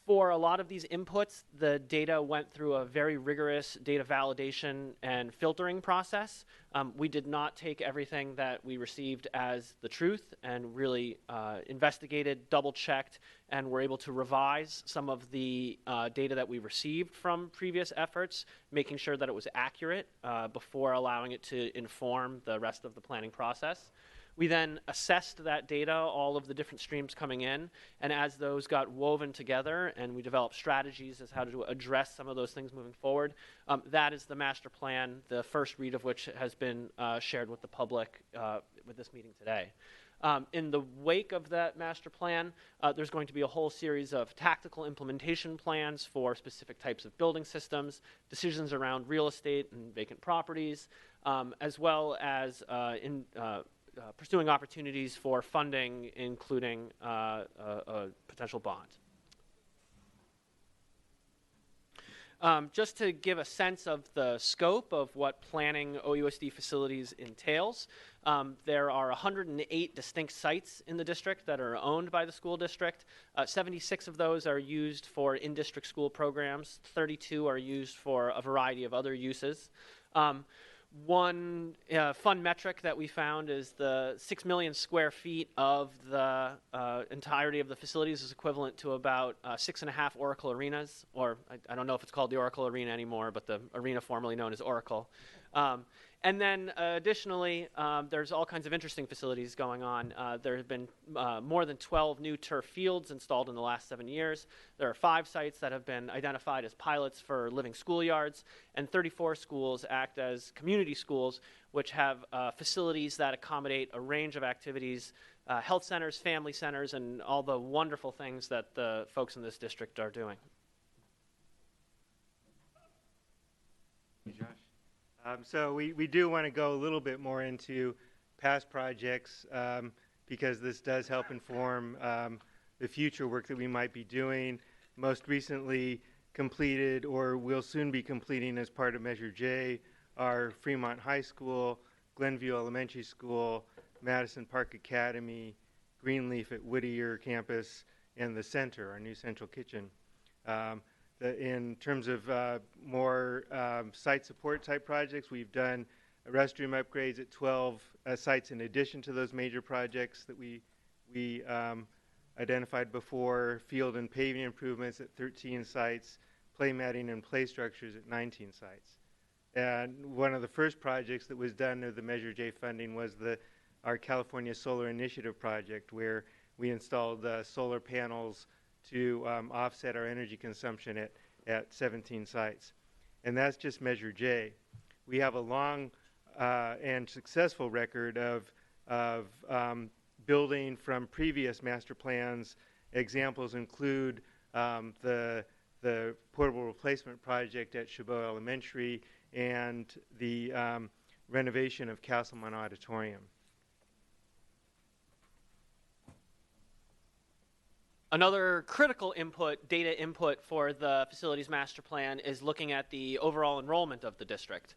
For a lot of these inputs, the data went through a very rigorous data validation and filtering process. We did not take everything that we received as the truth and really investigated, double-checked, and were able to revise some of the data that we received from previous efforts, making sure that it was accurate before allowing it to inform the rest of the planning process. We then assessed that data, all of the different streams coming in, and as those got woven together and we developed strategies as how to address some of those things moving forward, that is the master plan, the first read of which has been shared with the public with this meeting today. In the wake of that master plan, there's going to be a whole series of tactical implementation plans for specific types of building systems, decisions around real estate and vacant properties, as well as pursuing opportunities for funding, including a potential bond. Just to give a sense of the scope of what planning OUSD facilities entails, there are 108 distinct sites in the district that are owned by the school district. 76 of those are used for in-district school programs. 32 are used for a variety of other uses. One fun metric that we found is the 6 million square feet of the entirety of the facilities is equivalent to about 6.5 Oracle arenas, or I don't know if it's called the Oracle Arena anymore, but the arena formerly known as Oracle. And then additionally, there's all kinds of interesting facilities going on. There have been more than 12 new turf fields installed in the last 7 years. There are 5 sites that have been identified as pilots for living schoolyards, and 34 schools act as community schools, which have facilities that accommodate a range of activities, health centers, family centers, and all the wonderful things that the folks in this district are doing. Josh. So we do want to go a little bit more into past projects because this does help inform the future work that we might be doing. Most recently completed or will soon be completing as part of Measure J are Fremont High School, Glenview Elementary School, Madison Park Academy, Greenleaf at Whittier campus, and the center, our new central kitchen. In terms of more site support type projects, we've done restroom upgrades at 12 sites in addition to those major projects that we identified before, field and paving improvements at 13 sites, play matting and play structures at 19 sites. And one of the first projects that was done with the Measure J funding was our California Solar Initiative project, where we installed solar panels to offset our energy consumption at 17 sites. And that's just Measure J. We have a long and successful record of of building from previous master plans. Examples include the portable replacement project at Chabot Elementary and the renovation of Castlemont Auditorium. Another critical input, data input for the facilities master plan is looking at the overall enrollment of the district.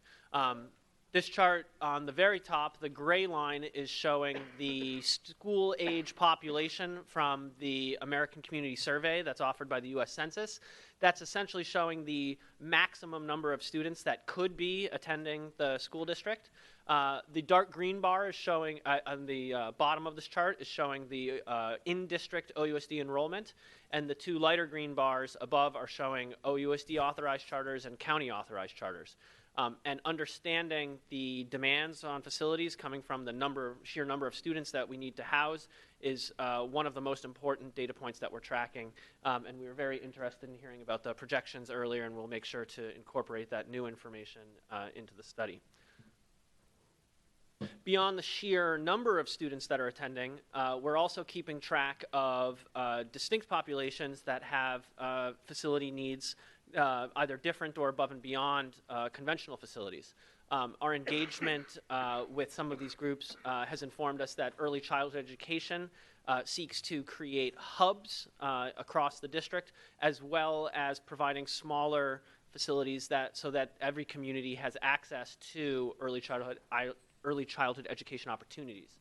This chart on the very top, the gray line is showing the school age population from the American Community Survey that's offered by the U.S. Census. That's essentially showing the maximum number of students that could be attending the school district. The dark green bar is showing, on the bottom of this chart, is showing the in-district OUSD enrollment, and the two lighter green bars above are showing OUSD authorized charters and county authorized charters. And understanding the demands on facilities coming from the sheer number of students that we need to house is one of the most important data points that we're tracking. And we were very interested in hearing about the projections earlier, and we'll make sure to incorporate that new information into the study. Beyond the sheer number of students that are attending, we're also keeping track of distinct populations that have facility needs either different or above and beyond conventional facilities. Our engagement with some of these groups has informed us that early childhood education seeks to create hubs across the district, as well as providing smaller facilities so that every community has access to early childhood education opportunities.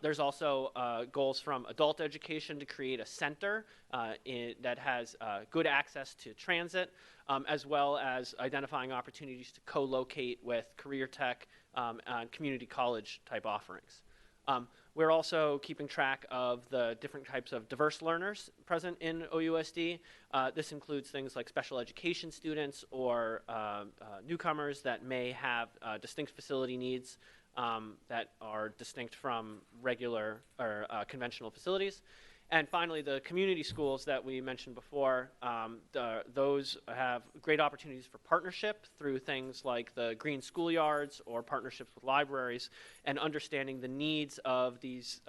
There's also goals from adult education to create a center that has good access to transit, as well as identifying opportunities to co-locate with career tech and community college type offerings. We're also keeping track of the different types of diverse learners present in OUSD. This includes things like special education students or newcomers that may have distinct facility needs that are distinct from regular or conventional facilities. And finally, the community schools that we mentioned before, those have great opportunities for partnership through things like the green schoolyards or partnerships with libraries, and understanding the needs of these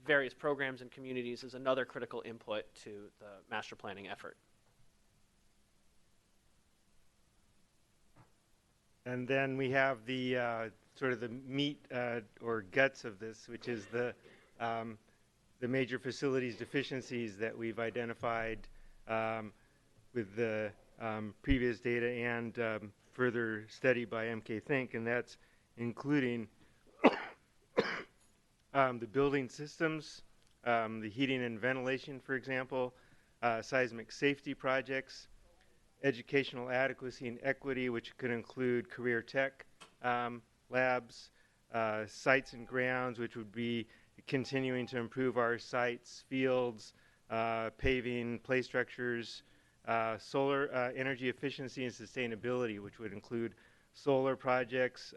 various programs and communities is another critical input to the master planning effort. And then we have the sort of the meat or guts of this, which is the major facilities deficiencies that we've identified with the previous data and further study by MK Think, and that's including the building systems, the heating and ventilation, for example, seismic safety projects, educational adequacy and equity, which could include career tech labs, sites and grounds, which would be continuing to improve our sites, fields, paving, play structures, solar energy efficiency and sustainability, which would include solar projects,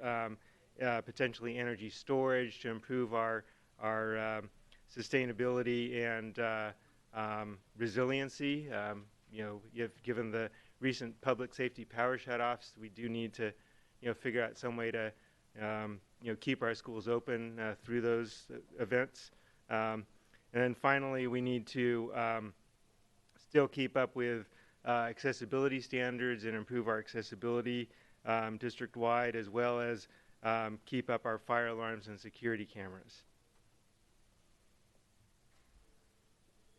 potentially energy storage to improve our sustainability and resiliency. Given the recent public safety power shutoffs, we do need to figure out some way to keep our schools open through those events. And then finally, we need to still keep up with accessibility standards and improve our accessibility district-wide, as well as keep up our fire alarms and security cameras.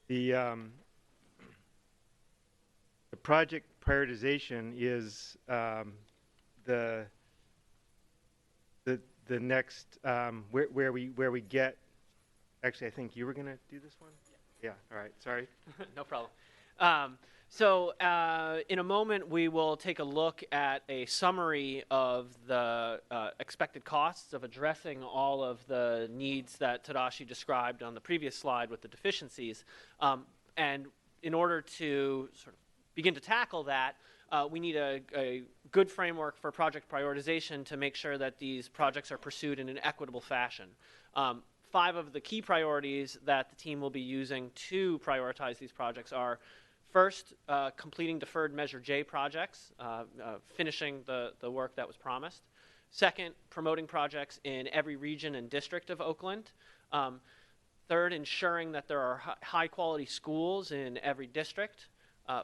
The project prioritization is the next where we get. Actually, I think you were going to do this one. Yeah. All right. Sorry. No problem. So in a moment, we will take a look at a summary of the expected costs of addressing all of the needs that Tadashi described on the previous slide with the deficiencies. And in order to sort of begin to tackle that, we need a good framework for project prioritization to make sure that these projects are pursued in an equitable fashion. 5 of the key priorities that the team will be using to prioritize these projects are: first, completing deferred Measure J projects, finishing the work that was promised. Second, promoting projects in every region and district of Oakland. Third, ensuring that there are high-quality schools in every district.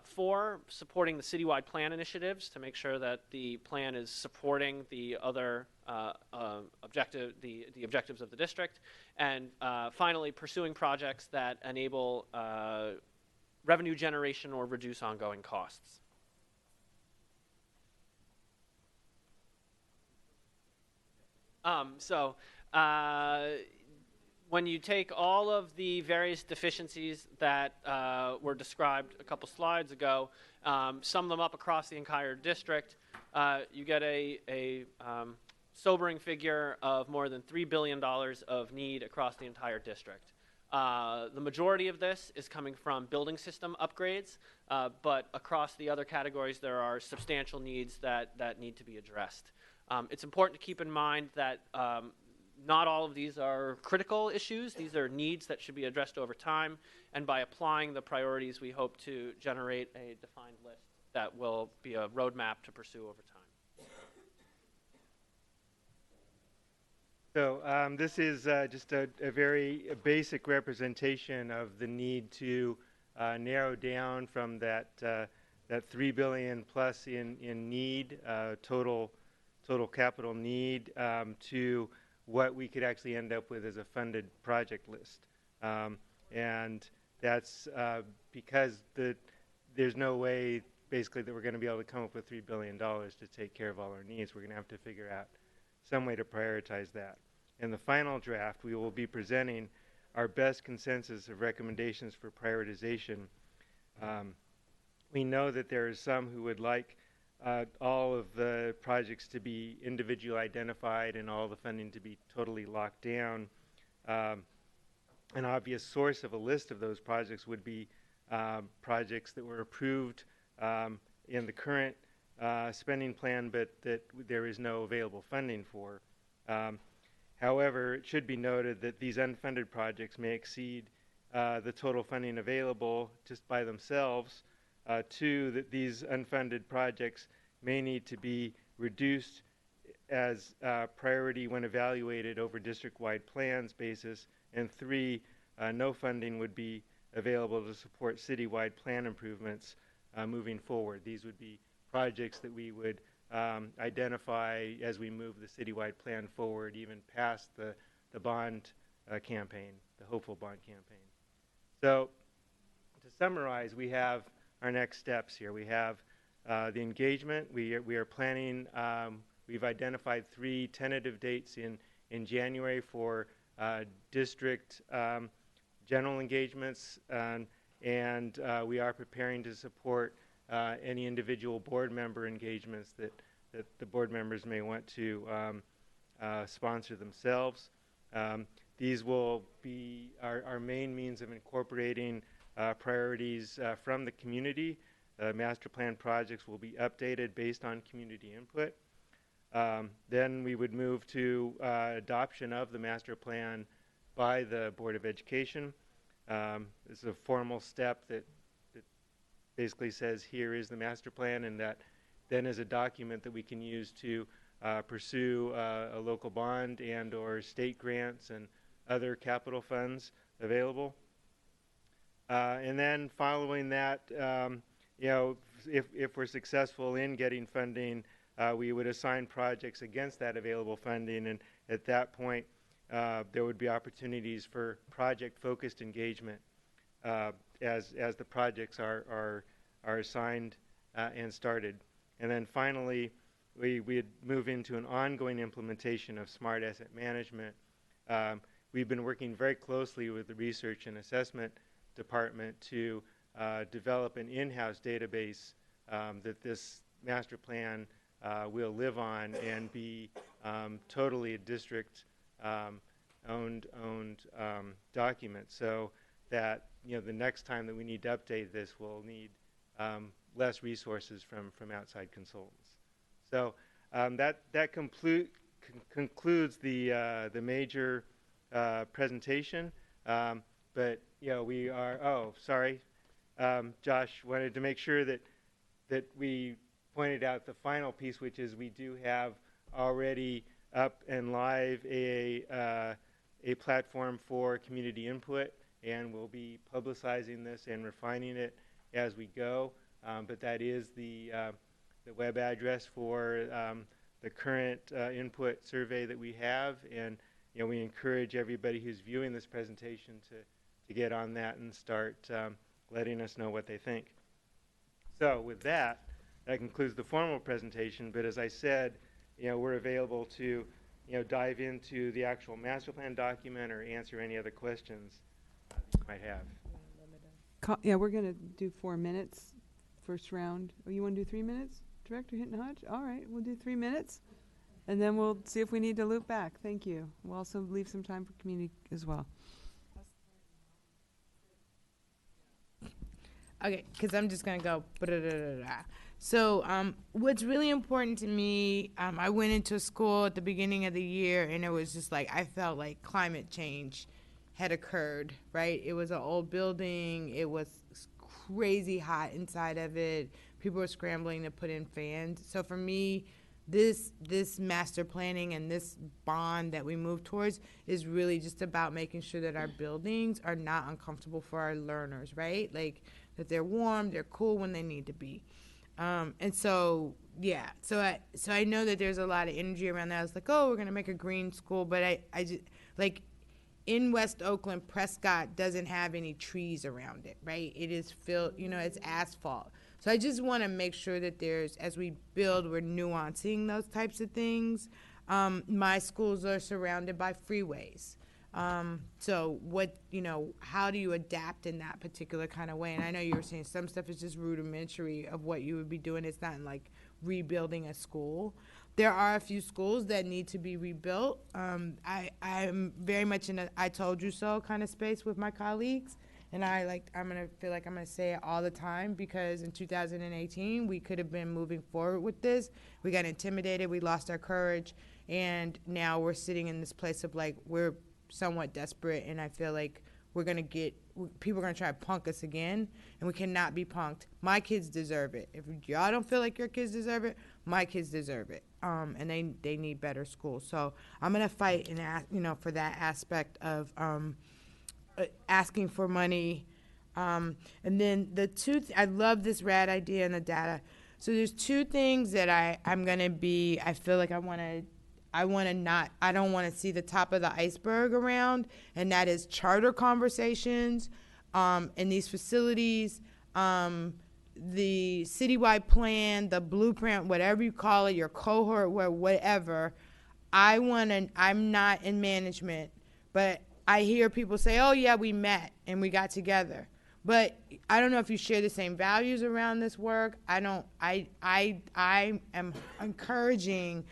4, supporting the citywide plan initiatives to make sure that the plan is supporting the other the objectives of the district. And finally, pursuing projects that enable revenue generation or reduce ongoing costs. When you take all of the various deficiencies that were described a couple slides ago, sum them up across the entire district, you get a sobering figure of more than $3 billion of need across the entire district. The majority of this is coming from building system upgrades, but across the other categories there are substantial needs that need to be addressed. It's important to keep in mind that not all of these are critical issues. These are needs that should be addressed over time, and by applying the priorities, we hope to generate a defined list that will be a roadmap to pursue over time. So this is just a very basic representation of the need to narrow down from that $3 billion plus in need, total capital need, to what we could actually end up with as a funded project list. And that's because there's no way basically that we're going to be able to come up with $3 billion to take care of all our needs. We're going to have to figure out some way to prioritize that. In the final draft, we will be presenting our best consensus of recommendations for prioritization. We know that there are some who would like all of the projects to be individually identified and all the funding to be totally locked down. An obvious source of a list of those projects would be projects that were approved in the current spending plan, but that there is no available funding for. However, it should be noted that these unfunded projects may exceed the total funding available just by themselves. 2, that these unfunded projects may need to be reduced as priority when evaluated over district-wide plans basis. And 3, no funding would be available to support citywide plan improvements moving forward. These would be projects that we would identify as we move the citywide plan forward, even past the bond campaign, the hopeful bond campaign. So to summarize, we have our next steps here. We have the engagement. We are planning, we've identified 3 tentative dates in January for district general engagements, and we are preparing to support any individual board member engagements that the board members may want to sponsor themselves. These will be our main means of incorporating priorities from the community. Master plan projects will be updated based on community input. Then we would move to adoption of the master plan by the Board of Education. This is a formal step that basically says here is the master plan, and that then is a document that we can use to pursue a local bond and or state grants and other capital funds available. And then following that, you know, if we're successful in getting funding, we would assign projects against that available funding, and at that point there would be opportunities for project-focused engagement as the projects are assigned and started. And then finally, we'd move into an ongoing implementation of smart asset management. We've been working very closely with the research and assessment department to develop an in-house database that this master plan will live on and be totally a district owned document, so that, you know, the next time that we need to update this, we'll need less resources from outside consultants. So that concludes the major presentation. But you know, we are. Oh, sorry, Josh wanted to make sure that we pointed out the final piece, which is we do have already up and live a platform for community input, and we'll be publicizing this and refining it as we go. But that is the web address for the current input survey that we have, and we encourage everybody who's viewing this presentation to get on that and start letting us know what they think. So with that concludes the formal presentation. But as I said, we're available to dive into the actual master plan document or answer any other questions you might have. Yeah, we're going to do 4 minutes, first round. Oh, you want to do 3 minutes, Director Hinton Hodge? All right, we'll do 3 minutes, and then we'll see if we need to loop back. Thank you. We'll also leave some time for community as well. Okay, because I'm just going to go. So what's really important to me, I went into school at the beginning of the year, and it was just like I felt like climate change had occurred, right? It was an old building. It was crazy hot inside of it. People were scrambling to put in fans. So for me, this master planning and this bond that we move towards is really just about making sure that our buildings are not uncomfortable for our learners, right? Like that they're warm, they're cool when they need to be. And so, yeah, so I know that there's a lot of energy around that. I was like, oh, we're going to make a green school. But I just, like, in West Oakland, Prescott doesn't have any trees around it, right? It is filled, it's asphalt. So I just want to make sure that as we build, we're nuancing those types of things. My schools are surrounded by freeways. So how do you adapt in that particular kind of way? And I know you were saying some stuff is just rudimentary of what you would be doing. It's not like rebuilding a school. There are a few schools that need to be rebuilt. I'm very much in a I told you so kind of space with my colleagues. And I'm going to feel like I'm going to say it all the time, because in 2018, we could have been moving forward with this. We got intimidated. We lost our courage. And now we're sitting in this place of we're somewhat desperate. And I feel like people are going to try to punk us again. And we cannot be punked. My kids deserve it. If y'all don't feel like your kids deserve it, my kids deserve it. And they need better schools. So I'm going to fight for that aspect of asking for money. And then I love this rad idea and the data. So there's 2 things that I'm going to be, I feel like I don't want to see the top of the iceberg around, and that is charter conversations in these facilities, the citywide plan, the blueprint, whatever you call it, your cohort, whatever. I'm not in management, but I hear people say, oh yeah, we met and we got together. But I don't know if you share the same values around this work. I am encouraging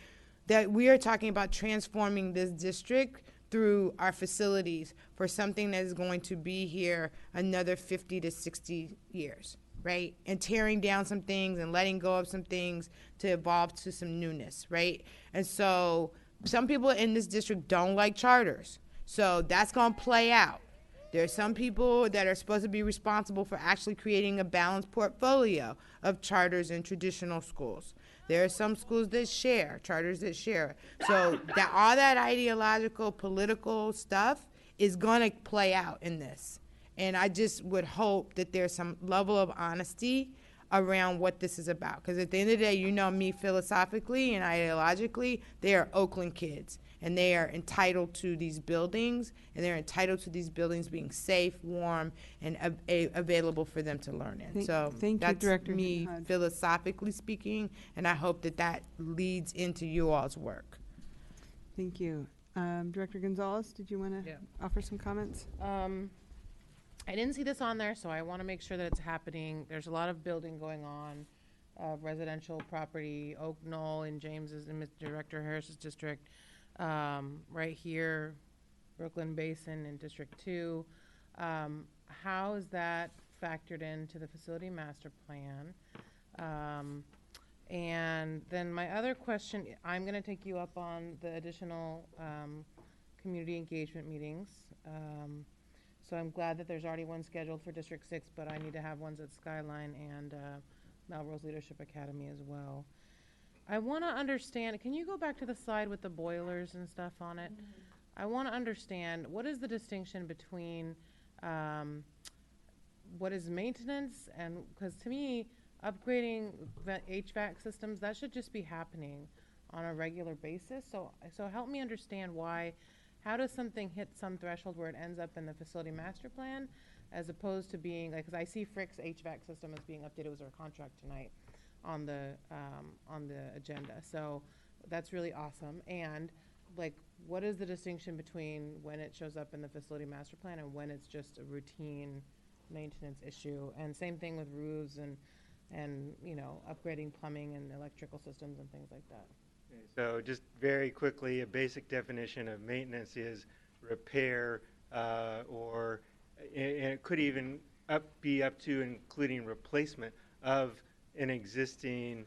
that we are talking about transforming this district through our facilities for something that is going to be here another 50 to 60 years, right? And tearing down some things and letting go of some things to evolve to some newness, right? And so some people in this district don't like charters. So that's going to play out. There are some people that are supposed to be responsible for actually creating a balanced portfolio of charters and traditional schools. There are some schools that share, charters that share. So all that ideological, political stuff is going to play out in this. And I just would hope that there's some level of honesty around what this is about. Because at the end of the day, me philosophically and ideologically, they are Oakland kids. And they are entitled to these buildings, and they're entitled to these buildings being safe, warm, and available for them to learn in. Thank that's you, Director me Hodge. Philosophically speaking, and I hope that leads into you all's work. Thank you. Director Gonzalez, did you want to offer some comments? I didn't see this on there, so I want to make sure that it's happening. There's a lot of building going on, residential property, Oak Knoll in James's and Director Harris's district. Right here, Brooklyn Basin in District 2. How is that factored into the facility master plan? And then my other question, I'm going to take you up on the additional community engagement meetings. So I'm glad that there's already one scheduled for District 6, but I need to have ones at Skyline and Melrose Leadership Academy as well. I want to understand, can you go back to the slide with the boilers and stuff on it? I want to understand, what is the distinction between what is maintenance and, because to me, upgrading the HVAC systems, that should just be happening on a regular basis. So help me understand why, how does something hit some threshold where it ends up in the facility master plan as opposed to being, like, because I see Frick's HVAC system as being updated. It was our contract tonight on the agenda. So that's really awesome. And like, what is the distinction between when it shows up in the facility master plan and when it's just a routine maintenance issue? And same thing with roofs and you know, upgrading plumbing and electrical systems and things like that. So just very quickly, a basic definition of maintenance is repair, or and it could even be up to including replacement of an existing,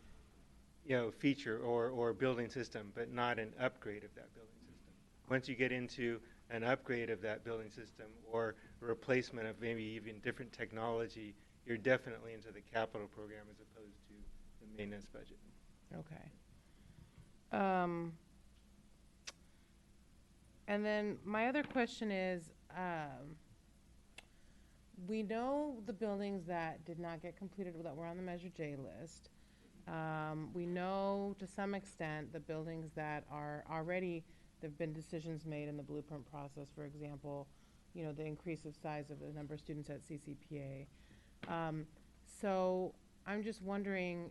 you know, feature or building system, but not an upgrade of that building system. Once you get into an upgrade of that building system or a replacement of maybe even different technology, you're definitely into the capital program as opposed to the maintenance budget. Okay. And then my other question is, we know the buildings that did not get completed that were on the Measure J list. We know to some extent the buildings that are already, there have been decisions made in the blueprint process, for example, you know, the increase of size of the number of students at CCPA. So I'm just wondering,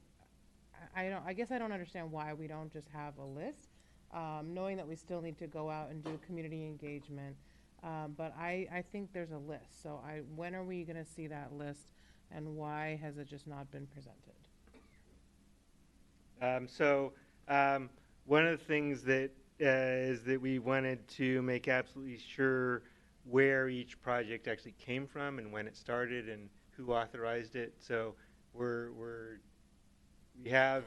I guess I don't understand why we don't just have a list, knowing that we still need to go out and do community engagement. But I think there's a list. So when are we going to see that list, and why has it just not been presented? One of the things that is that we wanted to make absolutely sure where each project actually came from and when it started and who authorized it. So we have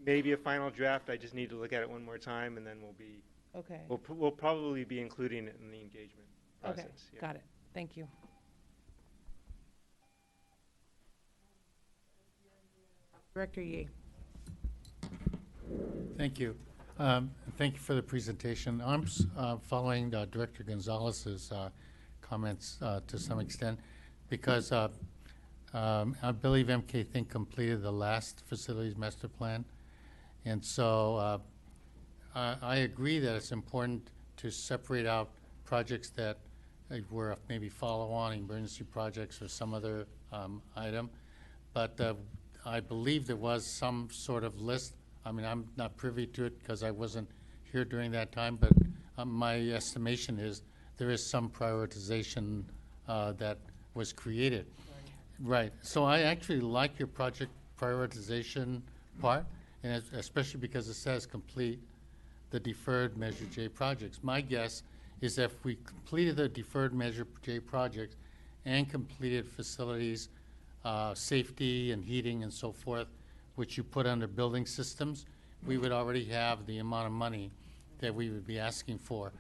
maybe a final draft. I just need to look at it one more time, and then we'll be okay. We'll probably be including it in the engagement process. Okay, yeah. got it. Thank you. Director Yee. Thank you. Thank you for the presentation. I'm following Director Gonzalez's comments to some extent because I believe MK Think completed the last facilities master plan. And so I agree that it's important to separate out projects that were maybe follow-on emergency projects or some other item. But I believe there was some sort of list. I mean, I'm not privy to it because I wasn't here during that time, but my estimation is there is some prioritization that was created. Right. So I actually like your project prioritization part, and especially because it says complete the deferred Measure J projects. My guess is that if we completed the deferred Measure J projects and completed facilities, safety and heating and so forth, which you put under building systems, we would already have the amount of money that we would be asking for.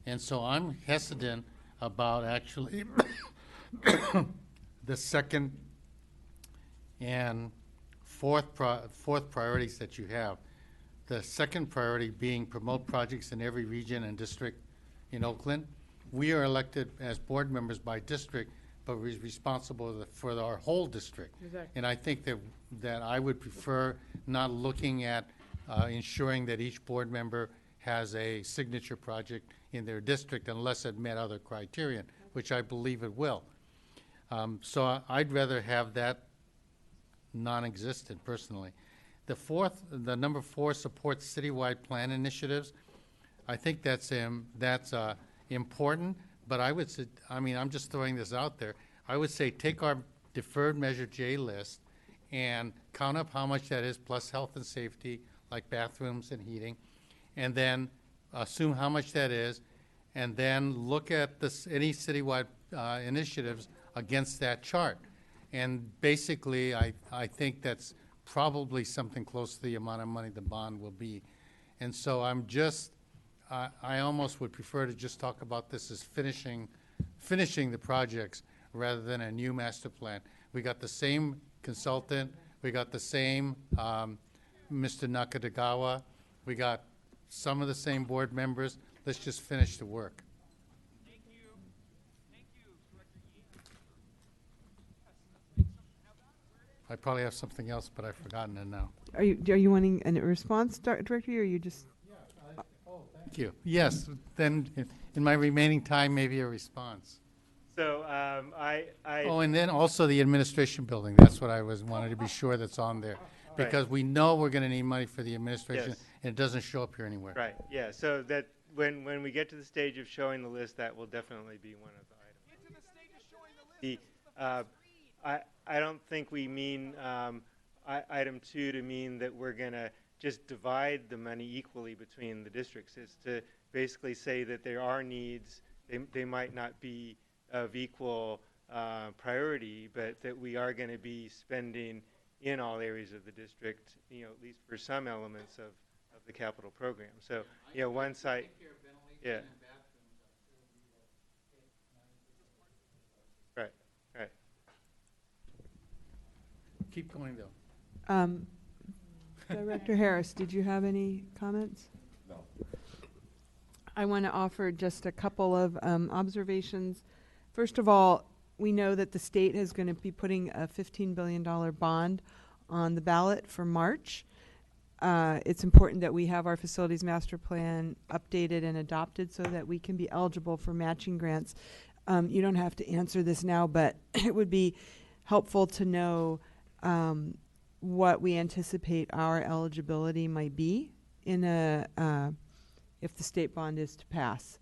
And so I'm hesitant about actually the second and fourth priorities that you have. The second priority being promote projects in every region and district in Oakland. We are elected as board members by district, but we're responsible for our whole district. Exactly. And I think that I would prefer not looking at ensuring that each board member has a signature project in their district unless it met other criterion, which I believe it will. So I'd rather have that non-existent personally. The number 4 supports citywide plan initiatives. I think that's important, but I would say, I mean, I'm just throwing this out there. I would say take our deferred Measure J list and count up how much that is plus health and safety, like bathrooms and heating, and then assume how much that is, and then look at any citywide initiatives against that chart. And basically, I think that's probably something close to the amount of money the bond will be. And so I'm just, I almost would prefer to just talk about this as finishing the projects rather than a new master plan. We got the same consultant, we got the same Mr. Nakatagawa. We got some of the same board members. Let's just finish the work. I probably have something else, but I've forgotten it now. Are you wanting a response, Director, or are you just? Thank you. Yes, then in my remaining time, maybe a response. So Oh, and then also the administration building. That's what I wanted to be sure that's on there. Because we know we're going to need money for the administration, Yes. and it doesn't show up here anywhere. Right, yeah, so that when we get to the stage of showing the list, that will definitely be one of the items. Get to the stage of showing the list. I don't think we mean item 2 to mean that we're going to just divide the money equally between the districts. It's to basically say that there are needs, they might not be of equal priority, but that we are going to be spending in all areas of the district, you know, at least for some elements of the capital program. So, you know, one site, yeah. Right, right. Keep going, though. Director Harris, did you have any comments? No. I want to offer just a couple of observations. First of all, we know that the state is going to be putting a $15 billion bond on the ballot for March. It's important that we have our facilities master plan updated and adopted so that we can be eligible for matching grants. You don't have to answer this now, but it would be helpful to know what we anticipate our eligibility might be in if the state bond is to pass.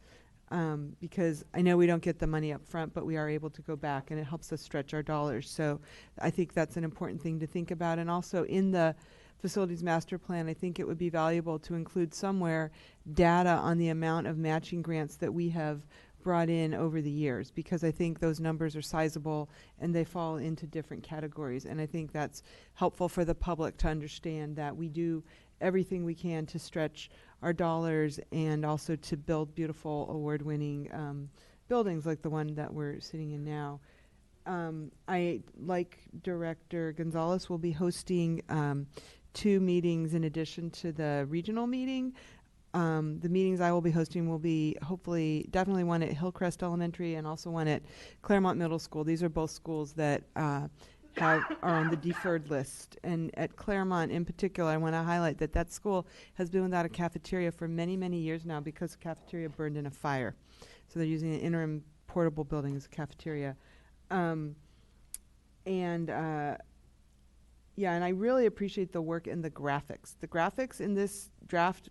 Because I know we don't get the money up front, but we are able to go back, and it helps us stretch our dollars. So I think that's an important thing to think about. And also in the facilities master plan, I think it would be valuable to include somewhere data on the amount of matching grants that we have brought in over the years, because I think those numbers are sizable and they fall into different categories. And I think that's helpful for the public to understand that we do everything we can to stretch our dollars and also to build beautiful award-winning buildings like the one that we're sitting in now. I, like Director Gonzalez, will be hosting 2 meetings in addition to the regional meeting. The meetings I will be hosting will be hopefully definitely one at Hillcrest Elementary and also one at Claremont Middle School. These are both schools that are on the deferred list. And at Claremont in particular, I want to highlight that that school has been without a cafeteria for many, many years now because the cafeteria burned in a fire. So they're using an interim portable building as a cafeteria. Yeah, and I really appreciate the work in the graphics. The graphics in this draft,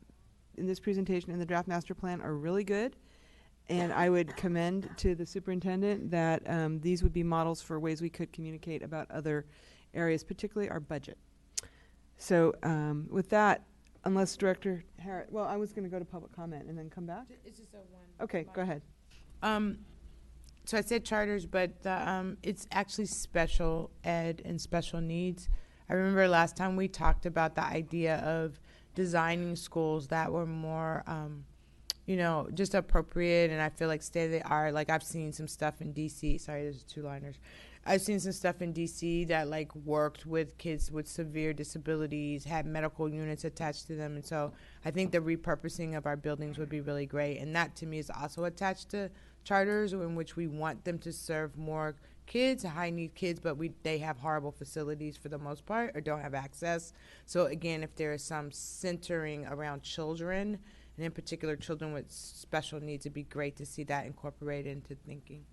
in this presentation, in the draft master plan are really good. And I would commend to the superintendent that these would be models for ways we could communicate about other areas, particularly our budget. So with that, unless Director Harris, well, I was going to go to public comment and then come back. It's just a one. Okay, go ahead. So I said charters, but it's actually special ed and special needs. I remember last time we talked about the idea of designing schools that were more you know, just appropriate, and I feel like state of the art. Like I've seen some stuff in DC. Sorry, there's 2-liners. I've seen some stuff in DC that like worked with kids with severe disabilities, had medical units attached to them, and so I think the repurposing of our buildings would be really great. And that to me is also attached to charters, in which we want them to serve more kids, high need kids, but they have horrible facilities for the most part or don't have access. So again, if there is some centering around children, and in particular children with special needs, it'd be great to see that incorporated into thinking.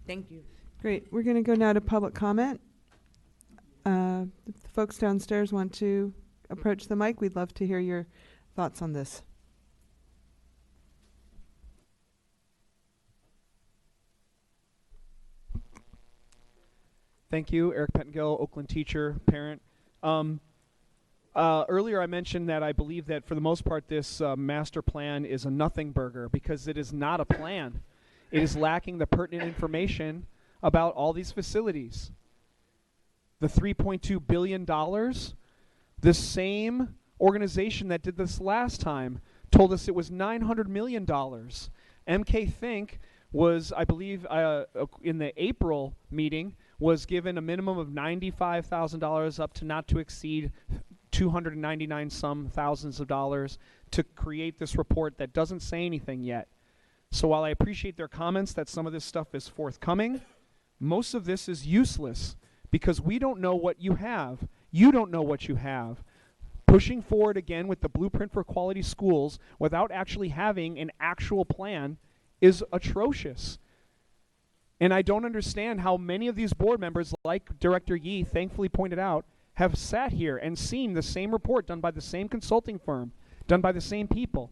Thank you. Great. We're going to go now to public comment. If the folks downstairs want to approach the mic, we'd love to hear your thoughts on this. Thank you. Eric Pettengill, Oakland teacher, parent. Earlier I mentioned that I believe that for the most part this master plan is a nothing burger because it is not a plan. It is lacking the pertinent information about all these facilities. The $3.2 billion, the same organization that did this last time told us it was $900 million. MK Think was, I believe, in the April meeting, was given a minimum of $95,000 up to not to exceed $299 some thousands of dollars to create this report that doesn't say anything yet. So while I appreciate their comments that some of this stuff is forthcoming, most of this is useless because we don't know what you have. You don't know what you have. Pushing forward again with the blueprint for quality schools without actually having an actual plan is atrocious. And I don't understand how many of these board members, like Director Yee thankfully pointed out, have sat here and seen the same report done by the same consulting firm, done by the same people.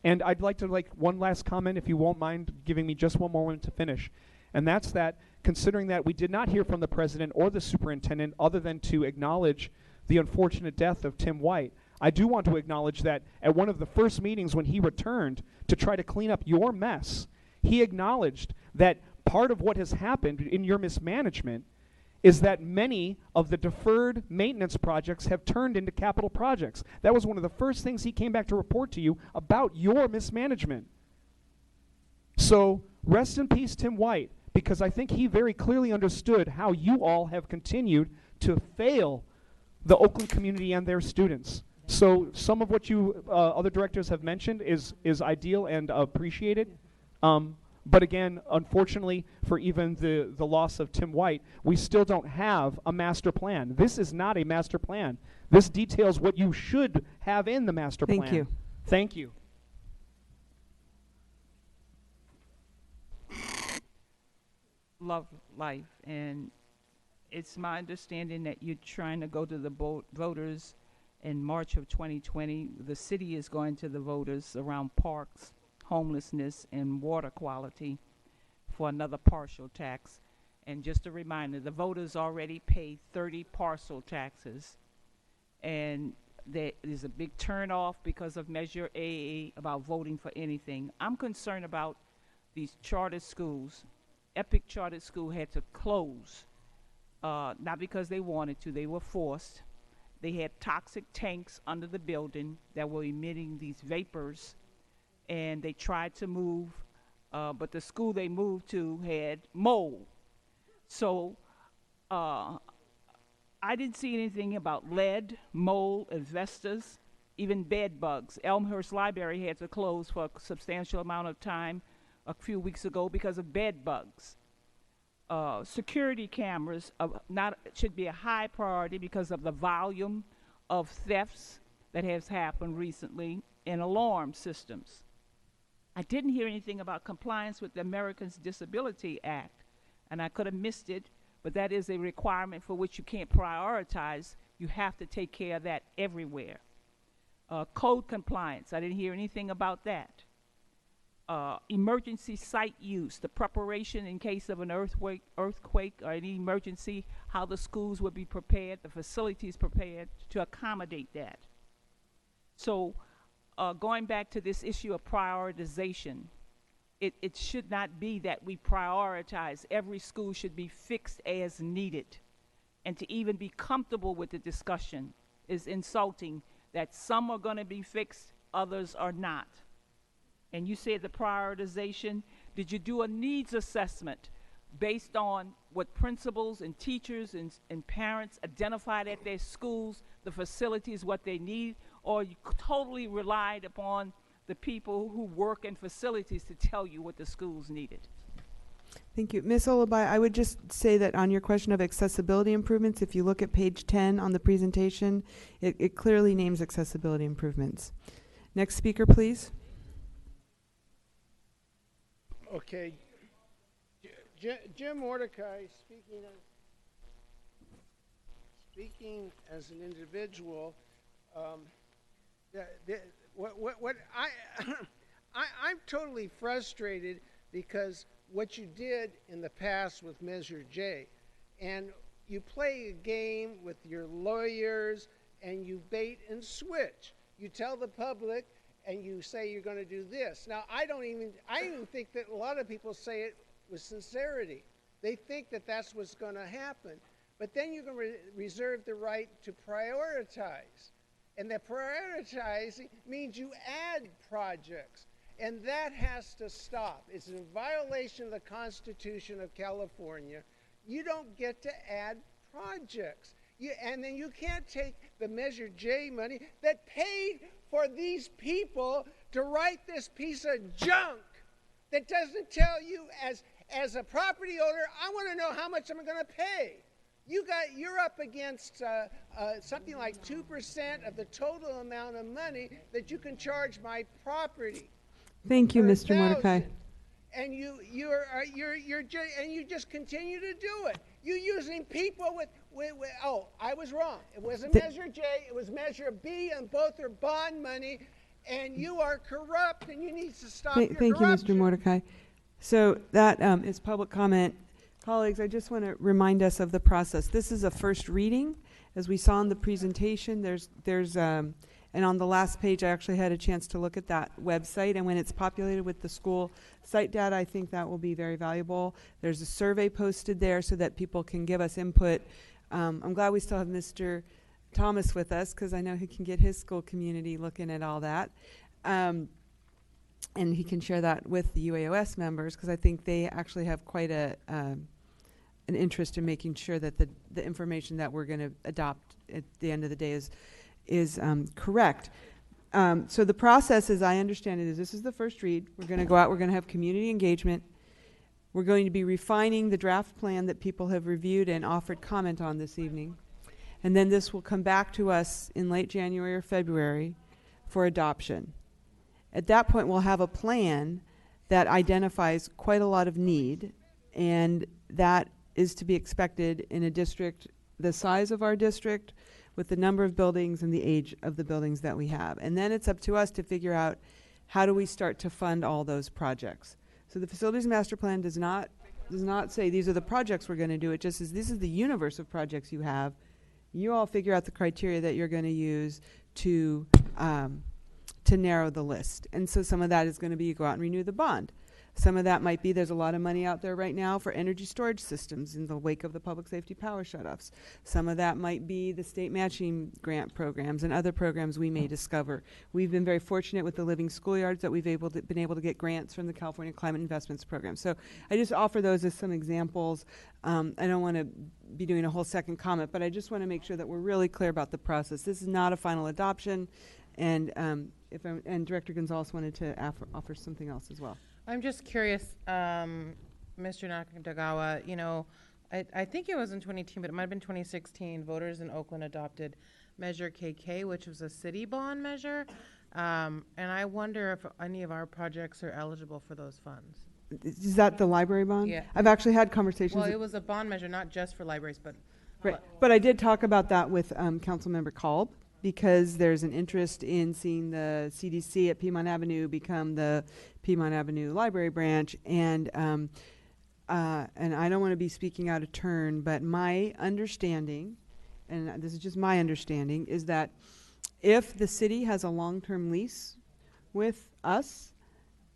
And I'd like to one last comment, if you won't mind giving me just one moment to finish. And that's that, considering that we did not hear from the president or the superintendent other than to acknowledge the unfortunate death of Tim White, I do want to acknowledge that at one of the first meetings when he returned to try to clean up your mess, he acknowledged that part of what has happened in your mismanagement is that many of the deferred maintenance projects have turned into capital projects. That was one of the first things he came back to report to you about your mismanagement. So rest in peace, Tim White, because I think he very clearly understood how you all have continued to fail the Oakland community and their students. So some of what you other directors have mentioned is ideal and appreciated. But again, unfortunately, for even the loss of Tim White, we still don't have a master plan. This is not a master plan. This details what you should have in the master plan. Thank you. Thank you. Love life, and it's my understanding that you're trying to go to the voters in March of 2020. The city is going to the voters around parks, homelessness, and water quality for another partial tax. And just a reminder, the voters already paid 30 parcel taxes, and there is a big turnoff because of Measure A about voting for anything. I'm concerned about these charter schools. Epic Charter School had to close, not because they wanted to, they were forced. They had toxic tanks under the building that were emitting these vapors, and they tried to move, but the school they moved to had mold. So I didn't see anything about lead, mold, asbestos, even bed bugs. Elmhurst Library had to close for a substantial amount of time a few weeks ago because of bed bugs. Security cameras should be a high priority because of the volume of thefts that has happened recently, and alarm systems. I didn't hear anything about compliance with the Americans with Disabilities Act, and I could have missed it, but that is a requirement for which you can't prioritize. You have to take care of that everywhere. Code compliance, I didn't hear anything about that. Emergency site use, the preparation in case of an earthquake or any emergency, how the schools would be prepared, the facilities prepared to accommodate that. So going back to this issue of prioritization, it should not be that we prioritize. Every school should be fixed as needed. And to even be comfortable with the discussion is insulting that some are going to be fixed, others are not. And you said the prioritization. Did you do a needs assessment based on what principals and teachers and parents identified at their schools, the facilities, what they need, or you totally relied upon the people who work in facilities to tell you what the schools needed? Thank you. Ms. Olabai, I would just say that on your question of accessibility improvements, if you look at page 10 on the presentation, it clearly names accessibility improvements. Next speaker, please. Okay. Jim Mordecai, speaking as an individual, I'm totally frustrated because what you did in the past with Measure J, and you play a game with your lawyers and you bait and switch. You tell the public and you say you're going to do this. Now, I even think that a lot of people say it with sincerity. They think that that's what's going to happen. But then you can reserve the right to prioritize. And that prioritizing means you add projects. And that has to stop. It's in violation of the Constitution of California. You don't get to add projects. And then you can't take the Measure J money that paid for these people to write this piece of junk that doesn't tell you as a property owner, I want to know how much I'm going to pay. You're up against something like 2% of the total amount of money that you can charge my property. Thank you, Mr. Mordecai. And you just continue to do it. You're using people with oh, I was wrong. It wasn't Measure J, it was Measure B, and both are bond money. And you are corrupt, and you need to stop your Thank you, corruption. Mr. Mordecai. So that is public comment. Colleagues, I just want to remind us of the process. This is a first reading. As we saw in the presentation, and on the last page, I actually had a chance to look at that website, and when it's populated with the school site data, I think that will be very valuable. There's a survey posted there so that people can give us input. I'm glad we still have Mr. Thomas with us, because I know he can get his school community looking at all that. And he can share that with the UAOS members, because I think they actually have quite an interest in making sure that the information that we're going to adopt at the end of the day is correct. So the process, as I understand it, is this is the first read. We're going to go out. We're going to have community engagement. We're going to be refining the draft plan that people have reviewed and offered comment on this evening. And then this will come back to us in late January or February for adoption. At that point, we'll have a plan that identifies quite a lot of need, and that is to be expected in a district the size of our district, with the number of buildings and the age of the buildings that we have. And then it's up to us to figure out how do we start to fund all those projects. So the facilities master plan does not say these are the projects we're going to do. It just says this is the universe of projects you have. You all figure out the criteria that you're going to use to narrow the list. And so some of that is going to be you go out and renew the bond. Some of that might be there's a lot of money out there right now for energy storage systems in the wake of the public safety power shutoffs. Some of that might be the state matching grant programs and other programs we may discover. We've been very fortunate with the living schoolyards that we've been able to get grants from the California Climate Investments Program. So I just offer those as some examples. I don't want to be doing a whole second comment, but I just want to make sure that we're really clear about the process. This is not a final adoption, and and Director Gonzalez wanted to offer something else as well. I'm just curious, Mr. Nakagawa, I think it was in 2018, but it might have been 2016, voters in Oakland adopted Measure KK, which was a city bond measure. And I wonder if any of our projects are eligible for those funds. Is that the library bond? Yeah. I've actually had conversations. Well, it was a bond measure, not just for libraries, but. Right. But I did talk about that with Councilmember Kolb, because there's an interest in seeing the CDC at Piedmont Avenue become the Piedmont Avenue Library Branch. And I don't want to be speaking out of turn, but my understanding, and this is just my understanding, is that if the city has a long-term lease with us,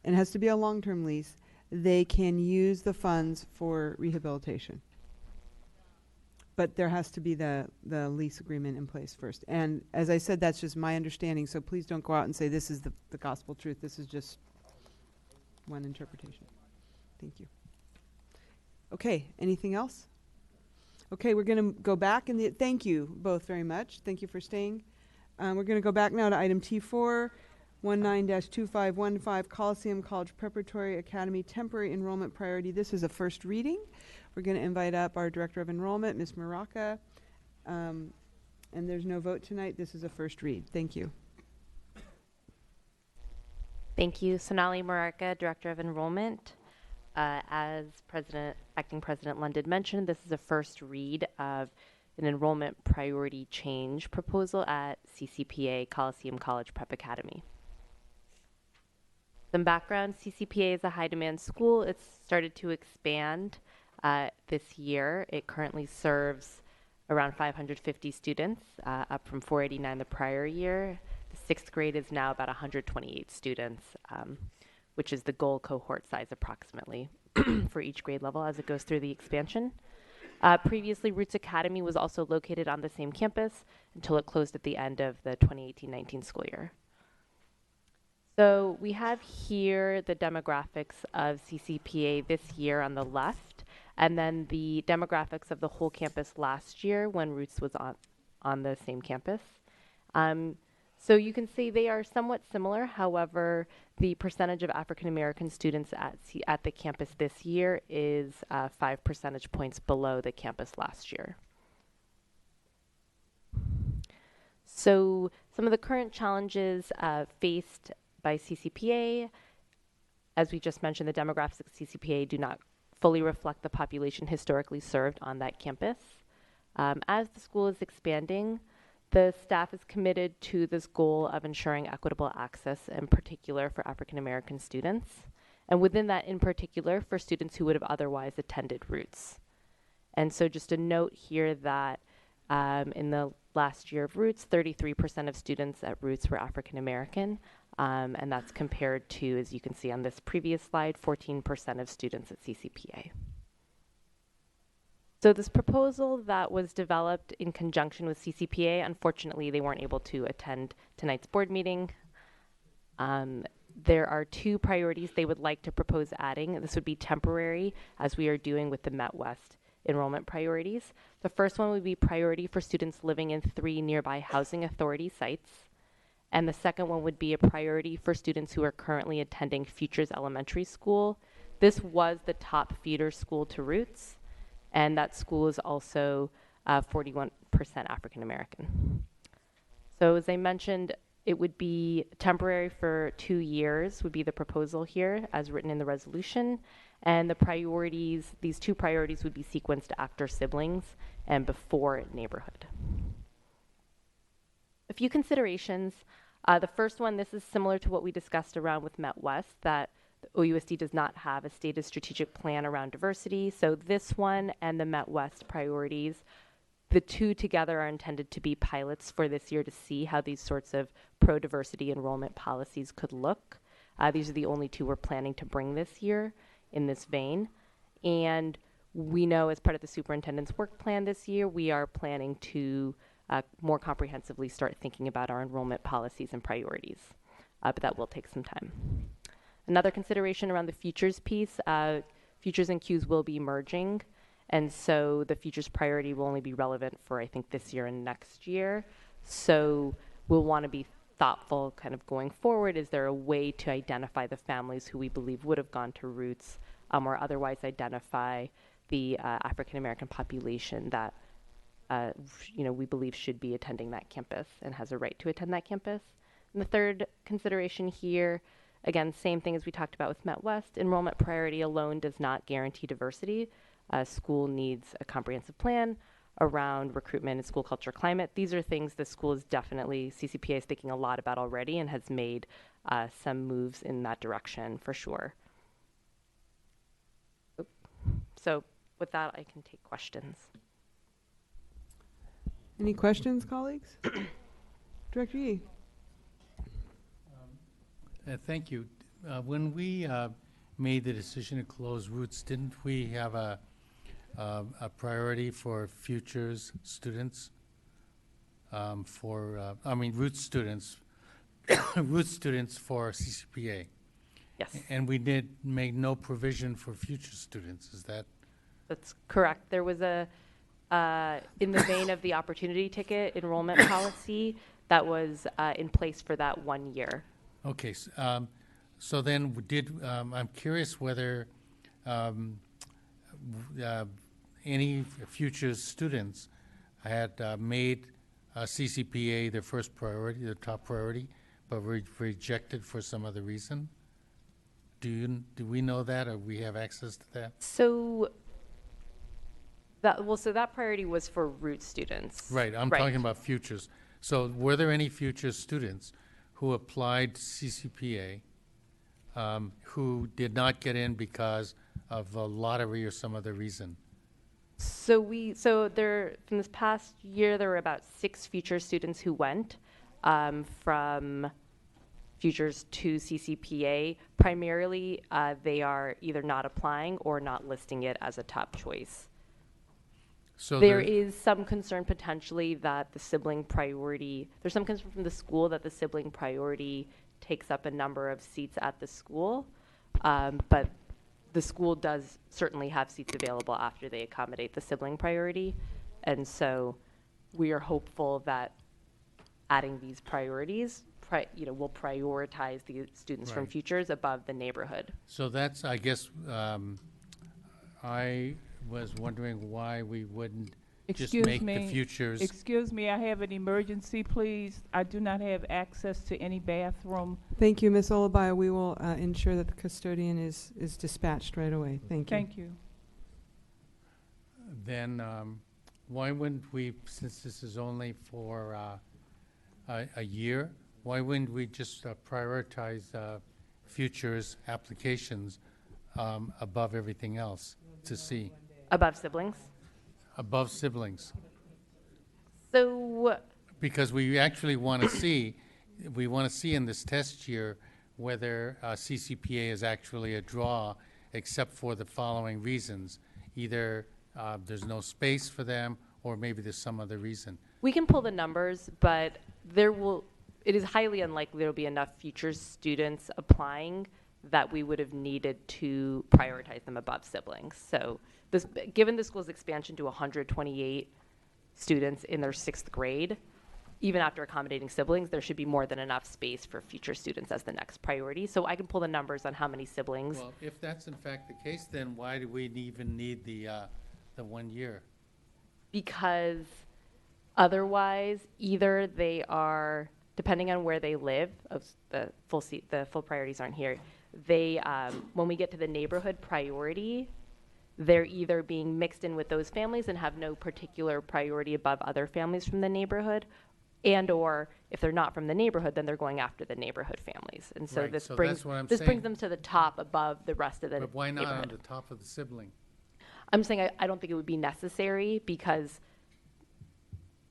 and it has to be a long-term lease, they can use the funds for rehabilitation. But there has to be the lease agreement in place first. And as I said, that's just my understanding, so please don't go out and say this is the gospel truth. This is just one interpretation. Thank you. Okay, anything else? Okay, we're going to go back and thank you both very much. Thank you for staying. We're going to go back now to item T4, 19-2515, Coliseum College Preparatory Academy Temporary Enrollment Priority. This is a first reading. We're going to invite up our Director of Enrollment, Ms. Maraca. And there's no vote tonight. This is a first read. Thank you. Thank you. Sonali Maraca, Director of Enrollment. As Acting President London mentioned, this is a first read of an enrollment priority change proposal at CCPA, Coliseum College Prep Academy. Some background, CCPA is a high-demand school. It's started to expand this year. It currently serves around 550 students, up from 489 the prior year. The sixth grade is now about 128 students, which is the goal cohort size approximately for each grade level as it goes through the expansion. Previously, Roots Academy was also located on the same campus until it closed at the end of the 2018-19 school year. So we have here the demographics of CCPA this year on the left. and then the demographics of the whole campus last year when Roots was on the same campus. So you can see they are somewhat similar. However, the percentage of African American students at the campus this year is 5 percentage points below the campus last year. So some of the current challenges faced by CCPA, as we just mentioned, the demographics of CCPA do not fully reflect the population historically served on that campus. As the school is expanding, the staff is committed to this goal of ensuring equitable access, in particular for African American students, and within that in particular for students who would have otherwise attended Roots. And so just a note here that in the last year of Roots, 33% of students at Roots were African American, and that's compared to, as you can see on this previous slide, 14% of students at CCPA. So this proposal that was developed in conjunction with CCPA, unfortunately, they weren't able to attend tonight's board meeting. There are 2 priorities they would like to propose adding. This would be temporary, as we are doing with the Met West enrollment priorities. The first one would be priority for students living in 3 nearby housing authority sites. And the second one would be a priority for students who are currently attending Futures Elementary School. This was the top feeder school to Roots, and that school is also 41% African American. So as I mentioned, it would be temporary for 2 years would be the proposal here as written in the resolution. And the priorities, these 2 priorities would be sequenced after siblings and before neighborhood. A few considerations. The first one, this is similar to what we discussed around with Met West, that the OUSD does not have a stated strategic plan around diversity. So this one and the Met West priorities, the 2 together are intended to be pilots for this year to see how these sorts of pro-diversity enrollment policies could look. These are the only 2 we're planning to bring this year in this vein. And we know as part of the superintendent's work plan this year, we are planning to more comprehensively start thinking about our enrollment policies and priorities. But that will take some time. Another consideration around the futures piece, futures and Qs will be merging. And so the futures priority will only be relevant for, I think, this year and next year. So we'll want to be thoughtful kind of going forward. Is there a way to identify the families who we believe would have gone to Roots or otherwise identify the African American population that we believe should be attending that campus and has a right to attend that campus? And the third consideration here, again, same thing as we talked about with Met West, enrollment priority alone does not guarantee diversity. School needs a comprehensive plan around recruitment and school culture climate. These are things the school is definitely, CCPA is thinking a lot about already and has made some moves in that direction for sure. So with that, I can take questions. Any questions, colleagues? Director Yee. Thank you. When we made the decision to close Roots, didn't we have a priority for futures students? Roots students, Roots students for CCPA. Yes. And we did make no provision for future students. Is that? That's correct. There was a, in the vein of the opportunity ticket enrollment policy that was in place for that 1 year. Okay. So then I'm curious whether any future students had made CCPA their first priority, their top priority, but were rejected for some other reason? Do we know that, or we have access to that? So that priority was for Roots students. Right. I'm talking about futures. So were there any future students who applied CCPA who did not get in because of a lottery or some other reason? So there, from this past year, there were about 6 future students who went from futures to CCPA. Primarily, they are either not applying or not listing it as a top choice. So there is some concern potentially that the sibling priority, there's some concern from the school that the sibling priority takes up a number of seats at the school, but the school does certainly have seats available after they accommodate the sibling priority. And so we are hopeful that adding these priorities, will prioritize the students from Right. futures above the neighborhood. So that's, I guess, I was wondering why we wouldn't just make the futures. Excuse me, I have an emergency, please. I do not have access to any bathroom. Thank you, Ms. Olabaya. We will ensure that the custodian is dispatched right away. Thank you. Thank you. Then why wouldn't we, since this is only for a year, why wouldn't we just prioritize futures applications above everything else to see? Above siblings? Above siblings. So, Because we actually want to see, in this test year whether CCPA is actually a draw, except for the following reasons. Either there's no space for them, or maybe there's some other reason. we can pull the numbers, but it is highly unlikely there will be enough future students applying that we would have needed to prioritize them above siblings. So given the school's expansion to 128 students in their 6th grade, even after accommodating siblings, there should be more than enough space for future students as the next priority. So I can pull the numbers on how many siblings. Well, if that's in fact the case, then why do we even need the 1 year? Because otherwise, either they are, depending on where they live, the full priorities aren't here. They, when we get to the neighborhood priority, they're either being mixed in with those families and have no particular priority above other families from the neighborhood, and or if they're not from the neighborhood, then they're going after the neighborhood families. And so Right, this so brings that's what I'm this brings saying. them to the top above the rest of the But why not on neighborhood. the top of the sibling? I'm saying I don't think it would be necessary because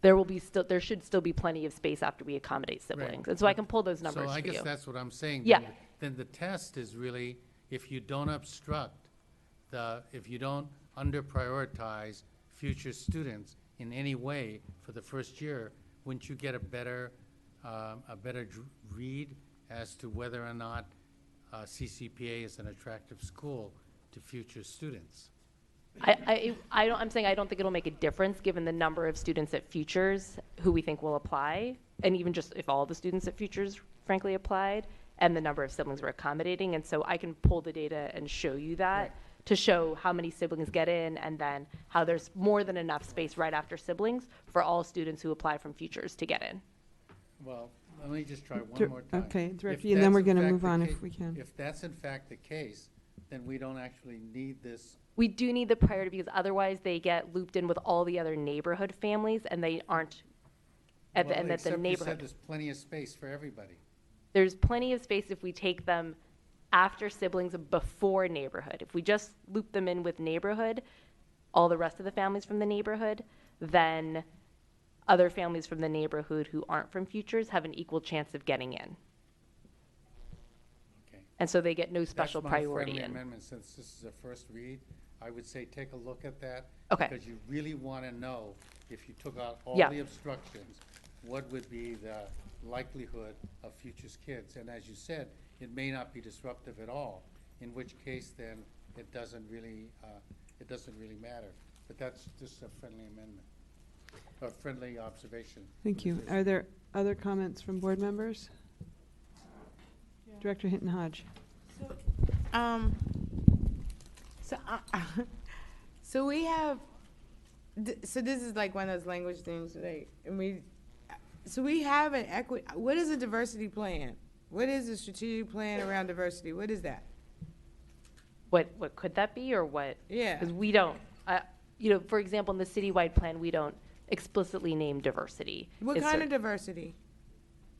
there should still be plenty of space after we accommodate siblings. Right. And so I can pull those numbers So I for guess you. that's what I'm saying. Yeah. Then the test is really, if you don't obstruct if you don't under-prioritize future students in any way for the first year, wouldn't you get a better read as to whether or not CCPA is an attractive school to future students? I'm saying I don't think it'll make a difference given the number of students at Futures who we think will apply, and even just if all the students at Futures frankly applied, and the number of siblings we're accommodating. And so I can pull the data and show you that to show how many siblings get in, and then how there's more than enough space right after siblings for all students who apply from Futures to get in. Well, let me just try one more time. Okay, If Director, and then that's we're in going to fact move the on ca- if we can. If that's in fact the case, then we don't actually need this. We do need the priority because otherwise they get looped in with all the other neighborhood families, and they aren't at the Well, end of the except you said neighborhood. there's plenty of space for everybody. There's plenty of space if we take them after siblings before neighborhood. If we just loop them in with neighborhood, all the rest of the families from the neighborhood, then other families from the neighborhood who aren't from Futures have an equal chance of getting in. Okay. And so they get no special That's my priority friendly in. amendment. Since this is a first read, I would say take a look at that. Okay. Because you really want to know, if you took out all Yeah. the obstructions, what would be the likelihood of Future's kids? And as you said, it may not be disruptive at all, in which case then it doesn't really matter. But that's just a friendly amendment, a friendly observation. Thank you. Are there other comments from board members? Director Hinton Hodge. So we have, so this is like one of those language things, right? So we have an equity, what is a diversity plan? What is a strategic plan around diversity? What is that? What could that be, or what? Yeah. Because we don't, for example, in the citywide plan, we don't explicitly name diversity. What It's kind sort- of diversity?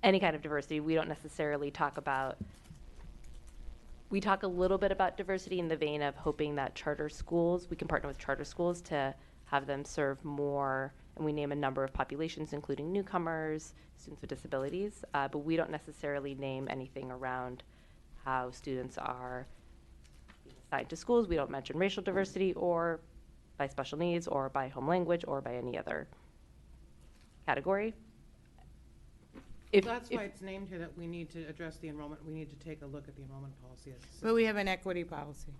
Any kind of diversity. We don't necessarily talk about, we talk a little bit about diversity in the vein of hoping that charter schools, we can partner with charter schools to have them serve more, and we name a number of populations, including newcomers, students with disabilities, but we don't necessarily name anything around how students are being assigned to schools. We don't mention racial diversity, or by special needs, or by home language, or by any other category. That's why it's named here, that we need to address the enrollment, we need to take a look at the enrollment policy. But we have an equity policy.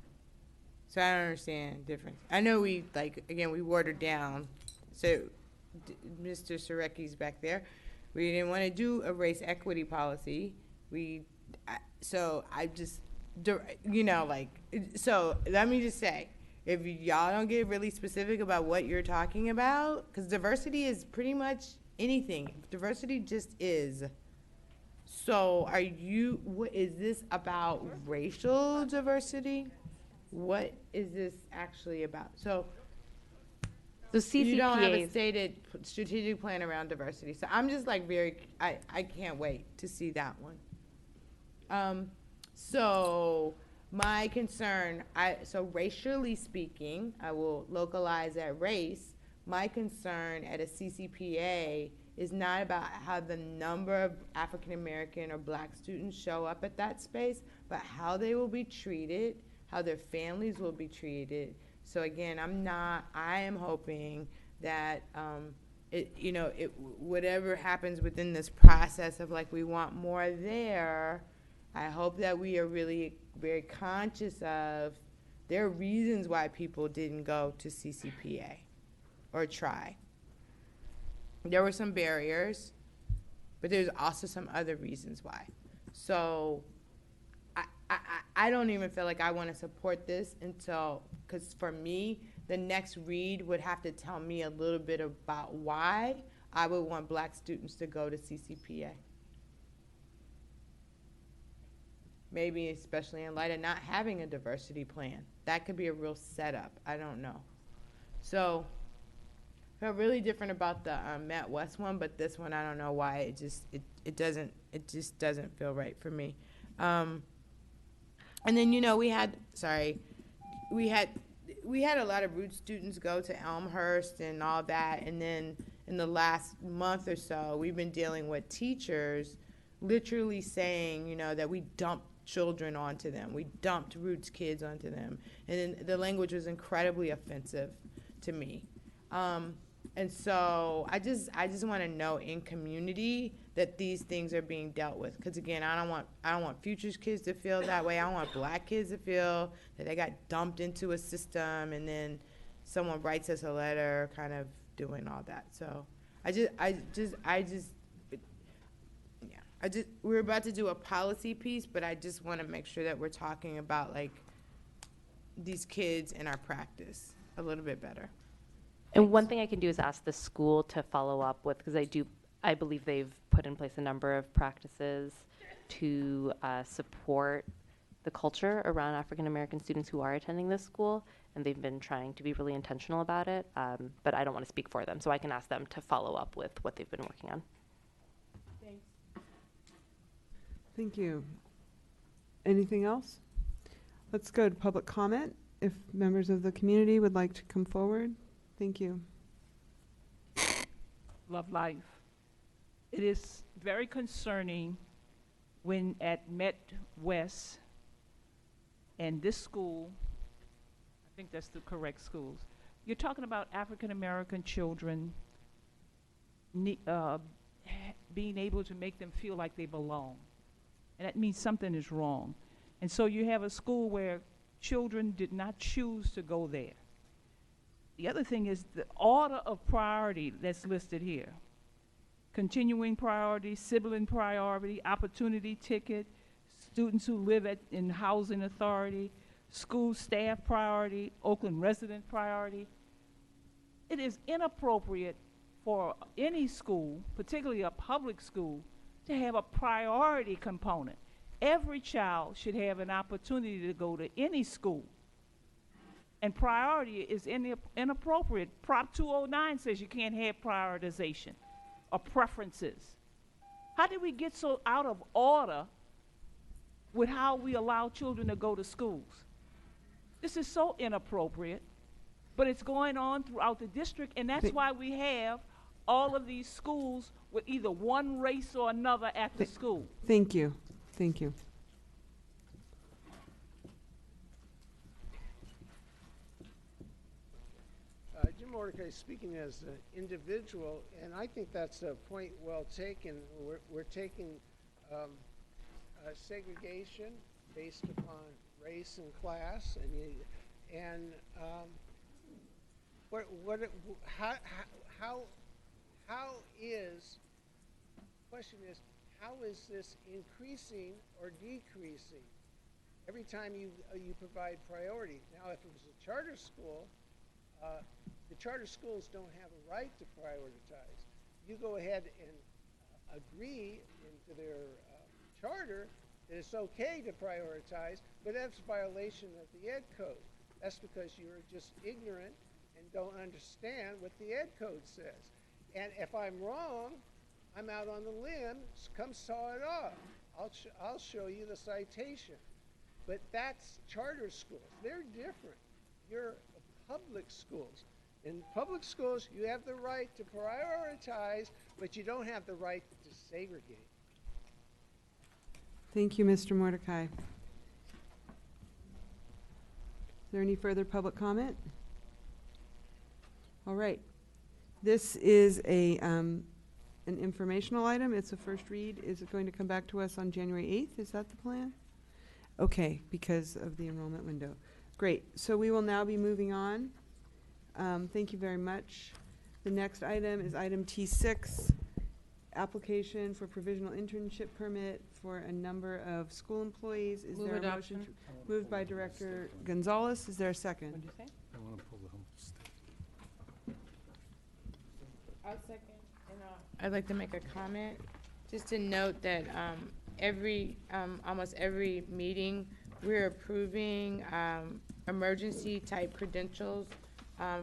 So I don't understand the difference. I know we, like, again, we watered down. So Mr. Sarecki's back there. We didn't want to do a race equity policy. So let me just say, if y'all don't get really specific about what you're talking about, because diversity is pretty much anything. Diversity just is. So what is this about racial diversity? What is this actually about? So you don't have a stated strategic plan around diversity. So I'm just like I can't wait to see that one. So my concern, so racially speaking, I will localize at race. My concern at a CCPA is not about how the number of African American or Black students show up at that space, but how they will be treated, how their families will be treated. So again, I am hoping that whatever happens within this process of like we want more there, I hope that we are really very conscious of there are reasons why people didn't go to CCPA or try. There were some barriers, but there's also some other reasons why. So I don't even feel like I want to support this because for me, the next read would have to tell me a little bit about why I would want Black students to go to CCPA. Maybe especially in light of not having a diversity plan. That could be a real setup. I don't know. So I feel really different about the Matt West one, but this one I don't know why it just doesn't feel right for me. And then we had a lot of Roots students go to Elmhurst and all that, and then in the last month or so we've been dealing with teachers literally saying that we dumped children onto them, we dumped Roots kids onto them, and then the language was incredibly offensive to me. And so I just want to know in community that these things are being dealt with. Because again, I don't want Futures kids to feel that way. I don't want Black kids to feel that they got dumped into a system and then someone writes us a letter, kind of doing all that. So we're about to do a policy piece, but I just want to make sure that we're talking about like these kids in our practice a little bit better. And one thing I can do is ask the school to follow up with, because I believe they've put in place a number of practices to support the culture around African American students who are attending this school, and they've been trying to be really intentional about it, but I don't want to speak for them, so I can ask them to follow up with what they've been working on. Thanks. Thank you. Anything else? Let's go to public comment. If members of the community would like to come forward. Thank you. Love life. It is very concerning when at Met West and this school, I think that's the correct schools, you're talking about African American children being able to make them feel like they belong. And that means something is wrong. And so you have a school where children did not choose to go there. The other thing is the order of priority that's listed here. Continuing priority, sibling priority, opportunity ticket, students who live in housing authority, school staff priority, Oakland resident priority. It is inappropriate for any school, particularly a public school, to have a priority component. Every child should have an opportunity to go to any school. And priority is inappropriate. Prop 209 says you can't have prioritization or preferences. How did we get so out of order with how we allow children to go to schools? This is so inappropriate, but it's going on throughout the district, and that's why we have all of these schools with either one race or another at the school. Thank you. Thank you. Jim Mordecai speaking as an individual, and I think that's a point well taken. We're taking segregation based upon race and class, And how is, the question is, how is this increasing or decreasing every time you provide priority? Now, if it was a charter school, the charter schools don't have a right to prioritize. You go ahead and agree into their charter that it's okay to prioritize, but that's a violation of the Ed Code. That's because you're just ignorant and don't understand what the Ed Code says. And if I'm wrong, I'm out on the limb, come saw it off. I'll show you the citation. But that's charter schools. They're different. You're public schools. In public schools, you have the right to prioritize, but you don't have the right to segregate. Thank you, Mr. Mordecai. Is there any further public comment? All right. This is an informational item. It's a first read. Is it going to come back to us on January 8th? Is that the plan? Okay, because of the enrollment window. Great. So we will now be moving on. Thank you very much. The next item is item T6, application for provisional internship permit for a number of school employees. Is there a motion? Moved by Director Gonzalez. Is there a second? I want to pull the home state. I'll second. And I'd like to make a comment, just to note that almost every meeting, we're approving emergency type credentials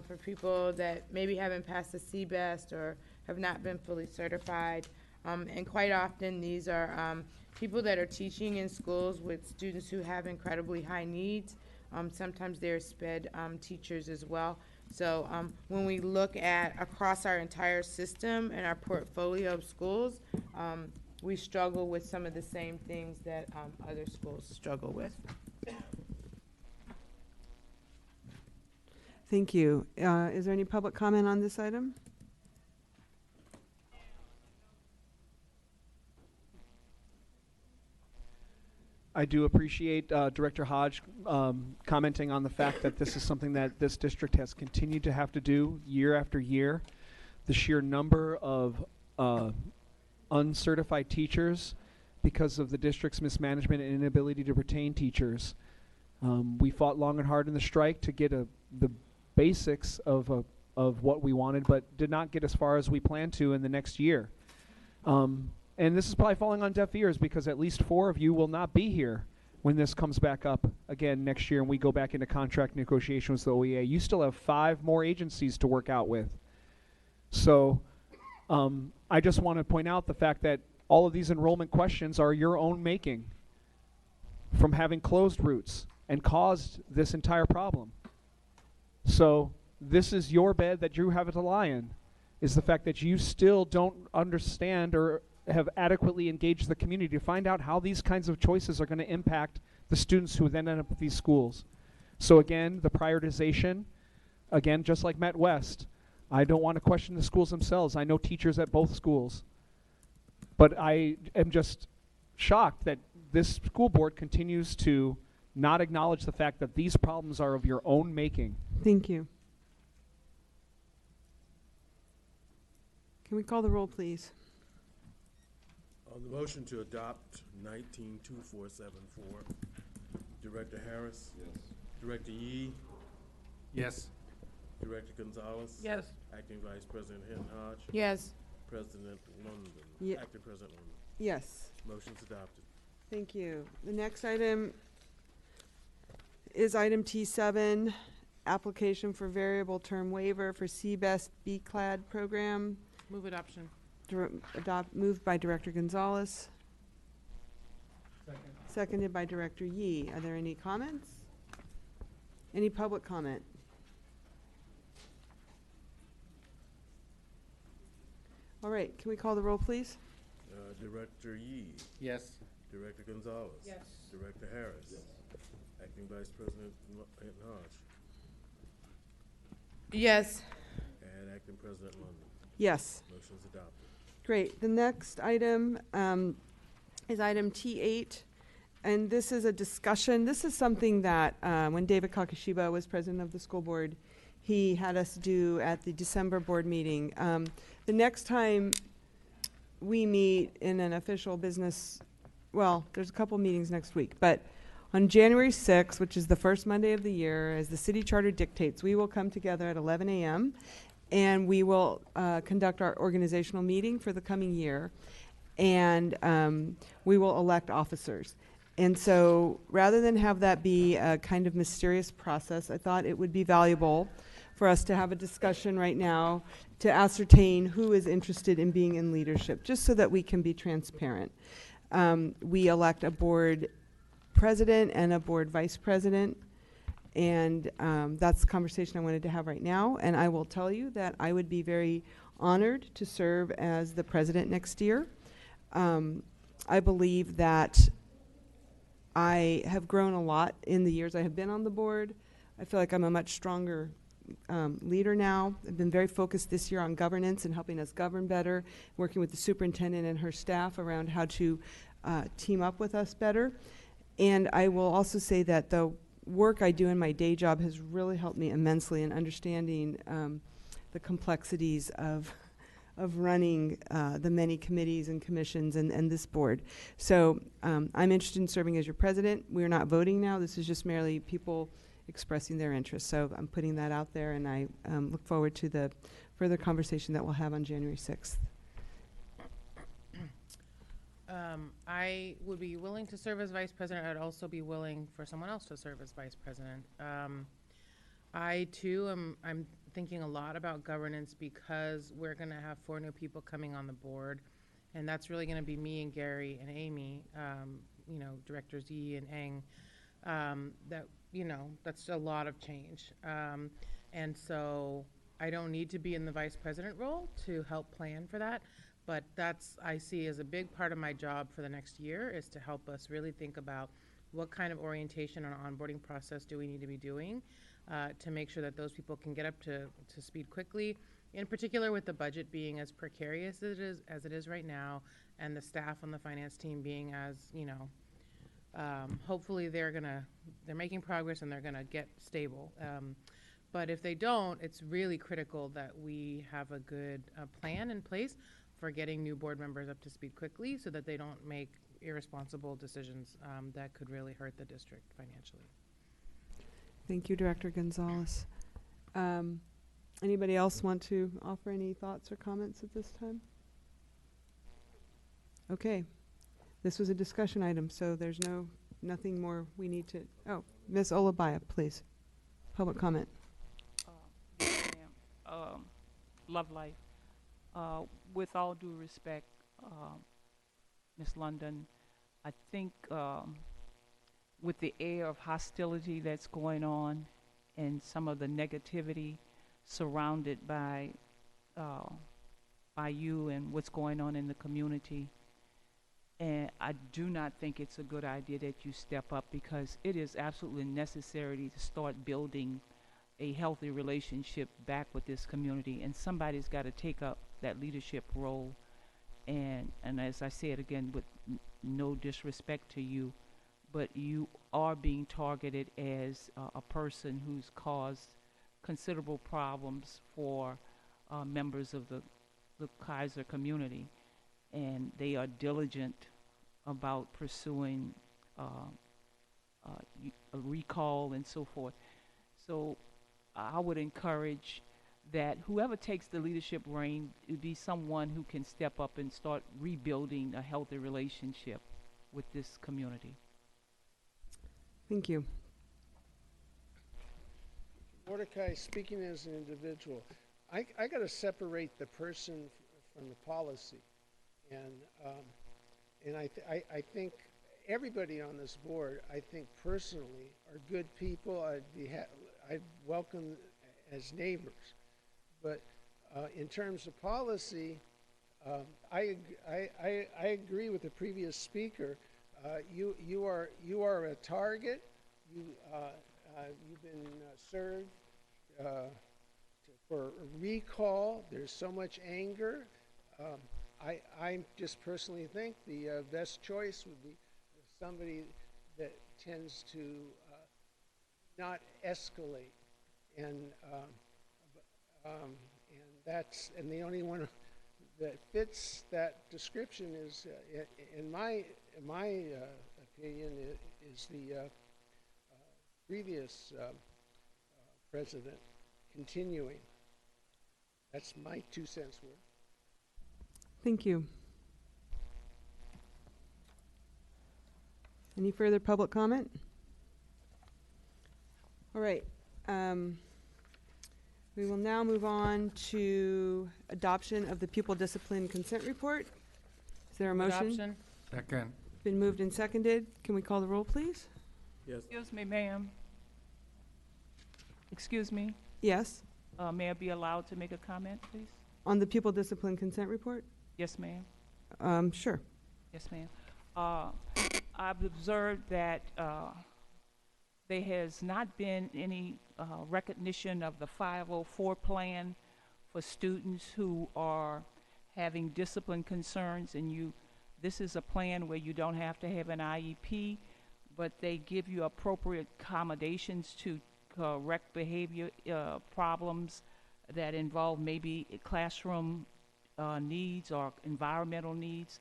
for people that maybe haven't passed the CBEST or have not been fully certified. And quite often these are people that are teaching in schools with students who have incredibly high needs. Sometimes they're SPED teachers as well. So when we look at across our entire system and our portfolio of schools, we struggle with some of the same things that other schools struggle with. Thank you. Is there any public comment on this item? I do appreciate Director Hodge commenting on the fact that this is something that this district has continued to have to do year after year. The sheer number of uncertified teachers because of the district's mismanagement and inability to retain teachers. We fought long and hard in the strike to get the basics of what we wanted, but did not get as far as we planned to in the next year. And this is probably falling on deaf ears because at least 4 of you will not be here when this comes back up again next year and we go back into contract negotiations with the OEA. You still have 5 more agencies to work out with. So I just want to point out the fact that all of these enrollment questions are your own making from having closed routes and caused this entire problem. So this is your bed that you have to lie in, is the fact that you still don't understand or have adequately engaged the community to find out how these kinds of choices are going to impact the students who then end up at these schools. So again, the prioritization, again, just like Met West, I don't want to question the schools themselves. I know teachers at both schools. But I am just shocked that this school board continues to not acknowledge the fact that these problems are of your own making. Thank you. Can we call the roll, please? On the motion to adopt 192474, Director Harris? Yes. Director Yee? Yes. Director Gonzalez? Yes. Acting Vice President Hinton Hodge? Yes. President London? Acting President London? Yes. Motion's adopted. Thank you. The next item is item T7, application for variable term waiver for CBEST BCLAD program. Move adoption. Moved by Director Gonzalez. Second. Seconded by Director Yee. Are there any comments? Any public comment? All right, can we call the roll, please? Director Yee? Yes. Director Gonzalez? Yes. Director Harris? Yes. Acting Vice President Hinton Hodge? Yes. And Acting President London? Yes. Motion's adopted. Great. The next item is item T8, and this is a discussion. This is something that when David Kakashiba was president of the school board, he had us do at the December board meeting. The next time we meet in an official business, well, there's a couple meetings next week, but on January 6th, which is the first Monday of the year, as the city charter dictates, we will come together at 11 a.m. and we will conduct our organizational meeting for the coming year, and we will elect officers. And so rather than have that be a kind of mysterious process, I thought it would be valuable for us to have a discussion right now to ascertain who is interested in being in leadership, just so that we can be transparent. We elect a board president and a board vice president, and that's the conversation I wanted to have right now. And I will tell you that I would be very honored to serve as the president next year. I believe that I have grown a lot in the years I have been on the board. I feel like I'm a much stronger leader now. I've been very focused this year on governance and helping us govern better, working with the superintendent and her staff around how to team up with us better. And I will also say that the work I do in my day job has really helped me immensely in understanding the complexities of running the many committees and commissions and this board. So I'm interested in serving as your president. We're not voting now. This is just merely people expressing their interest. So I'm putting that out there, and I look forward to the further conversation that we'll have on January 6th. I would be willing to serve as vice president. I'd also be willing for someone else to serve as vice president. I too I'm thinking a lot about governance because we're going to have 4 new people coming on the board, and that's really going to be me and Gary and Amy, you know, directors Yi and Eng. That, you know, that's a lot of change. And so I don't need to be in the vice president role to help plan for that. But that's, I see as a big part of my job for the next year, is to help us really think about what kind of orientation and onboarding process do we need to be doing to make sure that those people can get up to speed quickly, in particular with the budget being as precarious as it is right now, and the staff on the finance team being as, you know, hopefully they're making progress and they're gonna get stable. But if they don't, it's really critical that we have a good plan in place for getting new board members up to speed quickly so that they don't make irresponsible decisions that could really hurt the district financially. Thank you, Director Gonzalez. Anybody else want to offer any thoughts or comments at this time? Okay. This was a discussion item, so there's nothing more we need to. Oh, Ms. Olabaya, please. Public comment. Love life. With all due respect, Ms. London, I think with the air of hostility that's going on and some of the negativity surrounded by you and what's going on in the community, and I do not think it's a good idea that you step up, because it is absolutely necessary to start building a healthy relationship back with this community, and somebody's got to take up that leadership role. And as I said again, with no disrespect to you, but you are being targeted as a person who's caused considerable problems for members of the Kaiser community, and they are diligent about pursuing a recall and so forth. So I would encourage that whoever takes the leadership reign, it be someone who can step up and start rebuilding a healthy relationship with this community. Thank you. Mordecai, speaking as an individual, I got to separate the person from the policy, and I think everybody on this board, I think personally, are good people. I'd welcome as neighbors, but in terms of policy, I agree with the previous speaker. You are a target. You've been served for a recall. There's so much anger. I just personally think the best choice would be somebody that tends to not escalate, and and the only one that fits that description is, in my opinion, is the previous president continuing. That's my 2 cents worth. Thank you. Any further public comment? All right. We will now move on to adoption of the pupil discipline consent report. Is there a motion? Adoption. Second. Been moved and seconded. Can we call the roll, please? Yes. Excuse me, ma'am. Excuse me. Yes. May I be allowed to make a comment, please? On the pupil discipline consent report? Yes, ma'am. Sure. Yes, ma'am. I've observed that there has not been any recognition of the 504 plan for students who are having discipline concerns, and this is a plan where you don't have to have an IEP, but they give you appropriate accommodations to correct behavior problems that involve maybe classroom needs or environmental needs.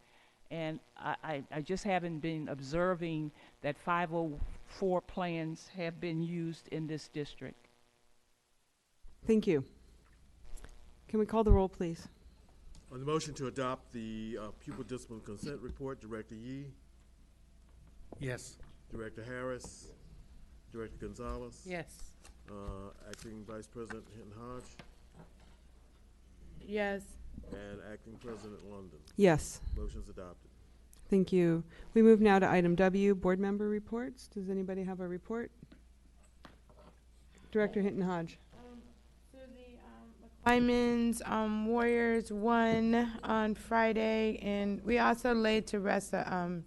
And I just haven't been observing that 504 plans have been used in this district. Thank you. Can we call the roll, please? On the motion to adopt the pupil discipline consent report, Director Yee, Yes. Director Harris, Director Gonzalez, Yes. Acting Vice President Hinton Hodge, Yes. and Acting President London. Yes. Motion's adopted. Thank you. We move now to item W, board member reports. Does anybody have a report? Director Hinton Hodge. So the Lyman's Warriors won on Friday, and we also laid to rest a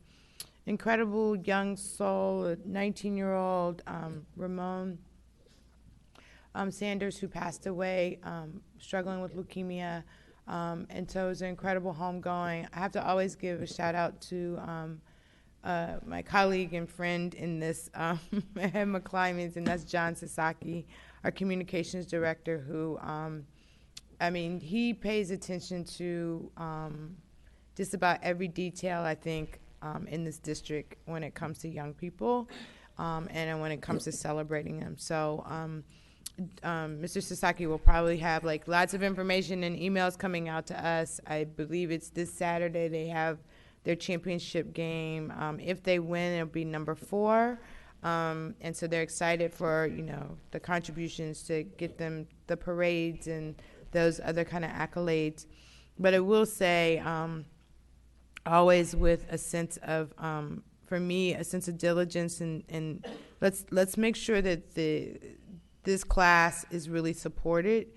incredible young soul, a 19-year-old Ramon Sanders, who passed away struggling with leukemia. And so it was an incredible homegoing. I have to always give a shout out to my colleague and friend in this at McClymonds, and that's John Sasaki, our communications director, who, he pays attention to just about every detail, I think, in this district when it comes to young people and when it comes to celebrating them. So Mr. Sasaki will probably have lots of information and emails coming out to us. I believe it's this Saturday they have their championship game. If they win, it'll be number 4. And so they're excited for, the contributions to get them the parades and those other kind of accolades. But I will say, always with a sense of, for me, a sense of diligence and let's make sure that this class is really supported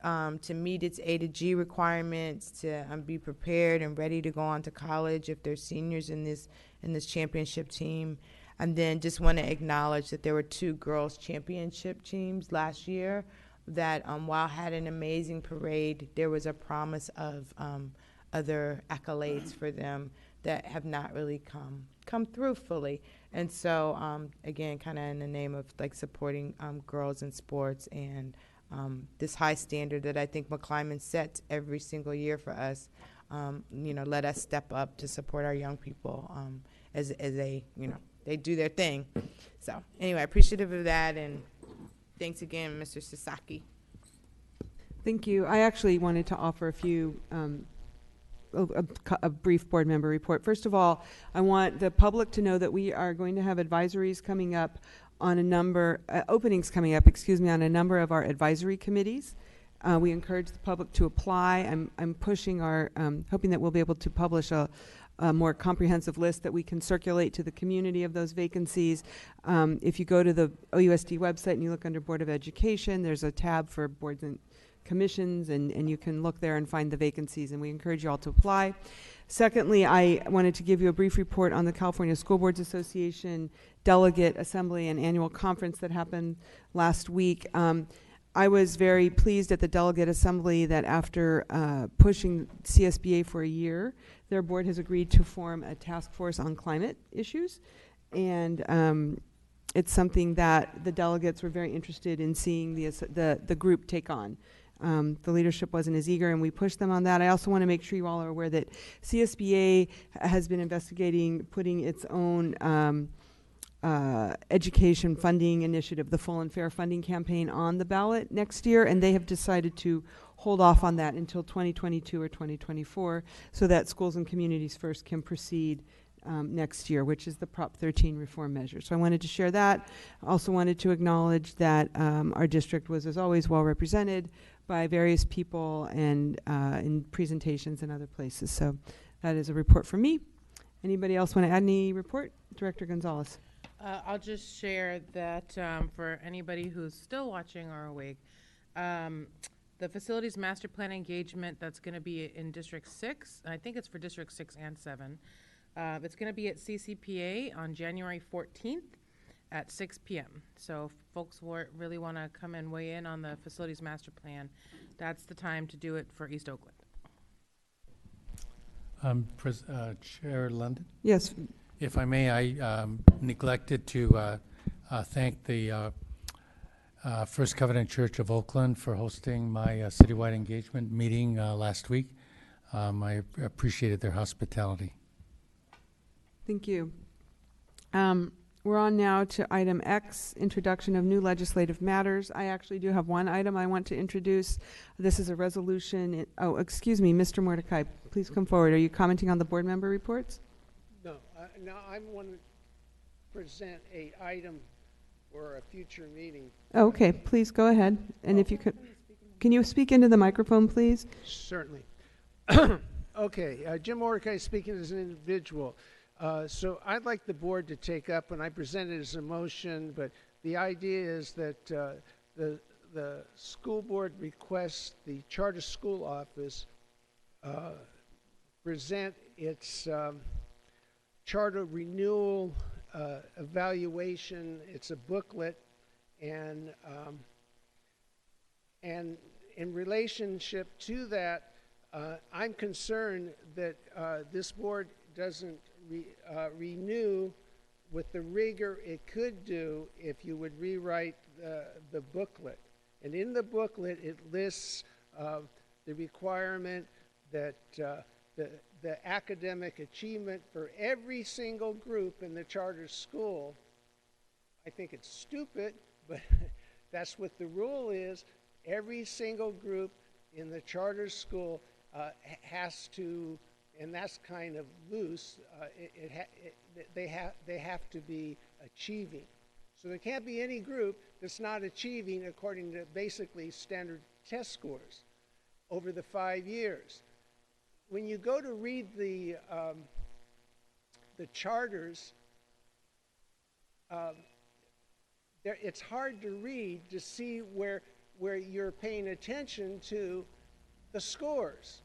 to meet its A to G requirements, to be prepared and ready to go on to college if they're seniors in this championship team. And then just want to acknowledge that there were 2 girls championship teams last year that while had an amazing parade, there was a promise of other accolades for them that have not really come through fully. And so, again, kind of in the name of supporting girls in sports and this high standard that I think McClymonds sets every single year for us, let us step up to support our young people as they, they do their thing. So anyway, appreciative of that, and thanks again, Mr. Sasaki. Thank you. I actually wanted to offer a few a brief board member report. First of all, I want the public to know that we are going to have advisories coming up on openings coming up, on a number of our advisory committees. We encourage the public to apply. I'm pushing hoping that we'll be able to publish a more comprehensive list that we can circulate to the community of those vacancies. If you go to the OUSD website and you look under Board of Education, there's a tab for boards and commissions, and you can look there and find the vacancies, and we encourage you all to apply. Secondly, I wanted to give you a brief report on the California School Boards Association Delegate Assembly and Annual Conference that happened last week. I was very pleased at the Delegate Assembly that after pushing CSBA for a year, their board has agreed to form a task force on climate issues. and it's something that the delegates were very interested in seeing the group take on. The leadership wasn't as eager, and we pushed them on that. I also want to make sure you all are aware that CSBA has been investigating putting its own education funding initiative, the Full and Fair Funding Campaign, on the ballot next year, and they have decided to hold off on that until 2022 or 2024 so that Schools and Communities First can proceed next year, which is the Prop 13 reform measure. So I wanted to share that. I also wanted to acknowledge that our district was, as always, well represented by various people and in presentations and other places. So that is a report from me. Anybody else want to add any report? Director Gonzalez. I'll just share that for anybody who's still watching or awake, the facilities master plan engagement that's going to be in District 6, I think it's for District 6 and 7, it's going to be at CCPA on January 14th at 6 p.m. So if folks really want to come and weigh in on the facilities master plan, that's the time to do it for East Oakland. Chair London? Yes. If I may, I neglected to thank the First Covenant Church of Oakland for hosting my citywide engagement meeting last week. I appreciated their hospitality. Thank you. We're on now to item X, introduction of new legislative matters. I actually do have one item I want to introduce. This is a resolution. Oh, excuse me, Mr. Mordecai, please come forward. Are you commenting on the board member reports? No, I want to present a item for a future meeting. Oh, okay, please go ahead. And if you could, can you speak into the microphone, please? Certainly. Okay, Jim Mordecai speaking as an individual. So I'd like the board to take up, and I present it as a motion, but the idea is that the school board requests the charter school office present its charter renewal evaluation. It's a booklet, and in relationship to that, I'm concerned that this board doesn't renew with the rigor it could do if you would rewrite the booklet. And in the booklet, it lists the requirement that the academic achievement for every single group in the charter school. I think it's stupid, but that's what the rule is. Every single group in the charter school has to, and that's kind of loose, they have to be achieving. So there can't be any group that's not achieving according to basically standard test scores over the 5 years. When you go to read the charters, it's hard to read to see where you're paying attention to the scores.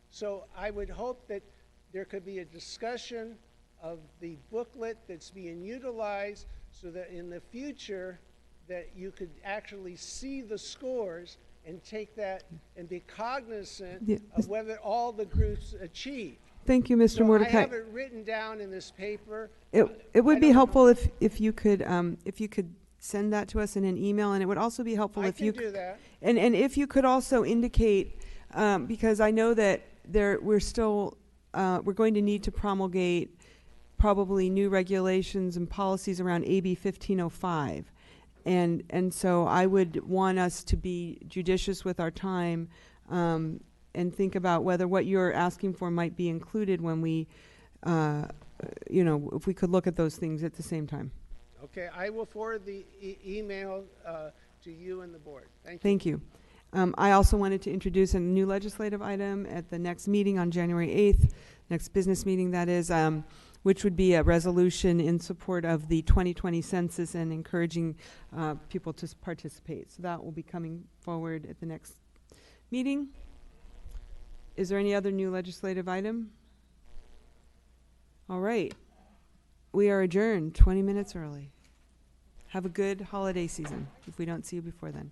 So I would hope that there could be a discussion of the booklet that's being utilized so that in the future that you could actually see the scores and take that and be cognizant of whether all the groups achieve. Thank you, Mr. So Mordecai. I have it written down in this paper. It would be helpful if you could send that to us in an email, and it would also be helpful if you do that. And if you could also indicate, because I know that we're going to need to promulgate probably new regulations and policies around AB 1505. And so I would want us to be judicious with our time and think about whether what you're asking for might be included when we, if we could look at those things at the same time. Okay, I will forward the email to you and the board. Thank you. Thank you. I also wanted to introduce a new legislative item at the next meeting on January 8th, next business meeting that is, which would be a resolution in support of the 2020 census and encouraging people to participate. So that will be coming forward at the next meeting. Is there any other new legislative item? All right. We are adjourned 20 minutes early. Have a good holiday season if we don't see you before then.